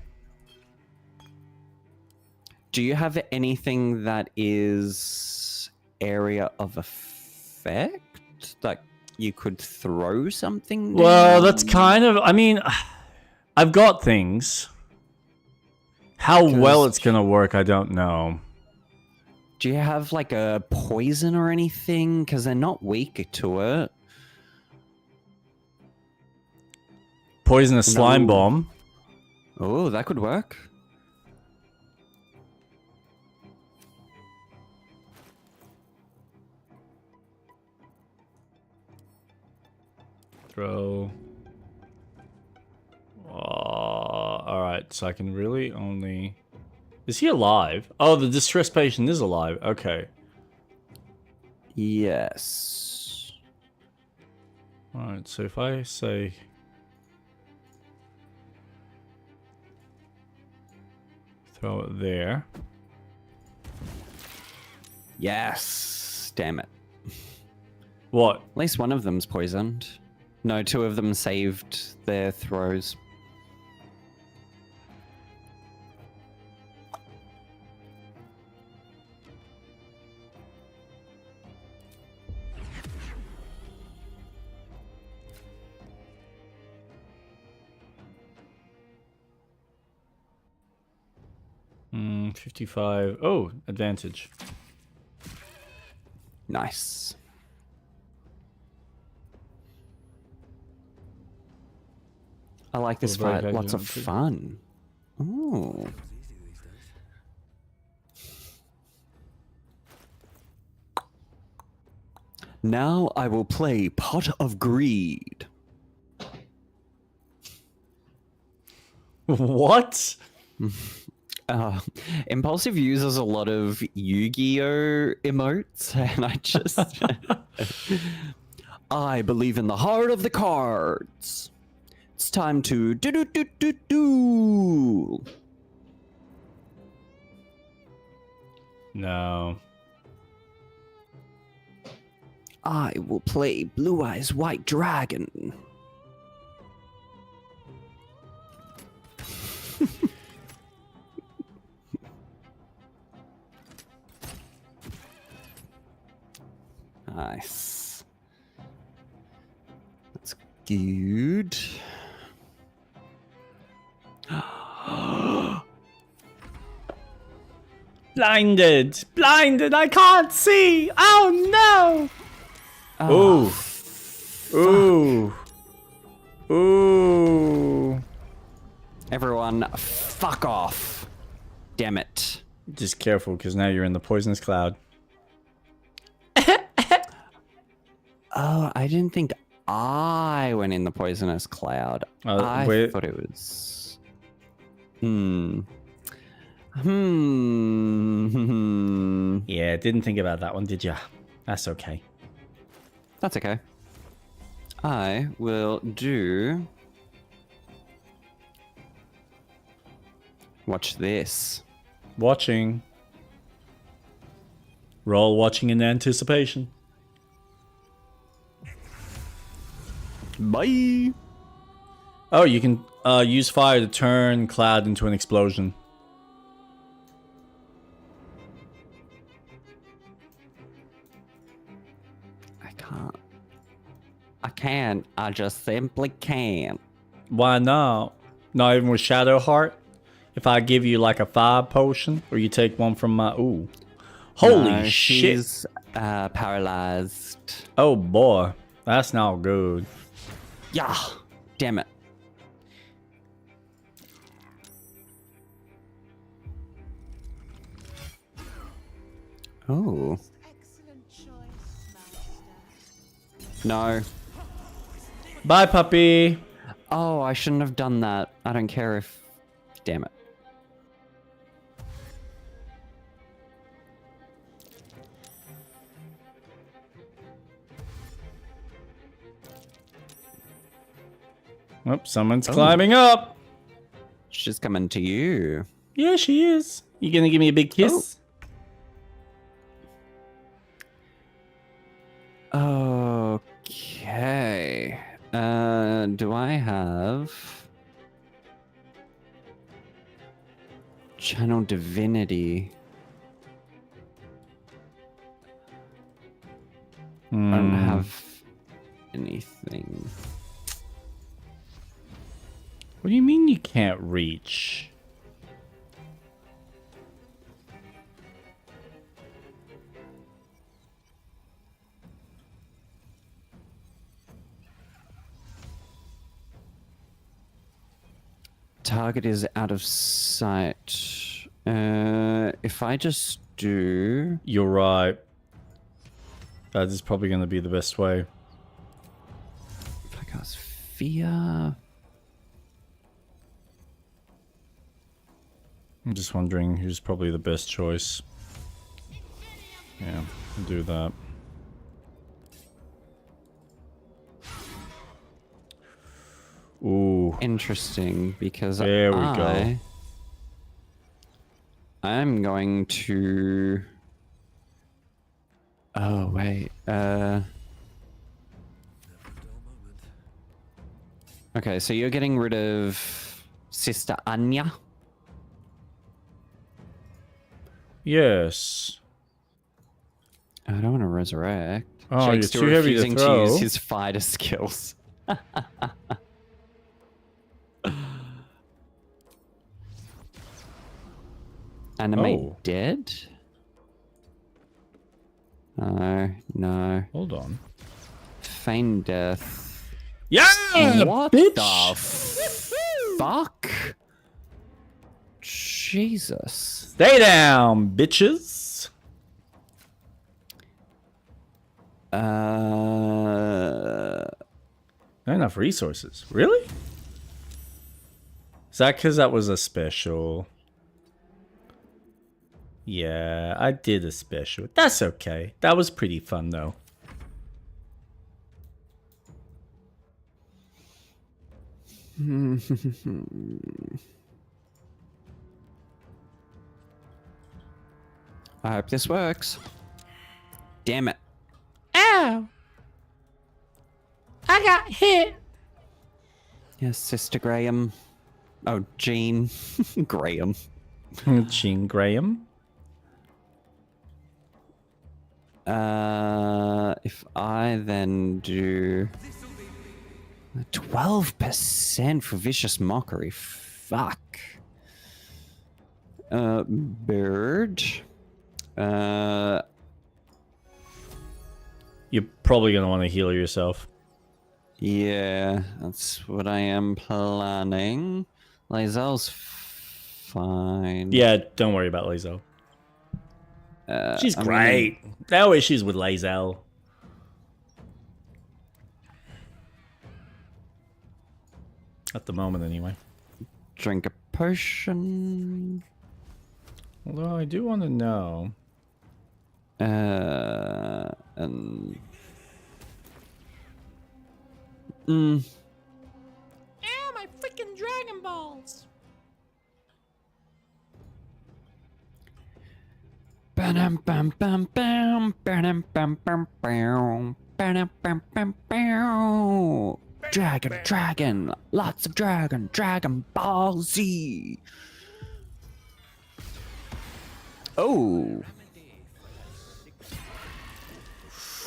[SPEAKER 2] Do you have anything that is area of effect? Like you could throw something
[SPEAKER 1] Well,
[SPEAKER 2] down?
[SPEAKER 1] that's kind of... I mean, I've got things. How well it's going to work, I don't know.
[SPEAKER 2] Do you have like a poison or anything? Because they're not weak to it.
[SPEAKER 1] Poisonous slime bomb.
[SPEAKER 2] Oh, that could work.
[SPEAKER 1] Throw. Alright, so I can really only... Is he alive? Oh, the distressed patient is alive. Okay.
[SPEAKER 2] Yes.
[SPEAKER 1] Alright, so if I say... Throw it there.
[SPEAKER 2] Yes. Damn it.
[SPEAKER 1] What?
[SPEAKER 2] At least one of them's poisoned. No, two of them saved their throws.
[SPEAKER 1] Hmm, 55. Oh, advantage.
[SPEAKER 2] Nice. I like this fight. Lots of fun. Ooh. Now I will play Pot of Greed.
[SPEAKER 1] What?
[SPEAKER 2] Impulsive uses a lot of Yu-Gi-Oh emotes, and I just... I believe in the heart of the cards. It's time to do.
[SPEAKER 1] No.
[SPEAKER 2] I will play Blue Eyes White Dragon. Nice. That's good.
[SPEAKER 1] Blinded! Blinded! I can't see! Oh no! Ooh. Ooh. Ooh.
[SPEAKER 2] Everyone, fuck off. Damn it.
[SPEAKER 1] Just careful, because now you're in the poisonous cloud.
[SPEAKER 2] Oh, I didn't think I went in the poisonous cloud. I thought it was...
[SPEAKER 1] Yeah, didn't think about that one, did ya? That's okay.
[SPEAKER 2] That's okay. I will do... Watch this.
[SPEAKER 1] Watching. Roll watching in anticipation.
[SPEAKER 2] Bye.
[SPEAKER 1] Oh, you can use fire to turn cloud into an explosion.
[SPEAKER 2] I can't. I just simply can't.
[SPEAKER 1] Why not? Not even with Shadow Heart? If I give you like a fire potion, or you take one from my... Ooh. Holy
[SPEAKER 2] No,
[SPEAKER 1] shit.
[SPEAKER 2] She's paralyzed.
[SPEAKER 1] Oh boy. That's not good.
[SPEAKER 2] Yeah. Damn it. Oh. No.
[SPEAKER 1] Bye, puppy.
[SPEAKER 2] Oh, I shouldn't have done that. I don't care if... Damn it.
[SPEAKER 1] Oh, someone's climbing up.
[SPEAKER 2] She's coming to you.
[SPEAKER 1] Yeah, she is. You gonna give me a big kiss?
[SPEAKER 2] Okay. Do I have... Channel divinity. I don't have anything.
[SPEAKER 1] What do you mean you can't reach?
[SPEAKER 2] Target is out of sight. If I just do...
[SPEAKER 1] You're right. That is probably going to be the best way.
[SPEAKER 2] If I cast Fear...
[SPEAKER 1] I'm just wondering who's probably the best choice. Yeah, I'll do that. Ooh.
[SPEAKER 2] Interesting, because
[SPEAKER 1] there we go.
[SPEAKER 2] I'm going to... Oh, wait. Okay, so you're getting rid of Sister Anya?
[SPEAKER 1] Yes.
[SPEAKER 2] I don't want to resurrect.
[SPEAKER 1] Oh,
[SPEAKER 2] Jake's
[SPEAKER 1] you're too heavy to
[SPEAKER 2] refusing
[SPEAKER 1] throw.
[SPEAKER 2] use his fighter skills. Animate dead? No, no.
[SPEAKER 1] Hold on.
[SPEAKER 2] Feign death.
[SPEAKER 1] Yeah,
[SPEAKER 2] what
[SPEAKER 1] bitch!
[SPEAKER 2] The fuck? Jesus.
[SPEAKER 1] Stay down, bitches. Not enough resources. Really? Is that because that was a special? Yeah, I did a special. That's okay. That was pretty fun, though.
[SPEAKER 2] I hope this works. Damn it.
[SPEAKER 1] Ow! I got hit.
[SPEAKER 2] Yes, Sister Graham. Oh, Jean Graham.
[SPEAKER 1] Jean Graham.
[SPEAKER 2] If I then do 12% for vicious mockery, fuck. Bird.
[SPEAKER 1] You're probably gonna want to heal yourself.
[SPEAKER 2] Yeah, that's what I am planning. Lazel's fine.
[SPEAKER 1] Yeah, don't worry about Lazel. She's great. No issues with Lazel. At the moment, anyway.
[SPEAKER 2] Drink a potion.
[SPEAKER 1] Although I do want to know.
[SPEAKER 2] And...
[SPEAKER 16] Ow, my freaking Dragon Balls!
[SPEAKER 2] Bam bam bam bam bam bam bam bam bam bam bam bam. Dragon, lots of Dragon Ball Z. Oh.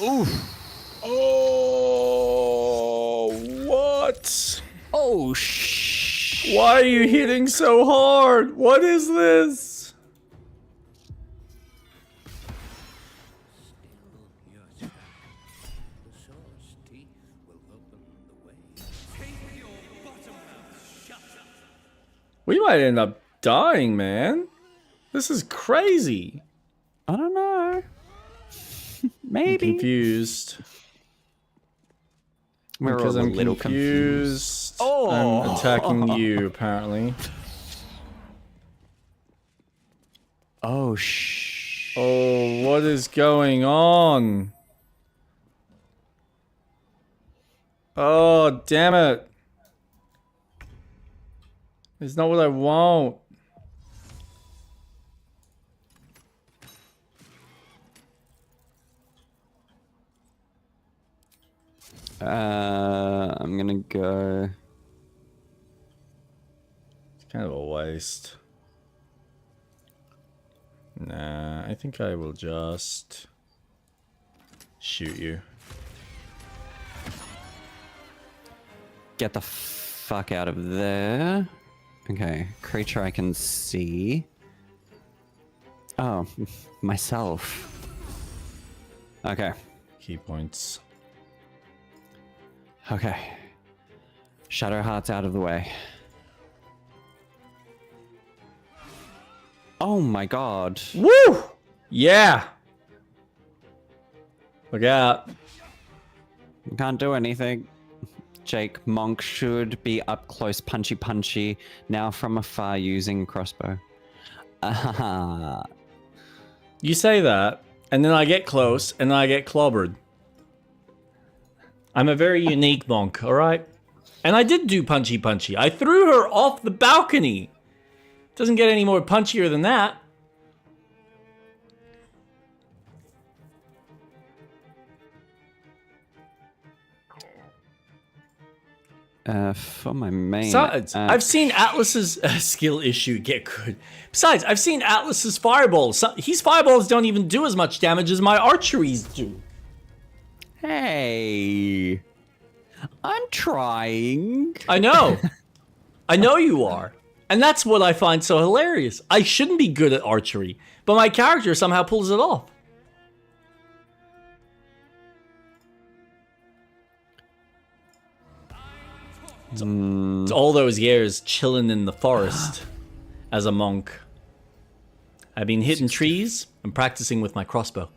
[SPEAKER 2] Oof.
[SPEAKER 1] Oh, what?
[SPEAKER 2] Oh,
[SPEAKER 1] why are you hitting so hard? What is this? We might end up dying, man. This is crazy.
[SPEAKER 2] I don't know. Maybe.
[SPEAKER 1] I'm confused.
[SPEAKER 2] We're
[SPEAKER 1] because
[SPEAKER 2] all a
[SPEAKER 1] I'm
[SPEAKER 2] little
[SPEAKER 1] confused.
[SPEAKER 2] Oh.
[SPEAKER 1] I'm attacking you, apparently.
[SPEAKER 2] Oh,
[SPEAKER 1] Oh, what is going on? Oh, damn it. It's not what I want.
[SPEAKER 2] I'm gonna go.
[SPEAKER 1] It's kind of a waste. Nah, I think I will just shoot you.
[SPEAKER 2] Get the fuck out of there. Okay, creature I can see. Oh, myself. Okay.
[SPEAKER 1] Key points.
[SPEAKER 2] Okay. Shadow Heart's out of the way. Oh my god.
[SPEAKER 1] Woo! Yeah! Look out.
[SPEAKER 2] Can't do anything. Jake, Monk should be up close, punchy, now from afar using crossbow. Ah.
[SPEAKER 1] You say that, and then I get close, and then I get clobbered. I'm a very unique monk, alright? And I did do punchy. I threw her off the balcony. Doesn't get any more punchier than that.
[SPEAKER 2] For my main...
[SPEAKER 1] Besides, I've seen Atlas's skill issue get good. Besides, I've seen Atlas's fireballs. His fireballs don't even do as much damage as my archeries do.
[SPEAKER 2] Hey, I'm trying.
[SPEAKER 1] I know. I know you are. And that's what I find so hilarious. I shouldn't be good at archery, but my character somehow pulls it off. It's all those years chilling in the forest as a monk. I've been hitting trees and practicing with my crossbow.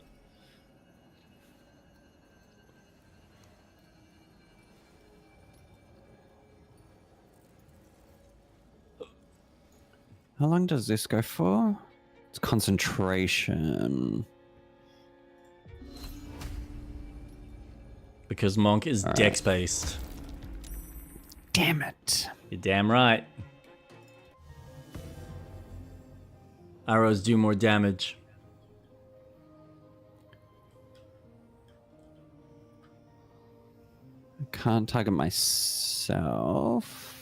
[SPEAKER 2] How long does this go for? It's concentration.
[SPEAKER 1] Because monk is dex based.
[SPEAKER 2] Damn it.
[SPEAKER 1] You're damn right. Arrows do more damage.
[SPEAKER 2] I can't target myself,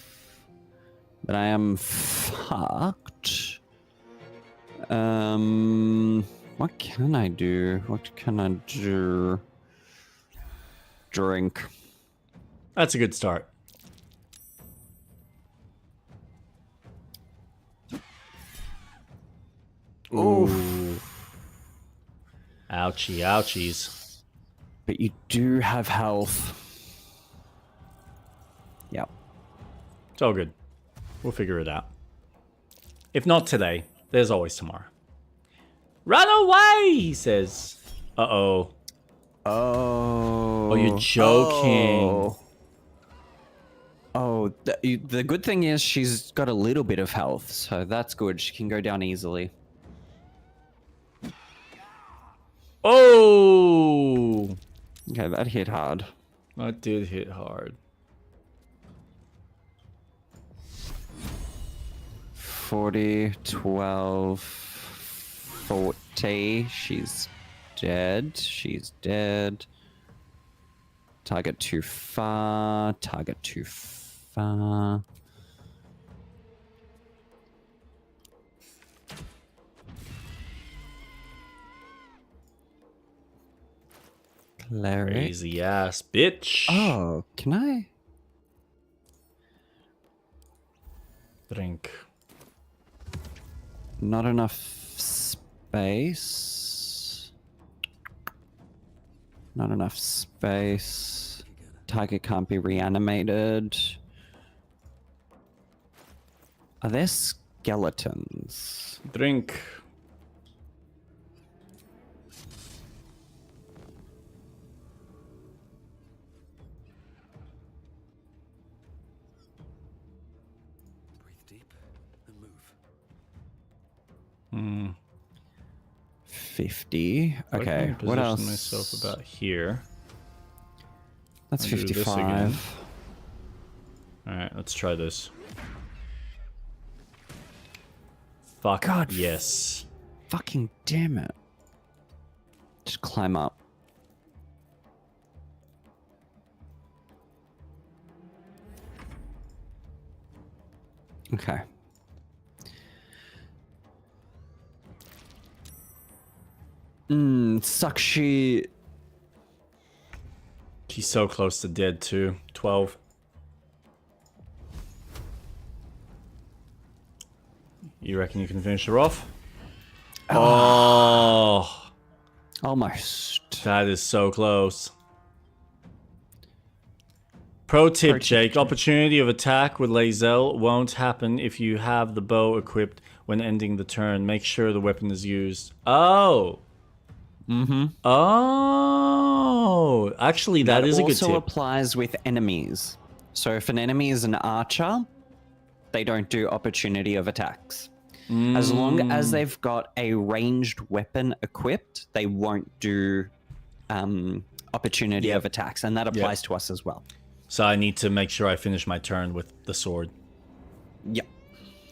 [SPEAKER 2] but I am fucked. What can I do? What can I do? Drink.
[SPEAKER 1] That's a good start.
[SPEAKER 2] Oof.
[SPEAKER 1] Ouchie, ouchies.
[SPEAKER 2] But you do have health. Yep.
[SPEAKER 1] It's all good. We'll figure it out. If not today, there's always tomorrow. Run away, he says. Uh-oh.
[SPEAKER 2] Oh.
[SPEAKER 1] You're joking.
[SPEAKER 2] Oh, the good thing is she's got a little bit of health, so that's good. She can go down easily.
[SPEAKER 1] Oh!
[SPEAKER 2] Okay, that hit hard.
[SPEAKER 1] That did hit hard.
[SPEAKER 2] 40, 12, 40. She's dead. She's dead. Target too far. Target too far. Cleric.
[SPEAKER 1] Crazy ass bitch.
[SPEAKER 2] Oh, can I?
[SPEAKER 1] Drink.
[SPEAKER 2] Not enough space. Not enough space. Target can't be reanimated. Are there skeletons?
[SPEAKER 1] Drink.
[SPEAKER 7] Breathe deep and move.
[SPEAKER 2] 50.
[SPEAKER 1] I
[SPEAKER 2] Okay,
[SPEAKER 1] can
[SPEAKER 2] what
[SPEAKER 1] position
[SPEAKER 2] else?
[SPEAKER 1] myself about here.
[SPEAKER 2] That's
[SPEAKER 1] I'll do this again.
[SPEAKER 2] 55.
[SPEAKER 1] Alright, let's try this. Fuck.
[SPEAKER 2] God.
[SPEAKER 1] Yes.
[SPEAKER 2] Fucking damn it. Just climb up. Okay. suck shit.
[SPEAKER 1] She's so close to dead too. 12. You reckon you can finish her off? Oh.
[SPEAKER 2] Almost.
[SPEAKER 1] That is so close. Pro tip, Jake. Opportunity of attack with Lae'zel won't happen if you have the bow equipped when ending the turn. Make sure the weapon is used. Oh.
[SPEAKER 2] Mm-hmm.
[SPEAKER 1] Oh. Actually, that is a good tip.
[SPEAKER 2] also applies with enemies. So if an enemy is an archer, they don't do opportunity of attacks. As long as they've got a ranged weapon equipped, they won't do opportunity of attacks. And that applies to us as well.
[SPEAKER 1] So I need to make sure I finish my turn with the sword.
[SPEAKER 2] Yep.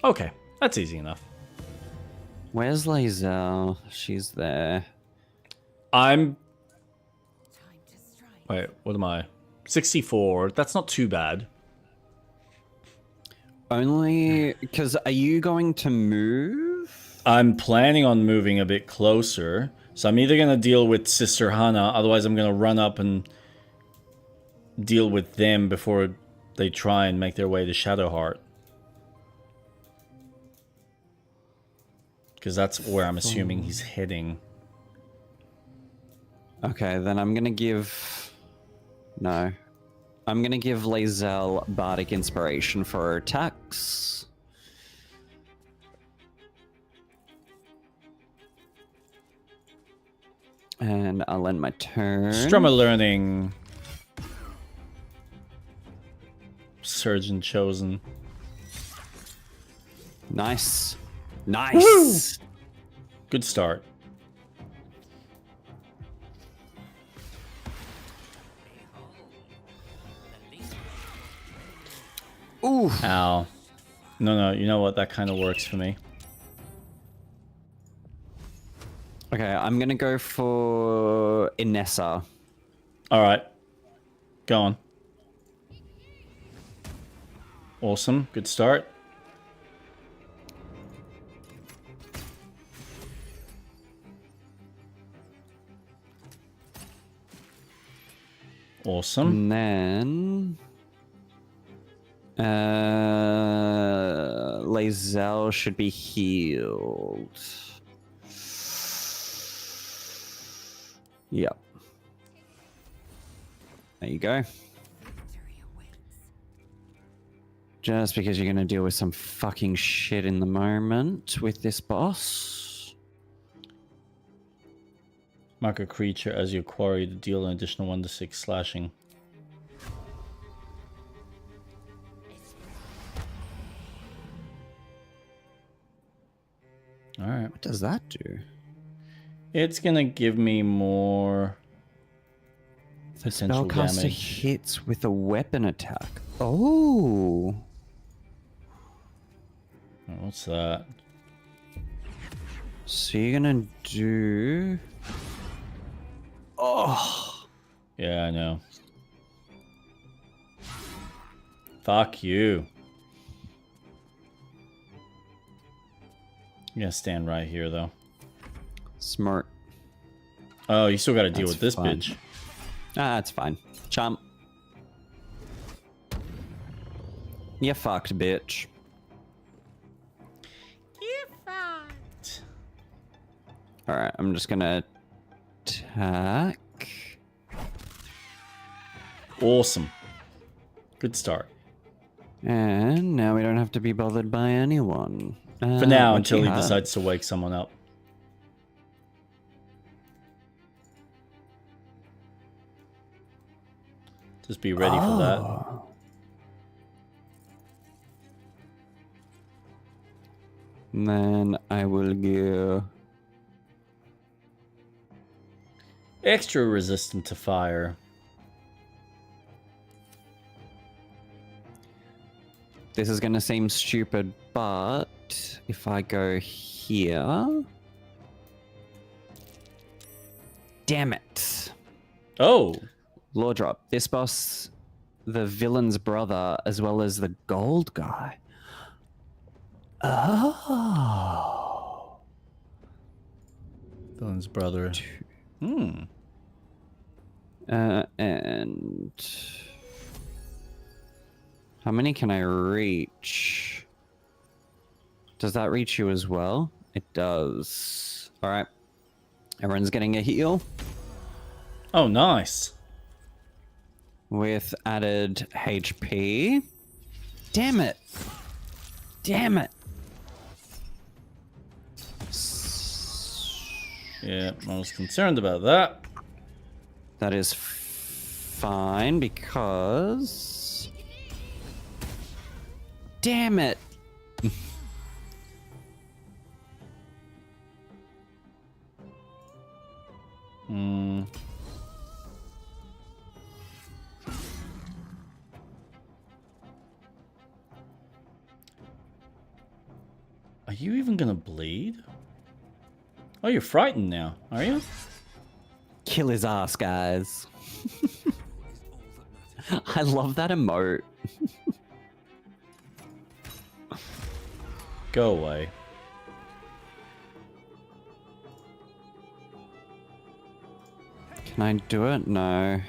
[SPEAKER 1] Okay, that's easy enough.
[SPEAKER 2] Where's Lae'zel? She's there.
[SPEAKER 1] I'm... Wait, what am I? 64. That's not too bad.
[SPEAKER 2] Only because are you going to move?
[SPEAKER 1] I'm planning on moving a bit closer. So I'm either going to deal with Sister Hannah, otherwise I'm going to run up and deal with them before they try and make their way to Shadowheart. Because that's where I'm assuming he's heading.
[SPEAKER 2] Okay, then I'm going to give... No. I'm going to give Lae'zel Bardic Inspiration for her attacks. And I'll end my turn.
[SPEAKER 1] Strummer learning. Surgeon chosen.
[SPEAKER 2] Nice. Nice.
[SPEAKER 1] Woo! Good start.
[SPEAKER 2] Ooh.
[SPEAKER 1] Ow. No, you know what? That kind of works for me.
[SPEAKER 2] Okay, I'm gonna go for Inessa.
[SPEAKER 1] Alright. Go on. Awesome. Good start. Awesome.
[SPEAKER 2] And then... Lae'zel should be healed. Yep. There you go. Just because you're going to deal with some fucking shit in the moment with this boss.
[SPEAKER 1] Mark a creature as your quarry to deal an additional 1d6 slashing. Alright.
[SPEAKER 2] What does that do?
[SPEAKER 1] It's gonna give me more potential
[SPEAKER 2] Spellcaster
[SPEAKER 1] damage.
[SPEAKER 2] hits with a weapon attack. Oh.
[SPEAKER 1] What's that?
[SPEAKER 2] So you're gonna do... Oh.
[SPEAKER 1] Yeah, I know. Fuck you. I'm gonna stand right here, though.
[SPEAKER 2] Smart.
[SPEAKER 1] Oh, you still gotta deal with this
[SPEAKER 2] fine.
[SPEAKER 1] bitch.
[SPEAKER 2] Ah, that's fine. Chomp. You fucked, bitch.
[SPEAKER 16] You fucked.
[SPEAKER 2] Alright, I'm just gonna attack.
[SPEAKER 1] Awesome. Good start.
[SPEAKER 2] And now we don't have to be bothered by anyone.
[SPEAKER 1] For now,
[SPEAKER 2] what
[SPEAKER 1] until
[SPEAKER 2] do
[SPEAKER 1] he
[SPEAKER 2] you have?
[SPEAKER 1] decides to wake someone up. Just be ready for that.
[SPEAKER 2] And then I will go...
[SPEAKER 1] Extra resistant to fire.
[SPEAKER 2] This is going to seem stupid, but if I go here... Damn it.
[SPEAKER 1] Oh.
[SPEAKER 2] Law drop. This boss, the villain's brother, as well as the gold guy. Oh.
[SPEAKER 1] Villain's brother. Hmm.
[SPEAKER 2] And how many can I reach? Does that reach you as well? It does. All right. Everyone's getting a heal.
[SPEAKER 1] Oh, nice.
[SPEAKER 2] With added HP. Damn it. Damn it.
[SPEAKER 1] Yeah, I was concerned about that.
[SPEAKER 2] That is fine because... Damn it.
[SPEAKER 1] Hmm. Are you even gonna bleed? Oh, you're frightened now, are you?
[SPEAKER 2] Kill his ass, guys. I love that emote.
[SPEAKER 1] Go away.
[SPEAKER 2] Can I do it? No.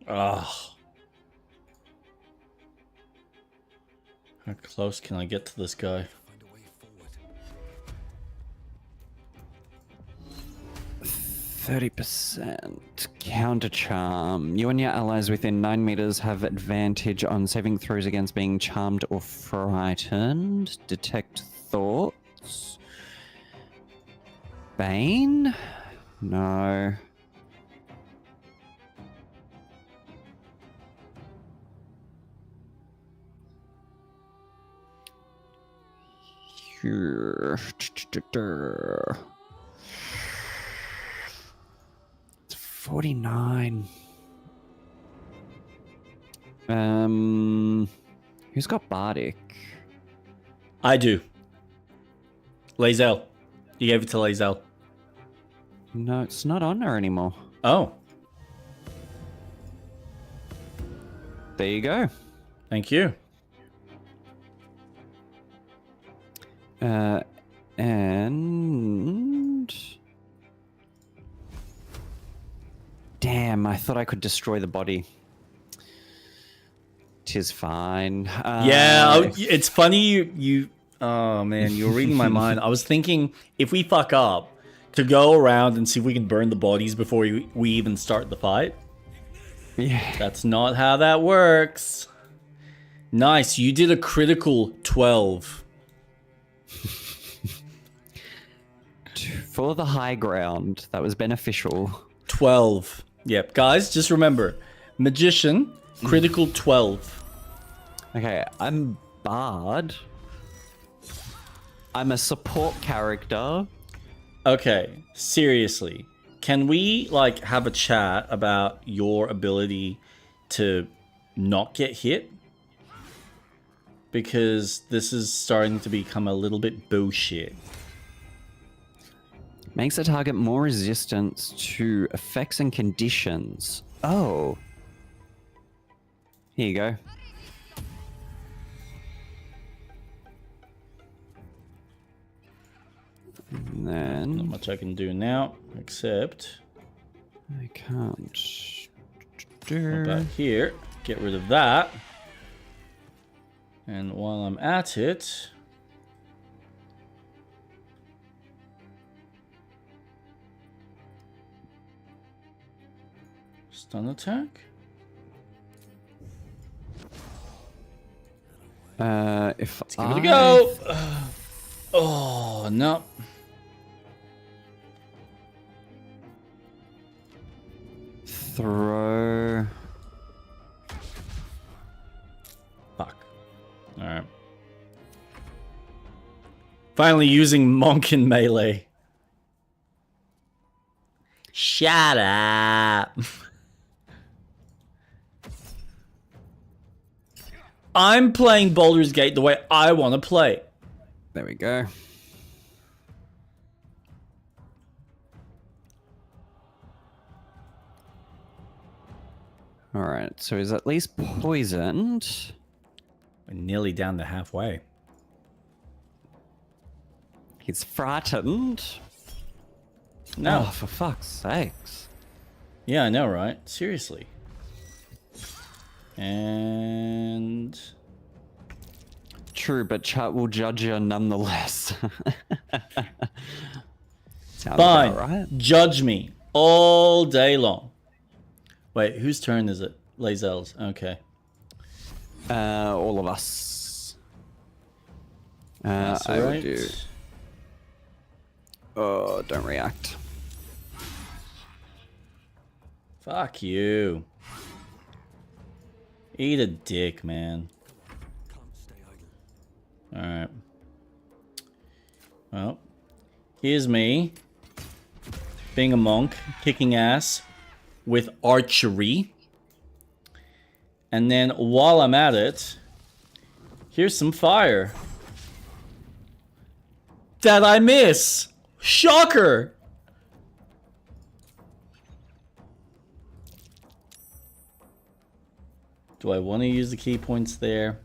[SPEAKER 1] Ugh. How close can I get to this guy?
[SPEAKER 2] 30%. Counter charm. You and your allies within 9 meters have advantage on saving throws against being charmed or frightened. Detect thoughts. Bane? No. Here. It's 49. Who's got Bardic?
[SPEAKER 1] I do. Lazel. You gave it to Lazel.
[SPEAKER 2] No, it's not on her anymore.
[SPEAKER 1] Oh.
[SPEAKER 2] There you go.
[SPEAKER 1] Thank you.
[SPEAKER 2] And... Damn, I thought I could destroy the body. Tis fine.
[SPEAKER 1] Yeah, it's funny you... Oh, man, you're reading my mind. I was thinking, if we fuck up, to go around and see if we can burn the bodies before we even start the fight.
[SPEAKER 2] Yeah.
[SPEAKER 1] That's not how that works. Nice, you did a critical 12.
[SPEAKER 2] For the high ground, that was beneficial.
[SPEAKER 1] 12. Yep, guys, just remember. Magician, critical 12.
[SPEAKER 2] Okay, I'm Bard. I'm a support character.
[SPEAKER 1] Okay, seriously. Can we, like, have a chat about your ability to not get hit? Because this is starting to become a little bit bullshit.
[SPEAKER 2] Makes a target more resistant to effects and conditions. Oh. Here you go. And then...
[SPEAKER 1] Not much I can do now, except...
[SPEAKER 2] I can't...
[SPEAKER 1] Go back here, get rid of that. And while I'm at it... Stun attack?
[SPEAKER 2] If
[SPEAKER 1] Let's give it a go! Oh, no.
[SPEAKER 2] Throw...
[SPEAKER 1] Fuck. Alright. Finally using Monk in melee. Shut up. I'm playing Baldur's Gate the way I want to play.
[SPEAKER 2] There we go. Alright, so he's at least poisoned.
[SPEAKER 1] We're nearly down to halfway.
[SPEAKER 2] He's frightened.
[SPEAKER 1] No.
[SPEAKER 2] Oh, for fuck's sakes.
[SPEAKER 1] Yeah, I know, right? Seriously. And...
[SPEAKER 2] True, but chat will judge you nonetheless. Sounds
[SPEAKER 1] Fine.
[SPEAKER 2] about right.
[SPEAKER 1] Judge me all day long. Wait, whose turn is it? Lazelle's. Okay.
[SPEAKER 2] All of us.
[SPEAKER 1] That's
[SPEAKER 2] I
[SPEAKER 1] all
[SPEAKER 2] would
[SPEAKER 1] right.
[SPEAKER 2] do. Oh, don't react.
[SPEAKER 1] Fuck you. Eat a dick, man. Alright. Well, here's me. Being a monk, kicking ass with archery. And then while I'm at it, here's some fire. That I miss! Shocker! Do I want to use the key points there?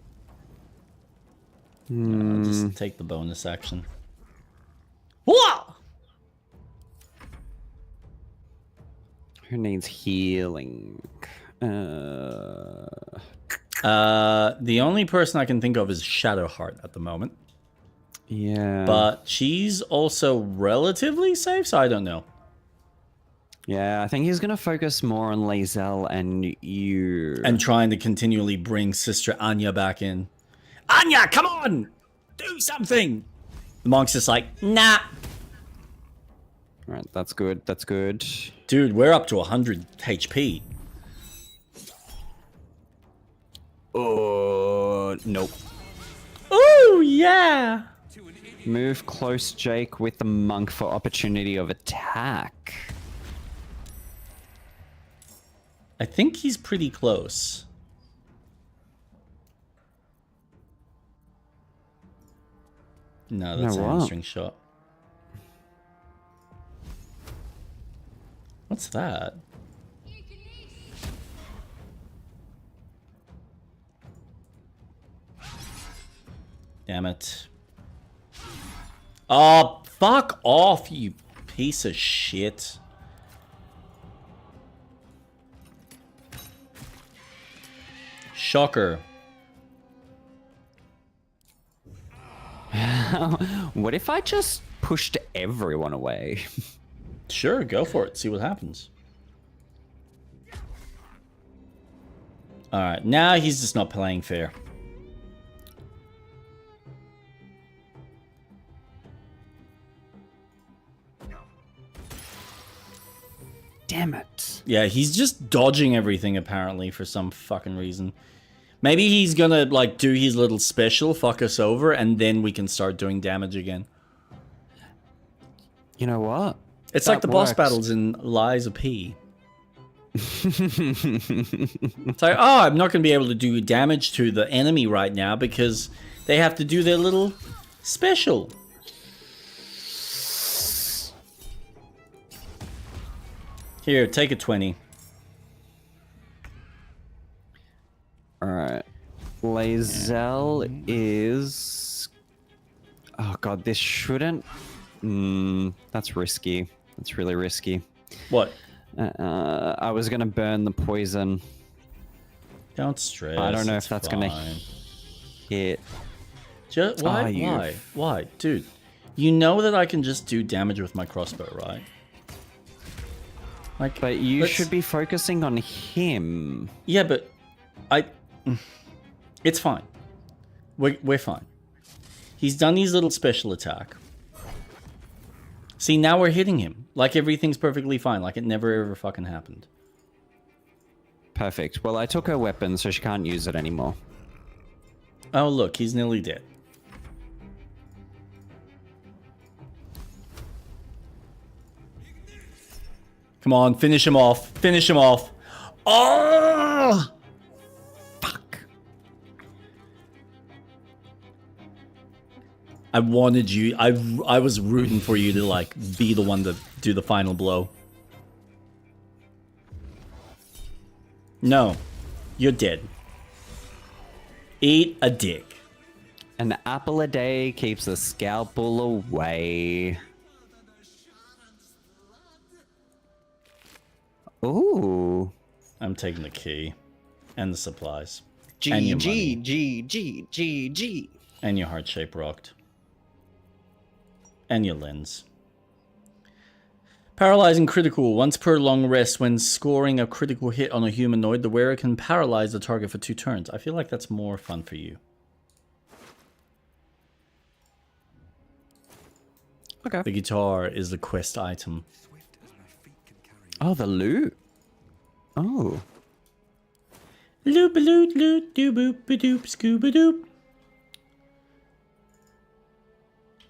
[SPEAKER 1] No, I'll just take the bonus action. Whoa!
[SPEAKER 2] Who needs healing?
[SPEAKER 1] The only person I can think of is Shadowheart at the moment.
[SPEAKER 2] Yeah.
[SPEAKER 1] But she's also relatively safe, so I don't know.
[SPEAKER 2] Yeah, I think he's going to focus more on Lazelle and you.
[SPEAKER 1] And trying to continually bring Sister Anya back in. Anya, come on! Do something! The monk's just like, nah.
[SPEAKER 2] Alright, that's good, that's good.
[SPEAKER 1] Dude, we're up to 100 HP.
[SPEAKER 2] Oh, nope.
[SPEAKER 1] Ooh, yeah!
[SPEAKER 2] Move close, Jake, with the monk for opportunity of attack.
[SPEAKER 1] I think he's pretty close. No, that's a hamstring shot. What's that? Damn it. Oh, fuck off, you piece of shit. Shocker.
[SPEAKER 2] What if I just pushed everyone away?
[SPEAKER 1] Sure, go for it. See what happens. Alright, now he's just not playing fair.
[SPEAKER 2] Damn it.
[SPEAKER 1] Yeah, he's just dodging everything apparently for some fucking reason. Maybe he's gonna like do his little special, fuck us over, and then we can start doing damage again.
[SPEAKER 2] You know what?
[SPEAKER 1] It's like the boss battles in Lies of P. It's like, oh, I'm not going to be able to do damage to the enemy right now because they have to do their little special. Here, take a 20.
[SPEAKER 2] Alright. Lazelle is... Oh god, this shouldn't... that's risky. That's really risky.
[SPEAKER 1] What?
[SPEAKER 2] I was gonna burn the poison.
[SPEAKER 1] Don't stress.
[SPEAKER 2] I don't know if that's gonna hit.
[SPEAKER 1] Why? Dude, you know that I can just do damage with my crossbow, right? Like,
[SPEAKER 2] but you should be focusing on him.
[SPEAKER 1] Yeah, but it's fine. We're fine. He's done his little special attack. See, now we're hitting him. Like everything's perfectly fine. Like it never ever fucking happened.
[SPEAKER 2] Perfect. Well, I took her weapon, so she can't use it anymore.
[SPEAKER 1] Oh, look, he's nearly dead. Come on, finish him off. Finish him off. Oh! Fuck. I wanted you. I was rooting for you to like be the one to do the final blow. No. You're dead. Eat a dick.
[SPEAKER 2] An apple a day keeps a scalpel away. Ooh.
[SPEAKER 1] I'm taking the key. And the supplies.
[SPEAKER 2] G,
[SPEAKER 1] and your
[SPEAKER 2] G,
[SPEAKER 1] money.
[SPEAKER 2] G, G, G, G.
[SPEAKER 1] And your heart shape rocked. And your lens. Paralyzing critical. Once per long rest, when scoring a critical hit on a humanoid, the wearer can paralyze the target for 2 turns. I feel like that's more fun for you.
[SPEAKER 2] Okay.
[SPEAKER 1] The guitar is the quest item.
[SPEAKER 2] Oh, the loot. Oh.
[SPEAKER 1] Loop a loot loot doo boop a doop scooba doop.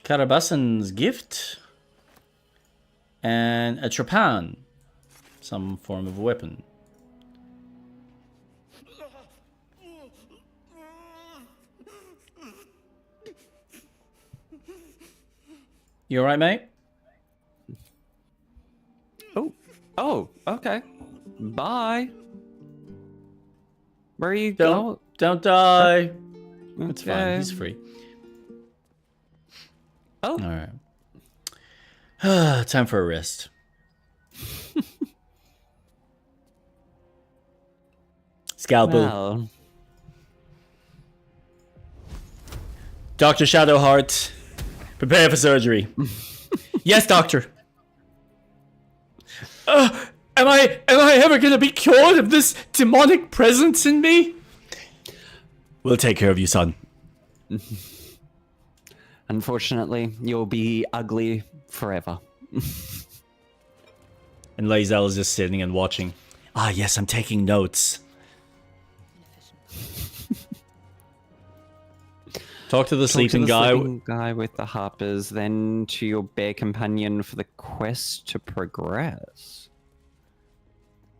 [SPEAKER 1] Karabasan's gift. And a trepan. Some form of weapon. You alright, mate?
[SPEAKER 2] Oh, okay. Bye. Where are you
[SPEAKER 1] going?
[SPEAKER 2] going?
[SPEAKER 1] Don't die.
[SPEAKER 2] Okay.
[SPEAKER 1] It's fine. He's free.
[SPEAKER 2] Oh.
[SPEAKER 1] Alright. Time for a rest. Scalpel.
[SPEAKER 2] Well.
[SPEAKER 1] Dr. Shadowheart. Prepare for surgery. Yes, doctor. Am I ever gonna be cured of this demonic presence in me? We'll take care of you, son.
[SPEAKER 2] Unfortunately, you'll be ugly forever.
[SPEAKER 1] And Lae'zel is just sitting and watching. Ah, yes, I'm taking notes. Talk to the sleeping guy
[SPEAKER 2] with the harpers, then to your bear companion for the quest to progress.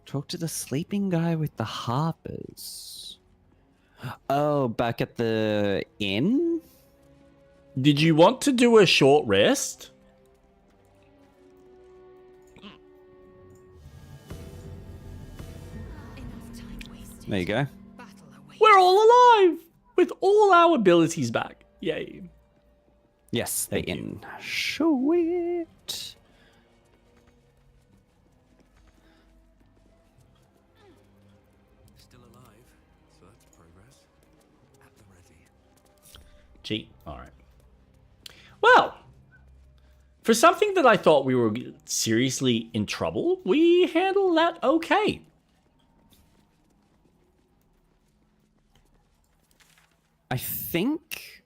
[SPEAKER 2] Talk to the sleeping guy with the harpers. Oh, back at the inn?
[SPEAKER 1] Did you want to do a short rest?
[SPEAKER 2] There you go.
[SPEAKER 1] We're all alive! With all our abilities back. Yay.
[SPEAKER 2] Yes, the inn. Show it.
[SPEAKER 7] Still alive, so that's progress. At the ready.
[SPEAKER 1] Gee, alright. Well, for something that I thought we were seriously in trouble, we handled that okay.
[SPEAKER 2] I think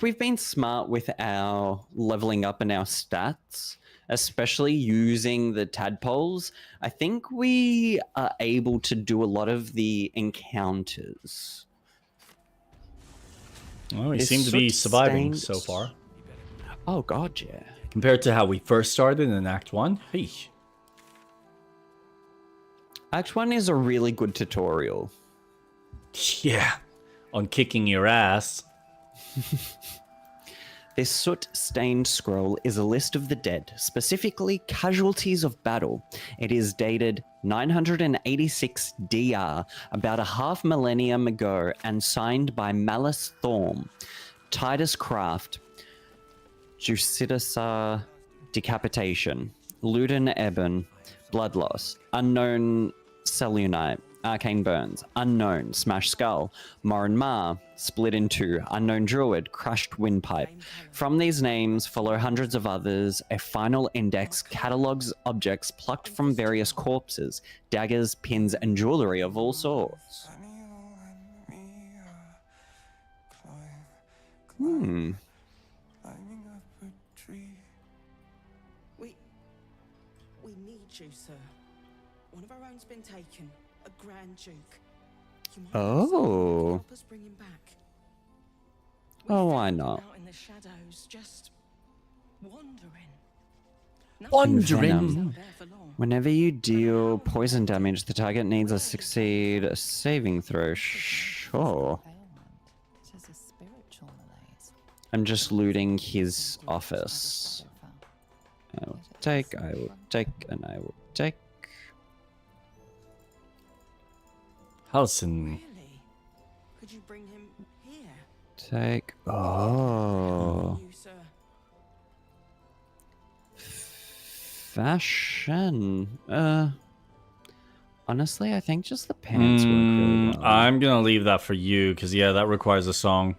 [SPEAKER 2] we've been smart with our leveling up and our stats, especially using the tadpoles. I think we are able to do a lot of the encounters.
[SPEAKER 1] Well, we seem to be surviving so far.
[SPEAKER 2] Oh god, yeah.
[SPEAKER 1] Compared to how we first started in Act 1. Hey.
[SPEAKER 2] Act 1 is a really good tutorial.
[SPEAKER 1] Yeah. On kicking your ass.
[SPEAKER 2] This soot-stained scroll is a list of the dead, specifically casualties of battle. It is dated 986 DR, about a half millennium ago, and signed by Malice Thorm, Titus Craft, Jusidasa Decapitation, Luden Eben, Blood Loss, Unknown Selunite, Arcane Burns, Unknown, Smash Skull, Morin Ma, Split in Two, Unknown Druid, Crushed Windpipe. From these names follow hundreds of others. A final index catalogues objects plucked from various corpses, daggers, pins, and jewelry of all sorts. Hmm.
[SPEAKER 17] We need you, sir. One of our own's been taken. A Grand Duke. You might
[SPEAKER 2] Oh.
[SPEAKER 17] help us bring him back.
[SPEAKER 2] Oh, why not?
[SPEAKER 17] Out in the shadows, just wandering.
[SPEAKER 2] Venom. Whenever you deal poison damage, the target needs to succeed a saving throw. Sure. I'm just looting his office. I will take, and I will take.
[SPEAKER 1] Halcyon.
[SPEAKER 17] Could you bring him here?
[SPEAKER 2] Take. Oh.
[SPEAKER 17] You, sir.
[SPEAKER 2] Fashion. Honestly, I think just the pants work really well.
[SPEAKER 1] I'm gonna leave that for you, because yeah, that requires a song.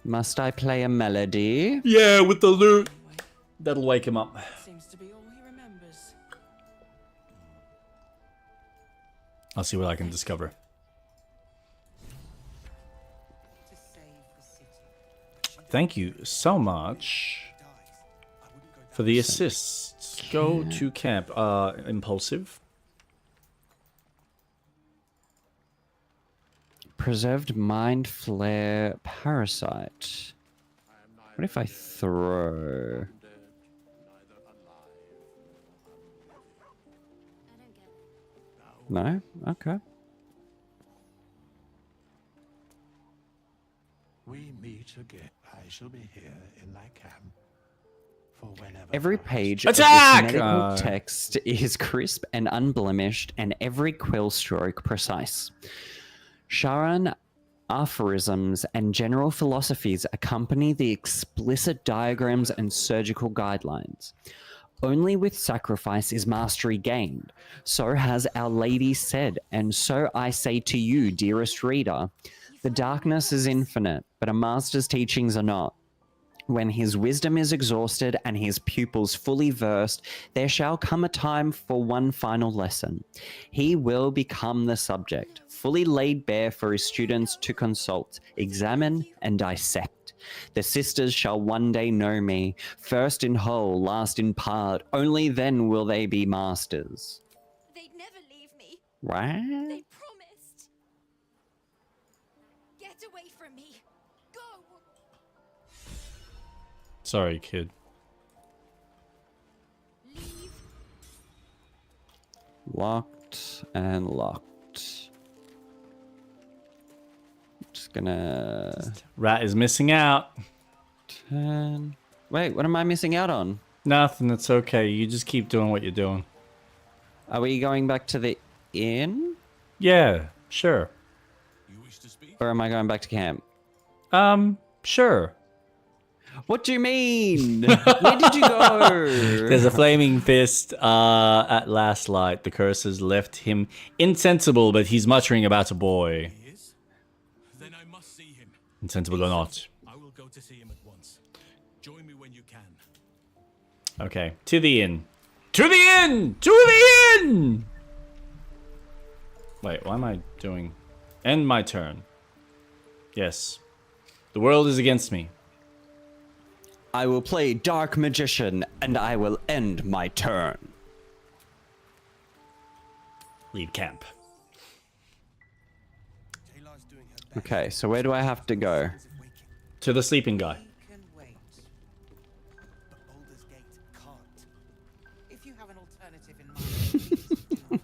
[SPEAKER 2] Must I play a melody?
[SPEAKER 1] Yeah, with the lute. That'll wake him up.
[SPEAKER 17] Seems to be all he remembers.
[SPEAKER 1] I'll see what I can discover. Thank you so much for the assists. Go to camp. Impulsive.
[SPEAKER 2] Preserved Mind Flayer Parasite. What if I throw? No? Okay.
[SPEAKER 18] We meet again. I shall be here in thy camp for whenever.
[SPEAKER 2] Every page
[SPEAKER 1] Attack!
[SPEAKER 2] of this medical text is crisp and unblemished, and every quill stroke precise. Sharan aphorisms and general philosophies accompany the explicit diagrams and surgical guidelines. Only with sacrifice is mastery gained. So has Our Lady said, and so I say to you, dearest reader, the darkness is infinite, but a master's teachings are not. When his wisdom is exhausted and his pupils fully versed, there shall come a time for one final lesson. He will become the subject, fully laid bare for his students to consult, examine, and dissect. The sisters shall one day know me, first in whole, last in part. Only then will they be masters.
[SPEAKER 8] They'd never leave me.
[SPEAKER 2] Right?
[SPEAKER 8] They promised. Get away from me. Go.
[SPEAKER 1] Sorry, kid.
[SPEAKER 8] Leave.
[SPEAKER 2] Locked and locked. Just gonna...
[SPEAKER 1] Rat is missing out.
[SPEAKER 2] Turn... Wait, what am I missing out on?
[SPEAKER 1] Nothing, it's okay. You just keep doing what you're doing.
[SPEAKER 2] Are we going back to the inn?
[SPEAKER 1] Yeah, sure.
[SPEAKER 2] Or am I going back to camp?
[SPEAKER 1] Sure.
[SPEAKER 2] What do you mean? Where did you go?
[SPEAKER 1] There's a flaming fist at last light. The curse has left him insensible, but he's muttering about a boy.
[SPEAKER 6] Then I must see him.
[SPEAKER 1] Insensible or not.
[SPEAKER 6] I will go to see him at once. Join me when you can.
[SPEAKER 1] Okay, to the inn. To the inn! To the inn! Wait, what am I doing? End my turn. Yes. The world is against me.
[SPEAKER 2] I will play Dark Magician, and I will end my turn.
[SPEAKER 1] Leave camp.
[SPEAKER 2] Okay, so where do I have to go?
[SPEAKER 1] To the sleeping guy.
[SPEAKER 19] If you have an alternative in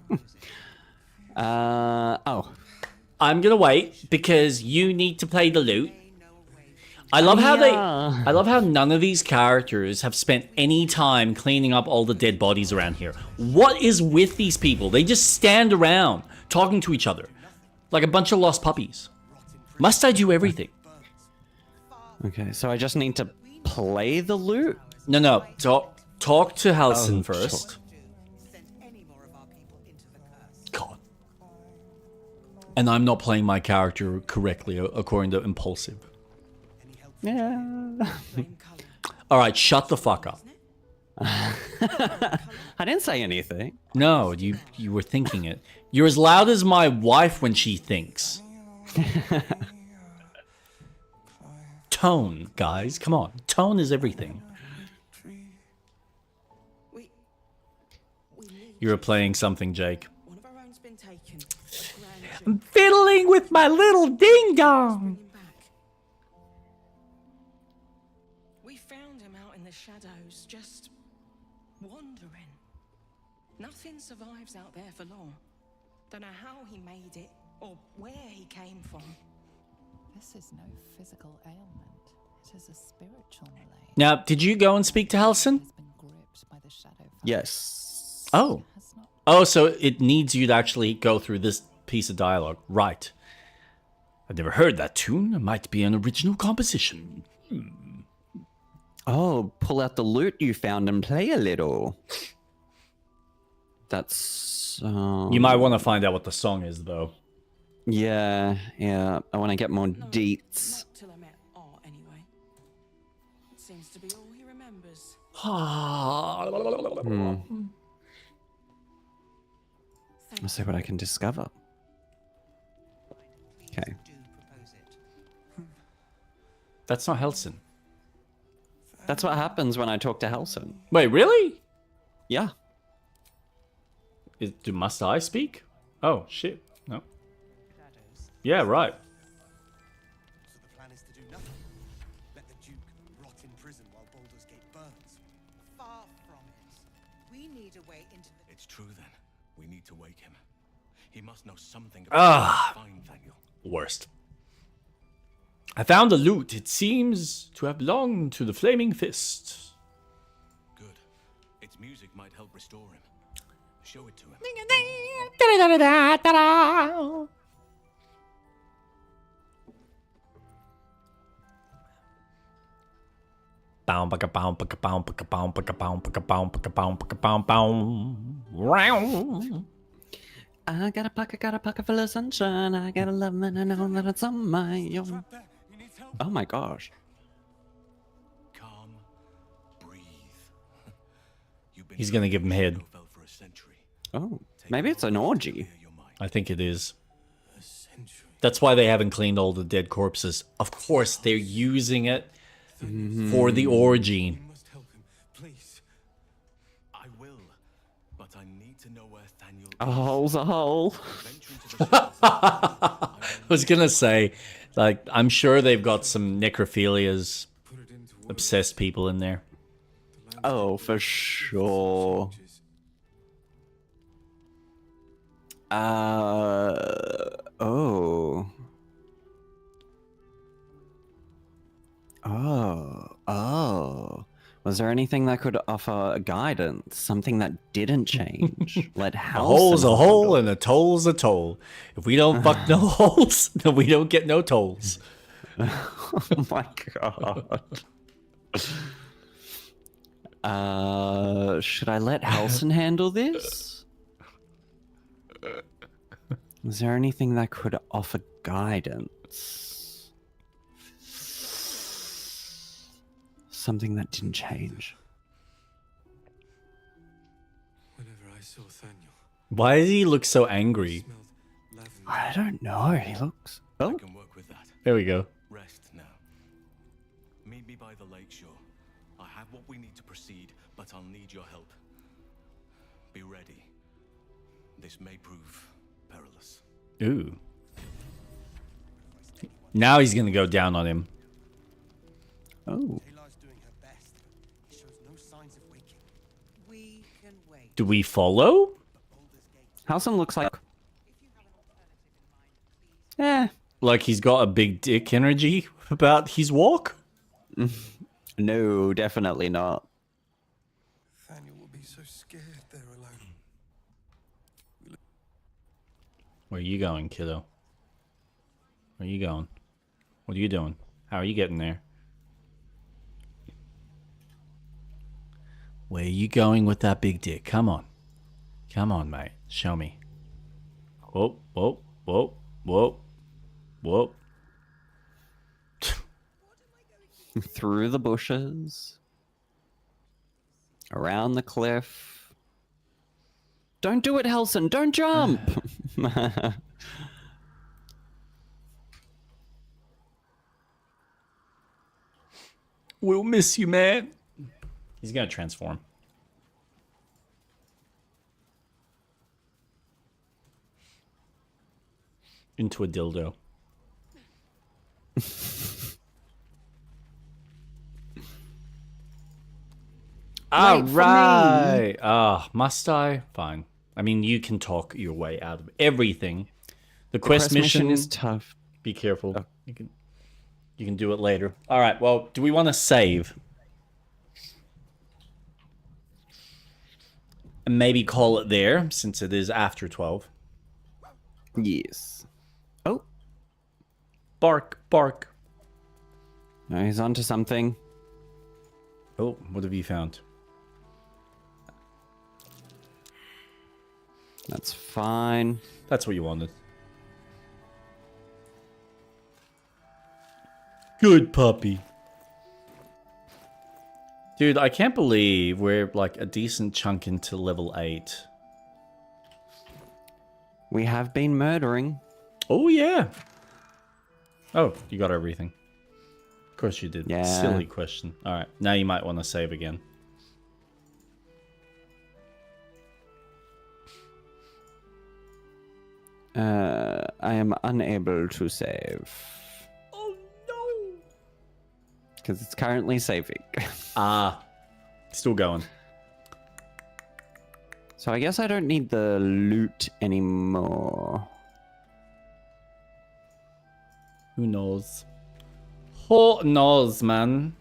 [SPEAKER 19] mind,
[SPEAKER 2] oh.
[SPEAKER 1] I'm gonna wait because you need to play the lute. I love how none of these characters have spent any time cleaning up all the dead bodies around here. What is with these people? They just stand around talking to each other like a bunch of lost puppies. Must I do everything?
[SPEAKER 2] Okay, so I just need to play the lute?
[SPEAKER 1] No. Talk to Halson first. God. And I'm not playing my character correctly according to Impulsive.
[SPEAKER 2] Yeah.
[SPEAKER 1] Alright, shut the fuck up.
[SPEAKER 2] I didn't say anything.
[SPEAKER 1] No, you were thinking it. You're as loud as my wife when she thinks. Tone, guys, come on. Tone is everything. You were playing something, Jake. I'm fiddling with my little ding-dong.
[SPEAKER 17] We found him out in the shadows, just wandering. Nothing survives out there for long. Don't know how he made it or where he came from.
[SPEAKER 5] This is no physical ailment. It is a spiritual malaise.
[SPEAKER 1] Now, did you go and speak to Halson?
[SPEAKER 2] Yes.
[SPEAKER 1] Oh. Oh, so it needs you to actually go through this piece of dialogue. Right. I've never heard that tune. It might be an original composition.
[SPEAKER 2] Oh, pull out the loot you found and play a little. That's...
[SPEAKER 1] You might want to find out what the song is, though.
[SPEAKER 2] Yeah. I want to get more deets.
[SPEAKER 17] Not till I met Art, anyway. It seems to be all he remembers.
[SPEAKER 2] Let's see what I can discover. Okay.
[SPEAKER 1] That's not Helson.
[SPEAKER 2] That's what happens when I talk to Helson.
[SPEAKER 1] Wait, really?
[SPEAKER 2] Yeah.
[SPEAKER 1] Must I speak? Oh, shit. No. Yeah, right.
[SPEAKER 7] So the plan is to do nothing. Let the Duke rot in prison while Baldur's Gate burns.
[SPEAKER 19] Far from it. We need a way into the...
[SPEAKER 20] It's true then. We need to wake him. He must know something about find Daniel.
[SPEAKER 1] Worst. I found the loot. It seems to have belonged to the Flaming Fist.
[SPEAKER 20] Good. Its music might help restore him. Show it to him.
[SPEAKER 2] I got a pocket full of sunshine. I got a love and I know that it's on my own. Oh my gosh.
[SPEAKER 20] Calm. Breathe.
[SPEAKER 1] He's gonna give him head.
[SPEAKER 2] Oh, maybe it's an orgy.
[SPEAKER 1] I think it is. That's why they haven't cleaned all the dead corpses. Of course, they're using it for the orgy.
[SPEAKER 20] Please. I will, but I need to know where Daniel is.
[SPEAKER 2] A hole's a hole.
[SPEAKER 1] I was gonna say, like, I'm sure they've got some necrophilias, obsessed people in there.
[SPEAKER 2] Oh, for sure. Oh. Was there anything that could offer guidance? Something that didn't change? Let
[SPEAKER 1] A
[SPEAKER 2] house.
[SPEAKER 1] hole's a hole and a toll's a toll. If we don't fuck no holes, then we don't get no tolls.
[SPEAKER 2] Oh my god. Should I let Halson handle this? Is there anything that could offer guidance? Something that didn't change.
[SPEAKER 7] Whenever I saw Thaniel,
[SPEAKER 1] Why does he look so angry?
[SPEAKER 2] I don't know. He looks. Oh,
[SPEAKER 20] I can work with that.
[SPEAKER 1] There we go.
[SPEAKER 20] Rest now. Meet me by the lake shore. I have what we need to proceed, but I'll need your help. Be ready. This may prove perilous.
[SPEAKER 1] Ooh. Now he's gonna go down on him.
[SPEAKER 2] Oh.
[SPEAKER 19] We can wait.
[SPEAKER 1] Do we follow?
[SPEAKER 2] Halson looks like. Eh.
[SPEAKER 1] Like he's got a big dick energy about his walk?
[SPEAKER 2] No, definitely not.
[SPEAKER 7] Thaniel will be so scared there alone.
[SPEAKER 1] Where are you going, kiddo? Where are you going? What are you doing? How are you getting there? Where are you going with that big dick? Come on. Come on, mate. Show me. Whoa, whoa, whoa, whoa, whoa.
[SPEAKER 2] Through the bushes. Around the cliff. Don't do it, Halson. Don't jump.
[SPEAKER 1] We'll miss you, man. He's gonna transform. Into a dildo. All right. Must I? Fine. I mean, you can talk your way out of everything. The quest mission
[SPEAKER 2] is tough.
[SPEAKER 1] Be careful. Oh. You can do it later. All right. Well, do we want to save? and maybe call it there since it is after 12.
[SPEAKER 2] Yes. Oh.
[SPEAKER 1] Bark, bark.
[SPEAKER 2] No, he's onto something.
[SPEAKER 1] Oh, what have you found?
[SPEAKER 2] That's fine.
[SPEAKER 1] That's what you wanted. Good puppy. Dude, I can't believe we're like a decent chunk into level 8.
[SPEAKER 2] We have been murdering.
[SPEAKER 1] Oh, yeah. Oh, you got everything. Of course you did.
[SPEAKER 2] Yeah.
[SPEAKER 1] Silly question. All right, now you might want to save again.
[SPEAKER 2] I am unable to save.
[SPEAKER 1] Oh, no.
[SPEAKER 2] Because it's currently saving.
[SPEAKER 1] Ah, still going.
[SPEAKER 2] So I guess I don't need the loot anymore.
[SPEAKER 1] Who knows? Who knows, man?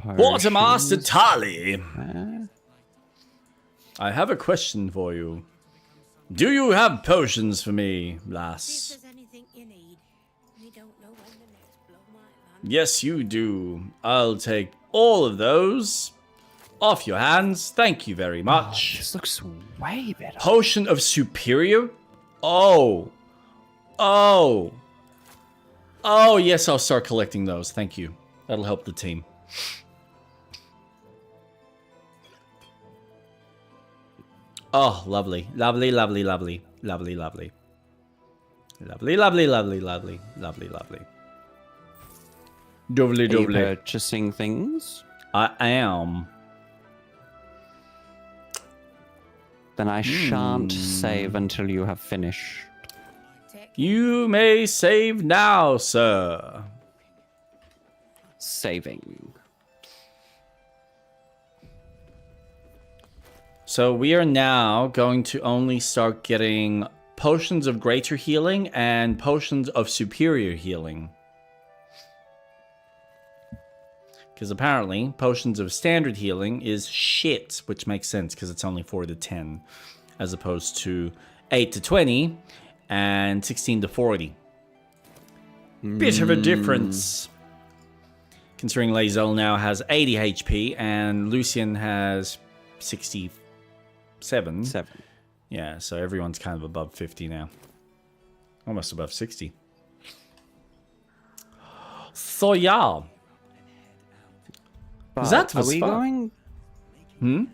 [SPEAKER 1] Quartermaster
[SPEAKER 2] Potions.
[SPEAKER 1] Tali, I have a question for you. Do you have potions for me, lass?
[SPEAKER 9] Anything you need. We don't know when the next blow might land.
[SPEAKER 1] Yes, you do. I'll take all of those off your hands. Thank you very much.
[SPEAKER 2] This looks way better.
[SPEAKER 1] Potion of Superior? Oh. Oh. Oh, yes, I'll start collecting those. Thank you. That'll help the team. Oh, lovely. Lovely, lovely, lovely. Lovely, lovely. Lovely, lovely, lovely, lovely. Lovely, lovely. Doubly,
[SPEAKER 2] Are you
[SPEAKER 1] doubly.
[SPEAKER 2] purchasing things?
[SPEAKER 1] I am.
[SPEAKER 2] Then I shan't save until you have finished.
[SPEAKER 1] You may save now, sir.
[SPEAKER 2] Saving.
[SPEAKER 1] So we are now going to only start getting potions of greater healing and potions of superior healing. Because apparently, potions of standard healing is shit, which makes sense because it's only 4 to 10, as opposed to 8 to 20 and 16 to 40. Bit of a difference. Considering Lae'zel now has 80 HP and Lucian has 67. 7. Yeah, so everyone's kind of above 50 now. Almost above 60. So yeah.
[SPEAKER 2] But
[SPEAKER 1] That
[SPEAKER 2] are
[SPEAKER 1] was
[SPEAKER 2] we
[SPEAKER 1] fun.
[SPEAKER 2] going?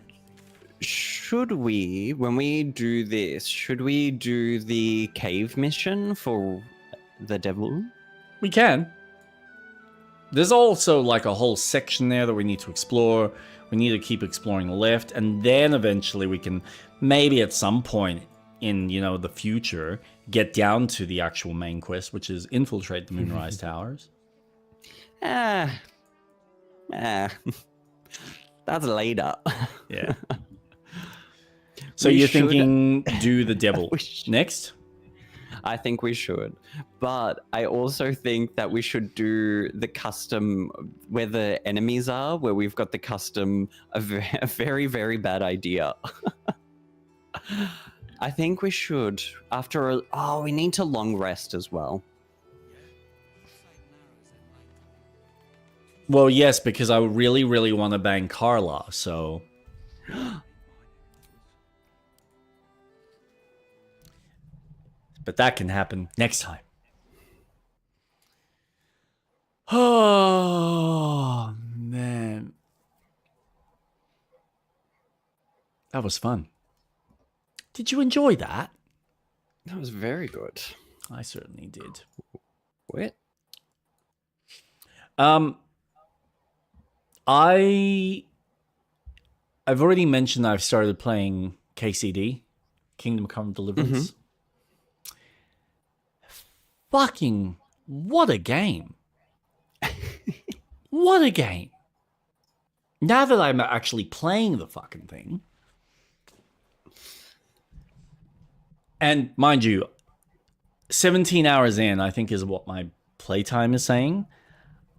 [SPEAKER 2] Should we, when we do this, should we do the cave mission for the devil?
[SPEAKER 1] We can. There's also like a whole section there that we need to explore. We need to keep exploring the left, and then eventually we can maybe at some point in, you know, the future get down to the actual main quest, which is infiltrate the Moonrise Towers.
[SPEAKER 2] That's later.
[SPEAKER 1] Yeah. So
[SPEAKER 2] We
[SPEAKER 1] you're
[SPEAKER 2] should-
[SPEAKER 1] thinking do the devil next?
[SPEAKER 2] I think we should. But I also think that we should do the custom where the enemies are, where we've got the custom, a very, very bad idea. I think we should. We need to long rest as well.
[SPEAKER 1] Well, yes, because I really, really want to bang Carla, so... But that can happen next time. Oh, man. That was fun. Did you enjoy that?
[SPEAKER 2] That was very good.
[SPEAKER 1] I certainly did.
[SPEAKER 2] What?
[SPEAKER 1] I've already mentioned that I've started playing KCD, Kingdom Come Deliverance. Fucking, what a game. What a game. Now that I'm actually playing the fucking thing, And mind you, 17 hours in, I think is what my playtime is saying.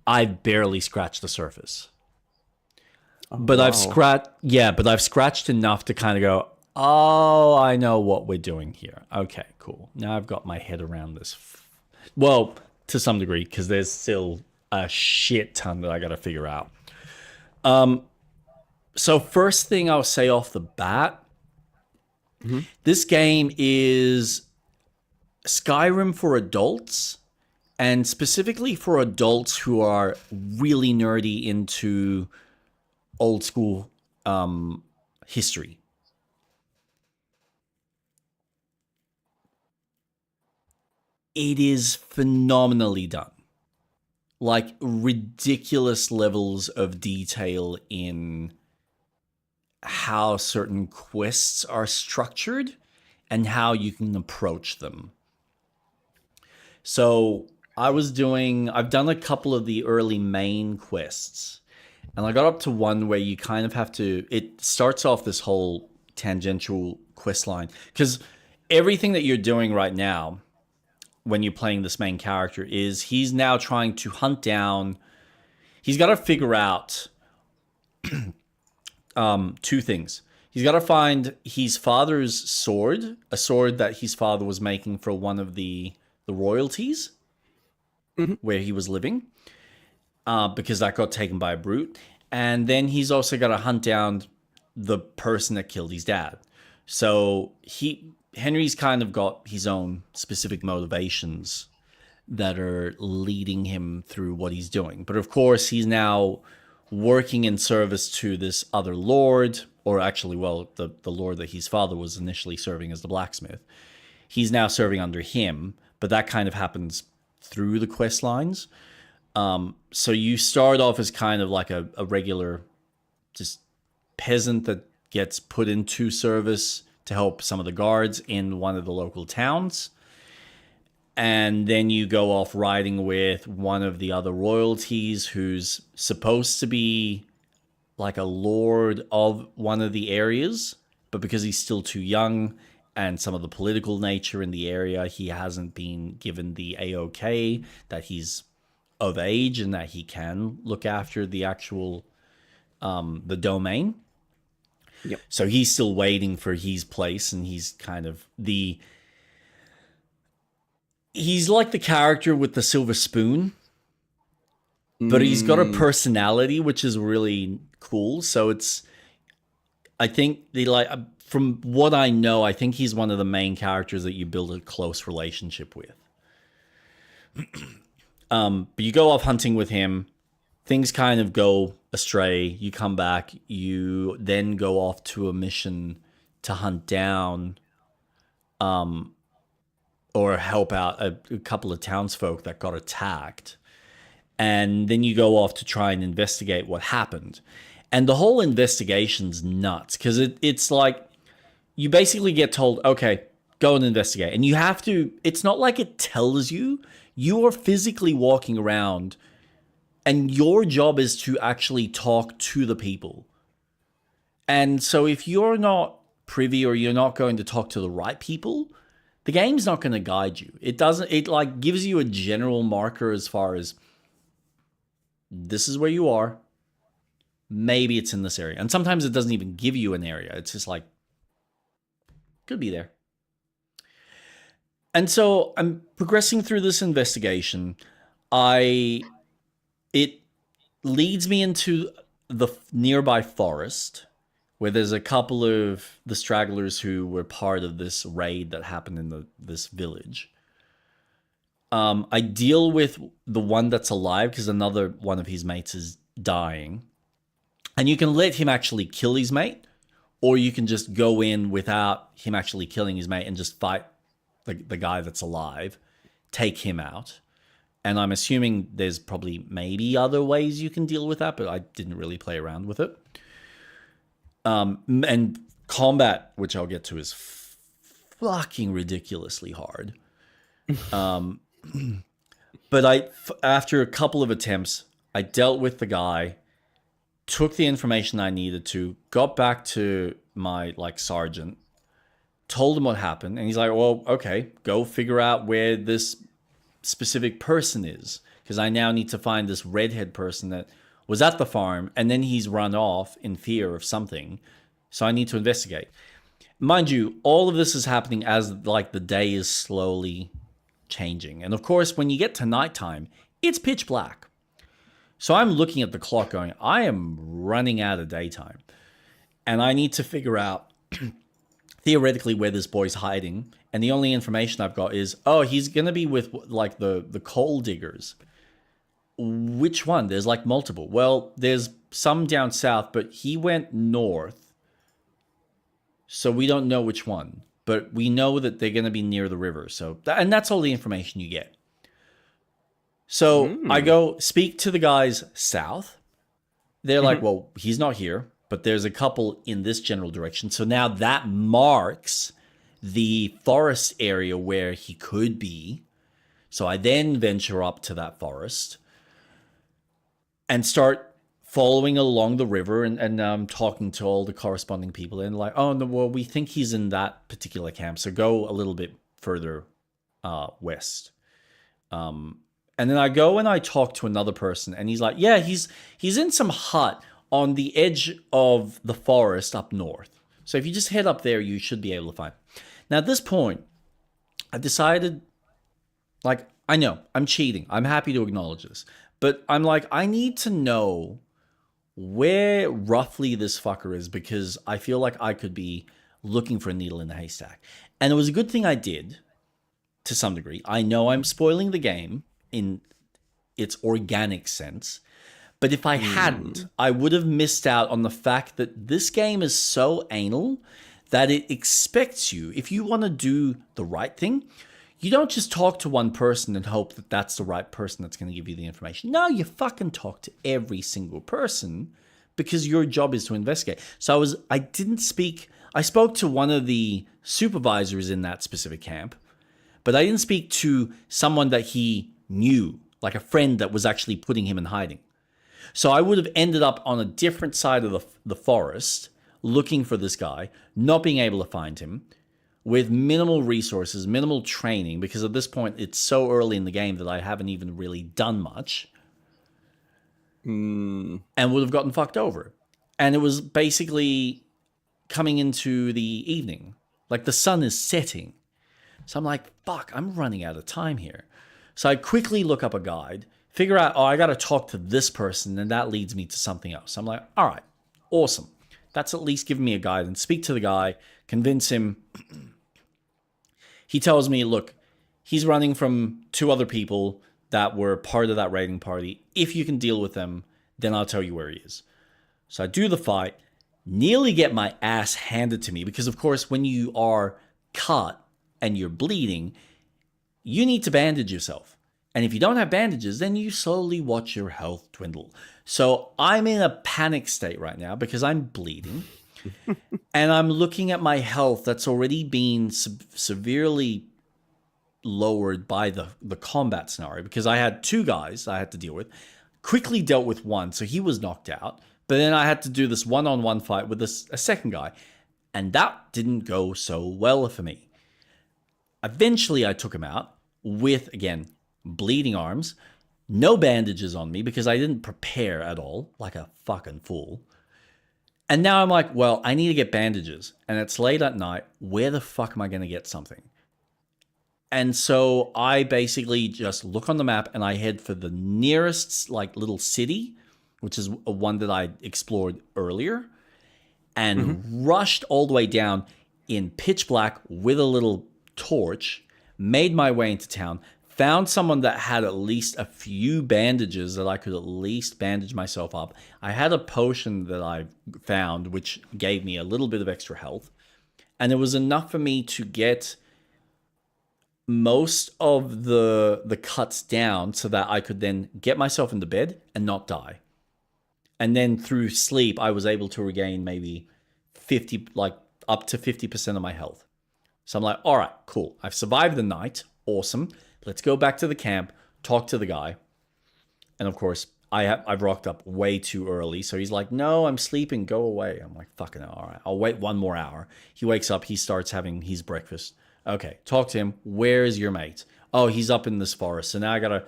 [SPEAKER 1] I've barely scratched the surface. But
[SPEAKER 2] wow.
[SPEAKER 1] I've scratched enough to kind of go, oh, I know what we're doing here. Okay, cool. Now I've got my head around this. Well, to some degree, because there's still a shit ton that I got to figure out. So first thing I'll say off the bat, this game is Skyrim for adults, and specifically for adults who are really nerdy into old school history. It is phenomenally done. Like ridiculous levels of detail in how certain quests are structured and how you can approach them. So I've done a couple of the early main quests, and I got up to one where you kind of have to, it starts off this whole tangential quest line, because everything that you're doing right now when you're playing this main character is he's now trying to hunt down, he's got to figure out two things. He's got to find his father's sword, a sword that his father was making for one of the royalties where he was living, because that got taken by a brute. And then he's also got to hunt down the person that killed his dad. So Henry's kind of got his own specific motivations that are leading him through what he's doing. But of course, he's now working in service to this other lord, or actually, well, the lord that his father was initially serving as the blacksmith. He's now serving under him, but that kind of happens through the quest lines. So you start off as kind of like a regular just peasant that gets put into service to help some of the guards in one of the local towns. And then you go off riding with one of the other royalties who's supposed to be like a lord of one of the areas, but because he's still too young and some of the political nature in the area, he hasn't been given the AOK that he's of age and that he can look after the actual the domain.
[SPEAKER 2] Yep.
[SPEAKER 1] So he's still waiting for his place, and he's kind of he's like the character with the silver spoon, but he's got a personality which is really cool. So I think from what I know, I think he's one of the main characters that you build a close relationship with. But you go off hunting with him, things kind of go astray, you come back, you then go off to a mission to hunt down or help out a couple of townsfolk that got attacked. And then you go off to try and investigate what happened. And the whole investigation's nuts, because it's like you basically get told, okay, go and investigate. And you have to, it's not like it tells you. You are physically walking around, and your job is to actually talk to the people. And so if you're not privy, or you're not going to talk to the right people, the game's not going to guide you. It like gives you a general marker as far as this is where you are. Maybe it's in this area. And sometimes it doesn't even give you an area. It's just like, could be there. And so I'm progressing through this investigation. It leads me into the nearby forest, where there's a couple of the stragglers who were part of this raid that happened in this village. I deal with the one that's alive because another one of his mates is dying. And you can let him actually kill his mate, or you can just go in without him actually killing his mate and just fight the guy that's alive, take him out. And I'm assuming there's probably maybe other ways you can deal with that, but I didn't really play around with it. And combat, which I'll get to, is fucking ridiculously hard. But after a couple of attempts, I dealt with the guy, took the information I needed to, got back to my sergeant, told him what happened, and he's like, well, okay, go figure out where this specific person is, because I now need to find this redhead person that was at the farm, and then he's run off in fear of something, so I need to investigate. Mind you, all of this is happening as like the day is slowly changing, and of course, when you get to nighttime, it's pitch black. So I'm looking at the clock going, I am running out of daytime, and I need to figure out theoretically where this boy's hiding, and the only information I've got is, oh, he's gonna be with like the coal diggers. Which one? There's like multiple. Well, there's some down south, but he went north, so we don't know which one. But we know that they're gonna be near the river. So, and that's all the information you get. So I go speak to the guys south. They're like, well, he's not here, but there's a couple in this general direction. So now that marks the forest area where he could be. So I then venture up to that forest and start following along the river and talking to all the corresponding people. And like, oh, no, well, we think he's in that particular camp. So go a little bit further west. And then I go and I talk to another person, and he's like, yeah, he's in some hut on the edge of the forest up north. So if you just head up there, you should be able to find him. Now, at this point, I decided, like, I know, I'm cheating. I'm happy to acknowledge this. But I'm like, I need to know where roughly this fucker is, because I feel like I could be looking for a needle in the haystack. And it was a good thing I did, to some degree. I know I'm spoiling the game in its organic sense, but if I hadn't, I would have missed out on the fact that this game is so anal that it expects you, if you want to do the right thing, you don't just talk to one person and hope that that's the right person that's going to give you the information. No, you fucking talk to every single person, because your job is to investigate. So I spoke to one of the supervisors in that specific camp, but I didn't speak to someone that he knew, like a friend that was actually putting him in hiding. So I would have ended up on a different side of the forest looking for this guy, not being able to find him, with minimal resources, minimal training, because at this point it's so early in the game that I haven't even really done much, and would have gotten fucked over. And it was basically coming into the evening, like the sun is setting. So I'm like, fuck, I'm running out of time here. So I quickly look up a guide, figure out, oh, I got to talk to this person, and that leads me to something else. I'm like, all right, awesome. That's at least giving me a guide, and speak to the guy, convince him. He tells me, look, he's running from 2 other people that were part of that raiding party. If you can deal with them, then I'll tell you where he is. So I do the fight, nearly get my ass handed to me, because of course, when you are cut and you're bleeding, you need to bandage yourself. And if you don't have bandages, then you slowly watch your health dwindle. So I'm in a panic state right now because I'm bleeding. And I'm looking at my health that's already been severely lowered by the combat scenario, because I had 2 guys I had to deal with. Quickly dealt with one, so he was knocked out. But then I had to do this one-on-one fight with a second guy. And that didn't go so well for me. Eventually, I took him out with, again, bleeding arms, no bandages on me because I didn't prepare at all, like a fucking fool. And now I'm like, well, I need to get bandages. And it's late at night. Where the fuck am I going to get something? And so I basically just look on the map and I head for the nearest like little city, which is one that I explored earlier, and rushed all the way down in pitch black with a little torch, made my way into town, found someone that had at least a few bandages that I could at least bandage myself up. I had a potion that I found which gave me a little bit of extra health, and it was enough for me to get most of the cuts down so that I could then get myself into bed and not die. And then through sleep, I was able to regain maybe 50, like up to 50% of my health. So I'm like, all right, cool. I've survived the night. Awesome. Let's go back to the camp, talk to the guy. And of course, I've rocked up way too early. So he's like, no, I'm sleeping. Go away. I'm like, fucking all right. I'll wait 1 more hour. He wakes up. He starts having his breakfast. Okay, talk to him. Where is your mate? Oh, he's up in this forest. So now I got to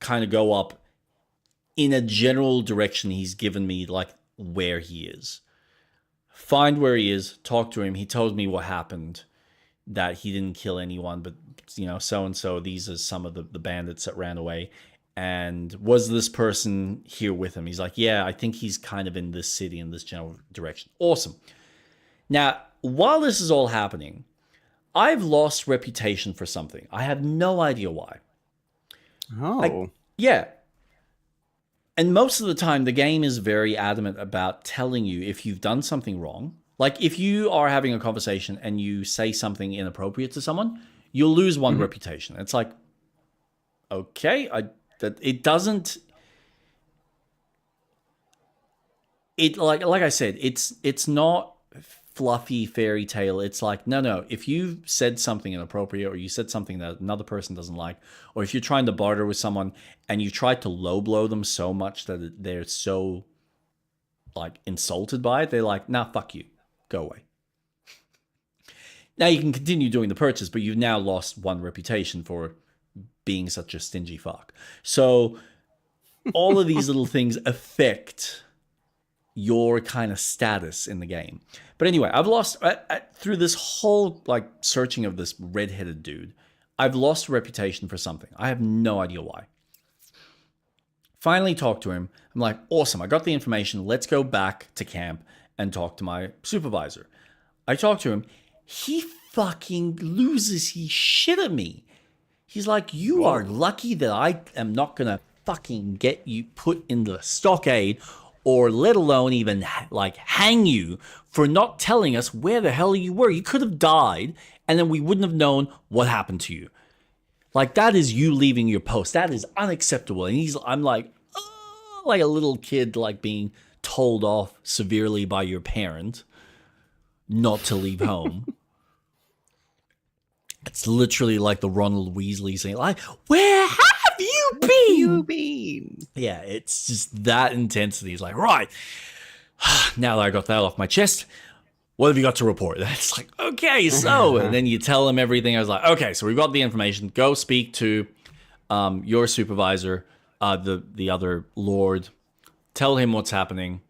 [SPEAKER 1] kind of go up in a general direction. He's given me like where he is. Find where he is. Talk to him. He told me what happened. That he didn't kill anyone, but, you know, so-and-so. These are some of the bandits that ran away. And was this person here with him? He's like, yeah, I think he's kind of in this city in this general direction. Awesome. Now, while this is all happening, I've lost reputation for something. I have no idea why.
[SPEAKER 2] Oh.
[SPEAKER 1] Yeah. And most of the time, the game is very adamant about telling you if you've done something wrong. Like, if you are having a conversation and you say something inappropriate to someone, you'll lose 1 reputation. It's like, okay, it doesn't. It like I said, it's not fluffy fairy tale. It's like, no. If you said something inappropriate, or you said something that another person doesn't like, or if you're trying to barter with someone and you try to low blow them so much that they're so like insulted by it, they're like, nah, fuck you, go away. Now you can continue doing the purchase, but you've now lost 1 reputation for being such a stingy fuck. So all of these little things affect your kind of status in the game. But anyway, I've lost through this whole like searching of this redheaded dude. I've lost a reputation for something. I have no idea why. Finally talk to him. I'm like, awesome, I got the information. Let's go back to camp and talk to my supervisor. I talk to him. He fucking loses his shit at me. He's like, you are lucky that I am not going to fucking get you put in the stockade, or let alone even like hang you for not telling us where the hell you were. You could have died and then we wouldn't have known what happened to you. Like, that is you leaving your post. That is unacceptable. And I'm like, oh, like a little kid, like being told off severely by your parent not to leave home. It's literally like the Ronald Weasley saying, like, where have you been? Yeah, it's just that intensity. It's like, right, now that I got that off my chest, what have you got to report? It's like, okay, so, and then you tell them everything. I was like, okay, so we've got the information. Go speak to your supervisor, the other lord. Tell him what's happening.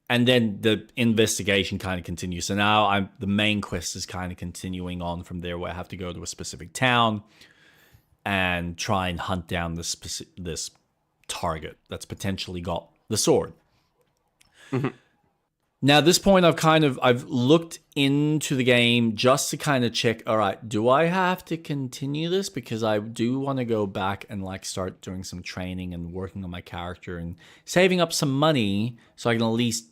[SPEAKER 1] And then the investigation kind of continues. So now the main quest is kind of continuing on from there, where I have to go to a specific town and try and hunt down this target that's potentially got the sword. Mm-hmm. Now, at this point, I've looked into the game just to kind of check, all right, do I have to continue this? Because I do want to go back and like start doing some training and working on my character and saving up some money so I can at least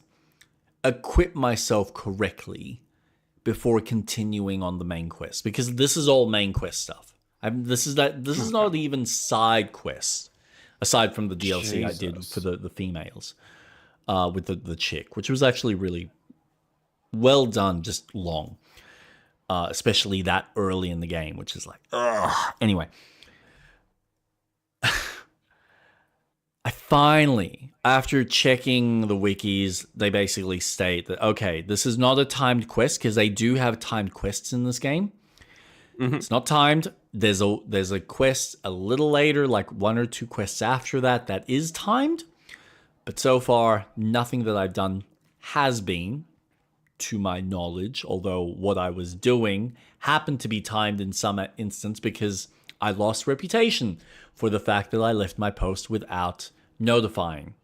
[SPEAKER 1] equip myself correctly before continuing on the main quest, because this is all main quest stuff. This is not even side quests aside from the DLC I did for the females with the chick, which was actually really well done, just long, especially that early in the game, which is like, ugh. Anyway, I finally, after checking the wikis, they basically state that, okay, this is not a timed quest, because they do have timed quests in this game. Mm-hmm. It's not timed. There's a quest a little later, like 1 or 2 quests after that is timed. But so far, nothing that I've done has been, to my knowledge, although what I was doing happened to be timed in some instance because I lost reputation for the fact that I left my post without notifying,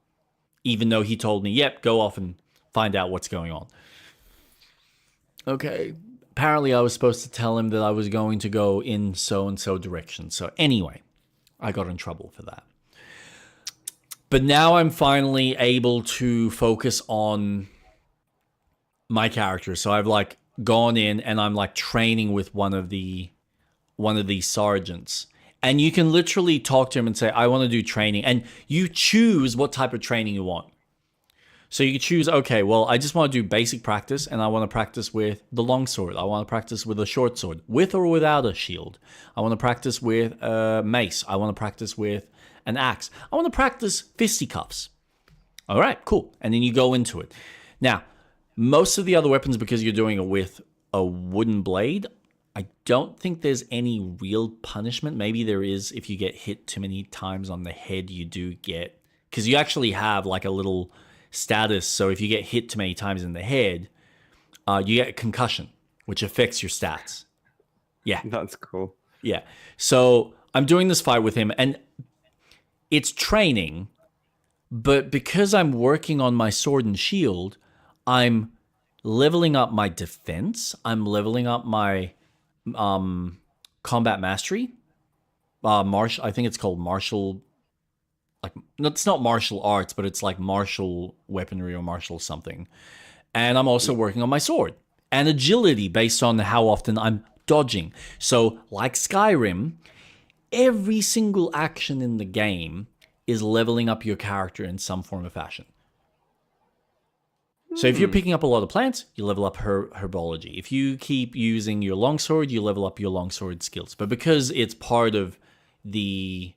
[SPEAKER 1] even though he told me, yep, go off and find out what's going on. Okay, apparently I was supposed to tell him that I was going to go in so-and-so direction. So anyway, I got in trouble for that. But now I'm finally able to focus on my character. So I've like gone in and I'm like training with one of these sergeants. And you can literally talk to him and say, I want to do training. And you choose what type of training you want. So you choose, okay, well, I just want to do basic practice, and I want to practice with the longsword. I want to practice with a short sword, with or without a shield. I want to practice with a mace. I want to practice with an axe. I want to practice fisticuffs. All right, cool. And then you go into it. Now, most of the other weapons, because you're doing it with a wooden blade, I don't think there's any real punishment. Maybe there is if you get hit too many times on the head, you do get... Because you actually have like a little status. So if you get hit too many times in the head, you get a concussion, which affects your stats. Yeah.
[SPEAKER 2] That's cool.
[SPEAKER 1] Yeah. So I'm doing this fight with him, and it's training, but because I'm working on my sword and shield, I'm leveling up my defense. I'm leveling up my combat mastery. I think it's called martial. Like, it's not martial arts, but it's like martial weaponry or martial something. And I'm also working on my sword and agility based on how often I'm dodging. So, like Skyrim, every single action in the game is leveling up your character in some form or fashion. So if you're picking up a lot of plants, you level up herbology. If you keep using your longsword, you level up your longsword skills. But because it's part of the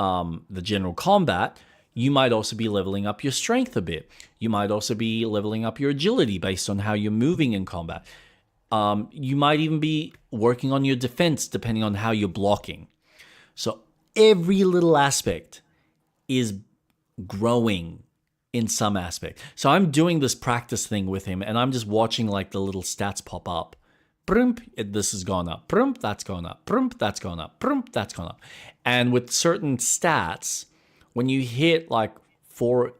[SPEAKER 1] general combat, you might also be leveling up your strength a bit. You might also be leveling up your agility based on how you're moving in combat. You might even be working on your defense depending on how you're blocking. So every little aspect is growing in some aspect. So I'm doing this practice thing with him, and I'm just watching like the little stats pop up. Prump, this has gone up. Prump, that's gone up. Prump, that's gone up. Prump, that's gone up. And with certain stats, when you hit like four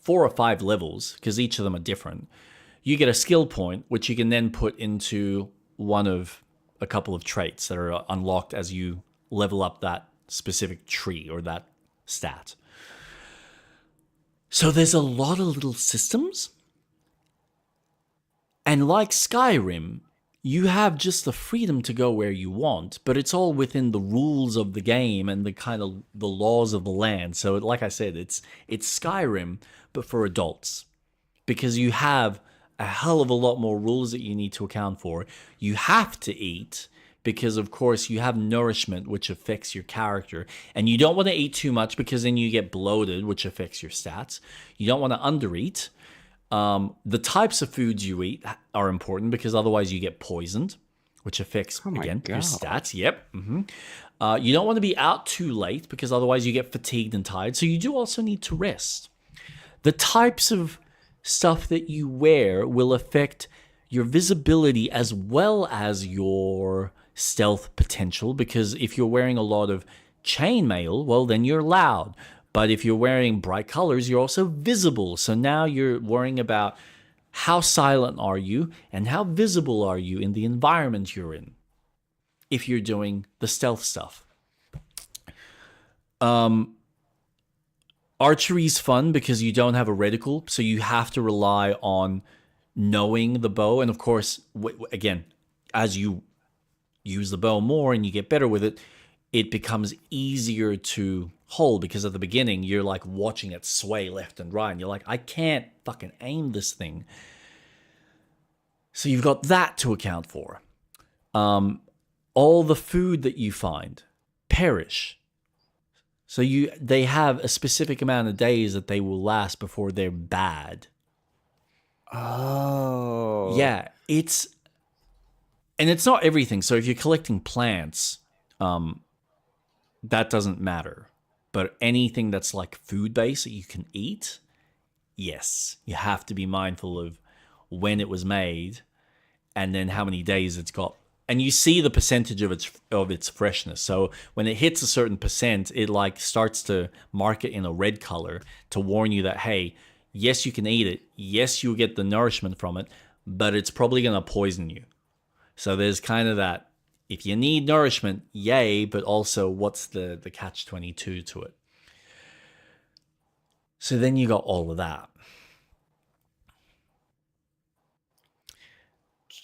[SPEAKER 1] or five levels, because each of them are different, you get a skill point, which you can then put into one of a couple of traits that are unlocked as you level up that specific tree or that stat. So there's a lot of little systems. And like Skyrim, you have just the freedom to go where you want, but it's all within the rules of the game and the kind of the laws of the land. So like I said, it's Skyrim, but for adults. Because you have a hell of a lot more rules that you need to account for. You have to eat, because of course you have nourishment, which affects your character. And you don't want to eat too much, because then you get bloated, which affects your stats. You don't want to undereat. The types of foods you eat are important, because otherwise you get poisoned, which affects, again, your stats. Yep. You don't want to be out too late, because otherwise you get fatigued and tired. So you do also need to rest. The types of stuff that you wear will affect your visibility as well as your stealth potential, because if you're wearing a lot of chainmail, well, then you're loud. But if you're wearing bright colors, you're also visible. So now you're worrying about how silent are you and how visible are you in the environment you're in if you're doing the stealth stuff. Archery's fun because you don't have a reticle, so you have to rely on knowing the bow. And of course, again, as you use the bow more and you get better with it, it becomes easier to hold, because at the beginning you're like watching it sway left and right and you're like, I can't fucking aim this thing. So you've got that to account for. All the food that you find perish. So they have a specific amount of days that they will last before they're bad.
[SPEAKER 2] Oh.
[SPEAKER 1] Yeah, it's not everything. So if you're collecting plants, that doesn't matter. But anything that's like food-based that you can eat, yes, you have to be mindful of when it was made and then how many days it's got. And you see the percentage of its freshness. So when it hits a certain percent, it like starts to mark it in a red color to warn you that, hey, yes, you can eat it. Yes, you'll get the nourishment from it, but it's probably going to poison you. So there's kind of that, if you need nourishment, yay, but also what's the catch-22 to it? So then you got all of that.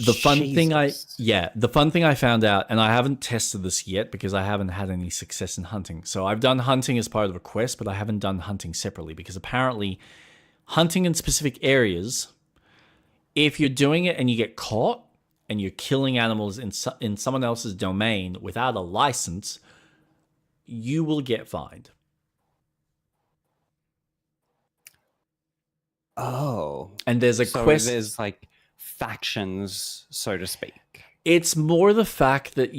[SPEAKER 1] The fun thing I found out, and I haven't tested this yet because I haven't had any success in hunting. So I've done hunting as part of a quest, but I haven't done hunting separately, because apparently hunting in specific areas, if you're doing it and you get caught and you're killing animals in someone else's domain without a license, you will get fined.
[SPEAKER 2] Oh.
[SPEAKER 1] And there's a
[SPEAKER 2] so
[SPEAKER 1] quest.
[SPEAKER 2] There's like factions, so to speak.
[SPEAKER 1] It's more the fact that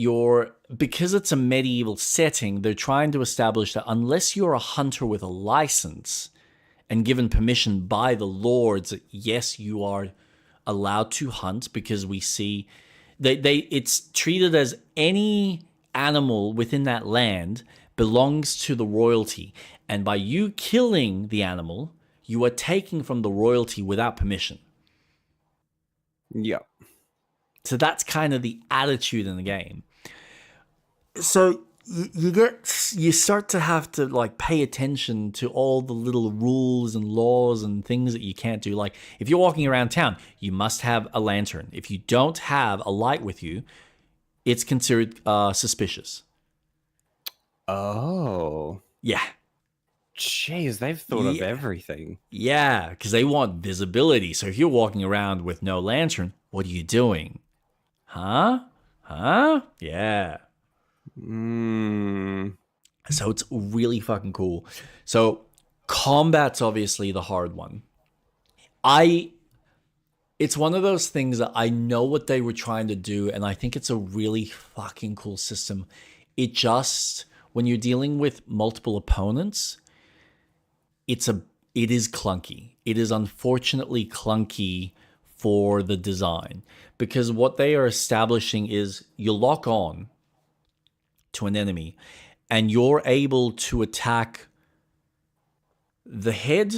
[SPEAKER 1] because it's a medieval setting, they're trying to establish that unless you're a hunter with a license and given permission by the lords, that yes, you are allowed to hunt, because we see it's treated as any animal within that land belongs to the royalty. And by you killing the animal, you are taking from the royalty without permission.
[SPEAKER 2] Yeah.
[SPEAKER 1] So that's kind of the attitude in the game. So you start to have to like pay attention to all the little rules and laws and things that you can't do. Like if you're walking around town, you must have a lantern. If you don't have a light with you, it's considered suspicious.
[SPEAKER 2] Oh.
[SPEAKER 1] Yeah.
[SPEAKER 2] Jeez, they've thought of everything.
[SPEAKER 1] Yeah, because they want visibility. So if you're walking around with no lantern, what are you doing? Huh? Yeah. So it's really fucking cool. So combat's obviously the hard one. It's one of those things that I know what they were trying to do, and I think it's a really fucking cool system. It just, when you're dealing with multiple opponents, it is clunky. It is unfortunately clunky for the design, because what they are establishing is you lock on to an enemy and you're able to attack the head,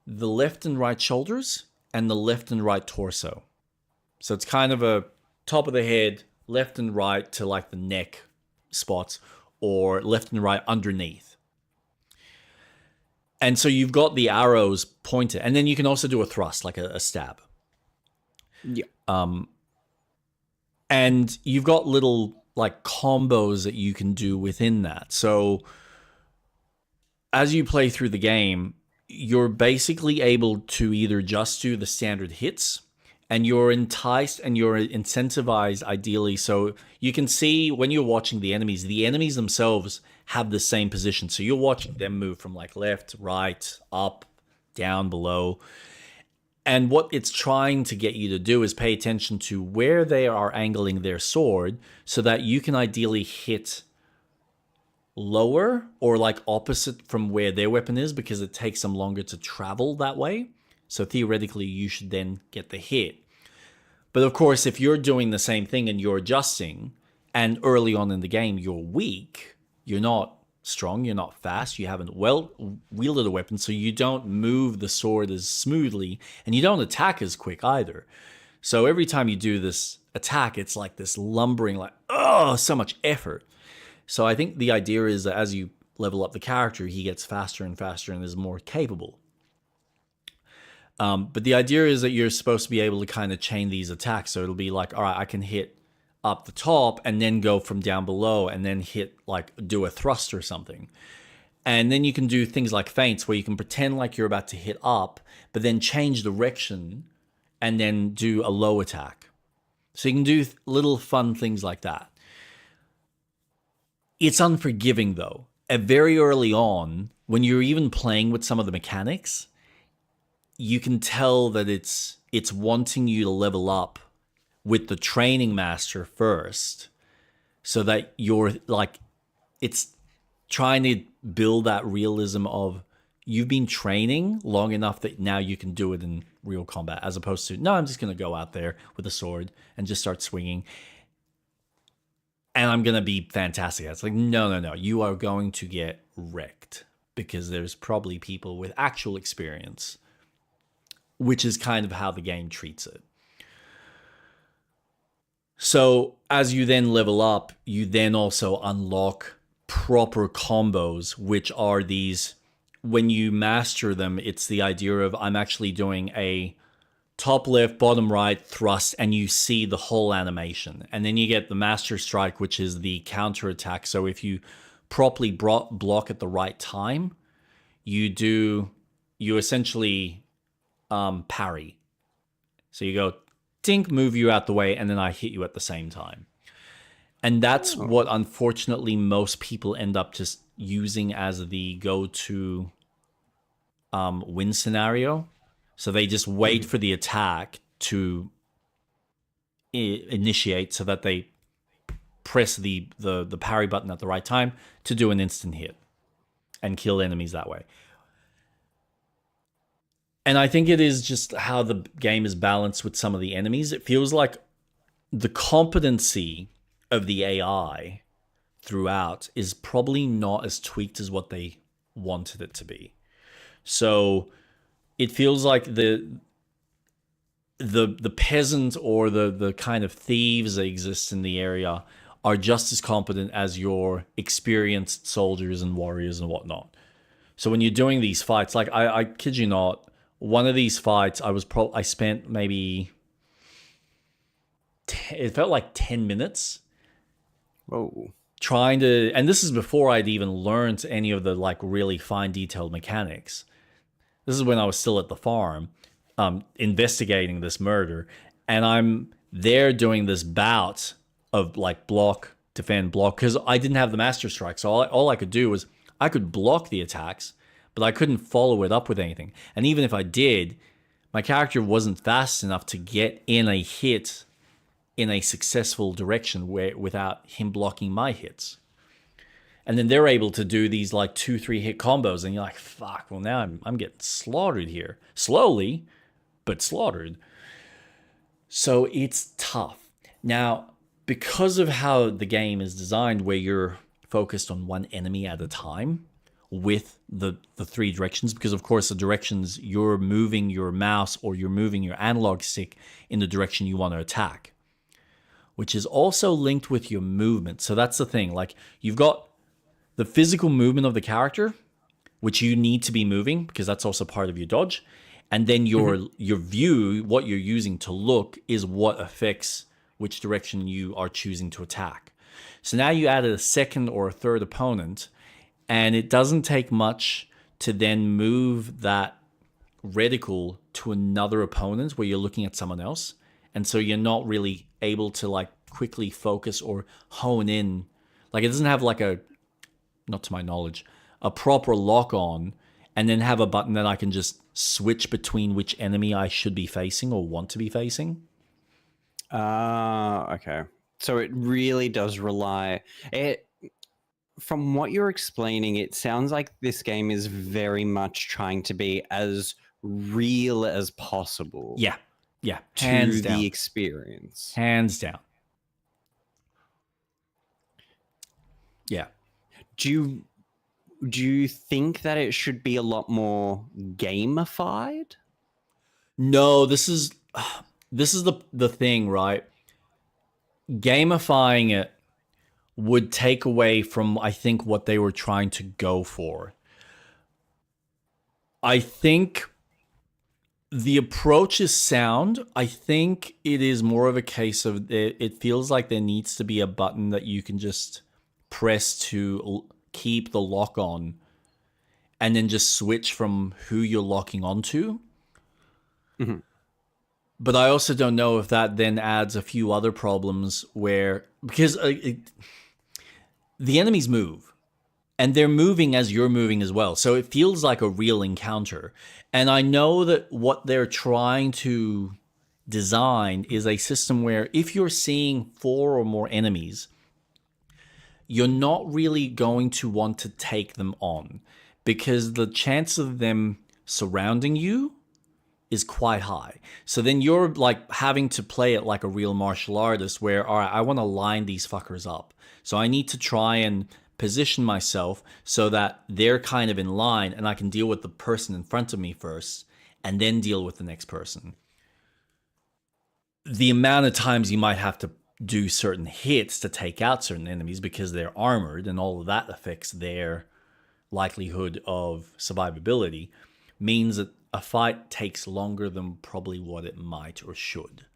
[SPEAKER 1] the left and right shoulders, and the left and right torso. So it's kind of a top of the head, left and right to like the neck spots, or left and right underneath. And so you've got the arrows pointed, and then you can also do a thrust, like a stab.
[SPEAKER 2] Yeah.
[SPEAKER 1] And you've got little like combos that you can do within that. So as you play through the game, you're basically able to either just do the standard hits, and you're enticed and you're incentivized ideally. So you can see when you're watching the enemies themselves have the same position. So you're watching them move from like left, right, up, down, below. And what it's trying to get you to do is pay attention to where they are angling their sword so that you can ideally hit lower or like opposite from where their weapon is, because it takes them longer to travel that way. So theoretically, you should then get the hit. But of course, if you're doing the same thing and you're adjusting, and early on in the game you're weak, you're not strong, you're not fast, you haven't wielded a weapon, so you don't move the sword as smoothly, and you don't attack as quick either. So every time you do this attack, it's like this lumbering, like, oh, so much effort. So I think the idea is that as you level up the character, he gets faster and faster and is more capable. But the idea is that you're supposed to be able to kind of chain these attacks. So it'll be like, all right, I can hit up the top and then go from down below and then hit, like, do a thrust or something. And then you can do things like feints where you can pretend like you're about to hit up, but then change direction and then do a low attack. So you can do little fun things like that. It's unforgiving, though. Very early on, when you're even playing with some of the mechanics, you can tell that it's wanting you to level up with the training master first, so that you're like, it's trying to build that realism of you've been training long enough that now you can do it in real combat, as opposed to, no, I'm just going to go out there with a sword and just start swinging and I'm going to be fantastic. It's like, no, you are going to get wrecked, because there's probably people with actual experience, which is kind of how the game treats it. So as you then level up, you then also unlock proper combos, which are these, when you master them, it's the idea of, I'm actually doing a top left, bottom right thrust, and you see the whole animation. And then you get the master strike, which is the counter attack. So if you properly block at the right time, you essentially parry. So you go tink, move you out the way, and then I hit you at the same time. And that's what unfortunately most people end up just using as the go-to win scenario. So they just wait for the attack to initiate so that they press the parry button at the right time to do an instant hit and kill enemies that way. And I think it is just how the game is balanced with some of the enemies. It feels like the competency of the AI throughout is probably not as tweaked as what they wanted it to be. So it feels like the peasant or the kind of thieves that exist in the area are just as competent as your experienced soldiers and warriors and whatnot. So when you're doing these fights, like I kid you not, one of these fights I spent maybe it felt like 10 minutes.
[SPEAKER 2] Whoa.
[SPEAKER 1] Trying to, and this is before I'd even learned any of the like really fine detailed mechanics. This is when I was still at the farm, investigating this murder, and I'm there doing this bout of like block, defend, block, because I didn't have the master strike. So all I could do was I could block the attacks, but I couldn't follow it up with anything. And even if I did, my character wasn't fast enough to get in a hit in a successful direction without him blocking my hits. And then they're able to do these like 2-3 hit combos, and you're like, fuck, well now I'm getting slaughtered here. Slowly, but slaughtered. So it's tough. Now, because of how the game is designed, where you're focused on one enemy at a time with the 3 directions, because of course the directions, you're moving your mouse or you're moving your analog stick in the direction you want to attack, which is also linked with your movement. So that's the thing. Like, you've got the physical movement of the character, which you need to be moving because that's also part of your dodge. And then your view, what you're using to look, is what affects which direction you are choosing to attack. So now you added a second or a third opponent, and it doesn't take much to then move that reticle to another opponent where you're looking at someone else. And so you're not really able to like quickly focus or hone in. Like, it doesn't have like a, not to my knowledge, a proper lock on, and then have a button that I can just switch between which enemy I should be facing or want to be facing.
[SPEAKER 2] Okay. So it really does rely. From what you're explaining, it sounds like this game is very much trying to be as real as possible.
[SPEAKER 1] Yeah. Yeah.
[SPEAKER 2] To
[SPEAKER 1] Hands down.
[SPEAKER 2] the experience.
[SPEAKER 1] Hands down. Yeah.
[SPEAKER 2] Do you think that it should be a lot more gamified?
[SPEAKER 1] No, this is the thing, right? Gamifying it would take away from, I think, what they were trying to go for. I think the approach is sound. I think it is more of a case of it feels like there needs to be a button that you can just press to keep the lock on and then just switch from who you're locking onto.
[SPEAKER 2] Mm-hmm.
[SPEAKER 1] But I also don't know if that then adds a few other problems because the enemies move and they're moving as you're moving as well. So it feels like a real encounter. And I know that what they're trying to design is a system where if you're seeing 4 or more enemies, you're not really going to want to take them on because the chance of them surrounding you is quite high. So then you're like having to play it like a real martial artist where, all right, I want to line these fuckers up. So I need to try and position myself so that they're kind of in line and I can deal with the person in front of me first and then deal with the next person. The amount of times you might have to do certain hits to take out certain enemies because they're armored and all of that affects their likelihood of survivability means that a fight takes longer than probably what it might or should.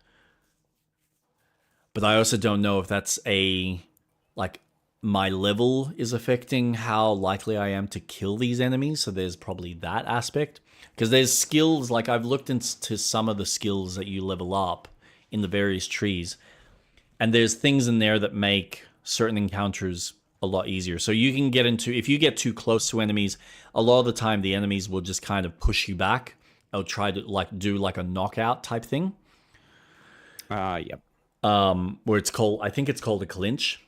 [SPEAKER 1] But I also don't know if that's my level is affecting how likely I am to kill these enemies. So there's probably that aspect. Because there's skills, like I've looked into some of the skills that you level up in the various trees. And there's things in there that make certain encounters a lot easier. So you can get into, if you get too close to enemies, a lot of the time the enemies will just kind of push you back I'll try to like do like a knockout type thing.
[SPEAKER 2] Yep.
[SPEAKER 1] Where it's called, I think it's called a clinch.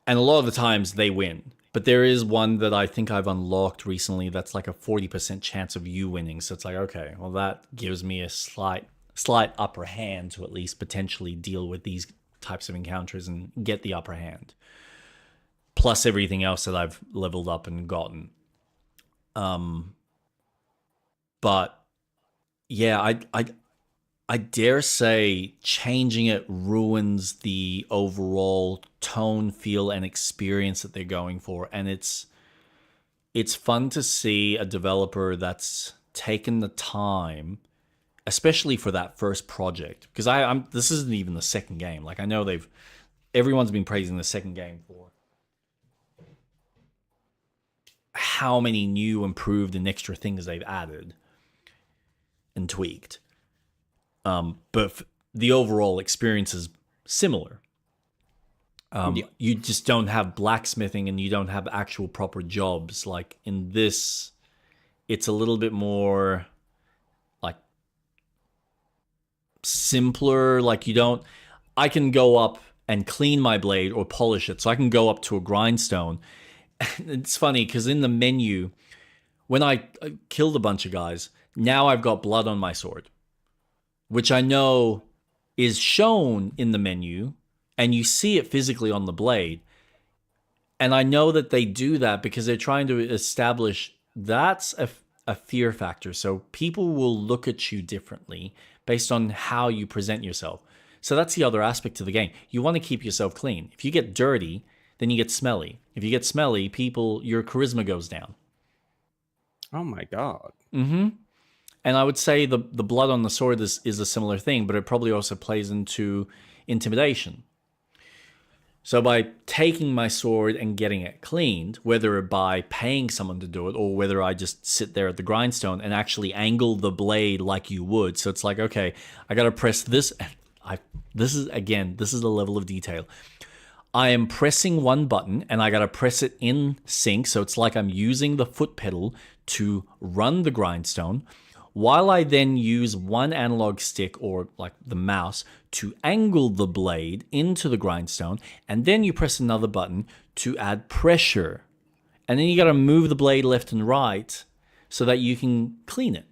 [SPEAKER 1] And a lot of the times they win. But there is one that I think I've unlocked recently that's like a 40% chance of you winning. So it's like, okay, well, that gives me a slight upper hand to at least potentially deal with these types of encounters and get the upper hand. Plus everything else that I've leveled up and gotten. But yeah, I dare say changing it ruins the overall tone, feel, and experience that they're going for. And it's fun to see a developer that's taken the time, especially for that first project. Because this isn't even the second game. Like I know everyone's been praising the second game for how many new, improved, and extra things they've added and tweaked. But the overall experience is similar. You just don't have blacksmithing and you don't have actual proper jobs. Like in this, it's a little bit more like simpler. Like I can go up and clean my blade or polish it. So I can go up to a grindstone. It's funny because in the menu, when I killed a bunch of guys, now I've got blood on my sword, which I know is shown in the menu, and you see it physically on the blade. And I know that they do that because they're trying to establish that's a fear factor. So people will look at you differently based on how you present yourself. So that's the other aspect to the game. You want to keep yourself clean. If you get dirty, then you get smelly. If you get smelly, your charisma goes down.
[SPEAKER 2] Oh my god.
[SPEAKER 1] Mm-hmm. And I would say the blood on the sword is a similar thing, but it probably also plays into intimidation. So by taking my sword and getting it cleaned, whether by paying someone to do it or whether I just sit there at the grindstone and actually angle the blade like you would. So it's like, okay, I got to press this. This is the level of detail. I am pressing one button and I got to press it in sync. So it's like I'm using the foot pedal to run the grindstone, while I then use one analog stick or like the mouse to angle the blade into the grindstone, and then you press another button to add pressure. And then you got to move the blade left and right so that you can clean it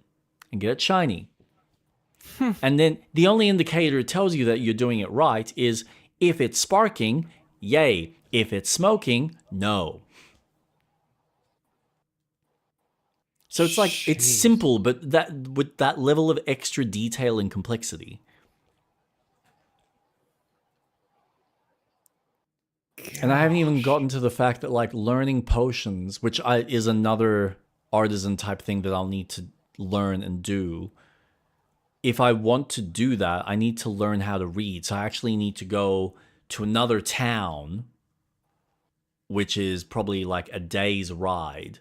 [SPEAKER 1] and get it shiny. And then the only indicator it tells you that you're doing it right is if it's sparking, yay. If it's smoking, no. So it's like, it's simple, but that with that level of extra detail and complexity. And I haven't even gotten to the fact that like learning potions, which is another artisan type thing that I'll need to learn and do. If I want to do that, I need to learn how to read. So I actually need to go to another town, which is probably like a day's ride,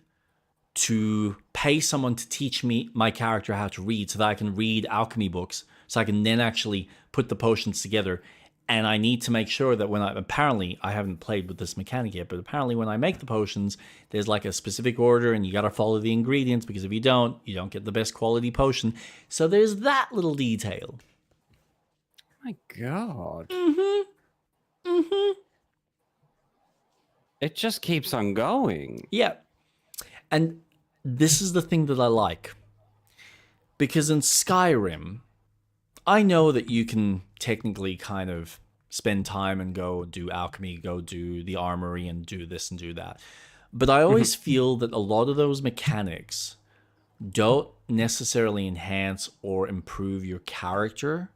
[SPEAKER 1] to pay someone to teach me, my character, how to read so that I can read alchemy books so I can then actually put the potions together. And I need to make sure that apparently, I haven't played with this mechanic yet, but apparently when I make the potions, there's like a specific order and you got to follow the ingredients, because if you don't get the best quality potion. So there's that little detail.
[SPEAKER 2] My god. It just keeps on going.
[SPEAKER 1] Yeah. And this is the thing that I like. Because in Skyrim, I know that you can technically kind of spend time and go do alchemy, go do the armory and do this and do that. But I always feel that a lot of those mechanics don't necessarily enhance or improve your character.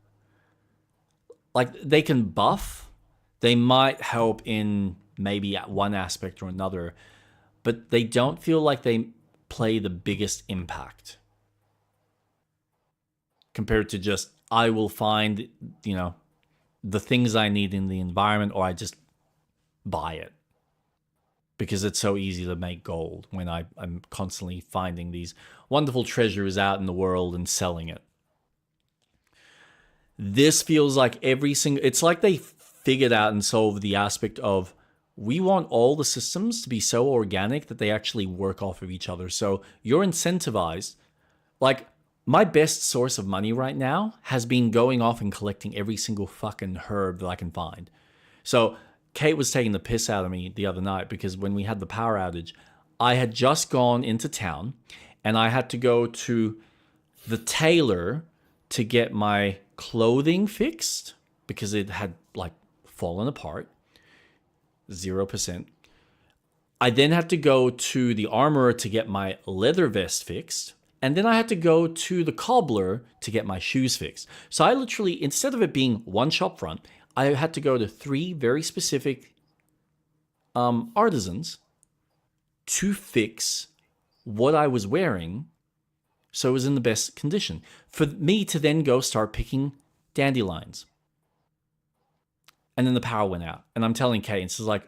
[SPEAKER 1] Like, they can buff, they might help in maybe at one aspect or another, but they don't feel like they play the biggest impact. Compared to just, I will find, the things I need in the environment, or I just buy it. Because it's so easy to make gold when I'm constantly finding these wonderful treasures out in the world and selling it. This feels like it's like they figured out and solved the aspect of, we want all the systems to be so organic that they actually work off of each other. So you're incentivized. Like, my best source of money right now has been going off and collecting every single fucking herb that I can find. So Kate was taking the piss out of me the other night because when we had the power outage, I had just gone into town and I had to go to the tailor to get my clothing fixed because it had like fallen apart. 0%. I then had to go to the armorer to get my leather vest fixed. And then I had to go to the cobbler to get my shoes fixed. So I literally, instead of it being one shop front, I had to go to 3 very specific artisans to fix what I was wearing so it was in the best condition. For me to then go start picking dandelions. And then the power went out. And I'm telling Kate, and she's like,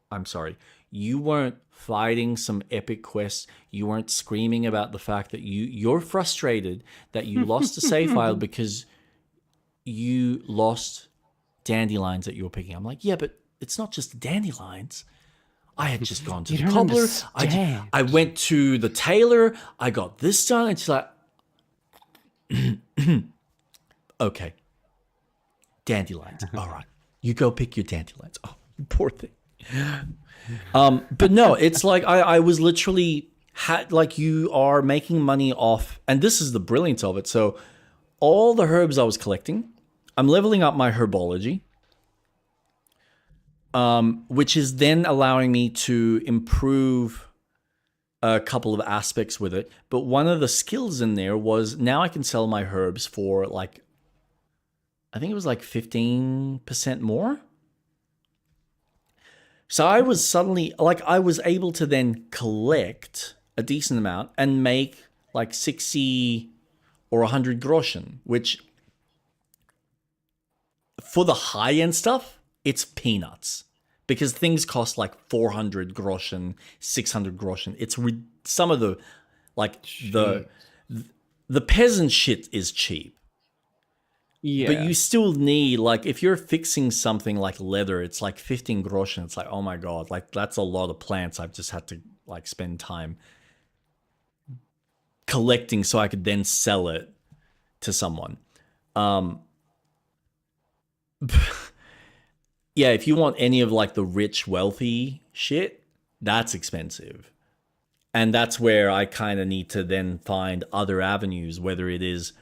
[SPEAKER 1] I'm sorry. You weren't fighting some epic quest. You weren't screaming about the fact that you're frustrated that you lost a save file because you lost dandelions that you were picking. I'm like, yeah, but it's not just dandelions. I had just gone to the cobbler. I went to the tailor. I got this done. And she's like, okay. Dandelions. All right. You go pick your dandelions. Oh, poor thing. But no, it's like I was literally like you are making money off, and this is the brilliance of it. So all the herbs I was collecting, I'm leveling up my herbology, which is then allowing me to improve a couple of aspects with it. But one of the skills in there was now I can sell my herbs for like, I think it was like 15% more. So I was suddenly, like, I was able to then collect a decent amount and make like 60 or 100 groschen, which for the high-end stuff, it's peanuts. Because things cost like 400 groschen, 600 groschen. It's some of the, like, the peasant shit is cheap.
[SPEAKER 2] Yeah.
[SPEAKER 1] But you still need, like, if you're fixing something like leather, it's like 15 groschen. It's like, oh my God, like, that's a lot of plants I've just had to, like, spend time collecting so I could then sell it to someone. Yeah, if you want any of, like, the rich, wealthy shit, that's expensive. And that's where I kind of need to then find other avenues, whether it is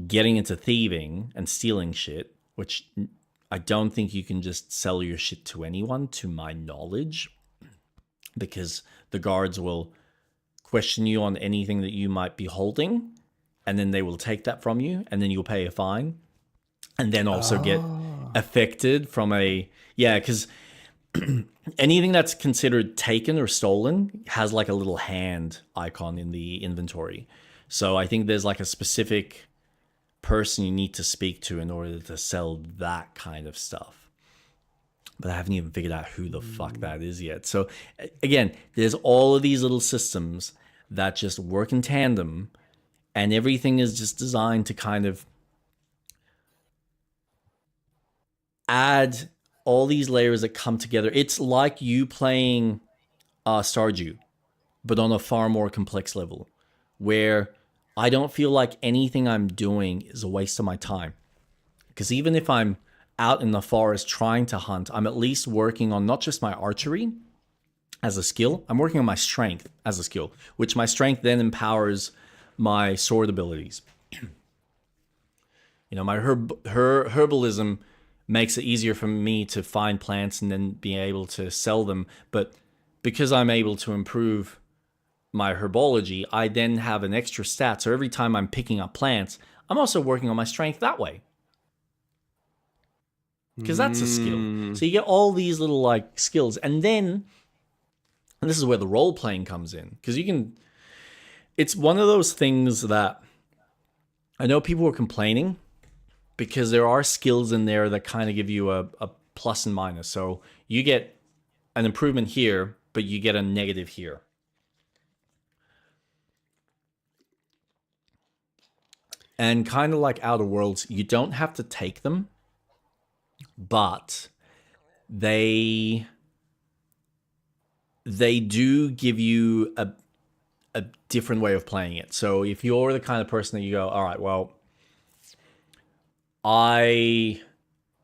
[SPEAKER 1] getting into thieving and stealing shit, which I don't think you can just sell your shit to anyone, to my knowledge, because the guards will question you on anything that you might be holding, and then they will take that from you, and then you'll pay a fine, and then also get affected from a... Yeah, because anything that's considered taken or stolen has like a little hand icon in the inventory. So I think there's like a specific person you need to speak to in order to sell that kind of stuff. But I haven't even figured out who the fuck that is yet. So again, there's all of these little systems that just work in tandem, and everything is just designed to kind of add all these layers that come together. It's like you playing Stardew, but on a far more complex level, where I don't feel like anything I'm doing is a waste of my time. Because even if I'm out in the forest trying to hunt, I'm at least working on not just my archery as a skill, I'm working on my strength as a skill, which my strength then empowers my sword abilities. You know, my herbalism makes it easier for me to find plants and then be able to sell them. But because I'm able to improve my herbology, I then have an extra stat. So every time I'm picking up plants, I'm also working on my strength that way. Because that's a skill. So you get all these little like skills. And then, and this is where the role playing comes in. Because you can, it's one of those things that I know people are complaining because there are skills in there that kind of give you a plus and minus. So you get an improvement here, but you get a negative here. And kind of like Outer Worlds, you don't have to take them, but they do give you a different way of playing it. So if you're the kind of person that you go, all right, well, I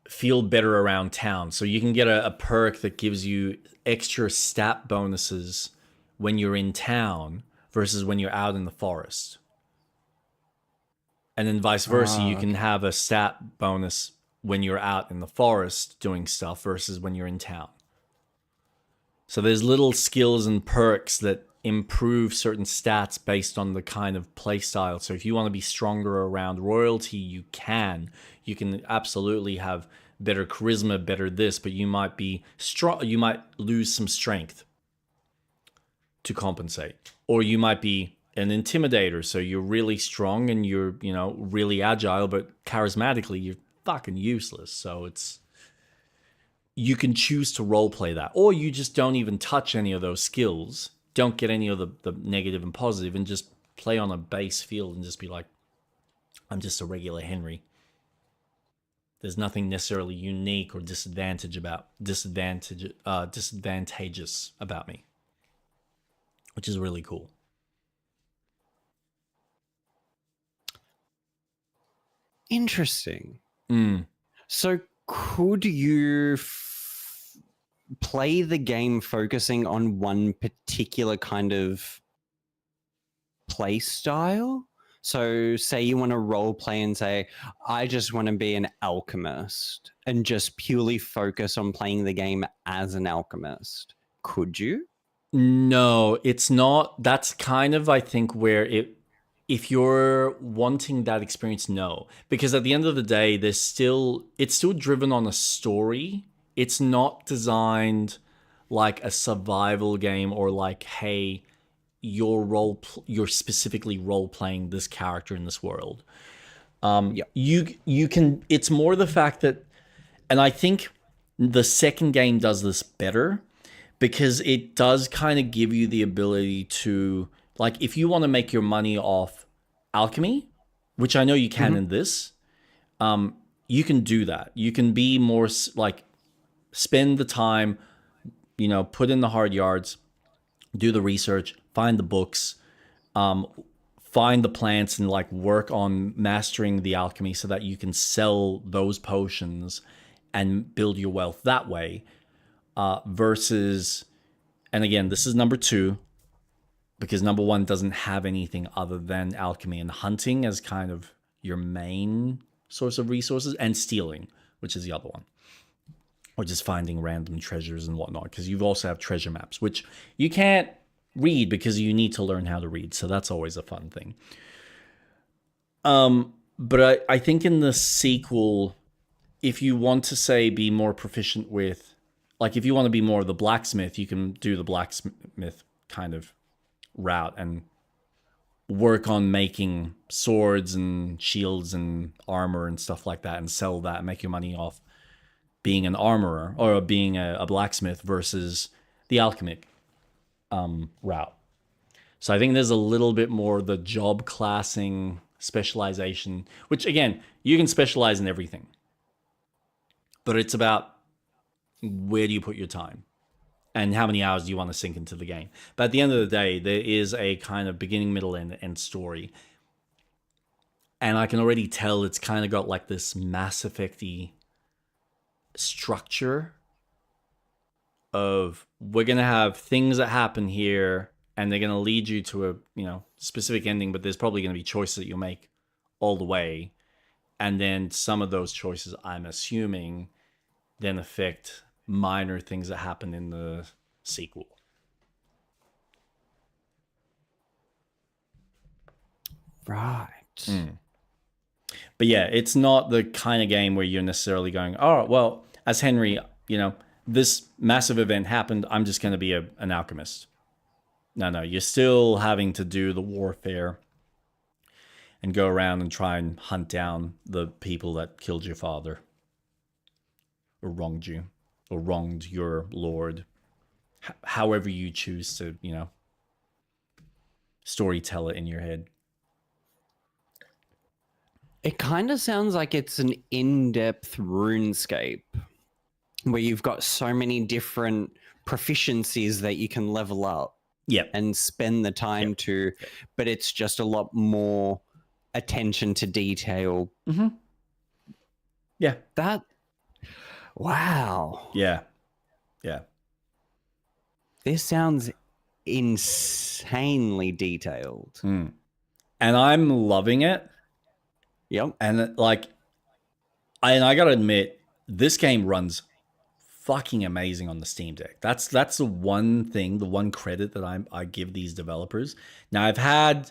[SPEAKER 1] feel better around town. So you can get a perk that gives you extra stat bonuses when you're in town versus when you're out in the forest. And then vice versa, you can have a stat bonus when you're out in the forest doing stuff versus when you're in town. So there's little skills and perks that improve certain stats based on the kind of play style. So if you want to be stronger around royalty, you can. You can absolutely have better charisma, better this, but you might be strong. You might lose some strength to compensate, or you might be an intimidator. So you're really strong and you're, really agile, but charismatically you're fucking useless. So you can choose to role play that, or you just don't even touch any of those skills. Don't get any of the negative and positive, and just play on a base field and just be like, I'm just a regular Henry. There's nothing necessarily unique or disadvantageous about me, which is really cool.
[SPEAKER 2] Interesting. So could you play the game focusing on one particular kind of play style? So say you want to role play and say, I just want to be an alchemist, and just purely focus on playing the game as an alchemist. Could you?
[SPEAKER 1] No, it's not. That's kind of, I think, where if you're wanting that experience, no. Because at the end of the day, it's still driven on a story. It's not designed like a survival game, or like, hey, you're specifically role playing this character in this world. You can. It's more the fact that, and I think the second game does this better, because it does kind of give you the ability to, like, if you want to make your money off alchemy, which I know you can in this, you can do that. You can be more like, spend the time, put in the hard yards, do the research, find the books, find the plants, and like work on mastering the alchemy so that you can sell those potions and build your wealth that way. Versus, and again, this is number 2, because number 1 doesn't have anything other than alchemy and hunting as kind of your main source of resources, and stealing, which is the other one, or just finding random treasures and whatnot, because you also have treasure maps, which you can't read because you need to learn how to read, so that's always a fun thing. But I think in the sequel, if you want to say be more proficient with, like, if you want to be more of the blacksmith, you can do the blacksmith kind of route and work on making swords and shields and armor and stuff like that, and sell that and make your money off being an armorer or being a blacksmith, versus the alchemic route. So I think there's a little bit more the job classing specialization, which again, you can specialize in everything, but it's about where do you put your time and how many hours do you want to sink into the game. But at the end of the day, there is a kind of beginning, middle, and end story. And I can already tell it's kind of got like this Mass Effect-y structure of, we're going to have things that happen here and they're going to lead you to a, specific ending, but there's probably going to be choices that you'll make all the way. And then some of those choices, I'm assuming, then affect minor things that happen in the sequel.
[SPEAKER 2] Right.
[SPEAKER 1] But yeah, it's not the kind of game where you're necessarily going, oh, well, as Henry, this massive event happened, I'm just going to be an alchemist. No, you're still having to do the warfare and go around and try and hunt down the people that killed your father, or wronged you, or wronged your lord. However you choose to, storytell it in your head.
[SPEAKER 2] It kind of sounds like it's an in-depth RuneScape, where you've got so many different proficiencies that you can level up. and spend the time to, but it's just a lot more attention to detail.
[SPEAKER 1] Yeah.
[SPEAKER 2] That, wow.
[SPEAKER 1] Yeah.
[SPEAKER 2] This sounds insanely detailed.
[SPEAKER 1] And I'm loving it.
[SPEAKER 2] Yep.
[SPEAKER 1] And like, I gotta admit, this game runs fucking amazing on the Steam Deck. That's the one thing, the one credit that I give these developers. Now, I've had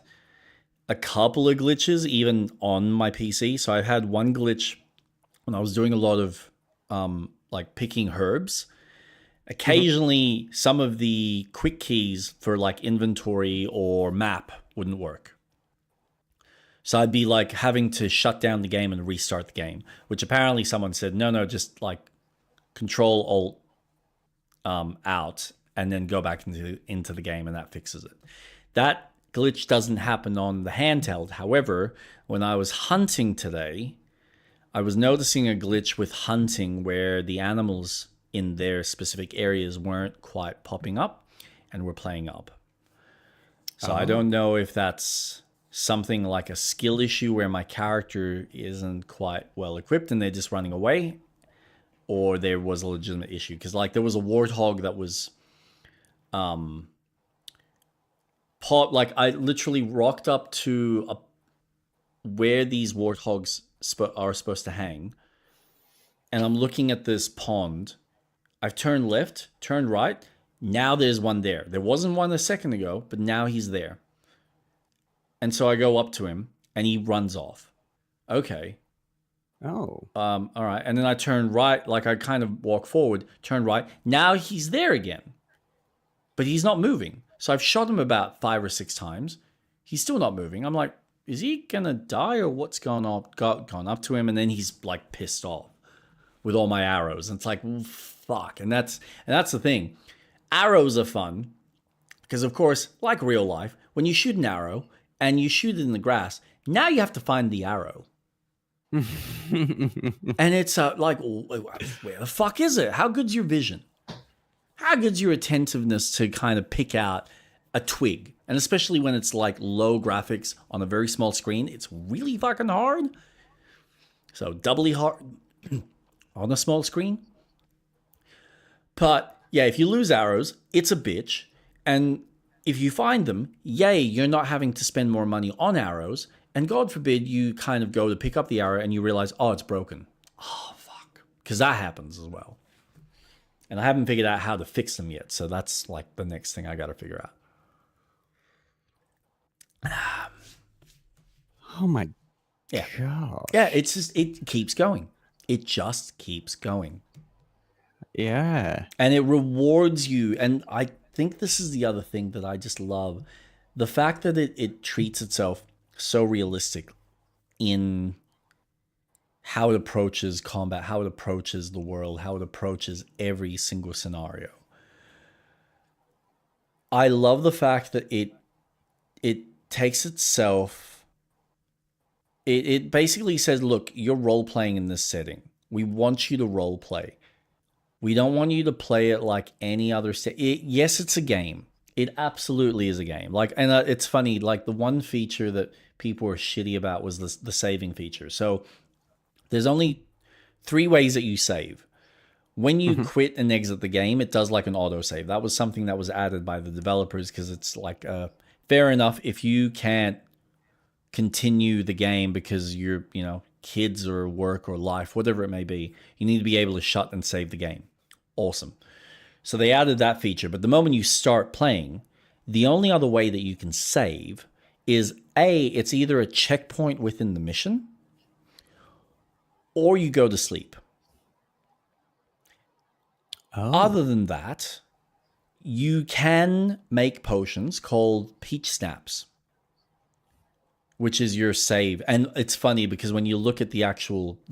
[SPEAKER 1] a couple of glitches even on my PC. So I've had one glitch when I was doing a lot of like picking herbs. Occasionally, some of the quick keys for like inventory or map wouldn't work. So I'd be like having to shut down the game and restart the game, which apparently someone said, no, just like Control Alt out and then go back into the game, and that fixes it. That glitch doesn't happen on the handheld. However, when I was hunting today, I was noticing a glitch with hunting where the animals in their specific areas weren't quite popping up and were playing up. So I don't know if that's something like a skill issue where my character isn't quite well equipped and they're just running away, or there was a legitimate issue. Because like there was a warthog that was like I literally rocked up to where these warthogs are supposed to hang, and I'm looking at this pond. I've turned left, turned right. Now there's one there. There wasn't one a second ago, but now he's there. And so I go up to him, and he runs off. Okay.
[SPEAKER 2] Oh.
[SPEAKER 1] All right. And then I turn right, like I kind of walk forward, turn right. Now he's there again, but he's not moving. So I've shot him about 5 or 6 times. He's still not moving. I'm like, is he gonna die or what's gone up to him? And then he's like pissed off with all my arrows. And it's like, well, fuck. And that's the thing. Arrows are fun because, of course, like real life, when you shoot an arrow and you shoot it in the grass, now you have to find the arrow. And it's like, where the fuck is it? How good's your vision? How good's your attentiveness to kind of pick out a twig? And especially when it's like low graphics on a very small screen, it's really fucking hard. So doubly hard on a small screen. But yeah, if you lose arrows, it's a bitch. And if you find them, yay, you're not having to spend more money on arrows. And God forbid you kind of go to pick up the arrow and you realize, oh, it's broken. Oh, fuck. Because that happens as well. And I haven't figured out how to fix them yet. So that's like the next thing I got to figure out.
[SPEAKER 2] Oh my
[SPEAKER 1] yeah.
[SPEAKER 2] God.
[SPEAKER 1] Yeah, it's just, it keeps going. It just keeps going.
[SPEAKER 2] Yeah.
[SPEAKER 1] And it rewards you. And I think this is the other thing that I just love. The fact that it treats itself so realistic in how it approaches combat, how it approaches the world, how it approaches every single scenario. I love the fact that it takes itself, it basically says, look, you're role-playing in this setting. We want you to role-play. We don't want you to play it like any other yes, it's a game. It absolutely is a game. Like, and it's funny, like the one feature that people were shitty about was the saving feature. So there's only 3 ways that you save. When you quit and exit the game, it does like an autosave. That was something that was added by the developers because it's like, fair enough if you can't continue the game because you're, kids or work or life, whatever it may be, you need to be able to shut and save the game. Awesome. So they added that feature. But the moment you start playing, the only other way that you can save is it's either a checkpoint within the mission or you go to sleep.
[SPEAKER 2] Oh.
[SPEAKER 1] Other than that, you can make potions called peach snaps, which is your save. And it's funny because when you look at the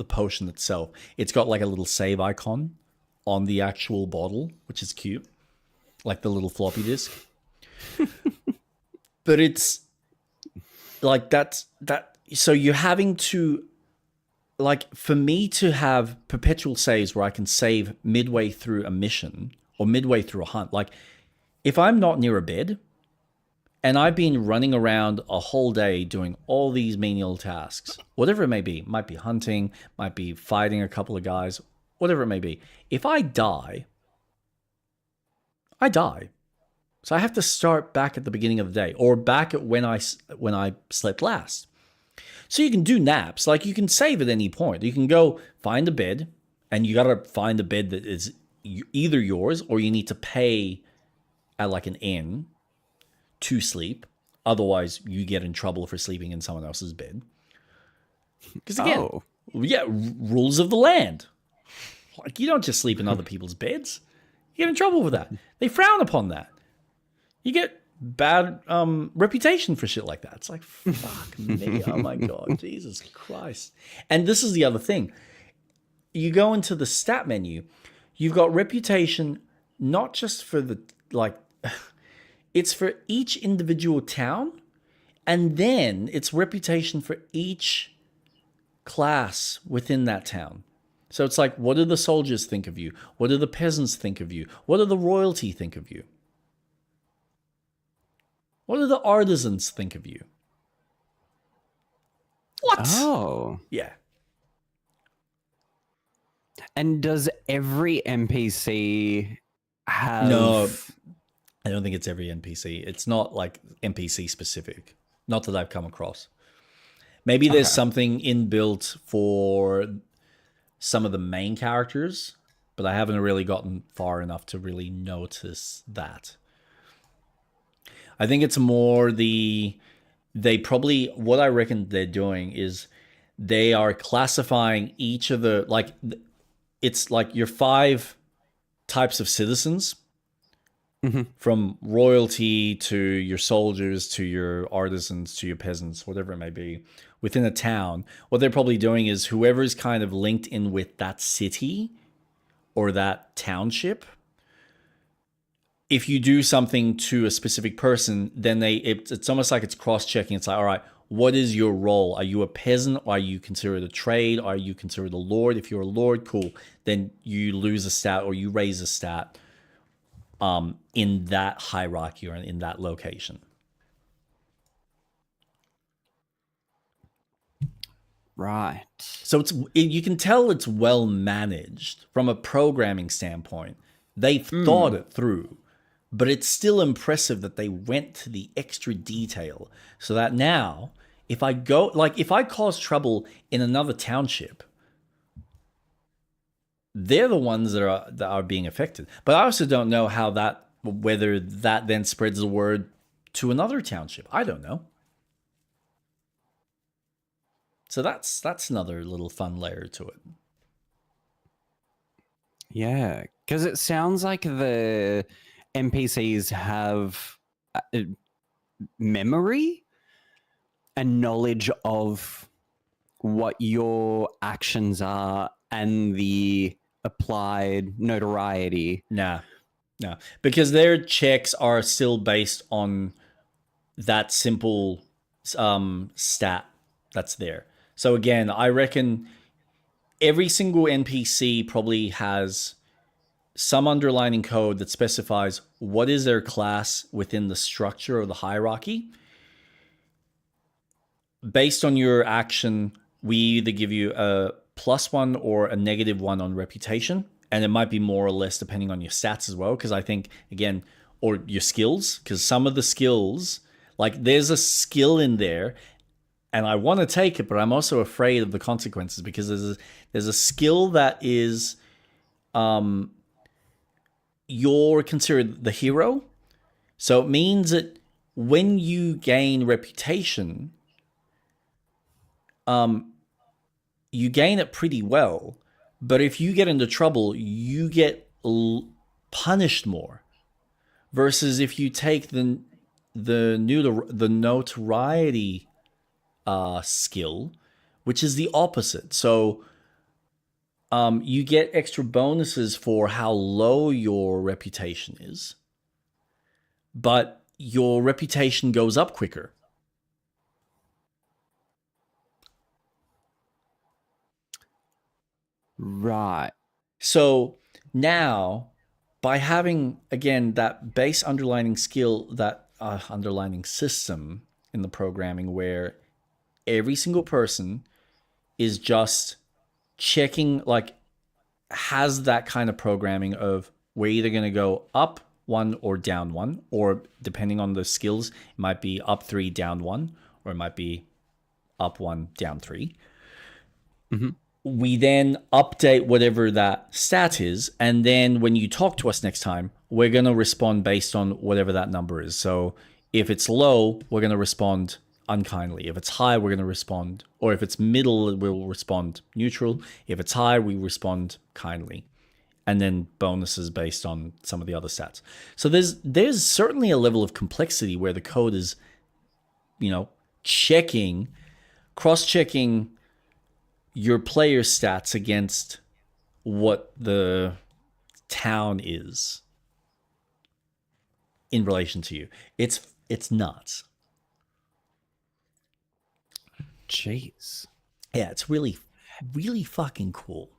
[SPEAKER 1] potion itself, it's got like a little save icon on the actual bottle, which is cute. Like the little floppy disk. But it's like that. So you're having to, like, for me to have perpetual saves where I can save midway through a mission or midway through a hunt. Like, if I'm not near a bed, and I've been running around a whole day doing all these menial tasks, whatever it may be. Might be hunting, might be fighting a couple of guys, whatever it may be. If I die, I die. So I have to start back at the beginning of the day, or back at when I slept last. So you can do naps, like you can save at any point. You can go find a bed, and you gotta find a bed that is either yours or you need to pay at like an inn to sleep. Otherwise, you get in trouble for sleeping in someone else's bed. Because again, yeah, rules of the land. Like, you don't just sleep in other people's beds. You get in trouble for that. They frown upon that. You get bad reputation for shit like that. It's like, fuck me. Oh my God, Jesus Christ. And this is the other thing. You go into the stat menu, you've got reputation, not just for the, like, it's for each individual town, and then it's reputation for each class within that town. So it's like, what do the soldiers think of you? What do the peasants think of you? What do the royalty think of you? What do the artisans think of you? What?
[SPEAKER 2] Oh.
[SPEAKER 1] Yeah.
[SPEAKER 2] And does every NPC have...
[SPEAKER 1] No, I don't think it's every NPC. It's not like NPC specific. Not that I've come across. Maybe there's something inbuilt for some of the main characters, but I haven't really gotten far enough to really notice that. I think it's more what I reckon they're doing is they are classifying each of the, like, it's like your 5 types of citizens, from royalty to your soldiers to your artisans to your peasants, whatever it may be, within a town. What they're probably doing is whoever's kind of linked in with that city or that township, if you do something to a specific person, then it's almost like it's cross-checking. It's like, all right, what is your role? Are you a peasant? Or are you considered a trade? Are you considered a lord? If you're a lord, cool. Then you lose a stat or you raise a stat in that hierarchy or in that location.
[SPEAKER 2] Right.
[SPEAKER 1] So you can tell it's well managed from a programming standpoint. They've thought it through. But it's still impressive that they went to the extra detail so that now, if I cause trouble in another township, they're the ones that are being affected. But I also don't know whether that then spreads the word to another township. I don't know. So that's another little fun layer to it.
[SPEAKER 2] Yeah, because it sounds like the NPCs have memory and knowledge of what your actions are and the applied notoriety.
[SPEAKER 1] No, because their checks are still based on that simple stat that's there. So again, I reckon every single NPC probably has some underlining code that specifies what is their class within the structure of the hierarchy. Based on your action, we either give you a +1 or a -1 on reputation, and it might be more or less depending on your stats as well, because I think, again, or your skills, because some of the skills, like there's a skill in there, and I want to take it, but I'm also afraid of the consequences, because there's a skill that is... you're considered the hero. So it means that when you gain reputation, you gain it pretty well. But if you get into trouble, you get punished more. Versus if you take the notoriety skill, which is the opposite. So you get extra bonuses for how low your reputation is, but your reputation goes up quicker.
[SPEAKER 2] Right.
[SPEAKER 1] So now, by having, again, that base underlining skill that underlining system in the programming where every single person is just checking, like, has that kind of programming of we're either going to go up one or down one, or depending on the skills, it might be up three, down one, or it might be up one, down three. We then update whatever that stat is, and then when you talk to us next time, we're going to respond based on whatever that number is. So if it's low, we're going to respond unkindly. If it's high, we're going to respond, or if it's middle, we'll respond neutral. If it's high, we respond kindly. And then bonuses based on some of the other stats. So there's certainly a level of complexity where the code is, you know, cross-checking your player stats against what the town is in relation to you. It's nuts.
[SPEAKER 2] Jeez.
[SPEAKER 1] Yeah, it's really, really fucking cool.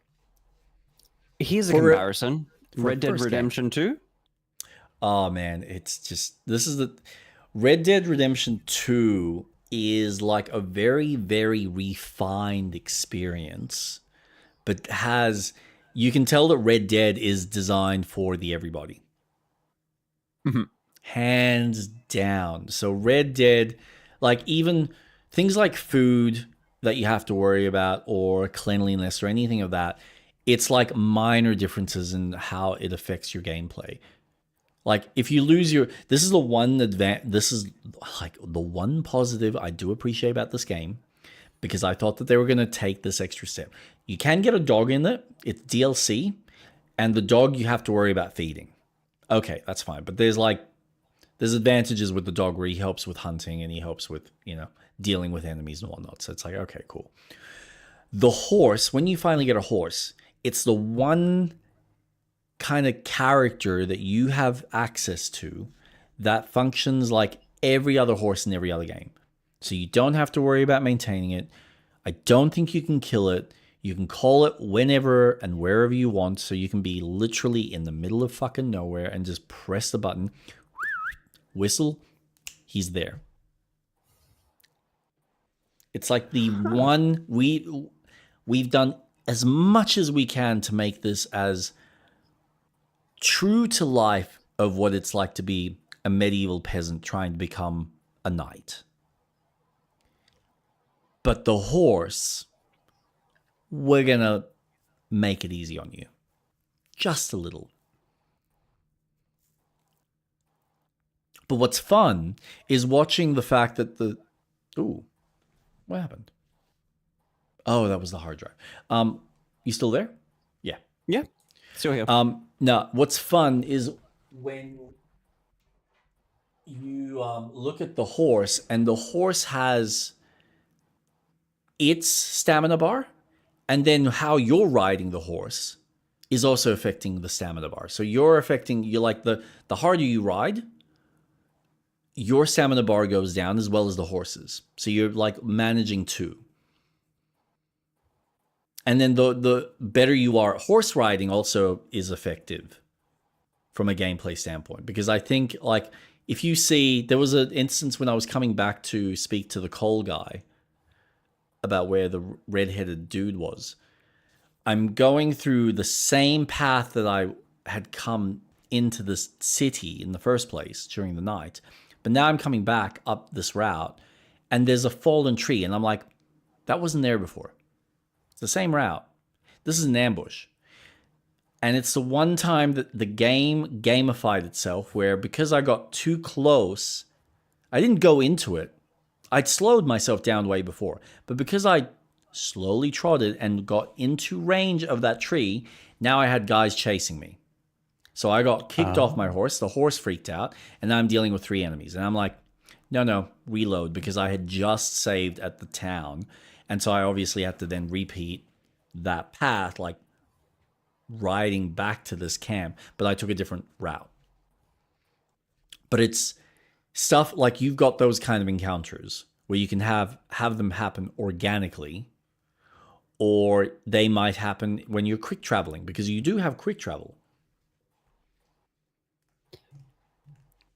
[SPEAKER 2] Here's a comparison. Red Dead Redemption 2?
[SPEAKER 1] Oh man, this is the Red Dead Redemption 2 is like a very, very refined experience, but you can tell that Red Dead is designed for the everybody. Hands down. So Red Dead, like even things like food that you have to worry about or cleanliness or anything of that, it's like minor differences in how it affects your gameplay. Like if you lose this is the one positive I do appreciate about this game, because I thought that they were going to take this extra step. You can get a dog in it. It's DLC, and the dog you have to worry about feeding. Okay, that's fine. But there's advantages with the dog where he helps with hunting and he helps with, you know, dealing with enemies and whatnot. So it's like, okay, cool. The horse, when you finally get a horse, it's the one kind of character that you have access to that functions like every other horse in every other game. So you don't have to worry about maintaining it. I don't think you can kill it. You can call it whenever and wherever you want. So you can be literally in the middle of fucking nowhere and just press the button, whistle, he's there. It's like the one we've done as much as we can to make this as true to life of what it's like to be a medieval peasant trying to become a knight. But the horse, we're going to make it easy on you. Just a little. But what's fun is watching the fact that Ooh, what happened? Oh, that was the hard drive. You still there? Yeah.
[SPEAKER 2] Yeah. Still here.
[SPEAKER 1] No, what's fun is when you look at the horse, and the horse has its stamina bar, and then how you're riding the horse is also affecting the stamina bar. So you're like the harder you ride, your stamina bar goes down as well as the horse's. So you're like managing two. And then the better you are at horse riding also is effective from a gameplay standpoint. Because I think, like, if you see, there was an instance when I was coming back to speak to the coal guy about where the redheaded dude was. I'm going through the same path that I had come into this city in the first place during the night. But now I'm coming back up this route, and there's a fallen tree. And I'm like, that wasn't there before. It's the same route. This is an ambush. And it's the one time that the game gamified itself where, because I got too close, I didn't go into it. I'd slowed myself down way before. But because I slowly trotted and got into range of that tree, now I had guys chasing me. So I got kicked off my horse. The horse freaked out. And now I'm dealing with 3 enemies. And I'm like, no, reload, because I had just saved at the town. And so I obviously had to then repeat that path, like riding back to this camp, but I took a different route. But it's stuff like you've got those kind of encounters where you can have them happen organically, or they might happen when you're quick traveling, because you do have quick travel.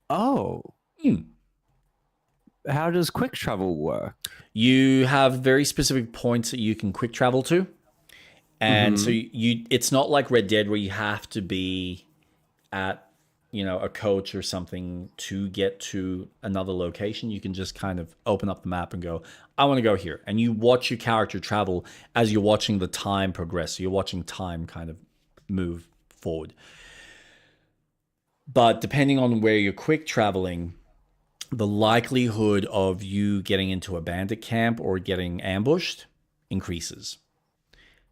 [SPEAKER 2] Oh. how does quick travel work?
[SPEAKER 1] You have very specific points that you can quick travel to. And so it's not like Red Dead where you have to be at, a coach or something to get to another location. You can just kind of open up the map and go, I want to go here. And you watch your character travel as you're watching the time progress. So you're watching time kind of move forward. But depending on where you're quick traveling, the likelihood of you getting into a bandit camp or getting ambushed increases.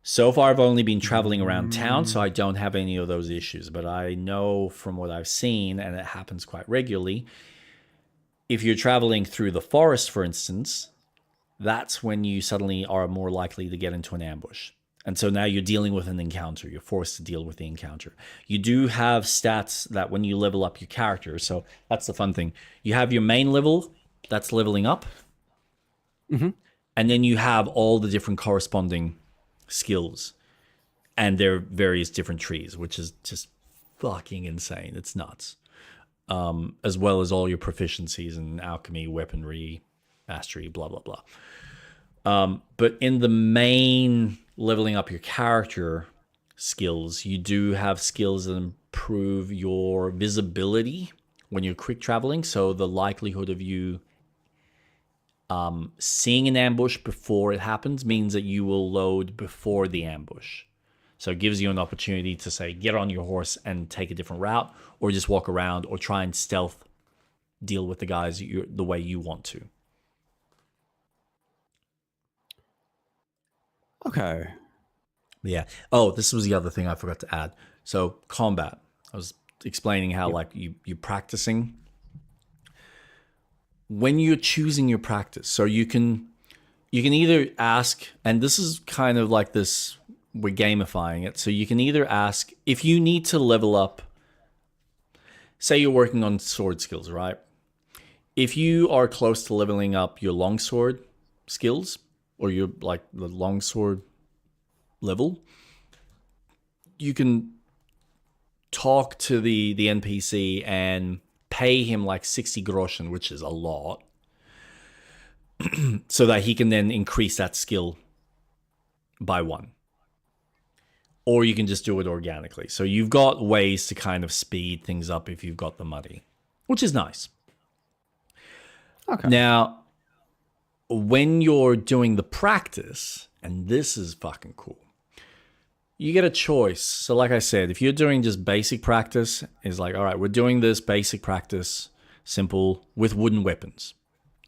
[SPEAKER 1] So far, I've only been traveling around town, so I don't have any of those issues. But I know from what I've seen, and it happens quite regularly, if you're traveling through the forest, for instance, that's when you suddenly are more likely to get into an ambush. And so now you're dealing with an encounter. You're forced to deal with the encounter. You do have stats that when you level up your character, so that's the fun thing. You have your main level, that's leveling up. And then you have all the different corresponding skills and their various different trees, which is just fucking insane. It's nuts. As well as all your proficiencies in alchemy, weaponry, mastery, blah, blah, blah. But in the main leveling up your character skills, you do have skills that improve your visibility when you're quick traveling. So the likelihood of you seeing an ambush before it happens means that you will load before the ambush. So it gives you an opportunity to say, get on your horse and take a different route, or just walk around or try and stealth deal with the guys the way you want to.
[SPEAKER 2] Okay.
[SPEAKER 1] Yeah. Oh, this was the other thing I forgot to add. So combat. I was explaining how like you're practicing. When you're choosing your practice, so you can either ask, and this is kind of like this, we're gamifying it. So you can either ask if you need to level up, say you're working on sword skills, right? If you are close to leveling up your longsword skills, or you're like the longsword level, you can talk to the NPC and pay him like 60 groschen, which is a lot, so that he can then increase that skill by 1. Or you can just do it organically. So you've got ways to kind of speed things up if you've got the money, which is nice.
[SPEAKER 2] Okay.
[SPEAKER 1] Now, when you're doing the practice, and this is fucking cool, you get a choice. So like I said, if you're doing just basic practice, it's like, all right, we're doing this basic practice, simple, with wooden weapons.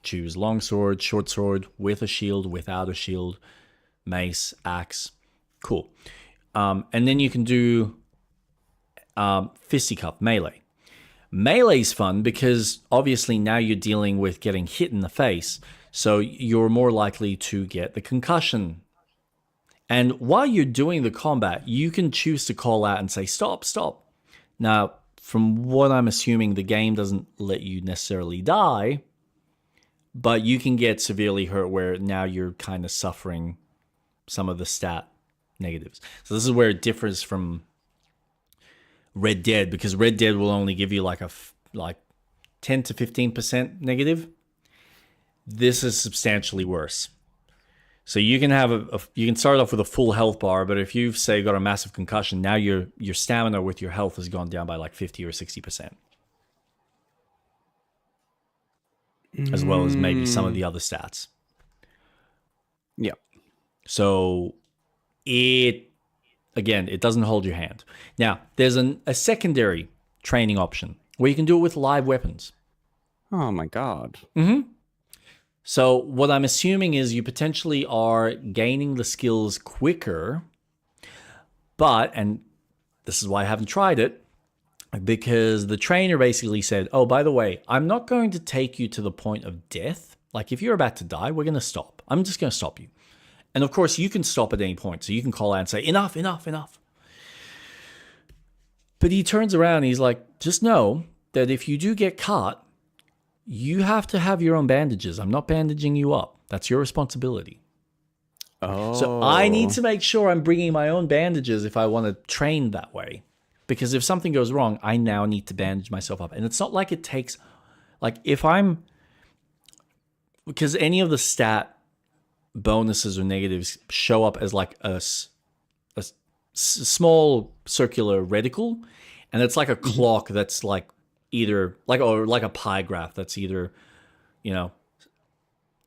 [SPEAKER 1] Choose longsword, short sword, with a shield, without a shield, mace, axe. Cool. And then you can do fisticuff, melee. Melee's fun because obviously now you're dealing with getting hit in the face, so you're more likely to get the concussion. And while you're doing the combat, you can choose to call out and say, stop, stop. Now, from what I'm assuming, the game doesn't let you necessarily die, but you can get severely hurt where now you're kind of suffering some of the stat negatives. So this is where it differs from Red Dead, because Red Dead will only give you like 10 to 15% negative. This is substantially worse. So you can have you can start off with a full health bar, but if you've say got a massive concussion, now your stamina with your health has gone down by like 50 or 60%. As well as maybe some of the other stats.
[SPEAKER 2] Yeah.
[SPEAKER 1] So it doesn't hold your hand. Now, there's a secondary training option where you can do it with live weapons.
[SPEAKER 2] Oh my god.
[SPEAKER 1] Mm-hmm. So what I'm assuming is you potentially are gaining the skills quicker, and this is why I haven't tried it, because the trainer basically said, oh, by the way, I'm not going to take you to the point of death. Like if you're about to die, we're going to stop. I'm just going to stop you. And of course, you can stop at any point. So you can call out and say, enough, enough, enough. But he turns around and he's like, just know that if you do get caught, you have to have your own bandages. I'm not bandaging you up. That's your responsibility.
[SPEAKER 2] Oh.
[SPEAKER 1] So I need to make sure I'm bringing my own bandages if I want to train that way. Because if something goes wrong, I now need to bandage myself up. And it's not like it takes, like if I'm because any of the stat bonuses or negatives show up as like a small circular reticle, and it's like a clock that's like either like or like a pie graph that's either, you know,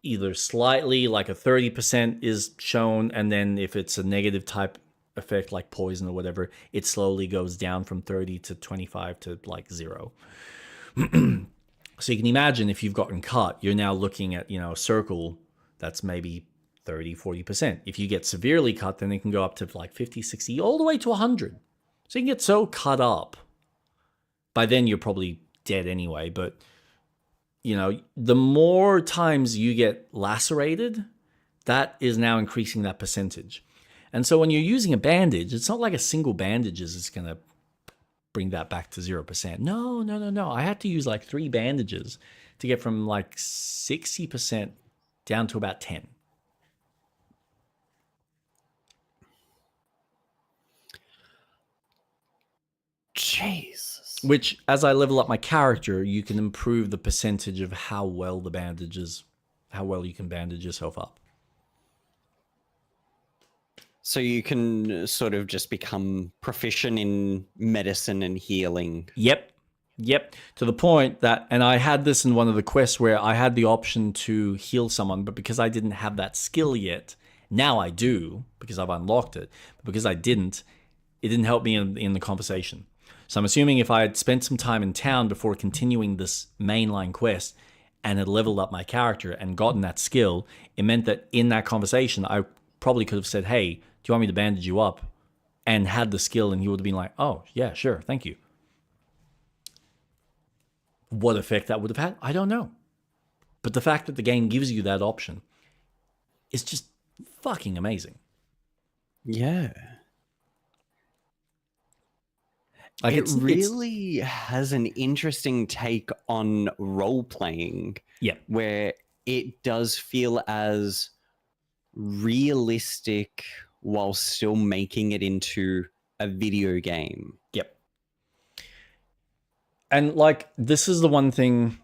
[SPEAKER 1] either slightly like a 30% is shown, and then if it's a negative type effect like poison or whatever, it slowly goes down from 30 to 25 to like 0. So you can imagine if you've gotten cut, you're now looking at, you know, a circle that's maybe 30-40%. If you get severely cut, then it can go up to like 50, 60, all the way to 100. So you can get so cut up. By then you're probably dead anyway, but you know, the more times you get lacerated, that is now increasing that percentage. And so when you're using a bandage, it's not like a single bandage is going to bring that back to 0%. No. I had to use like 3 bandages to get from like 60% down to about 10.
[SPEAKER 2] Jesus.
[SPEAKER 1] Which, as I level up my character, you can improve the percentage of how well the bandages, how well you can bandage yourself up.
[SPEAKER 2] So you can sort of just become proficient in medicine and healing.
[SPEAKER 1] Yep. To the point that, and I had this in one of the quests where I had the option to heal someone, but because I didn't have that skill yet, now I do, because I've unlocked it. But because I didn't, it didn't help me in the conversation. So I'm assuming if I had spent some time in town before continuing this mainline quest and had leveled up my character and gotten that skill, it meant that in that conversation, I probably could have said, hey, do you want me to bandage you up? And had the skill, and he would have been like, oh, yeah, sure, thank you. What effect that would have had, I don't know. But the fact that the game gives you that option is just fucking amazing.
[SPEAKER 2] Yeah.
[SPEAKER 1] Like
[SPEAKER 2] it really has an interesting take on role-playing.
[SPEAKER 1] Yeah.
[SPEAKER 2] Where it does feel as realistic while still making it into a video game.
[SPEAKER 1] Yep. And like, this is the one thing,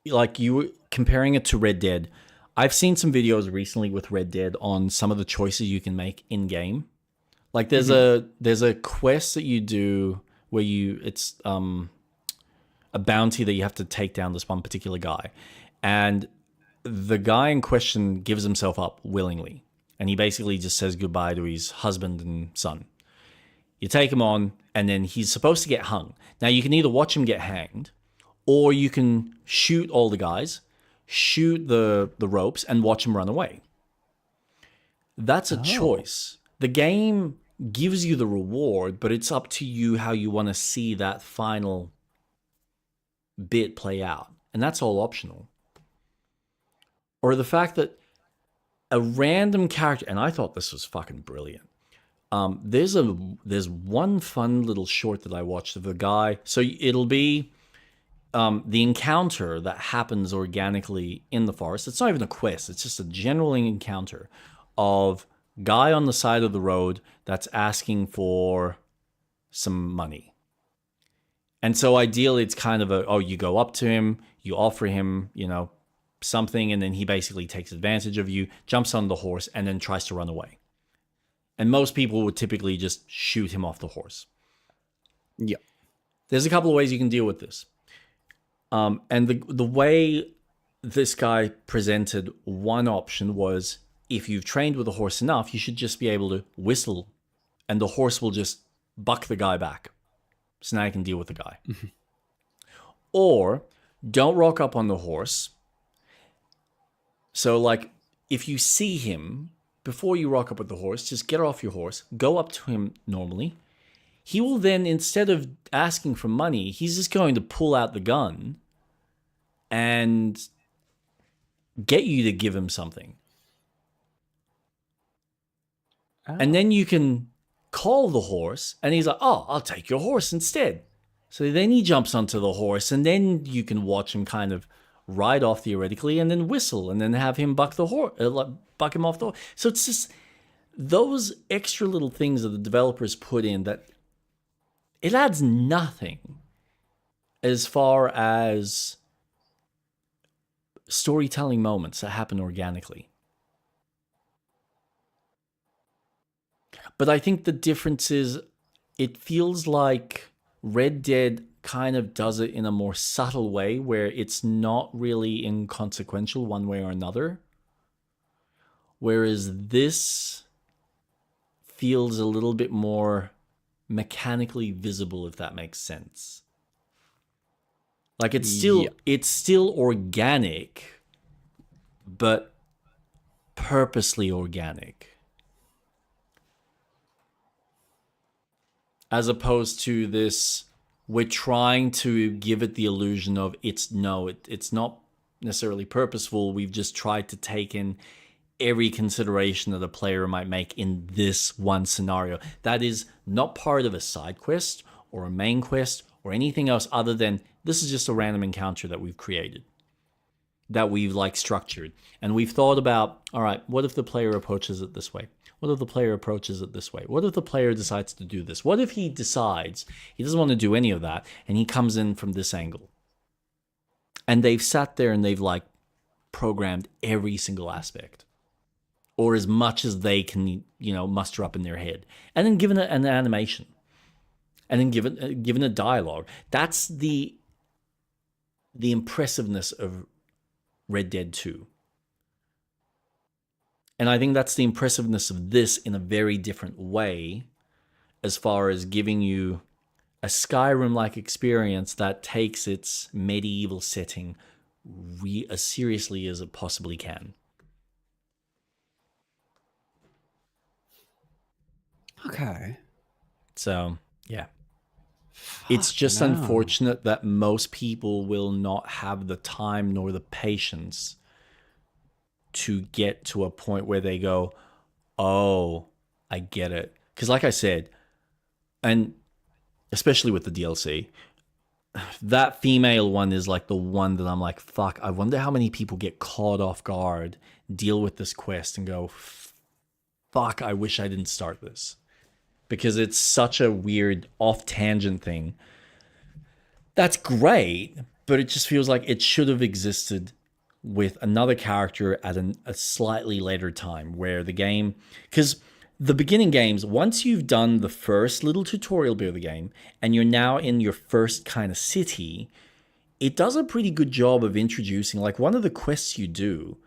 [SPEAKER 1] like you were comparing it to Red Dead. I've seen some videos recently with Red Dead on some of the choices you can make in game. Like there's a quest that you do where it's a bounty that you have to take down this one particular guy. And the guy in question gives himself up willingly. And he basically just says goodbye to his husband and son. You take him on, and then he's supposed to get hung. Now, you can either watch him get hanged, or you can shoot all the guys, shoot the ropes, and watch him run away. That's a choice. The game gives you the reward, but it's up to you how you want to see that final bit play out. And that's all optional. Or the fact that a random character, and I thought this was fucking brilliant. There's one fun little short that I watched of a guy. So it'll be the encounter that happens organically in the forest. It's not even a quest. It's just a general encounter of guy on the side of the road that's asking for some money. And so ideally it's kind of you go up to him, you offer him, something, and then he basically takes advantage of you, jumps on the horse, and then tries to run away. And most people would typically just shoot him off the horse.
[SPEAKER 2] Yeah.
[SPEAKER 1] There's a couple of ways you can deal with this. And the way this guy presented one option was, if you've trained with a horse enough, you should just be able to whistle, and the horse will just buck the guy back. So now you can deal with the guy. Mm-hmm. Or don't rock up on the horse. So, like, if you see him, before you rock up with the horse, just get off your horse, go up to him normally. He will then, instead of asking for money, he's just going to pull out the gun and get you to give him something. Oh. And then you can call the horse, and he's like, oh, I'll take your horse instead. So then he jumps onto the horse, and then you can watch him kind of ride off theoretically, and then whistle, and then have him buck him off the horse. So it's just those extra little things that the developers put in that it adds nothing as far as storytelling moments that happen organically. But I think the difference is it feels like Red Dead kind of does it in a more subtle way where it's not really inconsequential one way or another. Whereas this feels a little bit more mechanically visible, if that makes sense. Like it's still organic, but purposely organic. As opposed to this, we're trying to give it the illusion of it's not necessarily purposeful. We've just tried to take in every consideration that a player might make in this one scenario. That is not part of a side quest or a main quest or anything else other than this is just a random encounter that we've created, that we've like structured. And we've thought about, all right, what if the player approaches it this way? What if the player approaches it this way? What if the player decides to do this? What if he decides he doesn't want to do any of that and he comes in from this angle? And they've sat there and they've like programmed every single aspect, or as much as they can, muster up in their head, and then given an animation, and then given a dialogue. That's the impressiveness of Red Dead 2. And I think that's the impressiveness of this in a very different way, as far as giving you a Skyrim-like experience that takes its medieval setting as seriously as it possibly can.
[SPEAKER 2] Okay.
[SPEAKER 1] So, yeah. It's just unfortunate that most people will not have the time nor the patience to get to a point where they go, oh, I get it. Because like I said, and especially with the DLC, that female one is like the one that I'm like, fuck, I wonder how many people get caught off guard, deal with this quest and go, fuck, I wish I didn't start this. Because it's such a weird off-tangent thing. That's great, but it just feels like it should have existed with another character at a slightly later time, where the game... Because the beginning games, once you've done the first little tutorial bit of the game, and you're now in your first kind of city, it does a pretty good job of introducing... Like, one of the quests you do,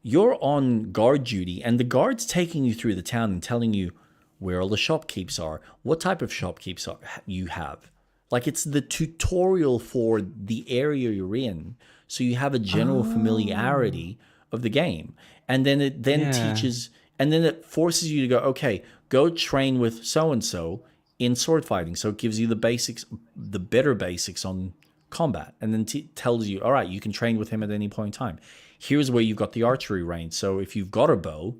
[SPEAKER 1] you're on guard duty, and the guard's taking you through the town and telling you where all the shopkeepers are, what type of shopkeepers you have. Like, it's the tutorial for the area you're in, so you have a general familiarity of the game. And then it teaches, and then it forces you to go, okay, go train with so-and-so in sword fighting. So it gives you the basics, the better basics on combat, and then tells you, all right, you can train with him at any point in time. Here's where you've got the archery range. So if you've got a bow,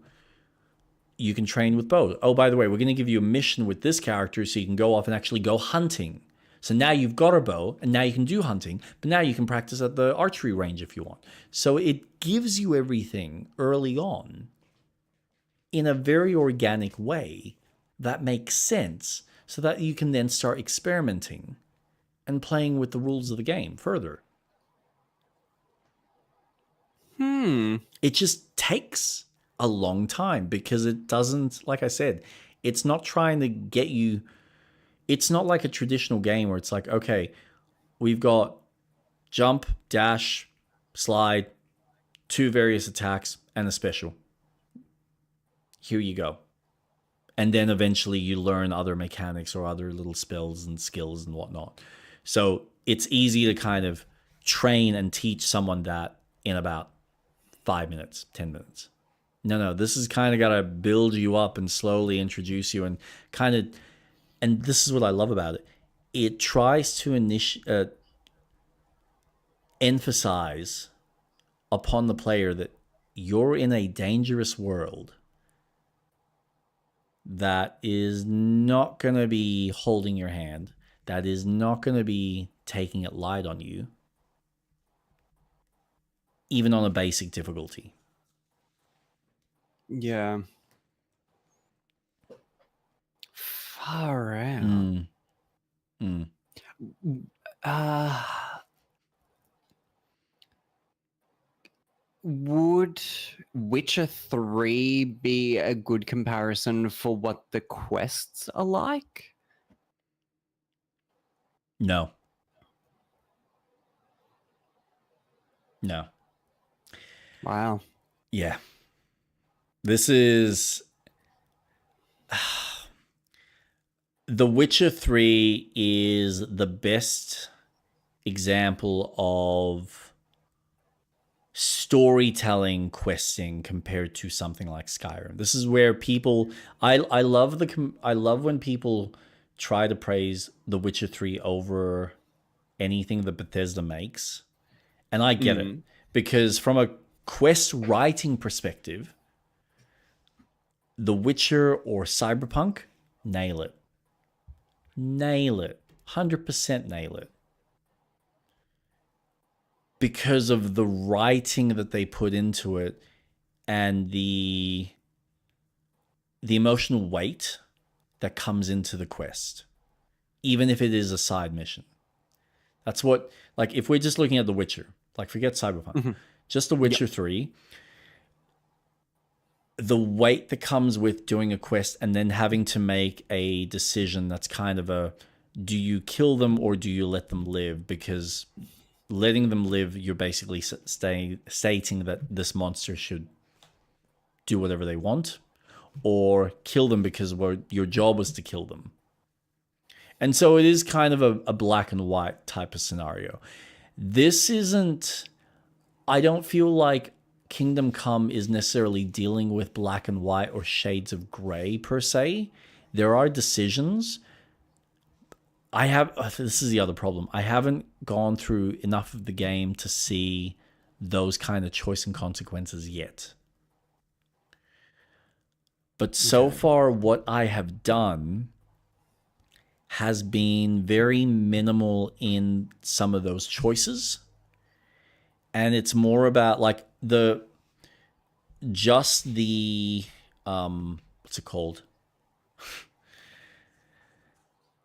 [SPEAKER 1] you can train with bows. Oh, by the way, we're going to give you a mission with this character so you can go off and actually go hunting. So now you've got a bow, and now you can do hunting, but now you can practice at the archery range if you want. So it gives you everything early on in a very organic way that makes sense, so that you can then start experimenting and playing with the rules of the game further. It just takes a long time because it doesn't, like I said, it's not trying to get you... It's not like a traditional game where it's like, okay, we've got jump, dash, slide, 2 various attacks, and a special. Here you go. And then eventually you learn other mechanics or other little spells and skills and whatnot. So it's easy to kind of train and teach someone that in about 5 minutes, 10 minutes. No, this is kind of got to build you up and slowly introduce you and kind of... And this is what I love about it. It tries to emphasize upon the player that you're in a dangerous world that is not going to be holding your hand, that is not going to be taking it light on you, even on a basic difficulty.
[SPEAKER 2] Yeah. Far out. would Witcher 3 be a good comparison for what the quests are like?
[SPEAKER 1] No. No.
[SPEAKER 2] Wow.
[SPEAKER 1] Yeah. This is... The Witcher 3 is the best example of storytelling questing compared to something like Skyrim. This is where people... I love when people try to praise The Witcher 3 over anything that Bethesda makes. And I get it. Because from a quest writing perspective, The Witcher or Cyberpunk, nail it. Nail it. 100% nail it. Because of the writing that they put into it and the emotional weight that comes into the quest, even if it is a side mission. That's what, like, if we're just looking at The Witcher, like, forget Cyberpunk, just The Witcher 3, the weight that comes with doing a quest and then having to make a decision that's kind of a, do you kill them or do you let them live? Because letting them live, you're basically stating that this monster should do whatever they want, or kill them because your job was to kill them. And so it is kind of a black and white type of scenario. This isn't... I don't feel like Kingdom Come is necessarily dealing with black and white or shades of gray per se. There are decisions. This is the other problem. I haven't gone through enough of the game to see those kind of choice and consequences yet. But so far, what I have done has been very minimal in some of those choices. And it's more about like what's it called?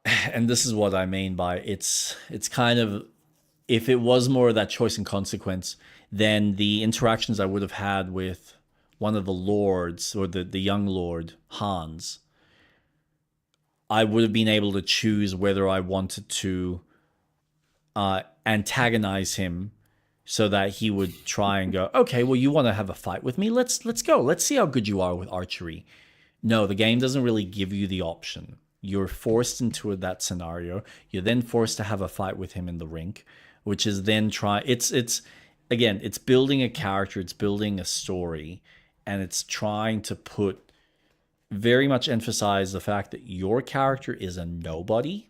[SPEAKER 1] And this is what I mean by it's kind of, if it was more of that choice and consequence, then the interactions I would have had with one of the lords or the young lord, Hans, I would have been able to choose whether I wanted to antagonize him so that he would try and go, okay, well, you want to have a fight with me? Let's go. Let's see how good you are with archery. No, the game doesn't really give you the option. You're forced into that scenario. You're then forced to have a fight with him in the rink, which is then it's building a character, it's building a story, and it's trying to very much emphasize the fact that your character is a nobody,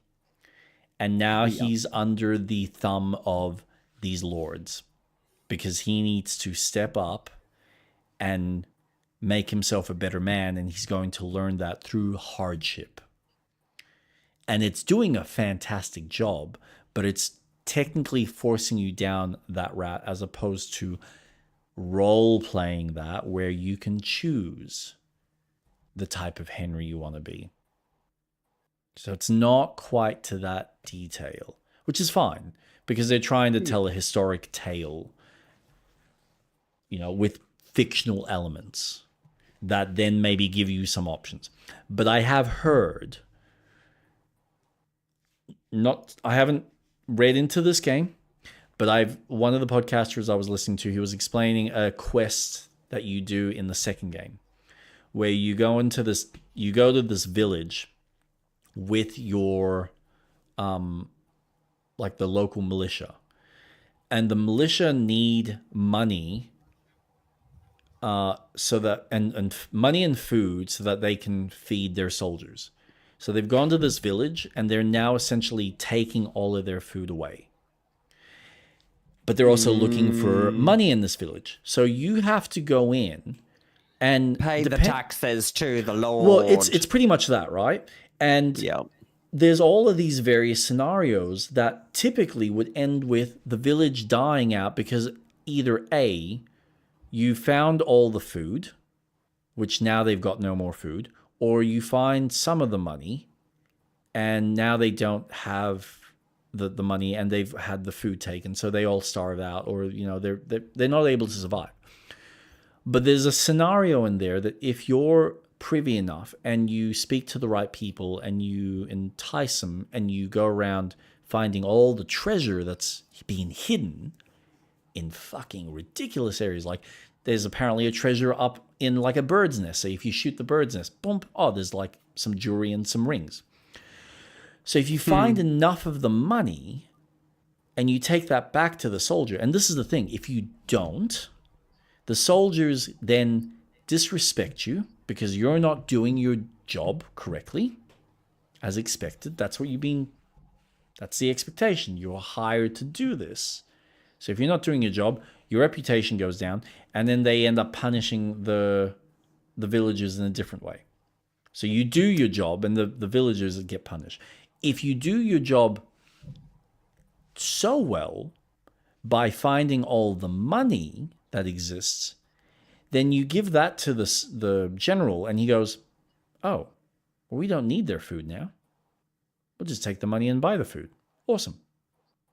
[SPEAKER 1] and now he's under the thumb of these lords because he needs to step up and make himself a better man, and he's going to learn that through hardship. And it's doing a fantastic job, but it's technically forcing you down that route as opposed to role-playing that where you can choose the type of Henry you want to be. So it's not quite to that detail, which is fine because they're trying to tell a historic tale, with fictional elements that then maybe give you some options. But I have heard, I haven't read into this game, but one of the podcasters I was listening to, he was explaining a quest that you do in the second game, where you go to this village with your like the local militia, and the militia need money so that and money and food so that they can feed their soldiers. So they've gone to this village and they're now essentially taking all of their food away. But they're also looking for money in this village. So you have to go in and
[SPEAKER 2] pay the taxes to the Lord.
[SPEAKER 1] Well, it's pretty much that, right? And there's all of these various scenarios that typically would end with the village dying out because either A, you found all the food, which now they've got no more food, or you find some of the money and now they don't have the money and they've had the food taken, so they all starve out, or they're not able to survive. But there's a scenario in there that if you're privy enough and you speak to the right people and you entice them and you go around finding all the treasure that's being hidden in fucking ridiculous areas. Like there's apparently a treasure up in like a bird's nest. So if you shoot the bird's nest, boom, oh, there's like some jewelry and some rings. So if you find enough of the money and you take that back to the soldier, and this is the thing, if you don't, the soldiers then disrespect you because you're not doing your job correctly as expected. That's the expectation. You're hired to do this. So if you're not doing your job, your reputation goes down, and then they end up punishing the villagers in a different way. So you do your job, and the villagers get punished. If you do your job so well by finding all the money that exists, then you give that to the general, and he goes, oh, well, we don't need their food now. We'll just take the money and buy the food. Awesome.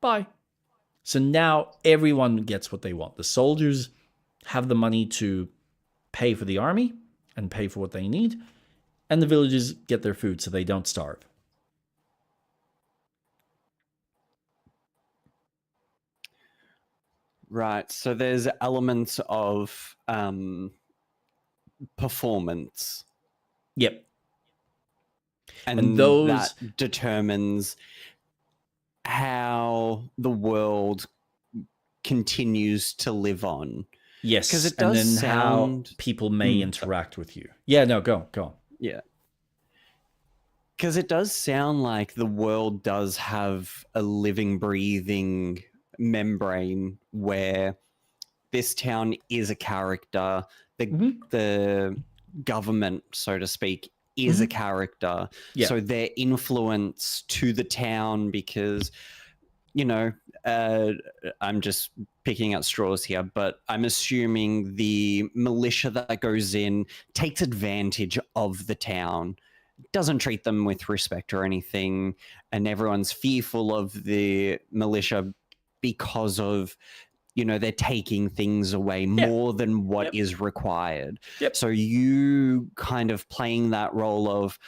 [SPEAKER 1] Bye. So now everyone gets what they want. The soldiers have the money to pay for the army and pay for what they need, and the villagers get their food so they don't starve.
[SPEAKER 2] Right. So there's elements of performance.
[SPEAKER 1] Yep.
[SPEAKER 2] And
[SPEAKER 1] those
[SPEAKER 2] that determines how the world continues to live on.
[SPEAKER 1] Yes,
[SPEAKER 2] because it does
[SPEAKER 1] and then
[SPEAKER 2] sound
[SPEAKER 1] how people may interact with you. Yeah, no, go on.
[SPEAKER 2] Yeah. Because it does sound like the world does have a living, breathing membrane where this town is a character. The government, so to speak, is a character.
[SPEAKER 1] Yeah.
[SPEAKER 2] So their influence to the town, because, you know, I'm just picking at straws here, but I'm assuming the militia that goes in takes advantage of the town, doesn't treat them with respect or anything, and everyone's fearful of the militia because of, you know, they're taking things away more than what is required. So you kind of playing that role of,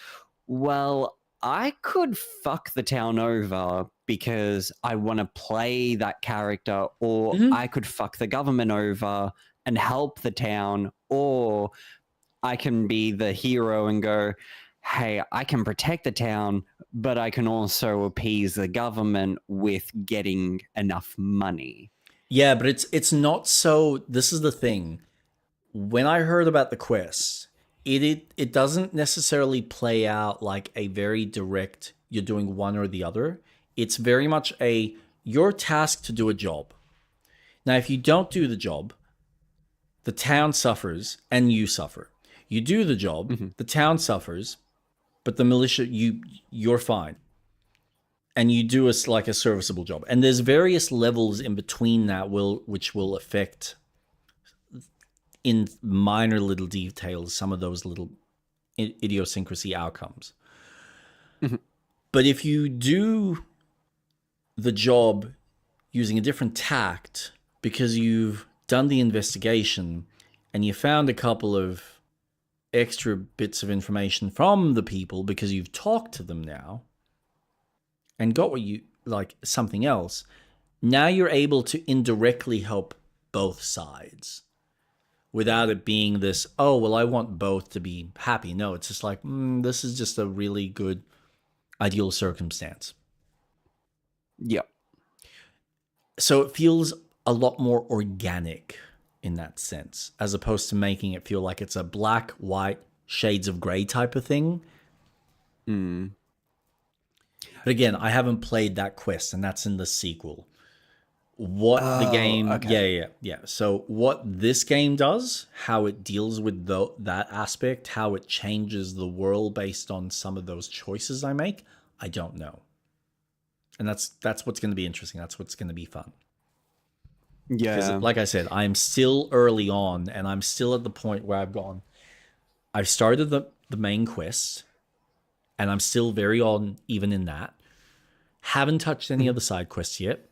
[SPEAKER 2] well, I could fuck the town over because I want to play that character, or I could fuck the government over and help the town, or I can be the hero and go, hey, I can protect the town, but I can also appease the government with getting enough money.
[SPEAKER 1] Yeah, but it's not so. This is the thing. When I heard about the quest, it doesn't necessarily play out like a very direct, you're doing one or the other. It's very much you're tasked to do a job. Now, if you don't do the job, the town suffers and you suffer. You do the job, the town suffers, but the militia, you're fine. And you do like a serviceable job. And there's various levels in between that which will affect in minor little details some of those little idiosyncrasy outcomes. But if you do the job using a different tact because you've done the investigation and you found a couple of extra bits of information from the people because you've talked to them now and got what you like, something else, now you're able to indirectly help both sides without it being this, oh, well, I want both to be happy. No, it's just like, this is just a really good ideal circumstance.
[SPEAKER 2] Yep.
[SPEAKER 1] So it feels a lot more organic in that sense, as opposed to making it feel like it's a black, white, shades of gray type of thing. But again, I haven't played that quest, and that's in the sequel. What the game...
[SPEAKER 2] okay.
[SPEAKER 1] Yeah. So what this game does, how it deals with that aspect, how it changes the world based on some of those choices I make, I don't know. And that's what's going to be interesting. That's what's going to be fun.
[SPEAKER 2] Yeah.
[SPEAKER 1] Like I said, I'm still early on, and I'm still at the point where I've started the main quest, and I'm still very on even in that. Haven't touched any of the side quests yet.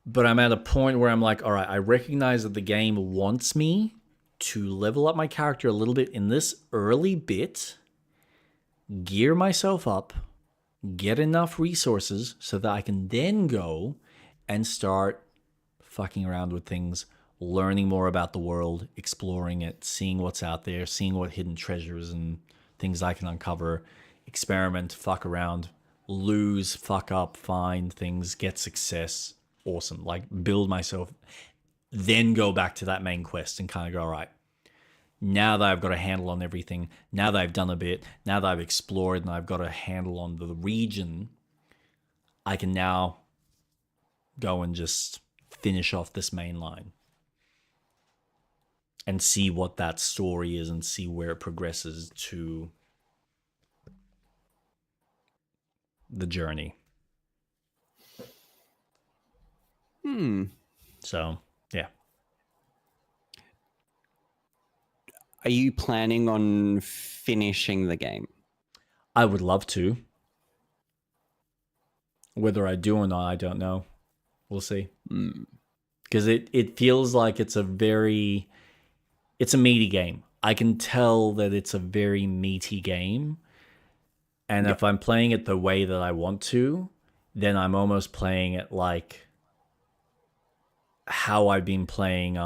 [SPEAKER 1] But I'm at a point where I'm like, all right, I recognize that the game wants me to level up my character a little bit in this early bit, gear myself up, get enough resources so that I can then go and start fucking around with things, learning more about the world, exploring it, seeing what's out there, seeing what hidden treasures and things I can uncover, experiment, fuck around, lose, fuck up, find things, get success. Awesome. Like build myself, then go back to that main quest and kind of go, all right, now that I've got a handle on everything, now that I've done a bit, now that I've explored and I've got a handle on the region, I can now go and just finish off this main line and see what that story is and see where it progresses to the journey. So, yeah.
[SPEAKER 2] Are you planning on finishing the game?
[SPEAKER 1] I would love to. Whether I do or not, I don't know. We'll see. Because it feels like it's a meaty game. I can tell that it's a very meaty game. And if I'm playing it the way that I want to, then I'm almost playing it like how I've been playing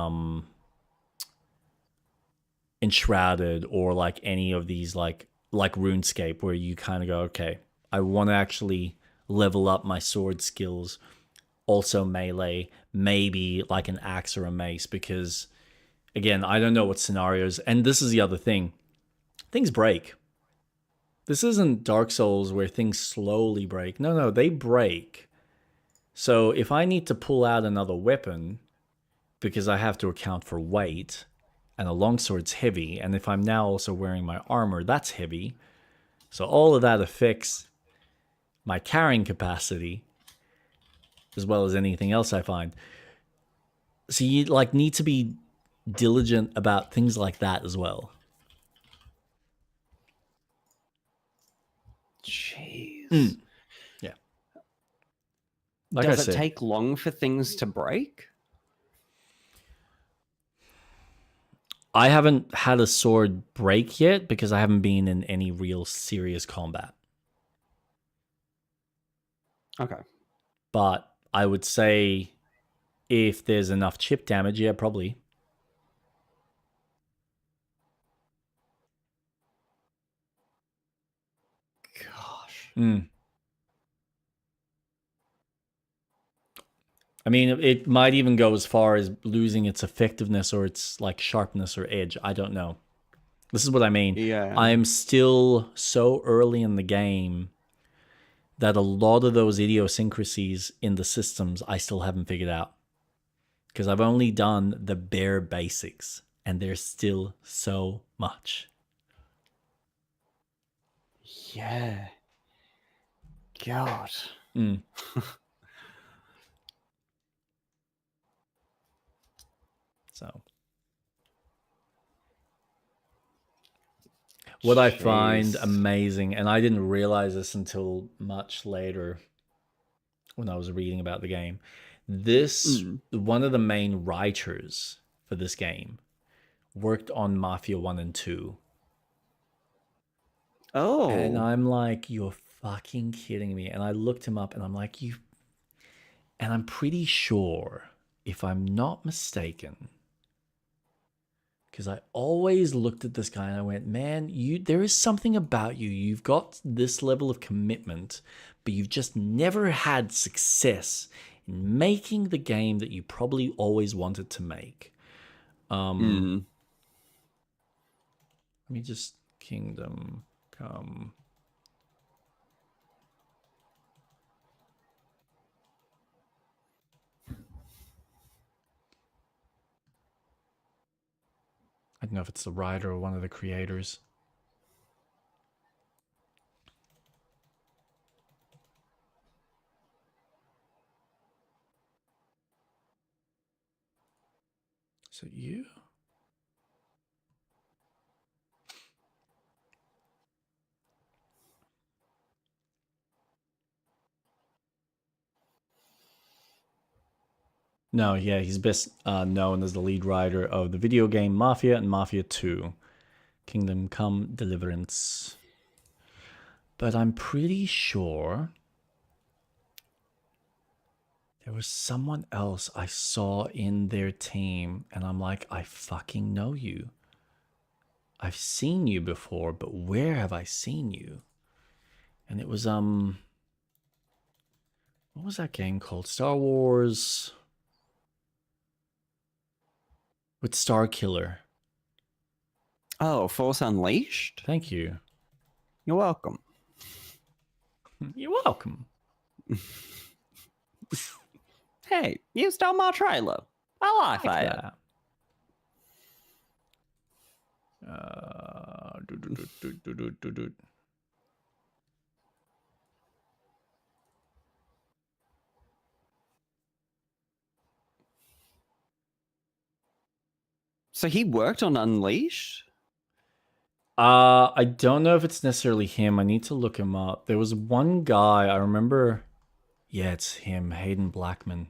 [SPEAKER 1] Enshrouded or like any of these like RuneScape, where you kind of go, okay, I want to actually level up my sword skills, also melee, maybe like an axe or a mace, because again, I don't know what scenarios, and this is the other thing, things break. This isn't Dark Souls where things slowly break. No, they break. So if I need to pull out another weapon because I have to account for weight, and a longsword's heavy, and if I'm now also wearing my armor, that's heavy. So all of that affects my carrying capacity as well as anything else I find. So you like need to be diligent about things like that as well.
[SPEAKER 2] Jeez.
[SPEAKER 1] Yeah.
[SPEAKER 2] Like Does it take long for things to break?
[SPEAKER 1] I haven't had a sword break yet because I haven't been in any real serious combat.
[SPEAKER 2] Okay.
[SPEAKER 1] But I would say if there's enough chip damage, yeah, probably.
[SPEAKER 2] Gosh.
[SPEAKER 1] I mean, it might even go as far as losing its effectiveness or its like sharpness or edge. I don't know. This is what I mean.
[SPEAKER 2] Yeah.
[SPEAKER 1] I'm still so early in the game that a lot of those idiosyncrasies in the systems I still haven't figured out. Because I've only done the bare basics, and there's still so much.
[SPEAKER 2] Yeah. God.
[SPEAKER 1] So what I find amazing, and I didn't realize this until much later when I was reading about the game, one of the main writers for this game worked on Mafia 1 and 2.
[SPEAKER 2] Oh.
[SPEAKER 1] And I'm like, you're fucking kidding me. And I looked him up and I'm like, and I'm pretty sure, if I'm not mistaken, because I always looked at this guy and I went, man, there is something about you. You've got this level of commitment, but you've just never had success in making the game that you probably always wanted to make. Let me just Kingdom Come. I don't know if it's the writer or one of the creators. So you? No, yeah, he's best known as the lead writer of the video game Mafia and Mafia 2, Kingdom Come Deliverance. But I'm pretty sure there was someone else I saw in their team, and I'm like, I fucking know you. I've seen you before, but where have I seen you? And it was, what was that game called? Star Wars with Star Killer.
[SPEAKER 2] Oh, Force Unleashed?
[SPEAKER 1] Thank you.
[SPEAKER 2] You're welcome.
[SPEAKER 1] You're welcome.
[SPEAKER 2] Hey, you stole my trailer. I like that. So he worked on Unleashed?
[SPEAKER 1] I don't know if it's necessarily him. I need to look him up. There was one guy, I remember. Yeah, it's him, Hayden Blackman.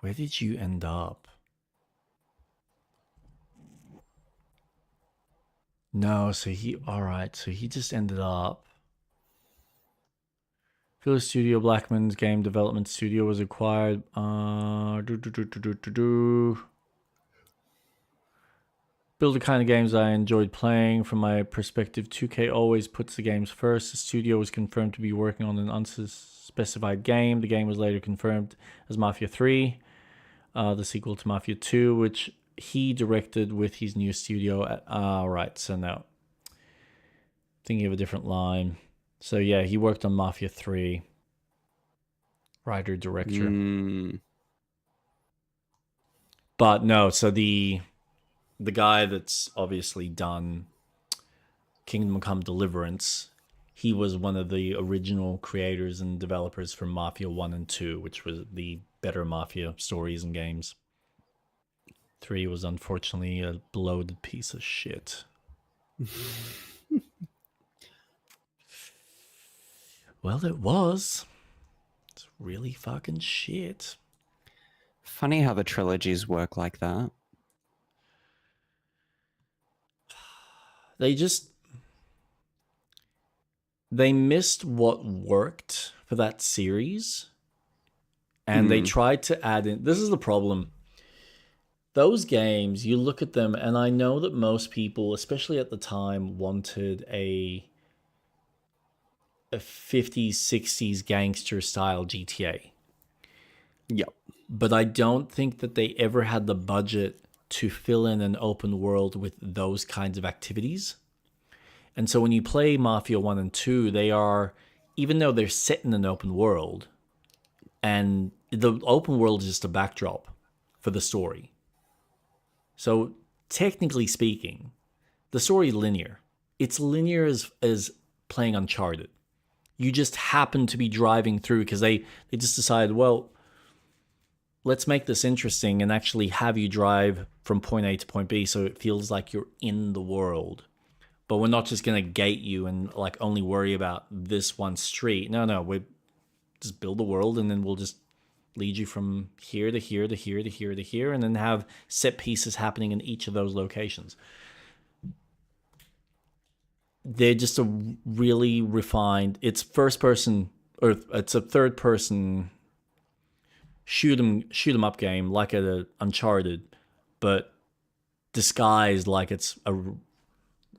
[SPEAKER 1] Where did you end up? No, so he, alright, so he just ended up. Philly Studio, Blackman's game development studio was acquired. Build the kind of games I enjoyed playing. From my perspective, 2K always puts the games first. The studio was confirmed to be working on an unspecified game. The game was later confirmed as Mafia 3, the sequel to Mafia 2, which he directed with his new studio. Right, so no. Thinking of a different line. So yeah, he worked on Mafia 3. Writer, director. But no, so the guy that's obviously done Kingdom Come Deliverance, he was one of the original creators and developers for Mafia 1 and 2, which was the better Mafia stories and games. 3 was unfortunately a bloated piece of shit. Well, it was. It's really fucking shit.
[SPEAKER 2] Funny how the trilogies work like that.
[SPEAKER 1] They missed what worked for that series, and they tried to add in. This is the problem. Those games, you look at them, and I know that most people, especially at the time, wanted a 50s, 60s gangster style GTA.
[SPEAKER 2] Yep.
[SPEAKER 1] But I don't think that they ever had the budget to fill in an open world with those kinds of activities. And so when you play Mafia 1 and 2, they are, even though they're set in an open world, and the open world is just a backdrop for the story. So technically speaking, the story is linear. It's linear as playing Uncharted. You just happen to be driving through because they just decided, well, let's make this interesting and actually have you drive from point A to point B so it feels like you're in the world. But we're not just going to gate you and like only worry about this one street. No, we just build the world and then we'll just lead you from here to here to here to here to here and then have set pieces happening in each of those locations. They're just a really refined, it's first person, or it's a third person shoot 'em up game like a Uncharted, but disguised like it's a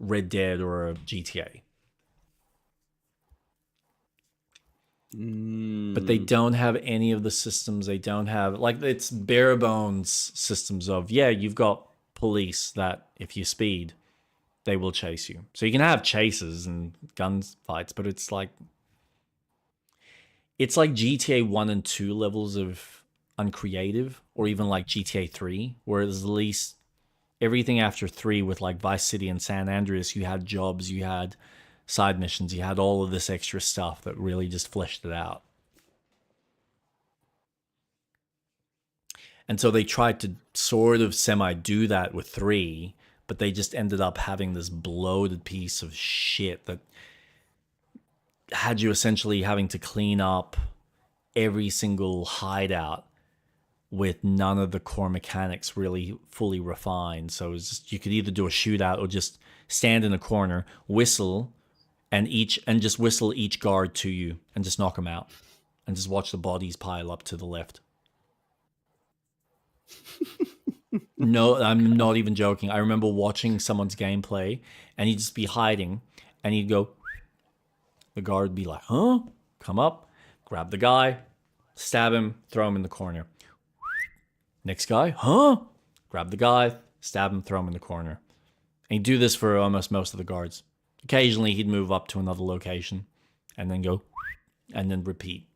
[SPEAKER 1] Red Dead or a GTA. But they don't have any of the systems. They don't have, like, it's bare bones systems of, yeah, you've got police that if you speed, they will chase you. So you can have chases and gunfights, but it's like GTA 1 and 2 levels of uncreative, or even like GTA 3, where there's at least everything after 3 with like Vice City and San Andreas, you had jobs, you had side missions, you had all of this extra stuff that really just fleshed it out. And so they tried to sort of semi-do that with 3, but they just ended up having this bloated piece of shit that had you essentially having to clean up every single hideout with none of the core mechanics really fully refined. So it's just, you could either do a shootout or just stand in a corner, whistle, and just whistle each guard to you and just knock them out, and just watch the bodies pile up to the left. No, I'm not even joking. I remember watching someone's gameplay, and he'd just be hiding, and he'd go, the guard would be like, huh? Come up, grab the guy, stab him, throw him in the corner. Next guy, huh? Grab the guy, stab him, throw him in the corner. And he'd do this for almost most of the guards. Occasionally, he'd move up to another location, and then go, and then repeat.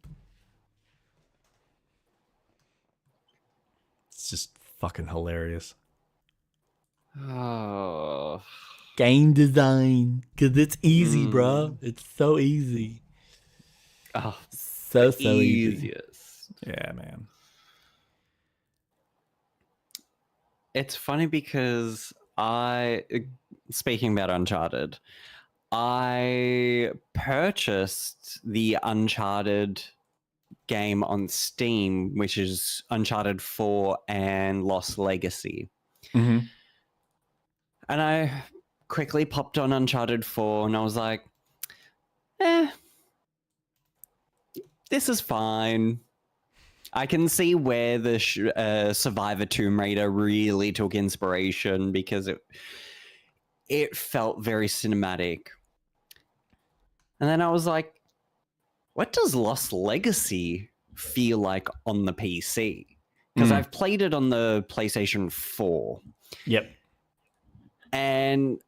[SPEAKER 1] It's just fucking hilarious.
[SPEAKER 2] Oh.
[SPEAKER 1] Game design. Because it's easy, bro. It's so easy.
[SPEAKER 2] Oh,
[SPEAKER 1] so
[SPEAKER 2] easy.
[SPEAKER 1] Easy. Yeah, man.
[SPEAKER 2] It's funny because speaking about Uncharted, I purchased the Uncharted game on Steam, which is Uncharted 4 and Lost Legacy.
[SPEAKER 1] Mm-hmm.
[SPEAKER 2] And I quickly popped on Uncharted 4 and I was like, this is fine. I can see where the Survivor Tomb Raider really took inspiration, because it felt very cinematic. And then I was like, what does Lost Legacy feel like on the PC? Because I've played it on the PlayStation 4.
[SPEAKER 1] Yep.
[SPEAKER 2] And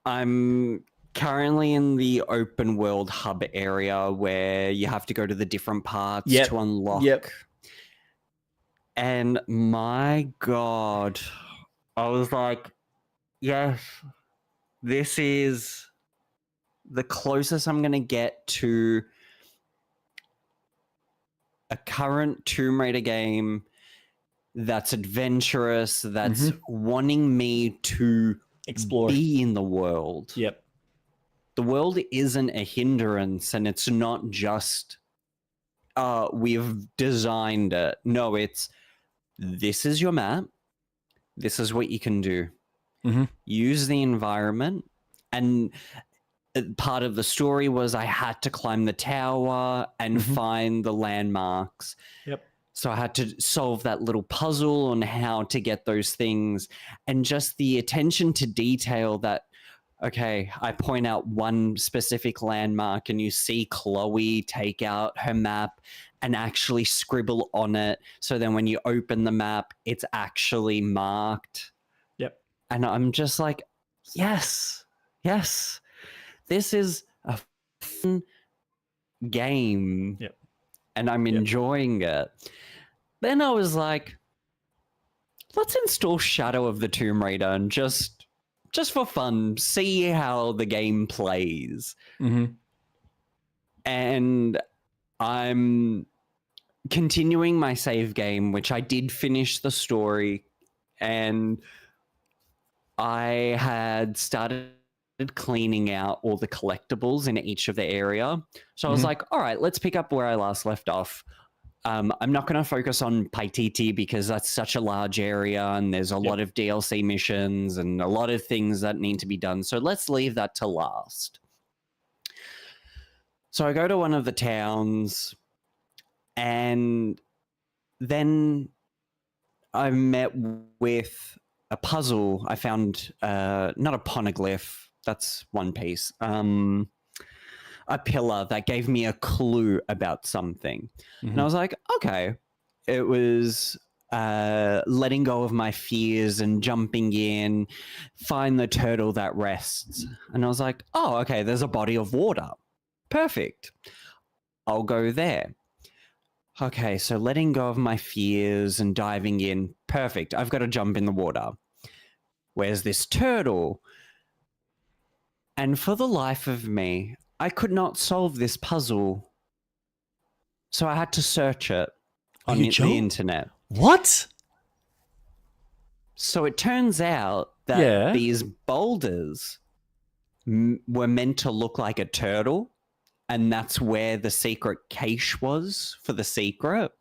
[SPEAKER 2] I'm currently in the open world hub area where you have to go to the different parts to unlock.
[SPEAKER 1] Yep.
[SPEAKER 2] And my God, I was like, yes, this is the closest I'm going to get to a current Tomb Raider game that's adventurous, that's wanting me to
[SPEAKER 1] explore,
[SPEAKER 2] be in the world.
[SPEAKER 1] Yep.
[SPEAKER 2] The world isn't a hindrance, and it's not just we've designed it. No, it's this is your map. This is what you can do. Use the environment. And part of the story was I had to climb the tower and find the landmarks.
[SPEAKER 1] Yep.
[SPEAKER 2] So I had to solve that little puzzle on how to get those things, and just the attention to detail that, okay, I point out one specific landmark and you see Chloe take out her map and actually scribble on it. So then when you open the map, it's actually marked.
[SPEAKER 1] Yep.
[SPEAKER 2] And I'm just like, yes, this is a fun game.
[SPEAKER 1] Yep.
[SPEAKER 2] And I'm enjoying it. Then I was like, let's install Shadow of the Tomb Raider and just for fun, see how the game plays. And I'm continuing my save game, which I did finish the story, and I had started cleaning out all the collectibles in each of the area. So I was like, all right, let's pick up where I last left off. I'm not going to focus on Paititi because that's such a large area and there's a lot of DLC missions and a lot of things that need to be done. So let's leave that to last. So I go to one of the towns, and then I met with a puzzle. I found not a poneglyph, that's one piece. A pillar that gave me a clue about something. And I was like, okay. It was letting go of my fears and jumping in, find the turtle that rests. And I was like, oh, okay, there's a body of water. Perfect. I'll go there. Okay, so letting go of my fears and diving in. Perfect. I've got to jump in the water. Where's this turtle? And for the life of me, I could not solve this puzzle. So I had to search it on the internet.
[SPEAKER 1] What?
[SPEAKER 2] So it turns out that these boulders were meant to look like a turtle, and that's where the secret cache was for the secret.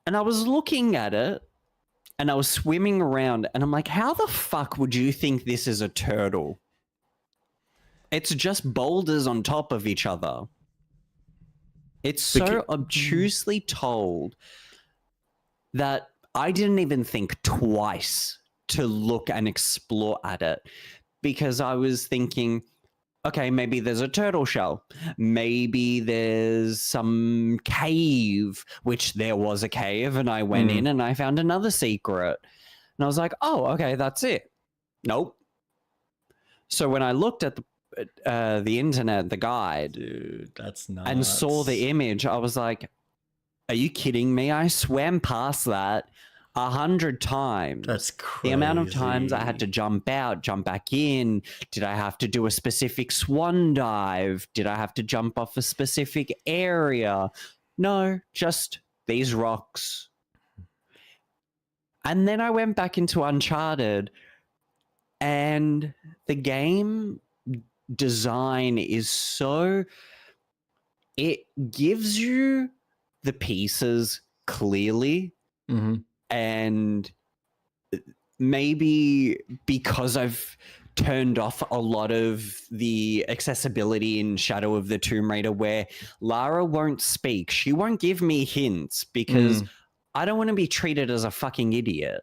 [SPEAKER 2] And I was looking at it, and I was swimming around, and I'm like, how the fuck would you think this is a turtle? It's just boulders on top of each other. It's so obtusely told that I didn't even think twice to look and explore at it, because I was thinking, okay, maybe there's a turtle shell. Maybe there's some cave, which there was a cave, and I went in and I found another secret. And I was like, oh, okay, that's it. Nope. So when I looked at the internet, the guide,
[SPEAKER 1] dude, that's nuts,
[SPEAKER 2] and saw the image, I was like, are you kidding me? I swam past that 100 times.
[SPEAKER 1] That's crazy.
[SPEAKER 2] The amount of times I had to jump out, jump back in. Did I have to do a specific swan dive? Did I have to jump off a specific area? No, just these rocks. And then I went back into Uncharted, and the game design is so... It gives you the pieces clearly, and maybe because I've turned off a lot of the accessibility in Shadow of the Tomb Raider, where Lara won't speak. She won't give me hints because I don't want to be treated as a fucking idiot.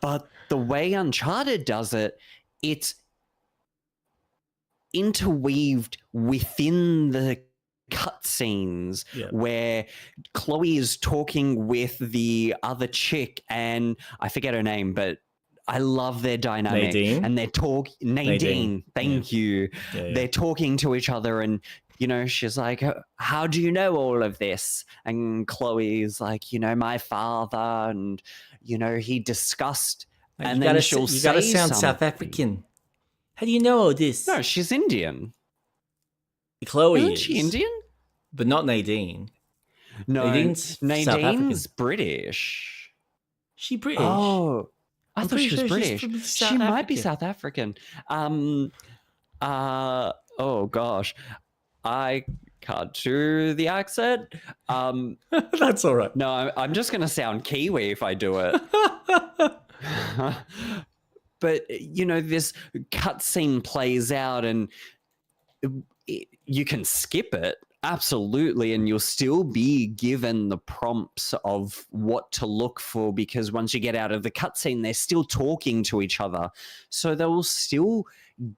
[SPEAKER 2] But the way Uncharted does it, it's interweaved within the cutscenes where Chloe is talking with the other chick, and I forget her name, but I love their dynamic.
[SPEAKER 1] Nadine?
[SPEAKER 2] And they're Nadine. Thank you.
[SPEAKER 1] Yeah.
[SPEAKER 2] They're talking to each other, and you know, she's like, how do you know all of this? And Chloe's like, you know, my father, and you know, he discussed. And then she'll say, you gotta sound
[SPEAKER 1] South African. How do you know all this?
[SPEAKER 2] No, she's Indian.
[SPEAKER 1] Chloe
[SPEAKER 2] Isn't she Indian?
[SPEAKER 1] But not Nadine.
[SPEAKER 2] No,
[SPEAKER 1] Nadine's
[SPEAKER 2] British.
[SPEAKER 1] She British?
[SPEAKER 2] Oh, I
[SPEAKER 1] I'm
[SPEAKER 2] thought she was
[SPEAKER 1] pretty sure
[SPEAKER 2] British.
[SPEAKER 1] she's from
[SPEAKER 2] She might be
[SPEAKER 1] South
[SPEAKER 2] South African. Oh gosh, I can't do the accent.
[SPEAKER 1] That's all right.
[SPEAKER 2] No, I'm just gonna sound Kiwi if I do it. But you know, this cutscene plays out, and you can skip it, absolutely, and you'll still be given the prompts of what to look for, because once you get out of the cutscene, they're still talking to each other. So they will still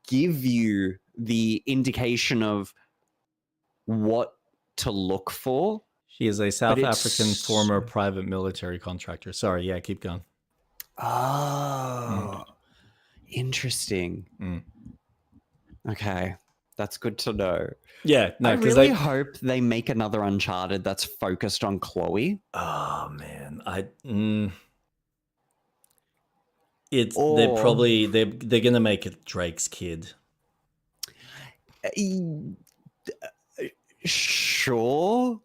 [SPEAKER 2] give you the indication of what to look for.
[SPEAKER 1] She is a South African former private military contractor. Sorry, yeah, keep going.
[SPEAKER 2] Oh, interesting. Okay. That's good to know.
[SPEAKER 1] Yeah, no,
[SPEAKER 2] I
[SPEAKER 1] because
[SPEAKER 2] really hope they make another Uncharted that's focused on Chloe.
[SPEAKER 1] Oh man, they're gonna make it Drake's kid.
[SPEAKER 2] Sure,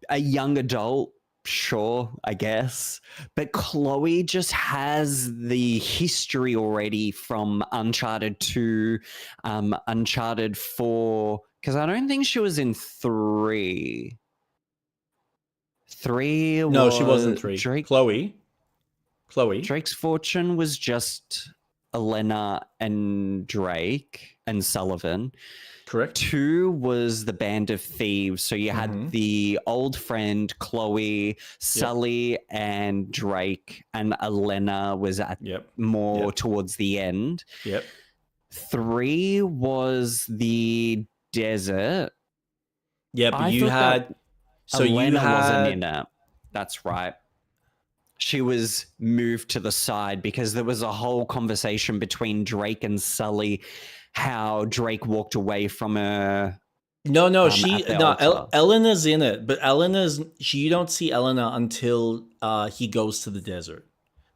[SPEAKER 2] a young adult. Sure, I guess. But Chloe just has the history already from Uncharted 2, Uncharted 4, because I don't think she was in 3. 3 was...
[SPEAKER 1] No, she wasn't 3. Chloe.
[SPEAKER 2] Drake's Fortune was just Elena and Drake and Sullivan.
[SPEAKER 1] Correct.
[SPEAKER 2] 2 was the Band of Thieves. So you had the old friend, Chloe, Sully, and Drake, and Elena was at more towards the end. 3 was the desert.
[SPEAKER 1] Yeah, but you had... So
[SPEAKER 2] Elena
[SPEAKER 1] you had...
[SPEAKER 2] wasn't in it. That's right. She was moved to the side because there was a whole conversation between Drake and Sully, how Drake walked away from her.
[SPEAKER 1] No, Elena's in it, but you don't see Elena until he goes to the desert,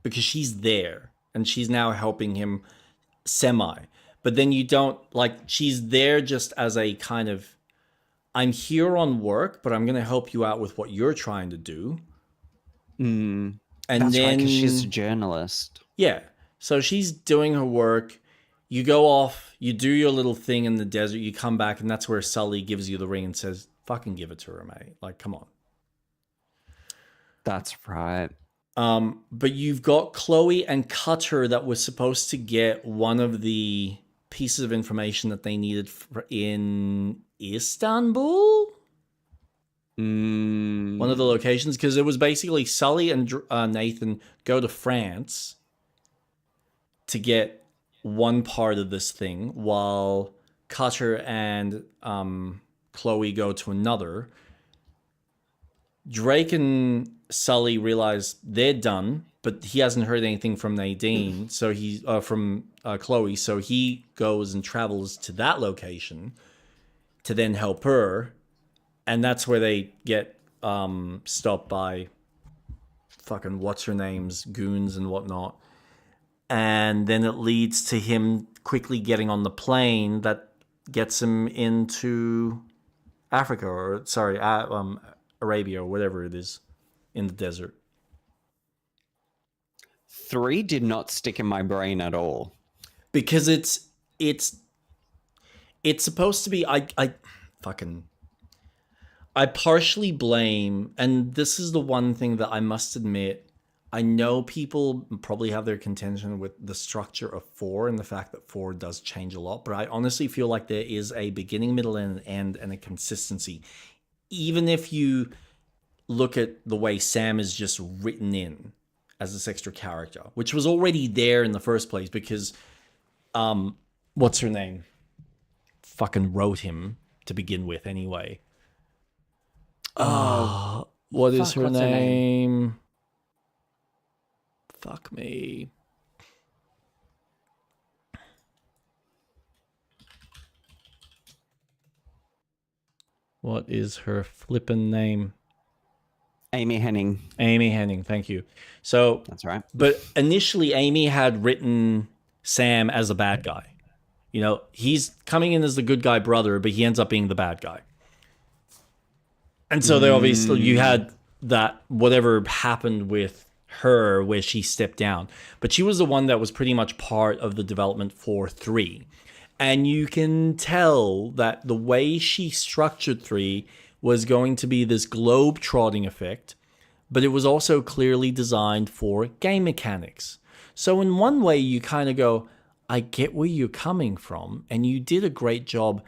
[SPEAKER 1] because she's there and she's now helping him semi. But then you don't, like, she's there just as a kind of, I'm here on work, but I'm going to help you out with what you're trying to do. And
[SPEAKER 2] that's
[SPEAKER 1] then,
[SPEAKER 2] right, because she's a journalist.
[SPEAKER 1] Yeah. So she's doing her work. You go off, you do your little thing in the desert, you come back, and that's where Sully gives you the ring and says, fucking give it to her, mate. Like, come on.
[SPEAKER 2] That's right.
[SPEAKER 1] But you've got Chloe and Cutter that was supposed to get one of the pieces of information that they needed in Istanbul? One of the locations, because it was basically Sully and Nathan go to France to get one part of this thing, while Cutter and Chloe go to another. Drake and Sully realize they're done, but he hasn't heard anything from Nadine, so he from Chloe, so he goes and travels to that location to then help her, and that's where they get stopped by fucking what's her name's goons and whatnot, and then it leads to him quickly getting on the plane that gets him into Africa, or sorry, Arabia or whatever it is, in the desert.
[SPEAKER 2] 3 did not stick in my brain at all.
[SPEAKER 1] Because it's supposed to be I partially blame, and this is the one thing that I must admit, I know people probably have their contention with the structure of 4 and the fact that 4 does change a lot, but I honestly feel like there is a beginning, middle, and an end, and a consistency. Even if you look at the way Sam is just written in as this extra character, which was already there in the first place because, what's her name? Fucking wrote him to begin with anyway. What is her name? Fuck me. What is her flippin' name?
[SPEAKER 2] Amy Henning.
[SPEAKER 1] Amy Henning, thank you. So
[SPEAKER 2] that's right.
[SPEAKER 1] But initially, Amy had written Sam as a bad guy. You know, he's coming in as the good guy brother, but he ends up being the bad guy. And so they obviously, you had that whatever happened with her where she stepped down. But she was the one that was pretty much part of the development for 3. And you can tell that the way she structured 3 was going to be this globe-trotting effect, but it was also clearly designed for game mechanics. So in one way, you kind of go, I get where you're coming from, and you did a great job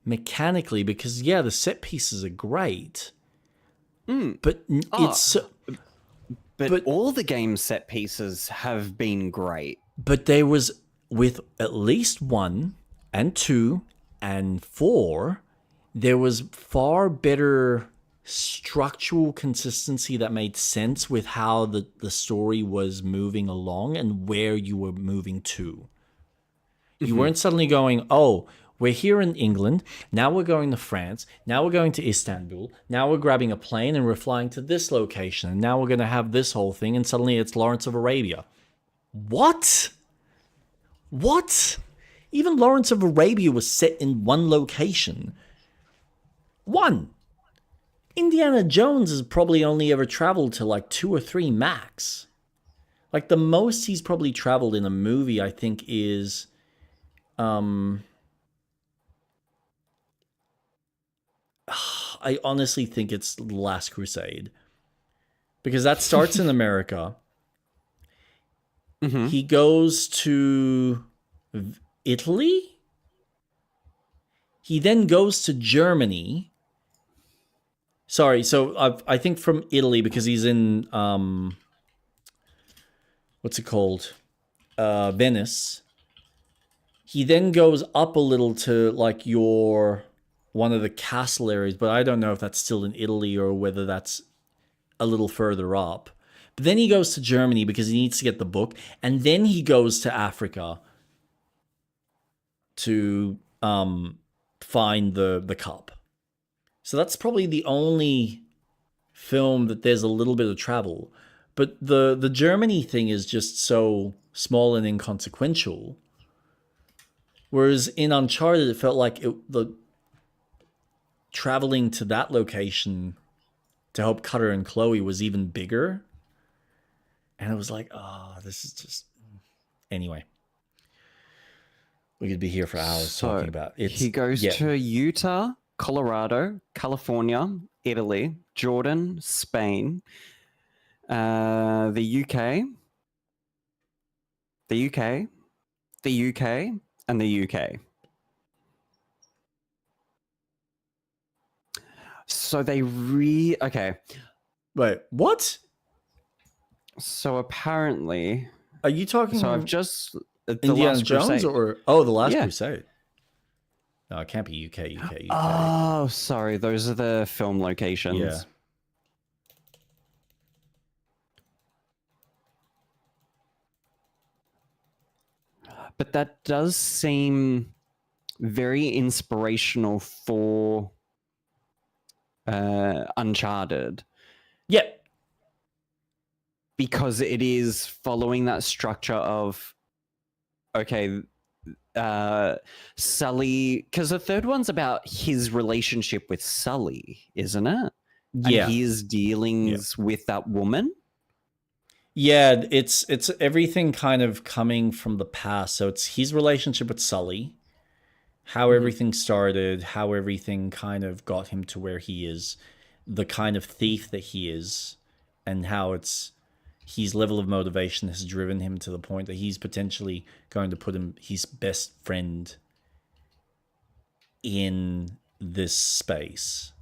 [SPEAKER 1] mechanically because, yeah, the set pieces are great, but it's...
[SPEAKER 2] But all the game set pieces have been great.
[SPEAKER 1] But there was, with at least 1 and 2 and 4, there was far better structural consistency that made sense with how the story was moving along and where you were moving to. You weren't suddenly going, oh, we're here in England, now we're going to France, now we're going to Istanbul, now we're grabbing a plane and we're flying to this location, and now we're going to have this whole thing, and suddenly it's Lawrence of Arabia. What? What? Even Lawrence of Arabia was set in one location. 1. Indiana Jones has probably only ever traveled to like 2 or 3 max. Like the most he's probably traveled in a movie, I think, is I honestly think it's Last Crusade. Because that starts in America. He goes to Italy. He then goes to Germany. Sorry, so I think from Italy, because he's in what's it called? Venice. He then goes up a little to like one of the castle areas, but I don't know if that's still in Italy or whether that's a little further up. But then he goes to Germany because he needs to get the book, and then he goes to Africa to find the cup. So that's probably the only film that there's a little bit of travel. But the Germany thing is just so small and inconsequential. Whereas in Uncharted, it felt like the traveling to that location to help Cutter and Chloe was even bigger. And it was like, oh, this is just... Anyway. We could be here for hours talking about it.
[SPEAKER 2] He goes to Utah, Colorado, California, Italy, Jordan, Spain, The UK, the UK, the UK, and the UK. So they okay.
[SPEAKER 1] Wait, what?
[SPEAKER 2] So apparently,
[SPEAKER 1] are you talking?
[SPEAKER 2] So I've just the
[SPEAKER 1] Indiana
[SPEAKER 2] Last
[SPEAKER 1] Jones
[SPEAKER 2] Crusade.
[SPEAKER 1] or the Last Crusade? No, it can't be UK.
[SPEAKER 2] Oh, sorry, those are the film locations.
[SPEAKER 1] Yeah.
[SPEAKER 2] But that does seem very inspirational for Uncharted.
[SPEAKER 1] Yep.
[SPEAKER 2] Because it is following that structure of, okay, Sully, because the third one's about his relationship with Sully, isn't it?
[SPEAKER 1] Yeah.
[SPEAKER 2] And his dealings with that woman.
[SPEAKER 1] Yeah, it's everything kind of coming from the past. So it's his relationship with Sully, how everything started, how everything kind of got him to where he is, the kind of thief that he is, and how it's his level of motivation has driven him to the point that he's potentially going to put his best friend in this space.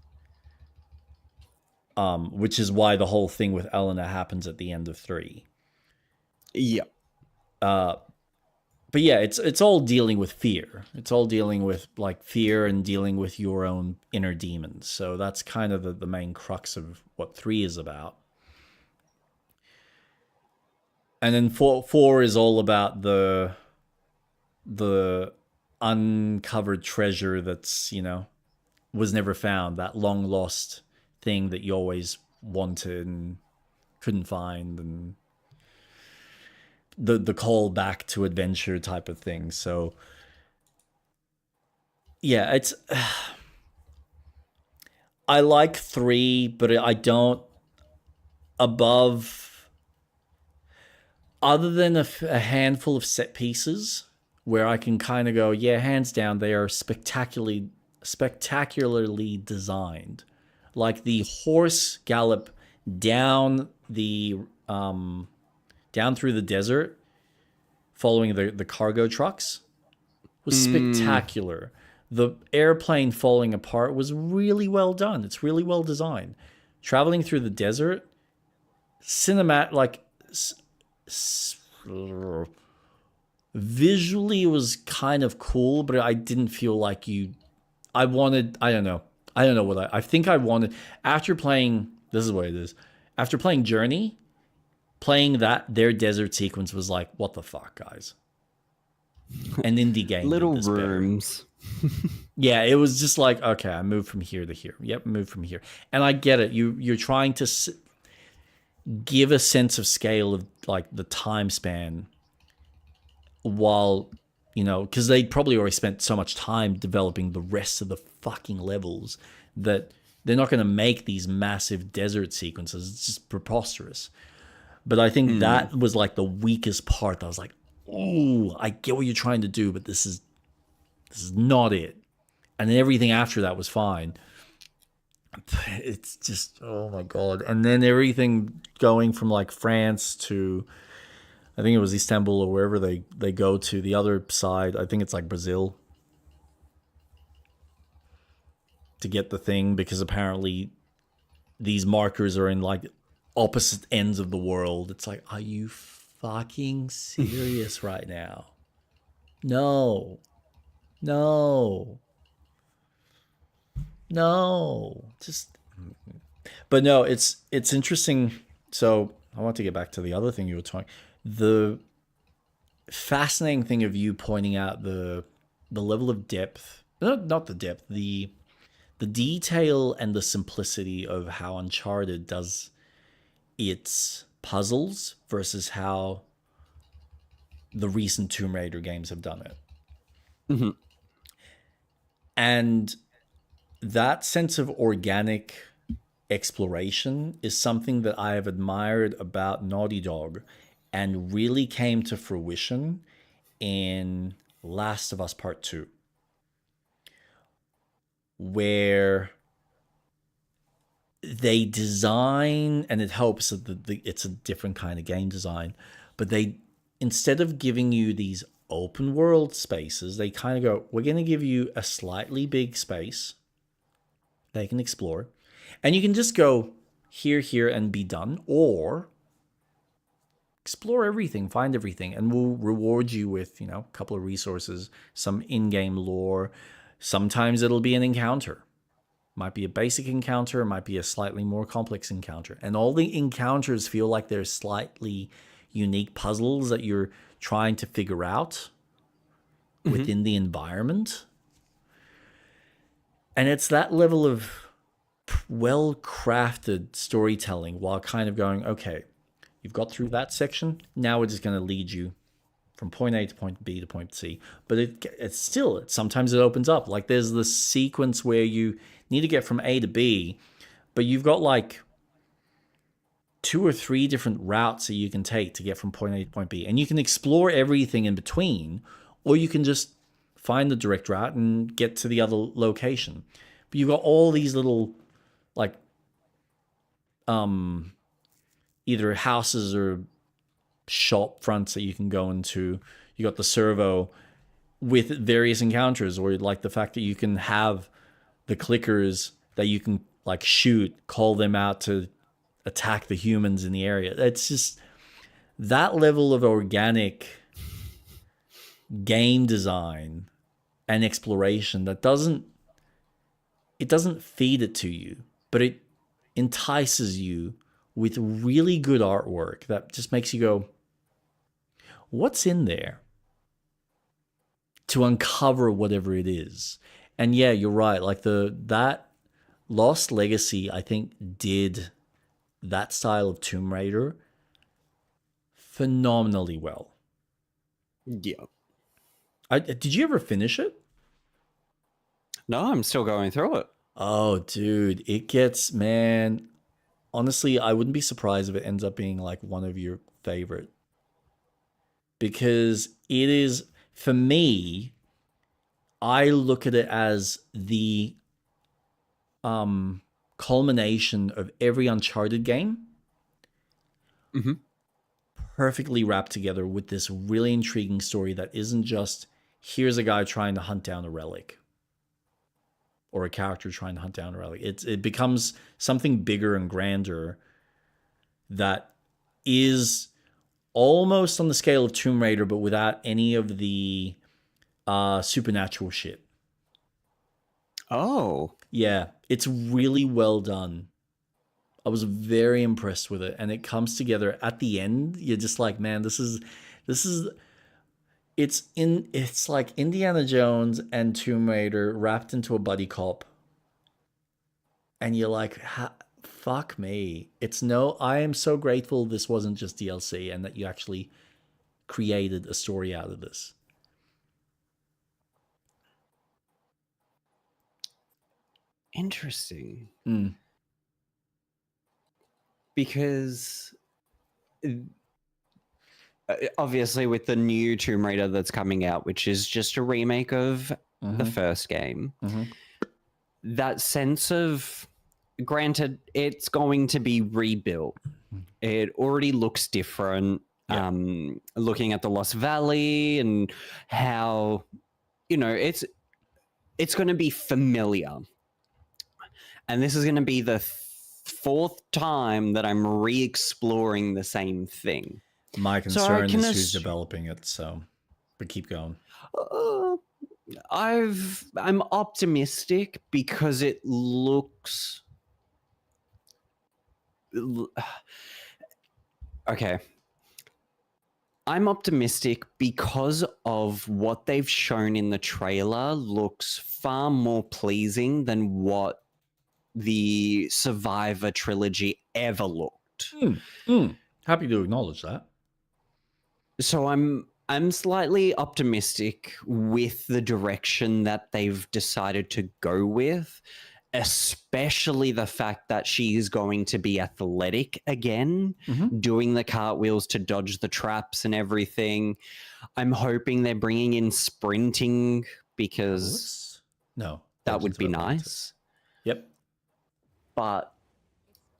[SPEAKER 1] Which is why the whole thing with Eleanor happens at the end of 3.
[SPEAKER 2] Yeah.
[SPEAKER 1] But yeah, it's all dealing with fear. It's all dealing with like fear and dealing with your own inner demons. So that's kind of the main crux of what 3 is about. And then 4 is all about the uncovered treasure that's, was never found, that long lost thing that you always wanted and couldn't find, and the call back to adventure type of thing. So yeah, it's I like 3, but I don't above, other than a handful of set pieces where I can kind of go, yeah, hands down, they are spectacularly designed. Like the horse gallop down the down through the desert, following the cargo trucks, was spectacular. The airplane falling apart was really well done. It's really well designed. Traveling through the desert, visually it was kind of cool, but I didn't feel like I don't know what I think I wanted after playing. This is what it is. After playing Journey, playing their desert sequence was like, what the fuck, guys? An indie game.
[SPEAKER 2] Little rooms.
[SPEAKER 1] Yeah, it was just like, okay, I moved from here to here. Yep, moved from here. And I get it. You're trying to give a sense of scale of like the time span, while, because they probably already spent so much time developing the rest of the fucking levels that they're not going to make these massive desert sequences. It's just preposterous. But I think that was like the weakest part. I was like, oh, I get what you're trying to do, but this is not it. And then everything after that was fine. It's just, oh my God. And then everything going from like France to, I think it was Istanbul or wherever they go to the other side. I think it's like Brazil, to get the thing, because apparently these markers are in like opposite ends of the world. It's like, are you fucking serious right now? No. Just, but no, it's interesting. So I want to get back to the other thing you were talking. The fascinating thing of you pointing out the level of depth, not the depth, the detail and the simplicity of how Uncharted does its puzzles versus how the recent Tomb Raider games have done it.
[SPEAKER 2] Mm-hmm.
[SPEAKER 1] And that sense of organic exploration is something that I have admired about Naughty Dog, and really came to fruition in Last of Us Part 2. Where they design, and it helps that it's a different kind of game design, but they, instead of giving you these open world spaces, they kind of go, we're going to give you a slightly big space they can explore, and you can just go here, and be done, or explore everything, find everything, and we'll reward you with, a couple of resources, some in-game lore. Sometimes it'll be an encounter. Might be a basic encounter, might be a slightly more complex encounter. And all the encounters feel like they're slightly unique puzzles that you're trying to figure out within the environment. And it's that level of well-crafted storytelling while kind of going, okay, you've got through that section, now we're just going to lead you from point A to point B to point C. But it's still, sometimes it opens up. Like there's this sequence where you need to get from A to B, but you've got like 2 or 3 different routes that you can take to get from point A to point B. And you can explore everything in between, or you can just find the direct route and get to the other location. But you've got all these little like either houses or shop fronts that you can go into. You got the servo with various encounters, or like the fact that you can have the clickers that you can like shoot, call them out to attack the humans in the area. It's just that level of organic game design and exploration that doesn't feed it to you, but it entices you with really good artwork that just makes you go, what's in there? To uncover whatever it is. And yeah, you're right. Like that Lost Legacy, I think, did that style of Tomb Raider phenomenally well.
[SPEAKER 2] Yeah.
[SPEAKER 1] Did you ever finish it?
[SPEAKER 2] No, I'm still going through it.
[SPEAKER 1] Oh, dude, it gets, man. Honestly, I wouldn't be surprised if it ends up being like one of your favorite. Because it is, for me, I look at it as the culmination of every Uncharted game. Perfectly wrapped together with this really intriguing story that isn't just, here's a guy trying to hunt down a relic. Or a character trying to hunt down a relic. It becomes something bigger and grander that is almost on the scale of Tomb Raider, but without any of the supernatural shit.
[SPEAKER 2] Oh.
[SPEAKER 1] Yeah, it's really well done. I was very impressed with it, and it comes together at the end. You're just like, man, it's like Indiana Jones and Tomb Raider wrapped into a buddy cop. And you're like, fuck me. I am so grateful this wasn't just DLC and that you actually created a story out of this.
[SPEAKER 2] Interesting. Because obviously with the new Tomb Raider that's coming out, which is just a remake of the first game, that sense of, granted, it's going to be rebuilt. It already looks different. Yeah. Looking at the Lost Valley and how, it's going to be familiar. And this is going to be the 4th time that I'm re-exploring the same thing.
[SPEAKER 1] My concern is who's developing it, but keep going.
[SPEAKER 2] I'm optimistic because it looks... Okay. I'm optimistic because of what they've shown in the trailer looks far more pleasing than what the Survivor trilogy ever looked.
[SPEAKER 1] Happy to acknowledge that.
[SPEAKER 2] So I'm slightly optimistic with the direction that they've decided to go with, especially the fact that she is going to be athletic again, doing the cartwheels to dodge the traps and everything. I'm hoping they're bringing in sprinting because
[SPEAKER 1] that
[SPEAKER 2] would be nice.
[SPEAKER 1] Yep.
[SPEAKER 2] But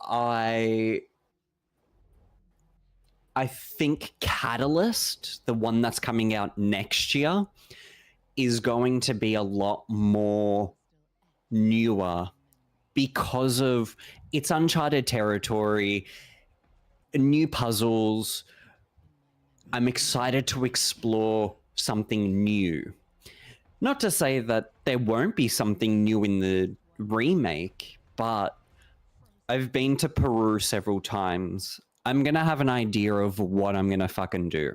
[SPEAKER 2] I think Catalyst, the one that's coming out next year, is going to be a lot more newer because of its uncharted territory, new puzzles. I'm excited to explore something new. Not to say that there won't be something new in the remake, but I've been to Peru several times. I'm going to have an idea of what I'm going to fucking do.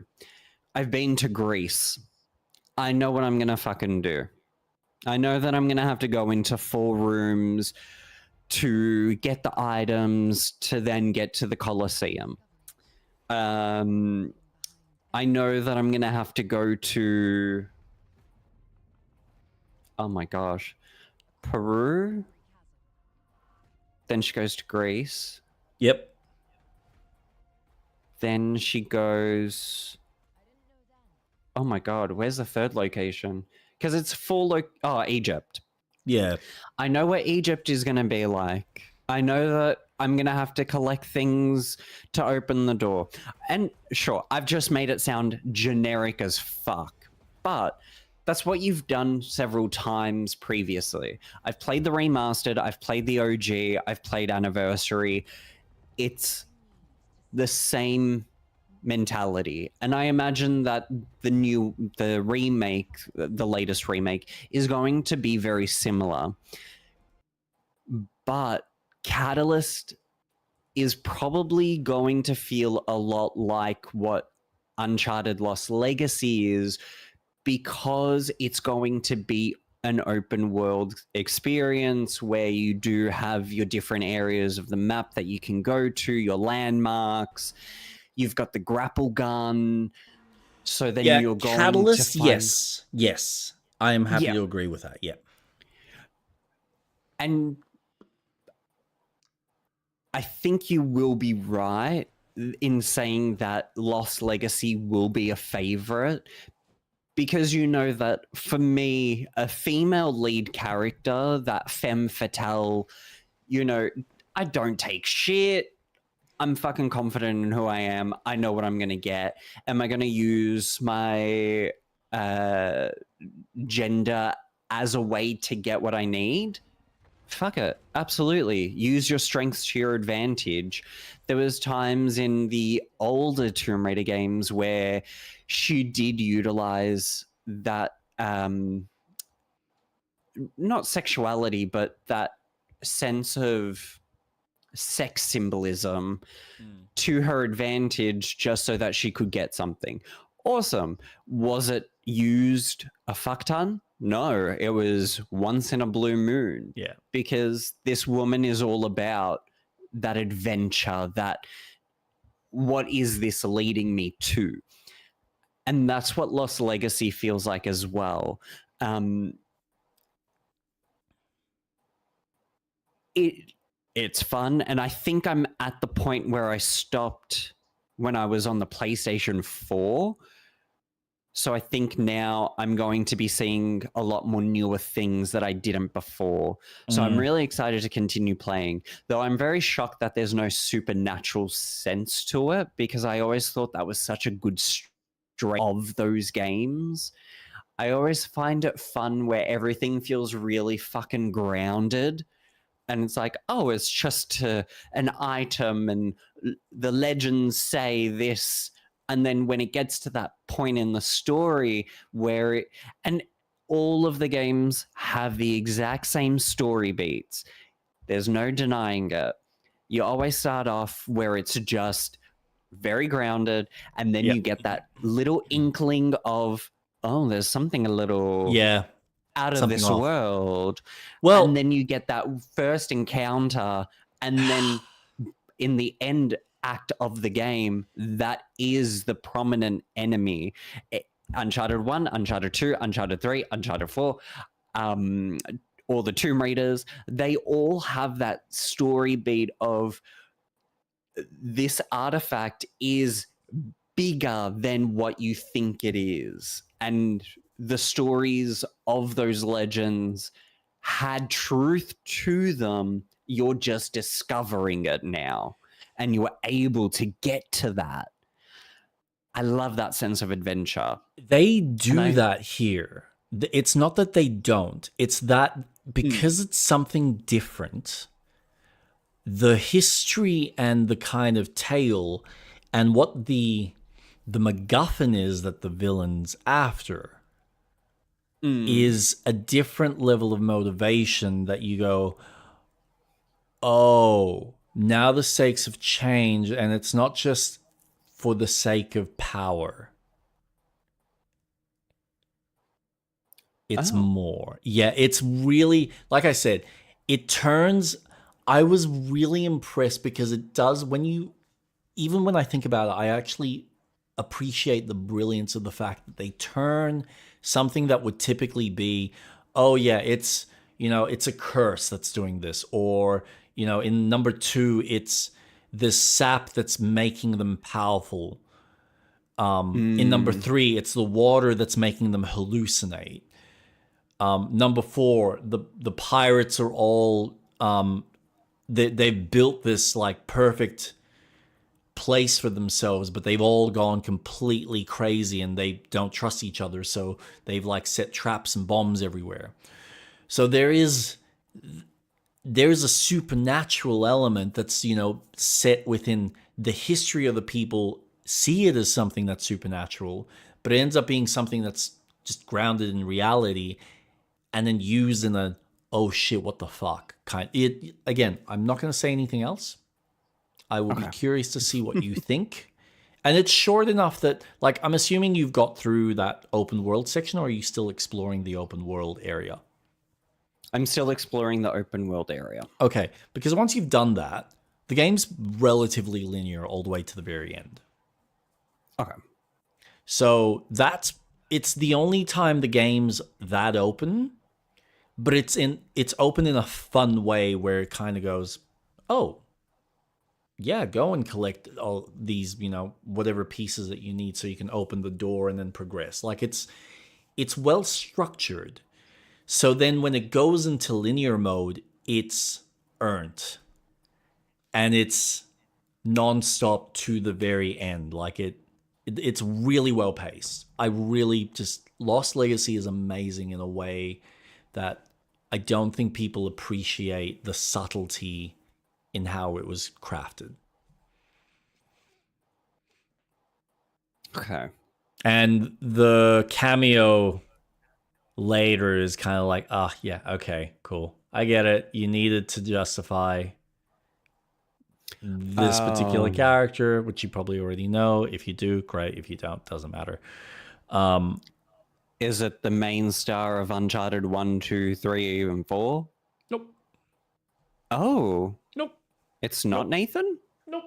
[SPEAKER 2] I've been to Greece. I know what I'm going to fucking do. I know that I'm going to have to go into 4 rooms to get the items to then get to the Colosseum. I know that I'm going to have to go to... Oh my gosh. Peru? Then she goes to Greece.
[SPEAKER 1] Yep.
[SPEAKER 2] Then she goes... Oh my god, where's the third location? Because it's full... Egypt.
[SPEAKER 1] Yeah.
[SPEAKER 2] I know what Egypt is going to be like. I know that I'm going to have to collect things to open the door. And sure, I've just made it sound generic as fuck. But that's what you've done several times previously. I've played the remastered, I've played the OG, I've played Anniversary. It's the same mentality. And I imagine that the remake, the latest remake, is going to be very similar. But Catalyst is probably going to feel a lot like what Uncharted Lost Legacy is, because it's going to be an open world experience where you do have your different areas of the map that you can go to, your landmarks. You've got the grapple gun. So then you're going
[SPEAKER 1] Catalyst,
[SPEAKER 2] to find...
[SPEAKER 1] Yes. I am happy to agree with that. Yeah.
[SPEAKER 2] And I think you will be right in saying that Lost Legacy will be a favorite, because you know that for me, a female lead character, that femme fatale, you know, I don't take shit. I'm fucking confident in who I am. I know what I'm going to get. Am I going to use my gender as a way to get what I need? Fuck it. Absolutely. Use your strengths to your advantage. There was times in the older Tomb Raider games where she did utilize that, not sexuality, but that sense of sex symbolism to her advantage just so that she could get something. Awesome. Was it used a fuck ton? No, it was once in a blue moon.
[SPEAKER 1] Yeah.
[SPEAKER 2] Because this woman is all about that adventure, that what is this leading me to? And that's what Lost Legacy feels like as well. It's fun, and I think I'm at the point where I stopped when I was on the PlayStation 4. So I think now I'm going to be seeing a lot more newer things that I didn't before. So I'm really excited to continue playing, though I'm very shocked that there's no supernatural sense to it, because I always thought that was such a good strength of those games. I always find it fun where everything feels really fucking grounded. And it's like, oh, it's just an item and the legends say this. And then when it gets to that point in the story where and all of the games have the exact same story beats. There's no denying it. You always start off where it's just very grounded, and then you get that little inkling of, oh, there's something a little out of this world. Well, and then you get that first encounter, and then in the end act of the game, that is the prominent enemy. Uncharted 1, Uncharted 2, Uncharted 3, Uncharted 4, all the Tomb Raiders, they all have that story beat of this artifact is bigger than what you think it is. And the stories of those legends had truth to them you're just discovering it now, and you are able to get to that. I love that sense of adventure.
[SPEAKER 1] They do that here. It's not that they don't. It's that because it's something different, the history and the kind of tale and what the MacGuffin is that the villain's after is a different level of motivation that you go, oh, now the stakes have changed, and it's not just for the sake of power. It's more. Yeah, it's really, like I said, it turns, I was really impressed because it does, even when I think about it, I actually appreciate the brilliance of the fact that they turn something that would typically be, oh yeah, it's a curse that's doing this, or in number 2 it's this sap that's making them powerful. In number 3 it's the water that's making them hallucinate. Number 4, the pirates are all they've built this like perfect place for themselves, but they've all gone completely crazy and they don't trust each other, so they've like set traps and bombs everywhere. So there's a supernatural element that's set within the history of the people, see it as something that's supernatural, but it ends up being something that's just grounded in reality and then used in a oh shit what the fuck kind. Again, I'm not going to say anything else. I will be curious to see what you think. And it's short enough that, like, I'm assuming you've got through that open world section, or are you still exploring the open world area?
[SPEAKER 2] I'm still exploring the open world area.
[SPEAKER 1] Okay, because once you've done that, the game's relatively linear all the way to the very end.
[SPEAKER 2] Okay.
[SPEAKER 1] So it's the only time the game's that open, but it's open in a fun way where it kind of goes, oh, yeah, go and collect all these, whatever pieces that you need so you can open the door and then progress. Like it's well structured. So then when it goes into linear mode, it's earned. And it's nonstop to the very end. Like it's really well paced. I really just, Lost Legacy is amazing in a way that I don't think people appreciate the subtlety in how it was crafted.
[SPEAKER 2] Okay.
[SPEAKER 1] And the cameo later is kind of like, yeah, okay, cool. I get it. You needed to justify this particular character, which you probably already know. If you do, great. If you don't, doesn't matter.
[SPEAKER 2] Is it the main star of Uncharted 1, 2, 3, and 4?
[SPEAKER 1] Nope.
[SPEAKER 2] Oh.
[SPEAKER 1] Nope.
[SPEAKER 2] It's not Nathan?
[SPEAKER 1] Nope.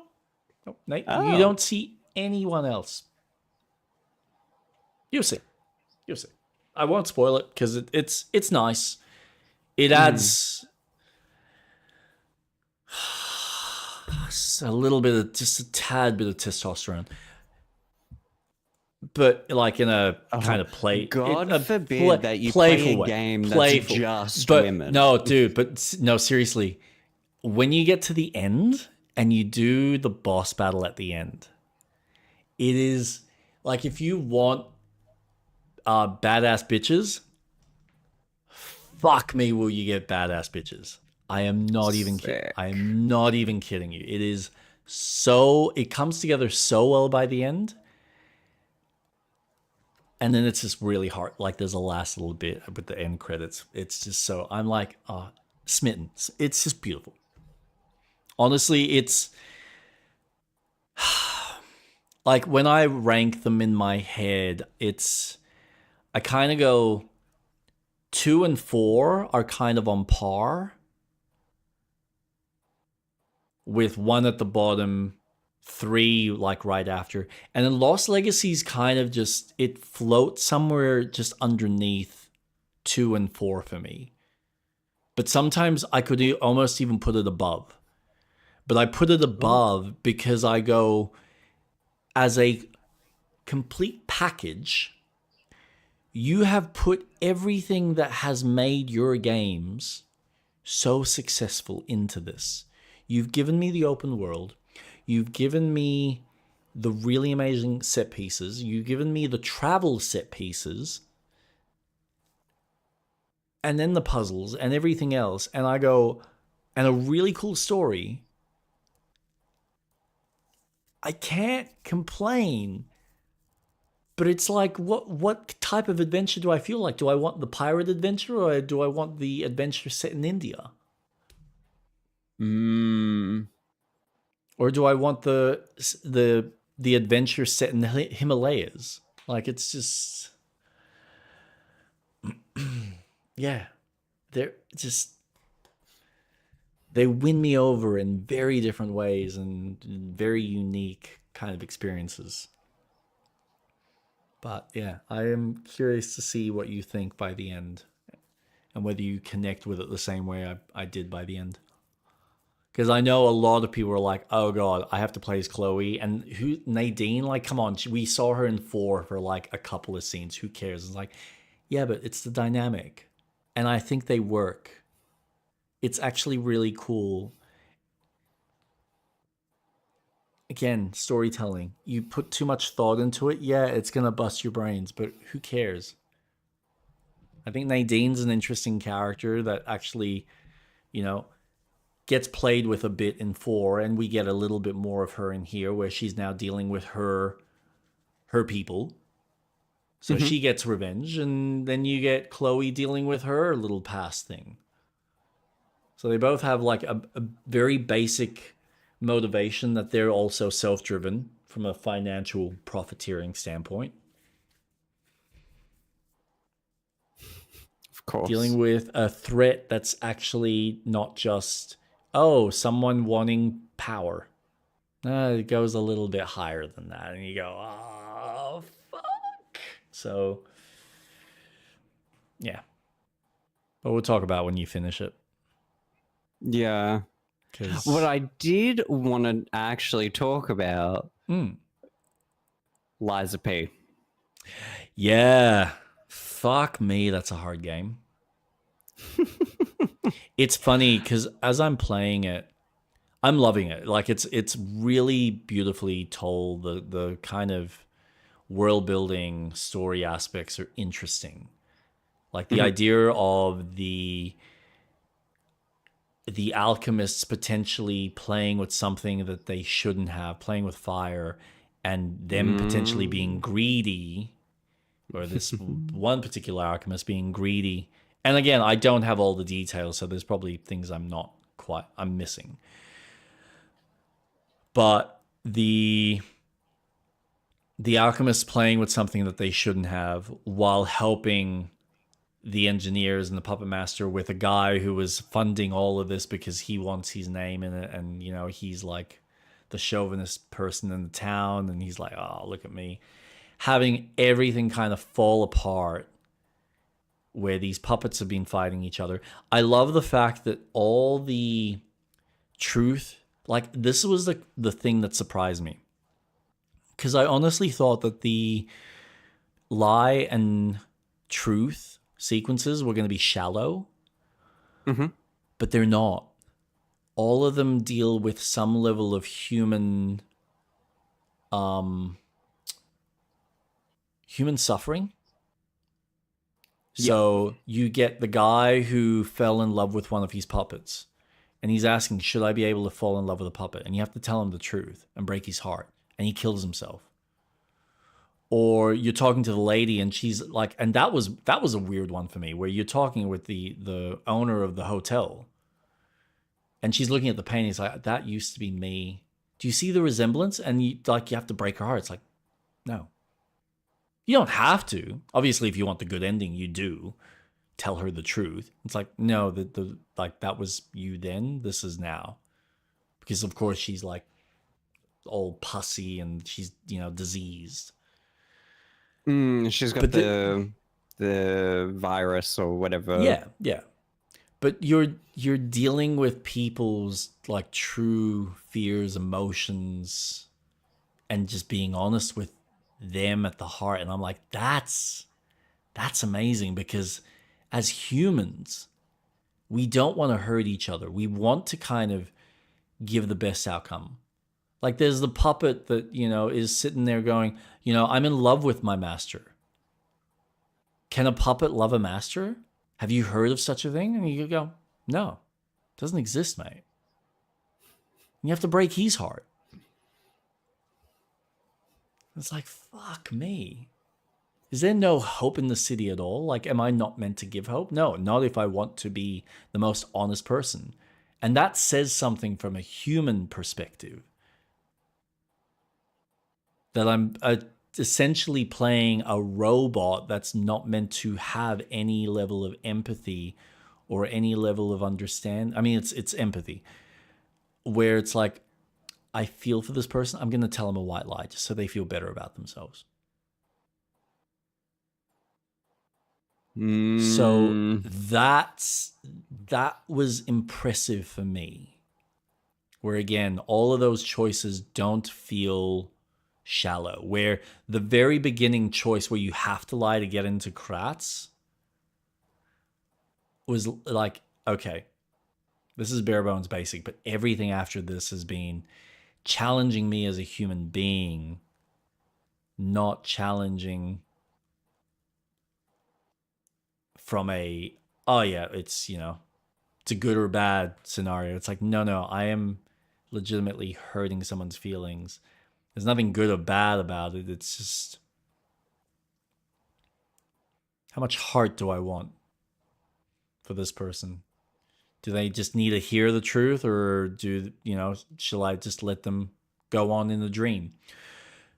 [SPEAKER 1] Nate,
[SPEAKER 2] Oh.
[SPEAKER 1] you don't see anyone else. You'll see. I won't spoil it because it's nice. It adds a little bit of, just a tad bit of testosterone, but like in a kind of play.
[SPEAKER 2] God forbid that you play a game that's just women.
[SPEAKER 1] No, dude. But no, seriously. When you get to the end and you do the boss battle at the end, it is like, if you want badass bitches, fuck me, will you get badass bitches? I am not even kidding. I am not even kidding you. It is so, it comes together so well by the end. And then it's just really hard. Like there's a last little bit with the end credits. It's just so, I'm like, smitten. It's just beautiful. Honestly, it's like when I rank them in my head, I kind of go 2 and 4 are kind of on par, with 1 at the bottom, 3 like right after. And then Lost Legacy's kind of just, it floats somewhere just underneath 2 and 4 for me. But sometimes I could almost even put it above. But I put it above because I go, as a complete package, you have put everything that has made your games so successful into this. You've given me the open world. You've given me the really amazing set pieces. You've given me the travel set pieces. And then the puzzles and everything else. And I go, and a really cool story. I can't complain. But it's like, what type of adventure do I feel like? Do I want the pirate adventure or do I want the adventure set in India? Or do I want the adventure set in the Himalayas? Like, it's just... yeah. They're just... they win me over in very different ways and very unique kind of experiences. But yeah, I am curious to see what you think by the end and whether you connect with it the same way I did by the end. Because I know a lot of people are like, oh God, I have to play as Chloe. And Nadine, like, come on, we saw her in 4 for like a couple of scenes. Who cares? It's like, yeah, but it's the dynamic. And I think they work. It's actually really cool. Again, storytelling. You put too much thought into it, yeah, it's going to bust your brains, but who cares? I think Nadine's an interesting character that actually, you know, gets played with a bit in 4, and we get a little bit more of her in here where she's now dealing with her people. So she gets revenge, and then you get Chloe dealing with her little past thing. So they both have like a very basic motivation that they're also self-driven from a financial profiteering standpoint.
[SPEAKER 2] Of course.
[SPEAKER 1] Dealing with a threat that's actually not just, oh, someone wanting power. It goes a little bit higher than that. And you go, oh, fuck. So, yeah. But we'll talk about when you finish it.
[SPEAKER 2] Yeah. What I did want to actually talk about, Liza P.
[SPEAKER 1] Yeah. Fuck me, that's a hard game. It's funny because as I'm playing it, I'm loving it. Like it's really beautifully told. The kind of world building story aspects are interesting. Like the idea of the alchemists potentially playing with something that they shouldn't have, playing with fire, and them potentially being greedy, or this one particular alchemist being greedy. And again, I don't have all the details, so there's probably things I'm missing. But the alchemists playing with something that they shouldn't have while helping the engineers and the puppet master with a guy who was funding all of this because he wants his name in it, and you know, he's like the chauvinist person in the town, and he's like, oh, look at me. Having everything kind of fall apart where these puppets have been fighting each other. I love the fact that all the truth, like this was the thing that surprised me. Because I honestly thought that the lie and truth sequences were going to be shallow. But they're not. All of them deal with some level of human suffering. So you get the guy who fell in love with one of his puppets, and he's asking, should I be able to fall in love with a puppet? And you have to tell him the truth and break his heart, and he kills himself. Or you're talking to the lady, and she's like, and that was a weird one for me, where you're talking with the owner of the hotel, and she's looking at the painting. It's like, that used to be me. Do you see the resemblance? And you have to break her heart. It's like, no. You don't have to. Obviously, if you want the good ending, you do. Tell her the truth. It's like, no, that was you then. This is now. Because of course she's like all pussy and she's, diseased.
[SPEAKER 2] She's got the virus or whatever.
[SPEAKER 1] Yeah. But you're dealing with people's like true fears, emotions, and just being honest with them at the heart. And I'm like, that's amazing, because as humans, We don't want to hurt each other. We want to kind of give the best outcome. Like there's the puppet that, is sitting there going, I'm in love with my master. Can a puppet love a master? Have you heard of such a thing? And you go, no, it doesn't exist, mate. You have to break his heart. It's like, fuck me. Is there no hope in the city at all? Like, am I not meant to give hope? No, not if I want to be the most honest person. And that says something from a human perspective. That I'm essentially playing a robot that's not meant to have any level of empathy or any level of understand. I mean, it's empathy. Where it's like, I feel for this person. I'm going to tell them a white lie just so they feel better about themselves. So that was impressive for me. Where again, all of those choices don't feel shallow. Where the very beginning choice where you have to lie to get into Kratz was like, okay, this is bare bones basic, but everything after this has been challenging me as a human being, not challenging from a, oh yeah, it's, it's a good or bad scenario. It's like, no, I am legitimately hurting someone's feelings. There's nothing good or bad about it. It's just, how much heart do I want for this person? Do they just need to hear the truth, or shall I just let them go on in the dream?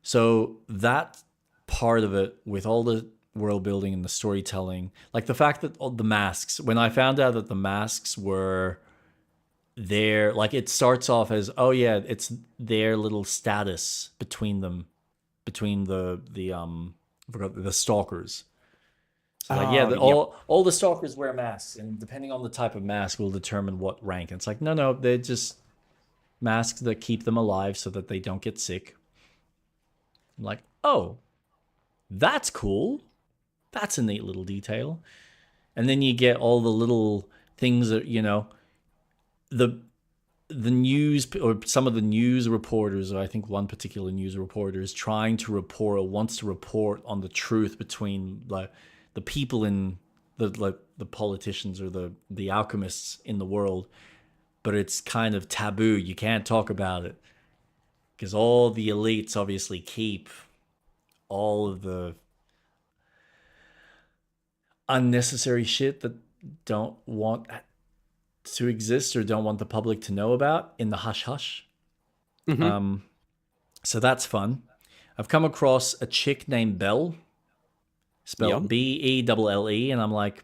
[SPEAKER 1] So that part of it, with all the world building and the storytelling, like the fact that all the masks, when I found out that the masks were there, like it starts off as, oh yeah, it's their little status between them, between the stalkers. So like, yeah, all the stalkers wear masks, and depending on the type of mask will determine what rank. And it's like, no, they're just masks that keep them alive so that they don't get sick. I'm like, oh, that's cool. That's a neat little detail. And then you get all the little things that, the news, or some of the news reporters, or I think one particular news reporter is trying to report, or wants to report on the truth between the people in the politicians or the alchemists in the world, but it's kind of taboo. You can't talk about it because all the elites obviously keep all of the unnecessary shit that don't want to exist or don't want the public to know about in the hush hush.
[SPEAKER 2] Mm-hmm.
[SPEAKER 1] So that's fun. I've come across a chick named Belle, spelled Belle, and I'm like,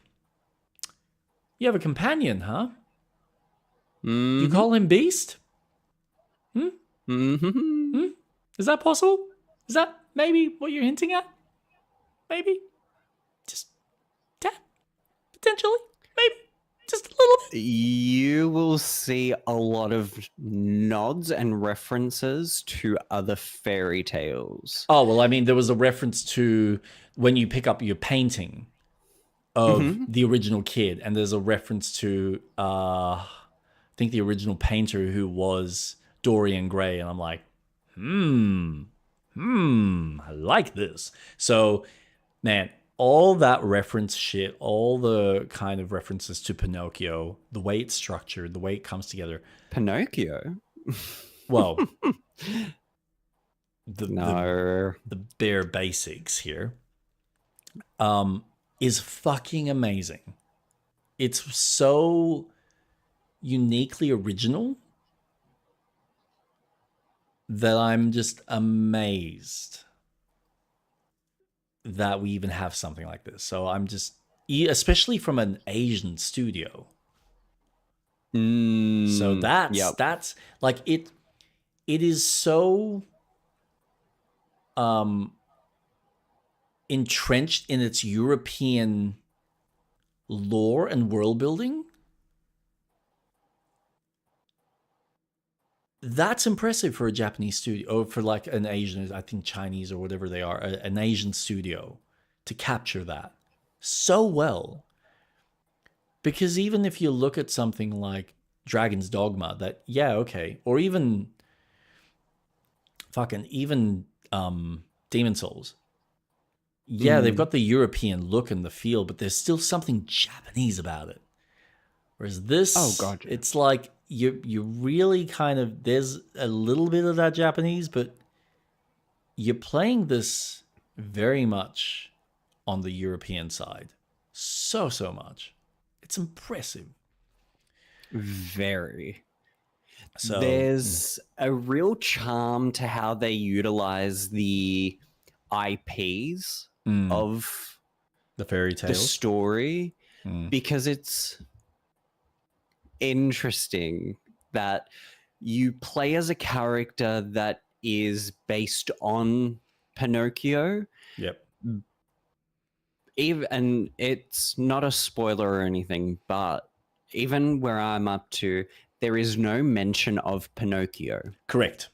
[SPEAKER 1] you have a companion, huh?
[SPEAKER 2] Mm-hmm.
[SPEAKER 1] You call him Beast?
[SPEAKER 2] Mm-hmm.
[SPEAKER 1] Is that possible? Is that maybe what you're hinting at? Maybe? Just that? Potentially? Maybe? Just a little bit?
[SPEAKER 2] You will see a lot of nods and references to other fairy tales.
[SPEAKER 1] Oh, well, I mean, there was a reference to when you pick up your painting of the original kid, and there's a reference to, I think, the original painter who was Dorian Gray, and I'm like, I like this. So, man, all that reference shit, all the kind of references to Pinocchio, the way it's structured, the way it comes together.
[SPEAKER 2] Pinocchio?
[SPEAKER 1] Well, the bare basics here, is fucking amazing. It's so uniquely original that I'm just amazed that we even have something like this. So I'm just, especially from an Asian studio. So that's like it is so entrenched in its European lore and world building. That's impressive for a Japanese studio, or for like an Asian, I think Chinese or whatever they are, an Asian studio to capture that so well. Because even if you look at something like Dragon's Dogma, that, yeah, okay, or even Demon Souls, yeah, they've got the European look and the feel, but there's still something Japanese about it. Whereas this, it's like you really kind of, there's a little bit of that Japanese, but you're playing this very much on the European side. So much. It's impressive.
[SPEAKER 2] Very.
[SPEAKER 1] So
[SPEAKER 2] there's a real charm to how they utilize the IPs of
[SPEAKER 1] the fairy
[SPEAKER 2] the
[SPEAKER 1] tales,
[SPEAKER 2] story, because it's interesting that you play as a character that is based on Pinocchio.
[SPEAKER 1] Yep.
[SPEAKER 2] And it's not a spoiler or anything, but even where I'm up to, there is no mention of Pinocchio.
[SPEAKER 1] Correct.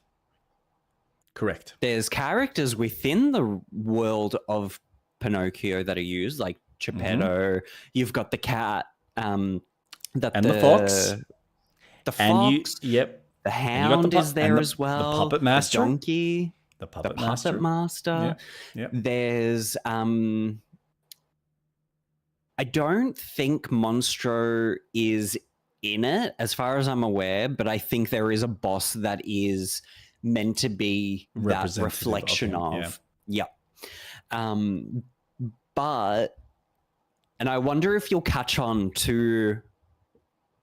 [SPEAKER 2] There's characters within the world of Pinocchio that are used, like Geppetto. You've got the cat,
[SPEAKER 1] and the fox.
[SPEAKER 2] The fox. The hound is there as well.
[SPEAKER 1] The puppet master.
[SPEAKER 2] The donkey.
[SPEAKER 1] The puppet
[SPEAKER 2] master.
[SPEAKER 1] Yeah.
[SPEAKER 2] There's I don't think Monstro is in it, as far as I'm aware, but I think there is a boss that is meant to be that reflection of. Yeah. But, and I wonder if you'll catch on to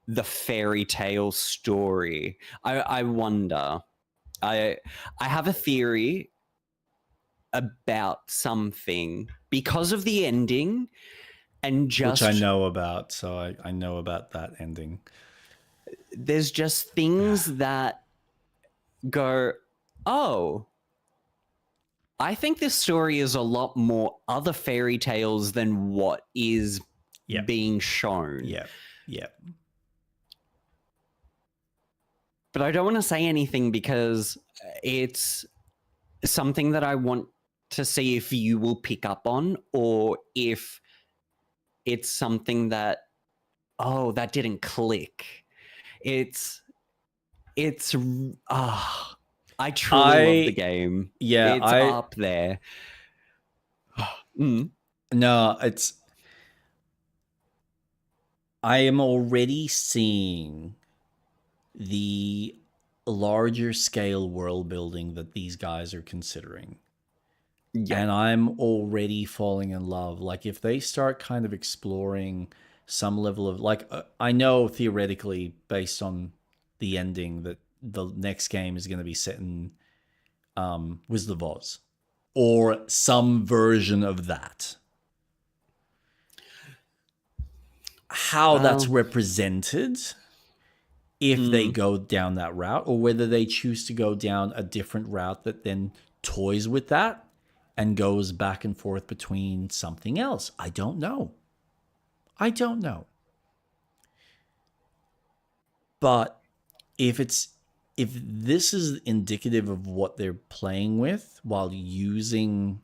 [SPEAKER 2] the fairy tale story. I wonder. I have a theory about something because of the ending. And just,
[SPEAKER 1] which I know about, so I know about that ending.
[SPEAKER 2] There's just things that go, oh, I think this story is a lot more other fairy tales than what is being shown.
[SPEAKER 1] Yeah.
[SPEAKER 2] But I don't want to say anything because it's something that I want to see if you will pick up on, or if it's something that, oh, that didn't click. I truly love the game.
[SPEAKER 1] Yeah,
[SPEAKER 2] it's up there.
[SPEAKER 1] No, I am already seeing the larger scale world building that these guys are considering. Yeah. And I'm already falling in love. Like, if they start kind of exploring some level of, like, I know theoretically, based on the ending, that the next game is going to be set in Wizard of Oz, or some version of that. How that's represented, if they go down that route, or whether they choose to go down a different route that then toys with that and goes back and forth between something else. I don't know. But if this is indicative of what they're playing with while using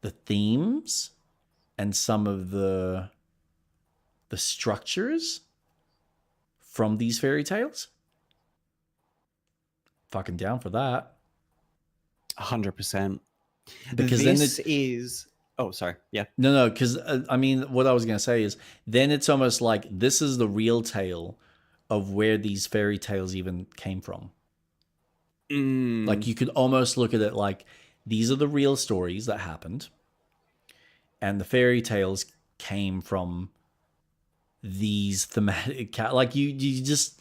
[SPEAKER 1] the themes and some of the structures from these fairy tales, fucking down for that.
[SPEAKER 2] 100%.
[SPEAKER 1] Because
[SPEAKER 2] this is... Oh, sorry. Yeah.
[SPEAKER 1] No, because I mean, what I was going to say is, then it's almost like this is the real tale of where these fairy tales even came from. Like, you could almost look at it like, these are the real stories that happened, and the fairy tales came from these thematic, like, you just,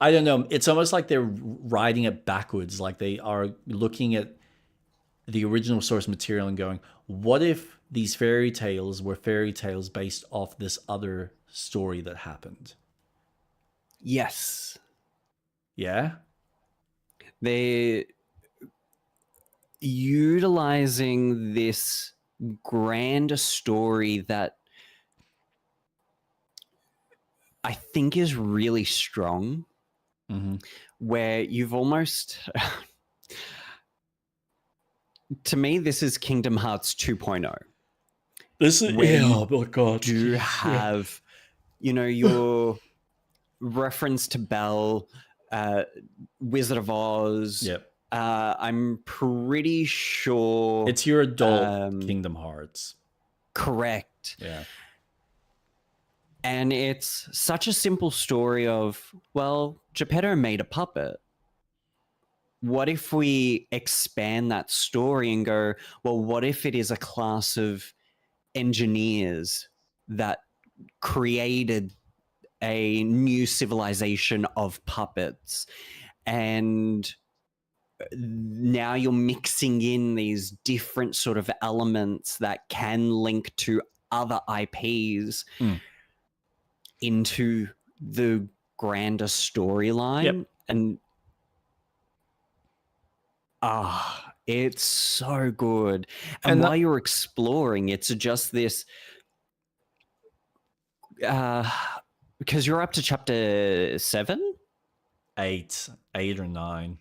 [SPEAKER 1] I don't know, it's almost like they're writing it backwards. Like, they are looking at the original source material and going, what if these fairy tales were fairy tales based off this other story that happened?
[SPEAKER 2] Yes.
[SPEAKER 1] Yeah?
[SPEAKER 2] They're utilizing this grander story that I think is really strong, where you've almost... To me, this is Kingdom Hearts 2.0.
[SPEAKER 1] This is, oh my God.
[SPEAKER 2] You have your reference to Belle, Wizard of Oz.
[SPEAKER 1] Yep.
[SPEAKER 2] I'm pretty sure
[SPEAKER 1] It's your adult Kingdom Hearts.
[SPEAKER 2] Correct.
[SPEAKER 1] Yeah.
[SPEAKER 2] And it's such a simple story of, well, Geppetto made a puppet. What if we expand that story and go, well, what if it is a class of engineers that created a new civilization of puppets? And now you're mixing in these different sort of elements that can link to other IPs into the grander storyline.
[SPEAKER 1] Yep.
[SPEAKER 2] And it's so good. And while you're exploring, it's just this because you're up to chapter 7?
[SPEAKER 1] 8 or 9.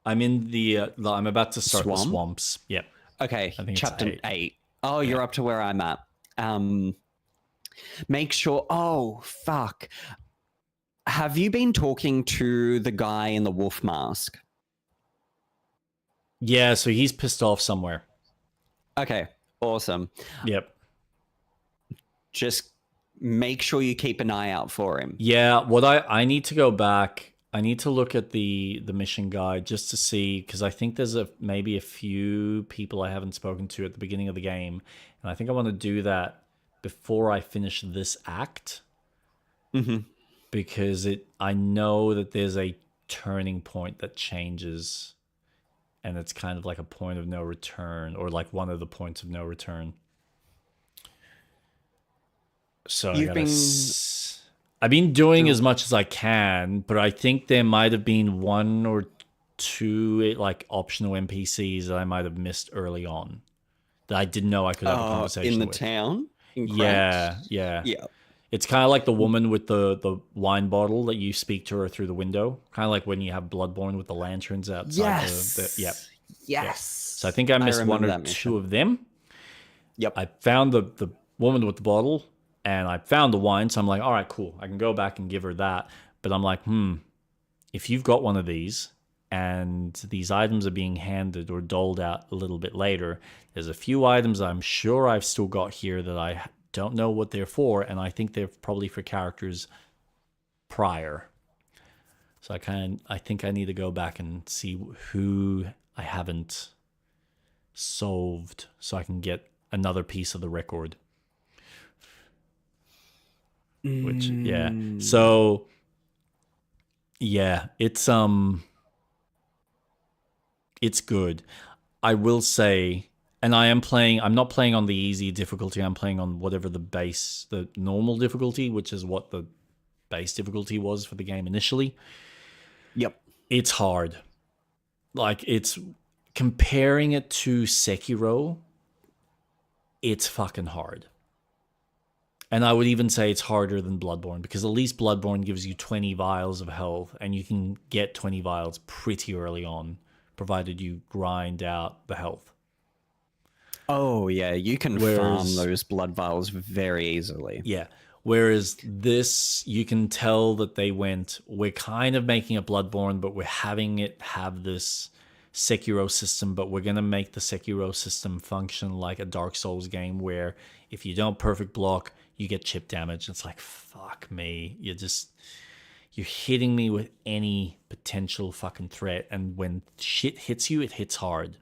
[SPEAKER 1] I'm in I'm about to start the swamps. Yep.
[SPEAKER 2] Okay,
[SPEAKER 1] I think
[SPEAKER 2] chapter
[SPEAKER 1] it's
[SPEAKER 2] 8. Oh, you're up to where I'm at. Make sure. Oh, fuck. Have you been talking to the guy in the wolf mask?
[SPEAKER 1] Yeah, so he's pissed off somewhere.
[SPEAKER 2] Okay, awesome.
[SPEAKER 1] Yep.
[SPEAKER 2] Just make sure you keep an eye out for him.
[SPEAKER 1] Yeah, what I need to go back. I need to look at the mission guide just to see, because I think there's maybe a few people I haven't spoken to at the beginning of the game, and I think I want to do that before I finish this act. Because I know that there's a turning point that changes, and it's kind of like a point of no return, or like one of the points of no return. So I've been doing as much as I can, but I think there might have been 1 or 2 like optional NPCs that I might have missed early on that I didn't know I could have a conversation
[SPEAKER 2] in the
[SPEAKER 1] with.
[SPEAKER 2] town?
[SPEAKER 1] Yeah. It's kind of like the woman with the wine bottle that you speak to her through the window. Kind of like when you have Bloodborne with the lanterns outside.
[SPEAKER 2] Yes.
[SPEAKER 1] Yes. So I think I missed 1 or 2 of them.
[SPEAKER 2] Yep.
[SPEAKER 1] I found the woman with the bottle, and I found the wine. So I'm like, all right, cool. I can go back and give her that. But I'm like, if you've got one of these and these items are being handed or doled out a little bit later, there's a few items I'm sure I've still got here that I don't know what they're for, and I think they're probably for characters prior. So I think I need to go back and see who I haven't solved so I can get another piece of the record. Which so it's good. I will say, and I'm not playing on the easy difficulty, I'm playing on whatever the normal difficulty, which is what the base difficulty was for the game initially.
[SPEAKER 2] Yep.
[SPEAKER 1] It's hard. Like, it's comparing it to Sekiro, it's fucking hard. And I would even say it's harder than Bloodborne, because at least Bloodborne gives you 20 vials of health, and you can get 20 vials pretty early on, provided you grind out the health.
[SPEAKER 2] Oh, yeah, you can farm those blood vials very easily.
[SPEAKER 1] Yeah. Whereas this, you can tell that they went, we're kind of making a Bloodborne, but we're having it have this Sekiro system, but we're going to make the Sekiro system function like a Dark Souls game where if you don't perfect block, you get chip damage. It's like, fuck me. You're hitting me with any potential fucking threat. And when shit hits you, it hits hard.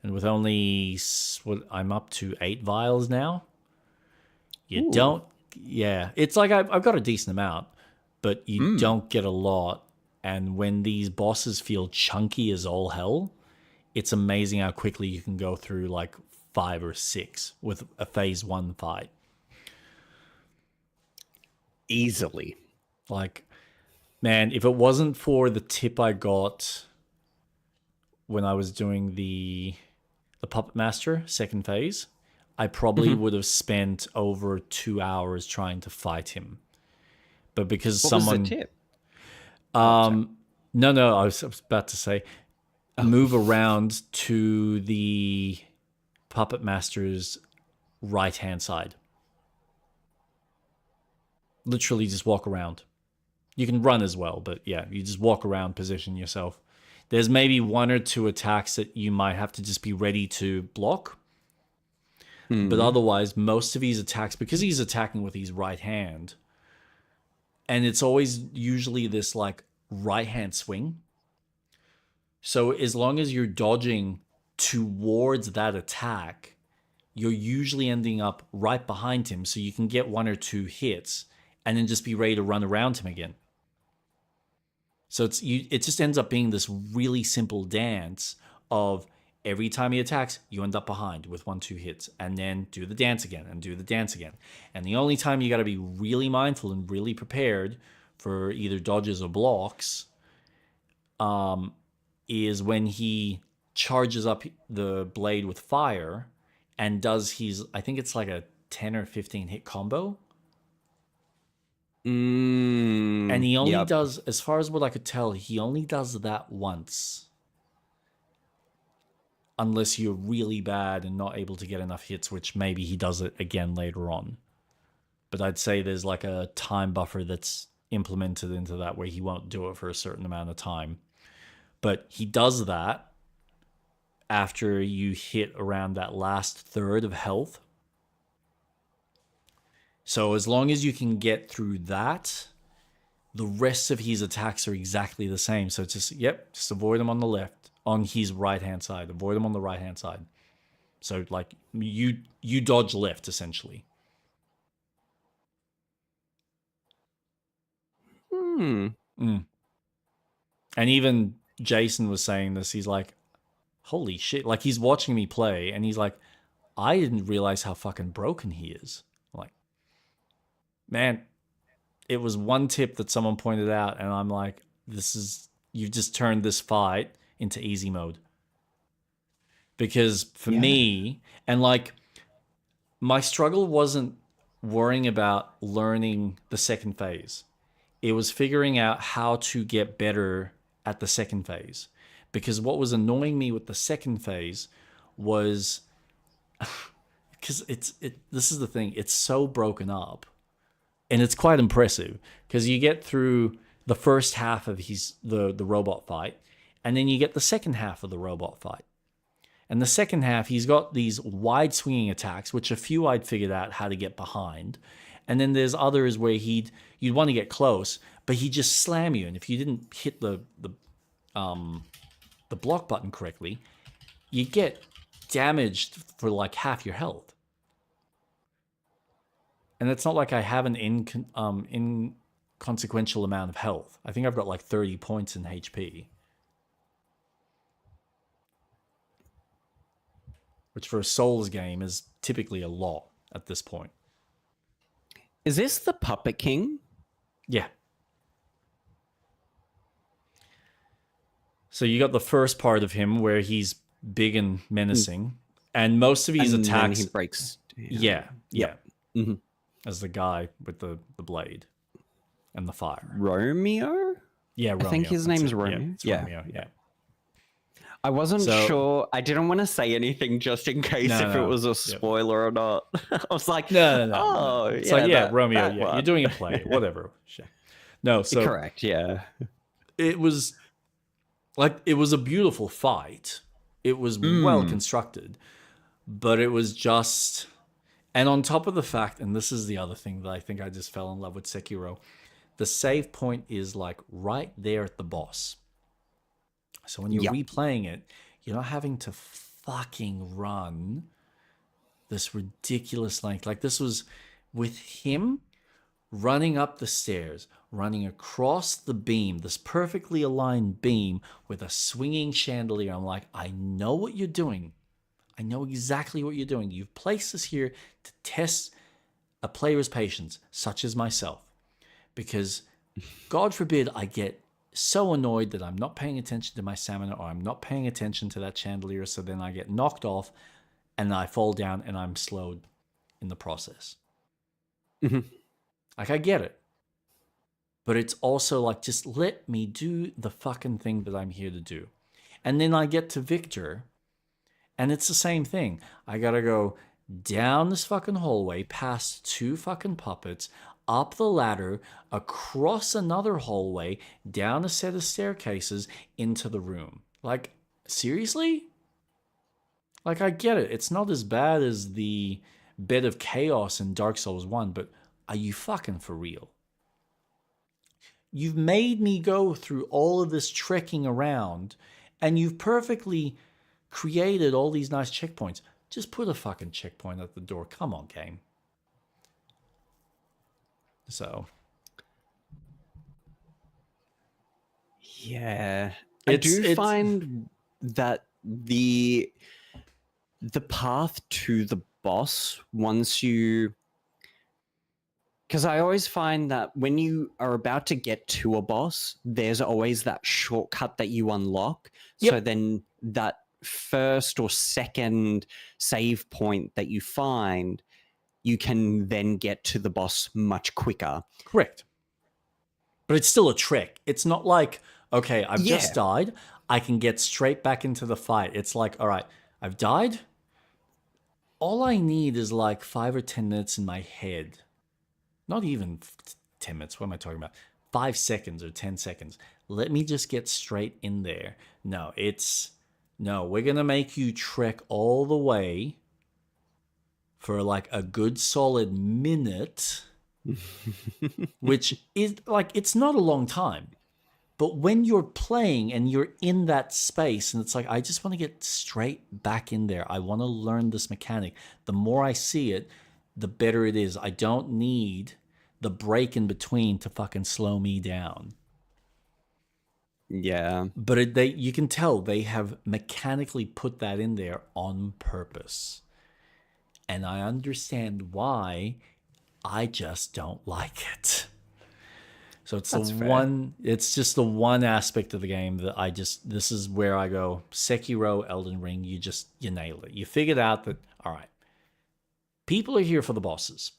[SPEAKER 1] And with only, I'm up to 8 vials now. You don't, it's like I've got a decent amount, but you don't get a lot. And when these bosses feel chunky as all hell, it's amazing how quickly you can go through like 5 or 6 with a phase 1 fight.
[SPEAKER 2] Easily.
[SPEAKER 1] Like, man, if it wasn't for the tip I got when I was doing the Puppet Master second phase, I probably would have spent over 2 hours trying to fight him. But because
[SPEAKER 2] what
[SPEAKER 1] someone...
[SPEAKER 2] was the tip?
[SPEAKER 1] No, I was about to say, move around to the Puppet Master's right-hand side. Literally just walk around. You can run as well, but yeah, you just walk around, position yourself. There's maybe 1 or 2 attacks that you might have to just be ready to block. But otherwise, most of his attacks, because he's attacking with his right hand, and it's always usually this like right hand swing. So as long as you're dodging towards that attack, you're usually ending up right behind him, so you can get 1 or 2 hits and then just be ready to run around him again. So it just ends up being this really simple dance of every time he attacks, you end up behind with 1, 2 hits, and then do the dance again and do the dance again. And the only time you got to be really mindful and really prepared for either dodges or blocks is when he charges up the blade with fire and does his, I think it's like a 10 or 15 hit combo. And he only does, as far as what I could tell, he only does that once. Unless you're really bad and not able to get enough hits, which maybe he does it again later on. But I'd say there's like a time buffer that's implemented into that where he won't do it for a certain amount of time. But he does that after you hit around that last third of health. So as long as you can get through that, the rest of his attacks are exactly the same. So it's just, just avoid him on the left, on his right-hand side. Avoid him on the right-hand side. So like you dodge left, essentially. And even Jason was saying this. He's like, holy shit. Like, he's watching me play, and he's like, I didn't realize how fucking broken he is. Like, man, it was one tip that someone pointed out, and I'm like, you've just turned this fight into easy mode. Because for me, and like, my struggle wasn't worrying about learning the second phase. It was figuring out how to get better at the second phase. Because what was annoying me with the second phase was, because this is the thing, it's so broken up. And it's quite impressive, because you get through the first half of the robot fight, and then you get the second half of the robot fight. And the second half, he's got these wide swinging attacks, which a few I'd figured out how to get behind. And then there's others where you'd want to get close, but he'd just slam you. And if you didn't hit the block button correctly, you get damaged for like half your health. And it's not like I have an inconsequential amount of health. I think I've got like 30 points in HP. Which for a Souls game is typically a lot at this point.
[SPEAKER 2] Is this the Puppet King?
[SPEAKER 1] Yeah. So you got the first part of him where he's big and menacing, and most of his attacks,
[SPEAKER 2] then he breaks.
[SPEAKER 1] Yeah. As the guy with the blade and the fire.
[SPEAKER 2] Romeo?
[SPEAKER 1] Yeah, Romeo.
[SPEAKER 2] I think his name's Romeo.
[SPEAKER 1] Yeah, Romeo, yeah.
[SPEAKER 2] I wasn't sure. I didn't want to say anything just in case it was a spoiler or not. I was like,
[SPEAKER 1] no.
[SPEAKER 2] Oh,
[SPEAKER 1] it's Romeo. Yeah, you're doing a play, whatever. No, so
[SPEAKER 2] correct. Yeah,
[SPEAKER 1] it was a beautiful fight. It was well constructed, but it was just, and on top of the fact, and this is the other thing that I think I just fell in love with Sekiro, the save point is like right there at the boss. So when you're replaying it, you're not having to fucking run this ridiculous length. Like, this was with him running up the stairs, running across the beam, this perfectly aligned beam with a swinging chandelier. I'm like, I know what you're doing. I know exactly what you're doing. You've placed this here to test a player's patience, such as myself. Because, God forbid, I get so annoyed that I'm not paying attention to my stamina, or I'm not paying attention to that chandelier, so then I get knocked off and I fall down and I'm slowed in the process. Like, I get it. But it's also like, just let me do the fucking thing that I'm here to do. And then I get to Victor, and it's the same thing. I gotta go down this fucking hallway, past 2 fucking puppets, up the ladder, across another hallway, down a set of staircases, into the room. Like, seriously? Like, I get it. It's not as bad as the Bed of Chaos in Dark Souls 1, but are you fucking for real? You've made me go through all of this trekking around, and you've perfectly created all these nice checkpoints. Just put a fucking checkpoint at the door. Come on, game. So.
[SPEAKER 2] Yeah. I do find that the path to the boss, once you... Because I always find that when you are about to get to a boss, there's always that shortcut that you unlock.
[SPEAKER 1] Yep.
[SPEAKER 2] So then that first or second save point that you find, you can then get to the boss much quicker.
[SPEAKER 1] Correct. But it's still a trick. It's not like, okay, I've just died. I can get straight back into the fight. It's like, all right, I've died. All I need is like 5 or 10 minutes in my head. Not even 10 minutes. What am I talking about? 5 seconds or 10 seconds. Let me just get straight in there. No, we're going to make you trek all the way for like a good solid minute, which is like, it's not a long time. But when you're playing and you're in that space and it's like, I just want to get straight back in there. I want to learn this mechanic. The more I see it, the better it is. I don't need the break in between to fucking slow me down.
[SPEAKER 2] Yeah.
[SPEAKER 1] But you can tell they have mechanically put that in there on purpose. And I understand why. I just don't like it. So it's it's just the one aspect of the game that this is where I go, Sekiro, Elden Ring, you nail it. You figured out that, all right, people are here for the bosses.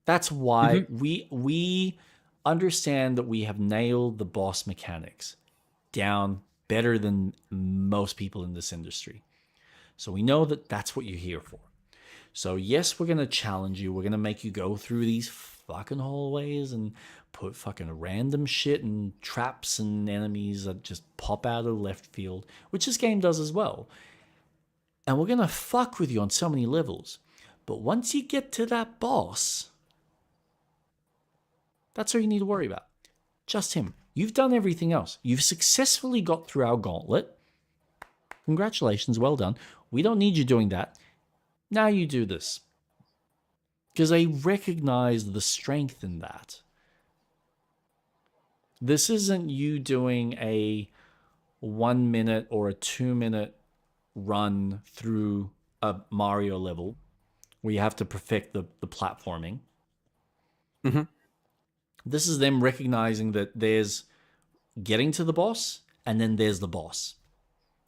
[SPEAKER 1] That's why we understand that we have nailed the boss mechanics down better than most people in this industry. So we know that that's what you're here for. So yes, we're going to challenge you. We're going to make you go through these fucking hallways and put fucking random shit and traps and enemies that just pop out of left field, which this game does as well. And we're going to fuck with you on so many levels. But once you get to that boss, that's all you need to worry about. Just him. You've done everything else. You've successfully got through our gauntlet. Congratulations, well done. We don't need you doing that. Now you do this. Because they recognize the strength in that. This isn't you doing a 1 minute or a 2 minute run through a Mario level where you have to perfect the platforming.
[SPEAKER 2] Mm-hmm.
[SPEAKER 1] This is them recognizing that there's getting to the boss and then there's the boss.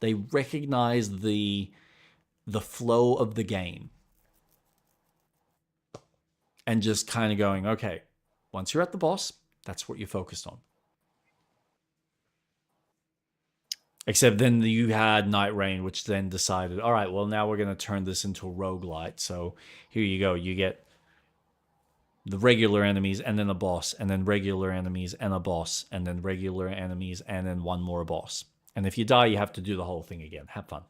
[SPEAKER 1] They recognize the flow of the game. And just kind of going, okay, once you're at the boss, that's what you're focused on. Except then you had Night Rain, which then decided, all right, well, now we're going to turn this into a roguelite. So here you go. You get the regular enemies and then a boss, and then regular enemies and a boss, and then regular enemies and then one more boss. And if you die, you have to do the whole thing again. Have fun.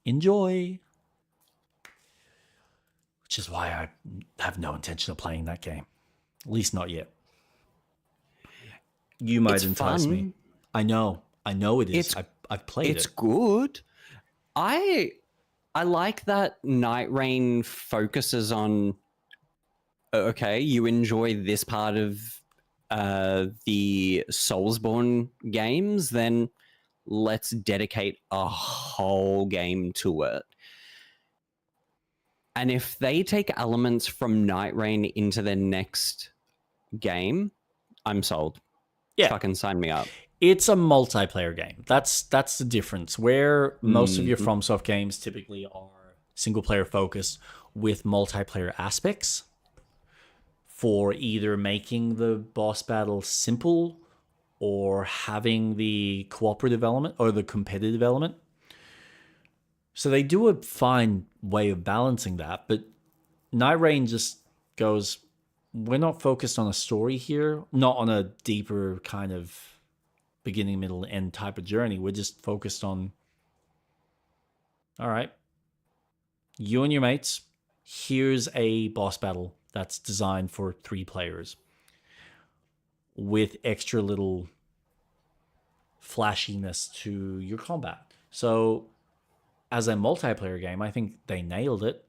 [SPEAKER 1] Enjoy. Which is why I have no intention of playing that game. At least not yet. You might entice me. I know it is. I've played it.
[SPEAKER 2] It's good. I like that Night Rain focuses on, okay, you enjoy this part of the Soulsborne games, then let's dedicate a whole game to it. And if they take elements from Night Rain into their next game, I'm sold.
[SPEAKER 1] Yeah.
[SPEAKER 2] Fucking sign me up.
[SPEAKER 1] It's a multiplayer game. That's the difference. Where most of your FromSoft games typically are single player focused with multiplayer aspects for either making the boss battle simple or having the cooperative element or the competitive element. So they do a fine way of balancing that, but Night Rain just goes, we're not focused on a story here, not on a deeper kind of beginning, middle, end type of journey. We're just focused on, all right, you and your mates, here's a boss battle that's designed for 3 players with extra little flashiness to your combat. So as a multiplayer game, I think they nailed it,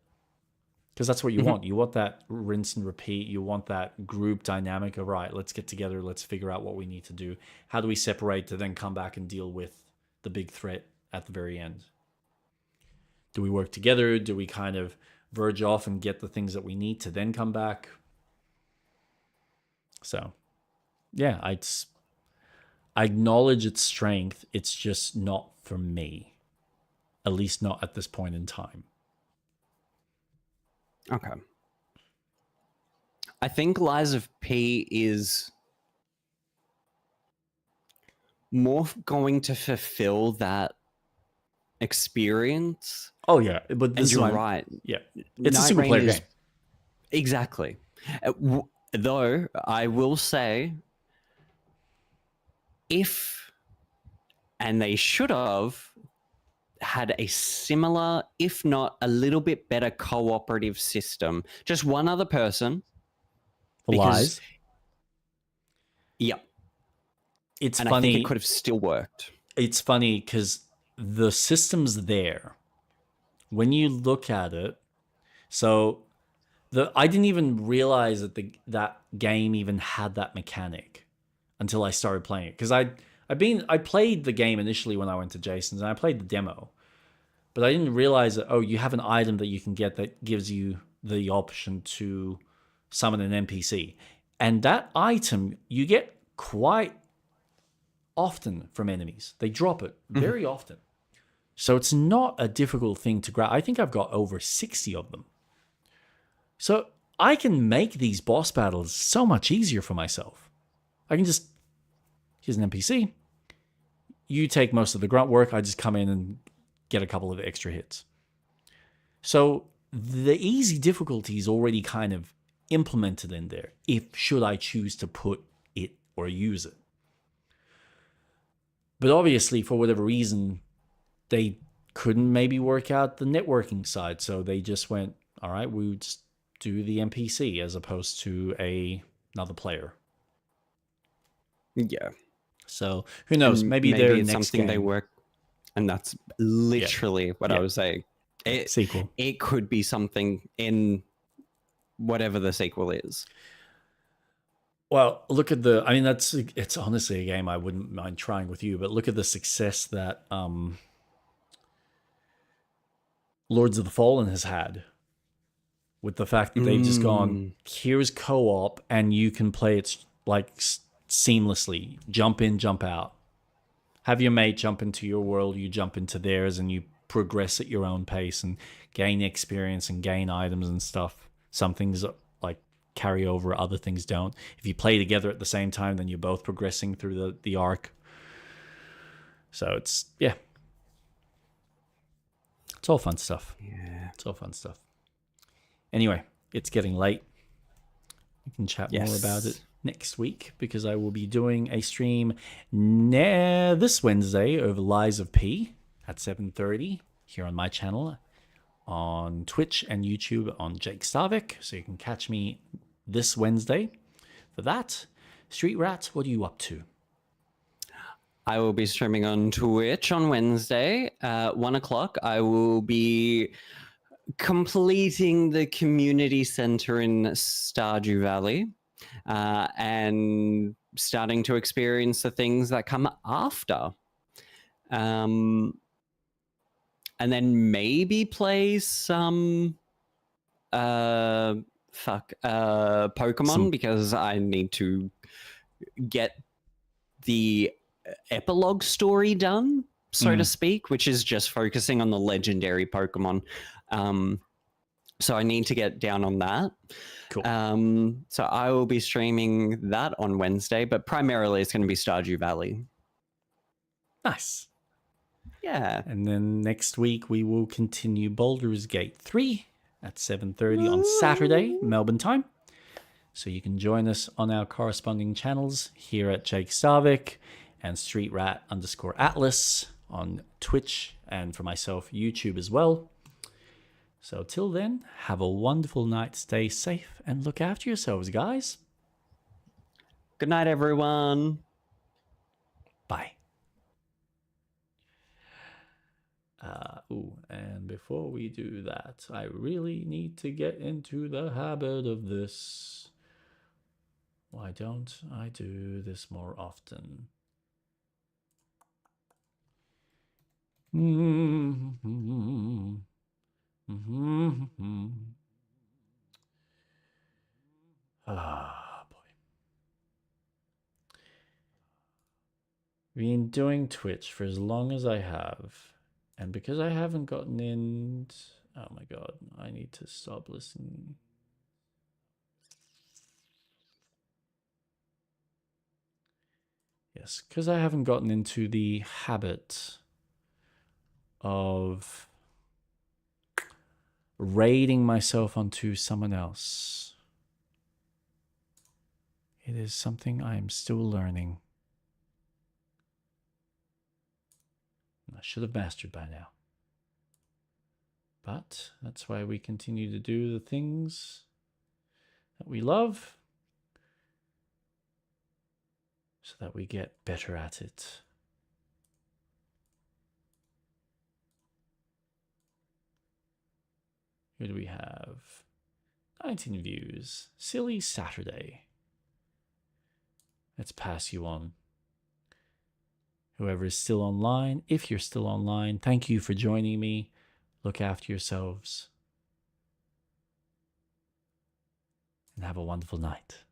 [SPEAKER 1] because that's what you want. You want that rinse and repeat. You want that group dynamic of, right, let's get together, let's figure out what we need to do. How do we separate to then come back and deal with the big threat at the very end? Do we work together? Do we kind of verge off and get the things that we need to then come back? So, yeah, I acknowledge its strength. It's just not for me. At least not at this point in time.
[SPEAKER 2] Okay. I think Lies of P is more going to fulfill that experience.
[SPEAKER 1] Oh yeah, but this
[SPEAKER 2] and you're
[SPEAKER 1] is
[SPEAKER 2] right.
[SPEAKER 1] Yeah, it's
[SPEAKER 2] Night
[SPEAKER 1] a single
[SPEAKER 2] Rain
[SPEAKER 1] player
[SPEAKER 2] is-
[SPEAKER 1] game.
[SPEAKER 2] Exactly. Though I will say, if, and they should have, had a similar, if not a little bit better cooperative system. Just one other person.
[SPEAKER 1] Lies.
[SPEAKER 2] Yeah.
[SPEAKER 1] It's
[SPEAKER 2] and
[SPEAKER 1] funny.
[SPEAKER 2] I think it could have still worked.
[SPEAKER 1] It's funny because the system's there. When you look at it, so I didn't even realize that that game even had that mechanic until I started playing it. Because I played the game initially when I went to Jason's, and I played the demo. But I didn't realize that, you have an item that you can get that gives you the option to summon an NPC. And that item you get quite often from enemies. They drop it very often. So it's not a difficult thing to grab. I think I've got over 60 of them. So I can make these boss battles so much easier for myself. I can just, here's an NPC. You take most of the grunt work. I just come in and get a couple of extra hits. So the easy difficulty is already kind of implemented in there, should I choose to put it or use it. But obviously, for whatever reason, they couldn't maybe work out the networking side. So they just went, all right, we'll just do the NPC as opposed to another player.
[SPEAKER 2] Yeah.
[SPEAKER 1] So who knows?
[SPEAKER 2] And
[SPEAKER 1] maybe their
[SPEAKER 2] it's
[SPEAKER 1] next
[SPEAKER 2] something
[SPEAKER 1] game.
[SPEAKER 2] they work, and that's literally what I was saying.
[SPEAKER 1] Sequel.
[SPEAKER 2] It could be something in whatever the sequel is.
[SPEAKER 1] Well, look at it's honestly a game I wouldn't mind trying with you, but look at the success that Lords of the Fallen has had with the fact that they've just gone, here's co-op and you can play it like seamlessly, jump in, jump out. Have your mate jump into your world, you jump into theirs, and you progress at your own pace and gain experience and gain items and stuff. Some things like carry over, other things don't. If you play together at the same time, then you're both progressing through the arc. So it's all fun stuff.
[SPEAKER 2] Yeah.
[SPEAKER 1] It's all fun stuff. Anyway, it's getting late. We can chat more about it next week, because I will be doing a stream this Wednesday over Lies of P at 7:30 here on my channel on Twitch and YouTube on Jake Starvik. So you can catch me this Wednesday for that. Street Rat, what are you up to?
[SPEAKER 2] I will be streaming on Twitch on Wednesday at 1 o'clock. I will be completing the community center in Stardew Valley and starting to experience the things that come after. And then maybe play some Pokemon, because I need to get the epilogue story done, so to speak, which is just focusing on the legendary Pokemon. So I need to get down on that.
[SPEAKER 1] Cool.
[SPEAKER 2] So I will be streaming that on Wednesday, but primarily it's going to be Stardew Valley.
[SPEAKER 1] Nice.
[SPEAKER 2] Yeah.
[SPEAKER 1] And then next week we will continue Baldur's Gate 3 at 7:30 on Saturday, Melbourne time. So you can join us on our corresponding channels here at Jake Starvik and StreetRat_Atlas on Twitch, and for myself, YouTube as well. So till then, have a wonderful night, stay safe, and look after yourselves, guys.
[SPEAKER 2] Good night, everyone.
[SPEAKER 1] Bye. And before we do that, I really need to get into the habit of this. Why don't I do this more often? Ah, boy. Been doing Twitch for as long as I have, and because I haven't gotten in... Oh my god, I need to stop listening. Yes, because I haven't gotten into the habit of raiding myself onto someone else. It is something I am still learning. I should have mastered by now. But that's why we continue to do the things that we love, so that we get better at it. Who do we have? 19 views. Silly Saturday. Let's pass you on. Whoever is still online, if you're still online, thank you for joining me. Look after yourselves. And have a wonderful night.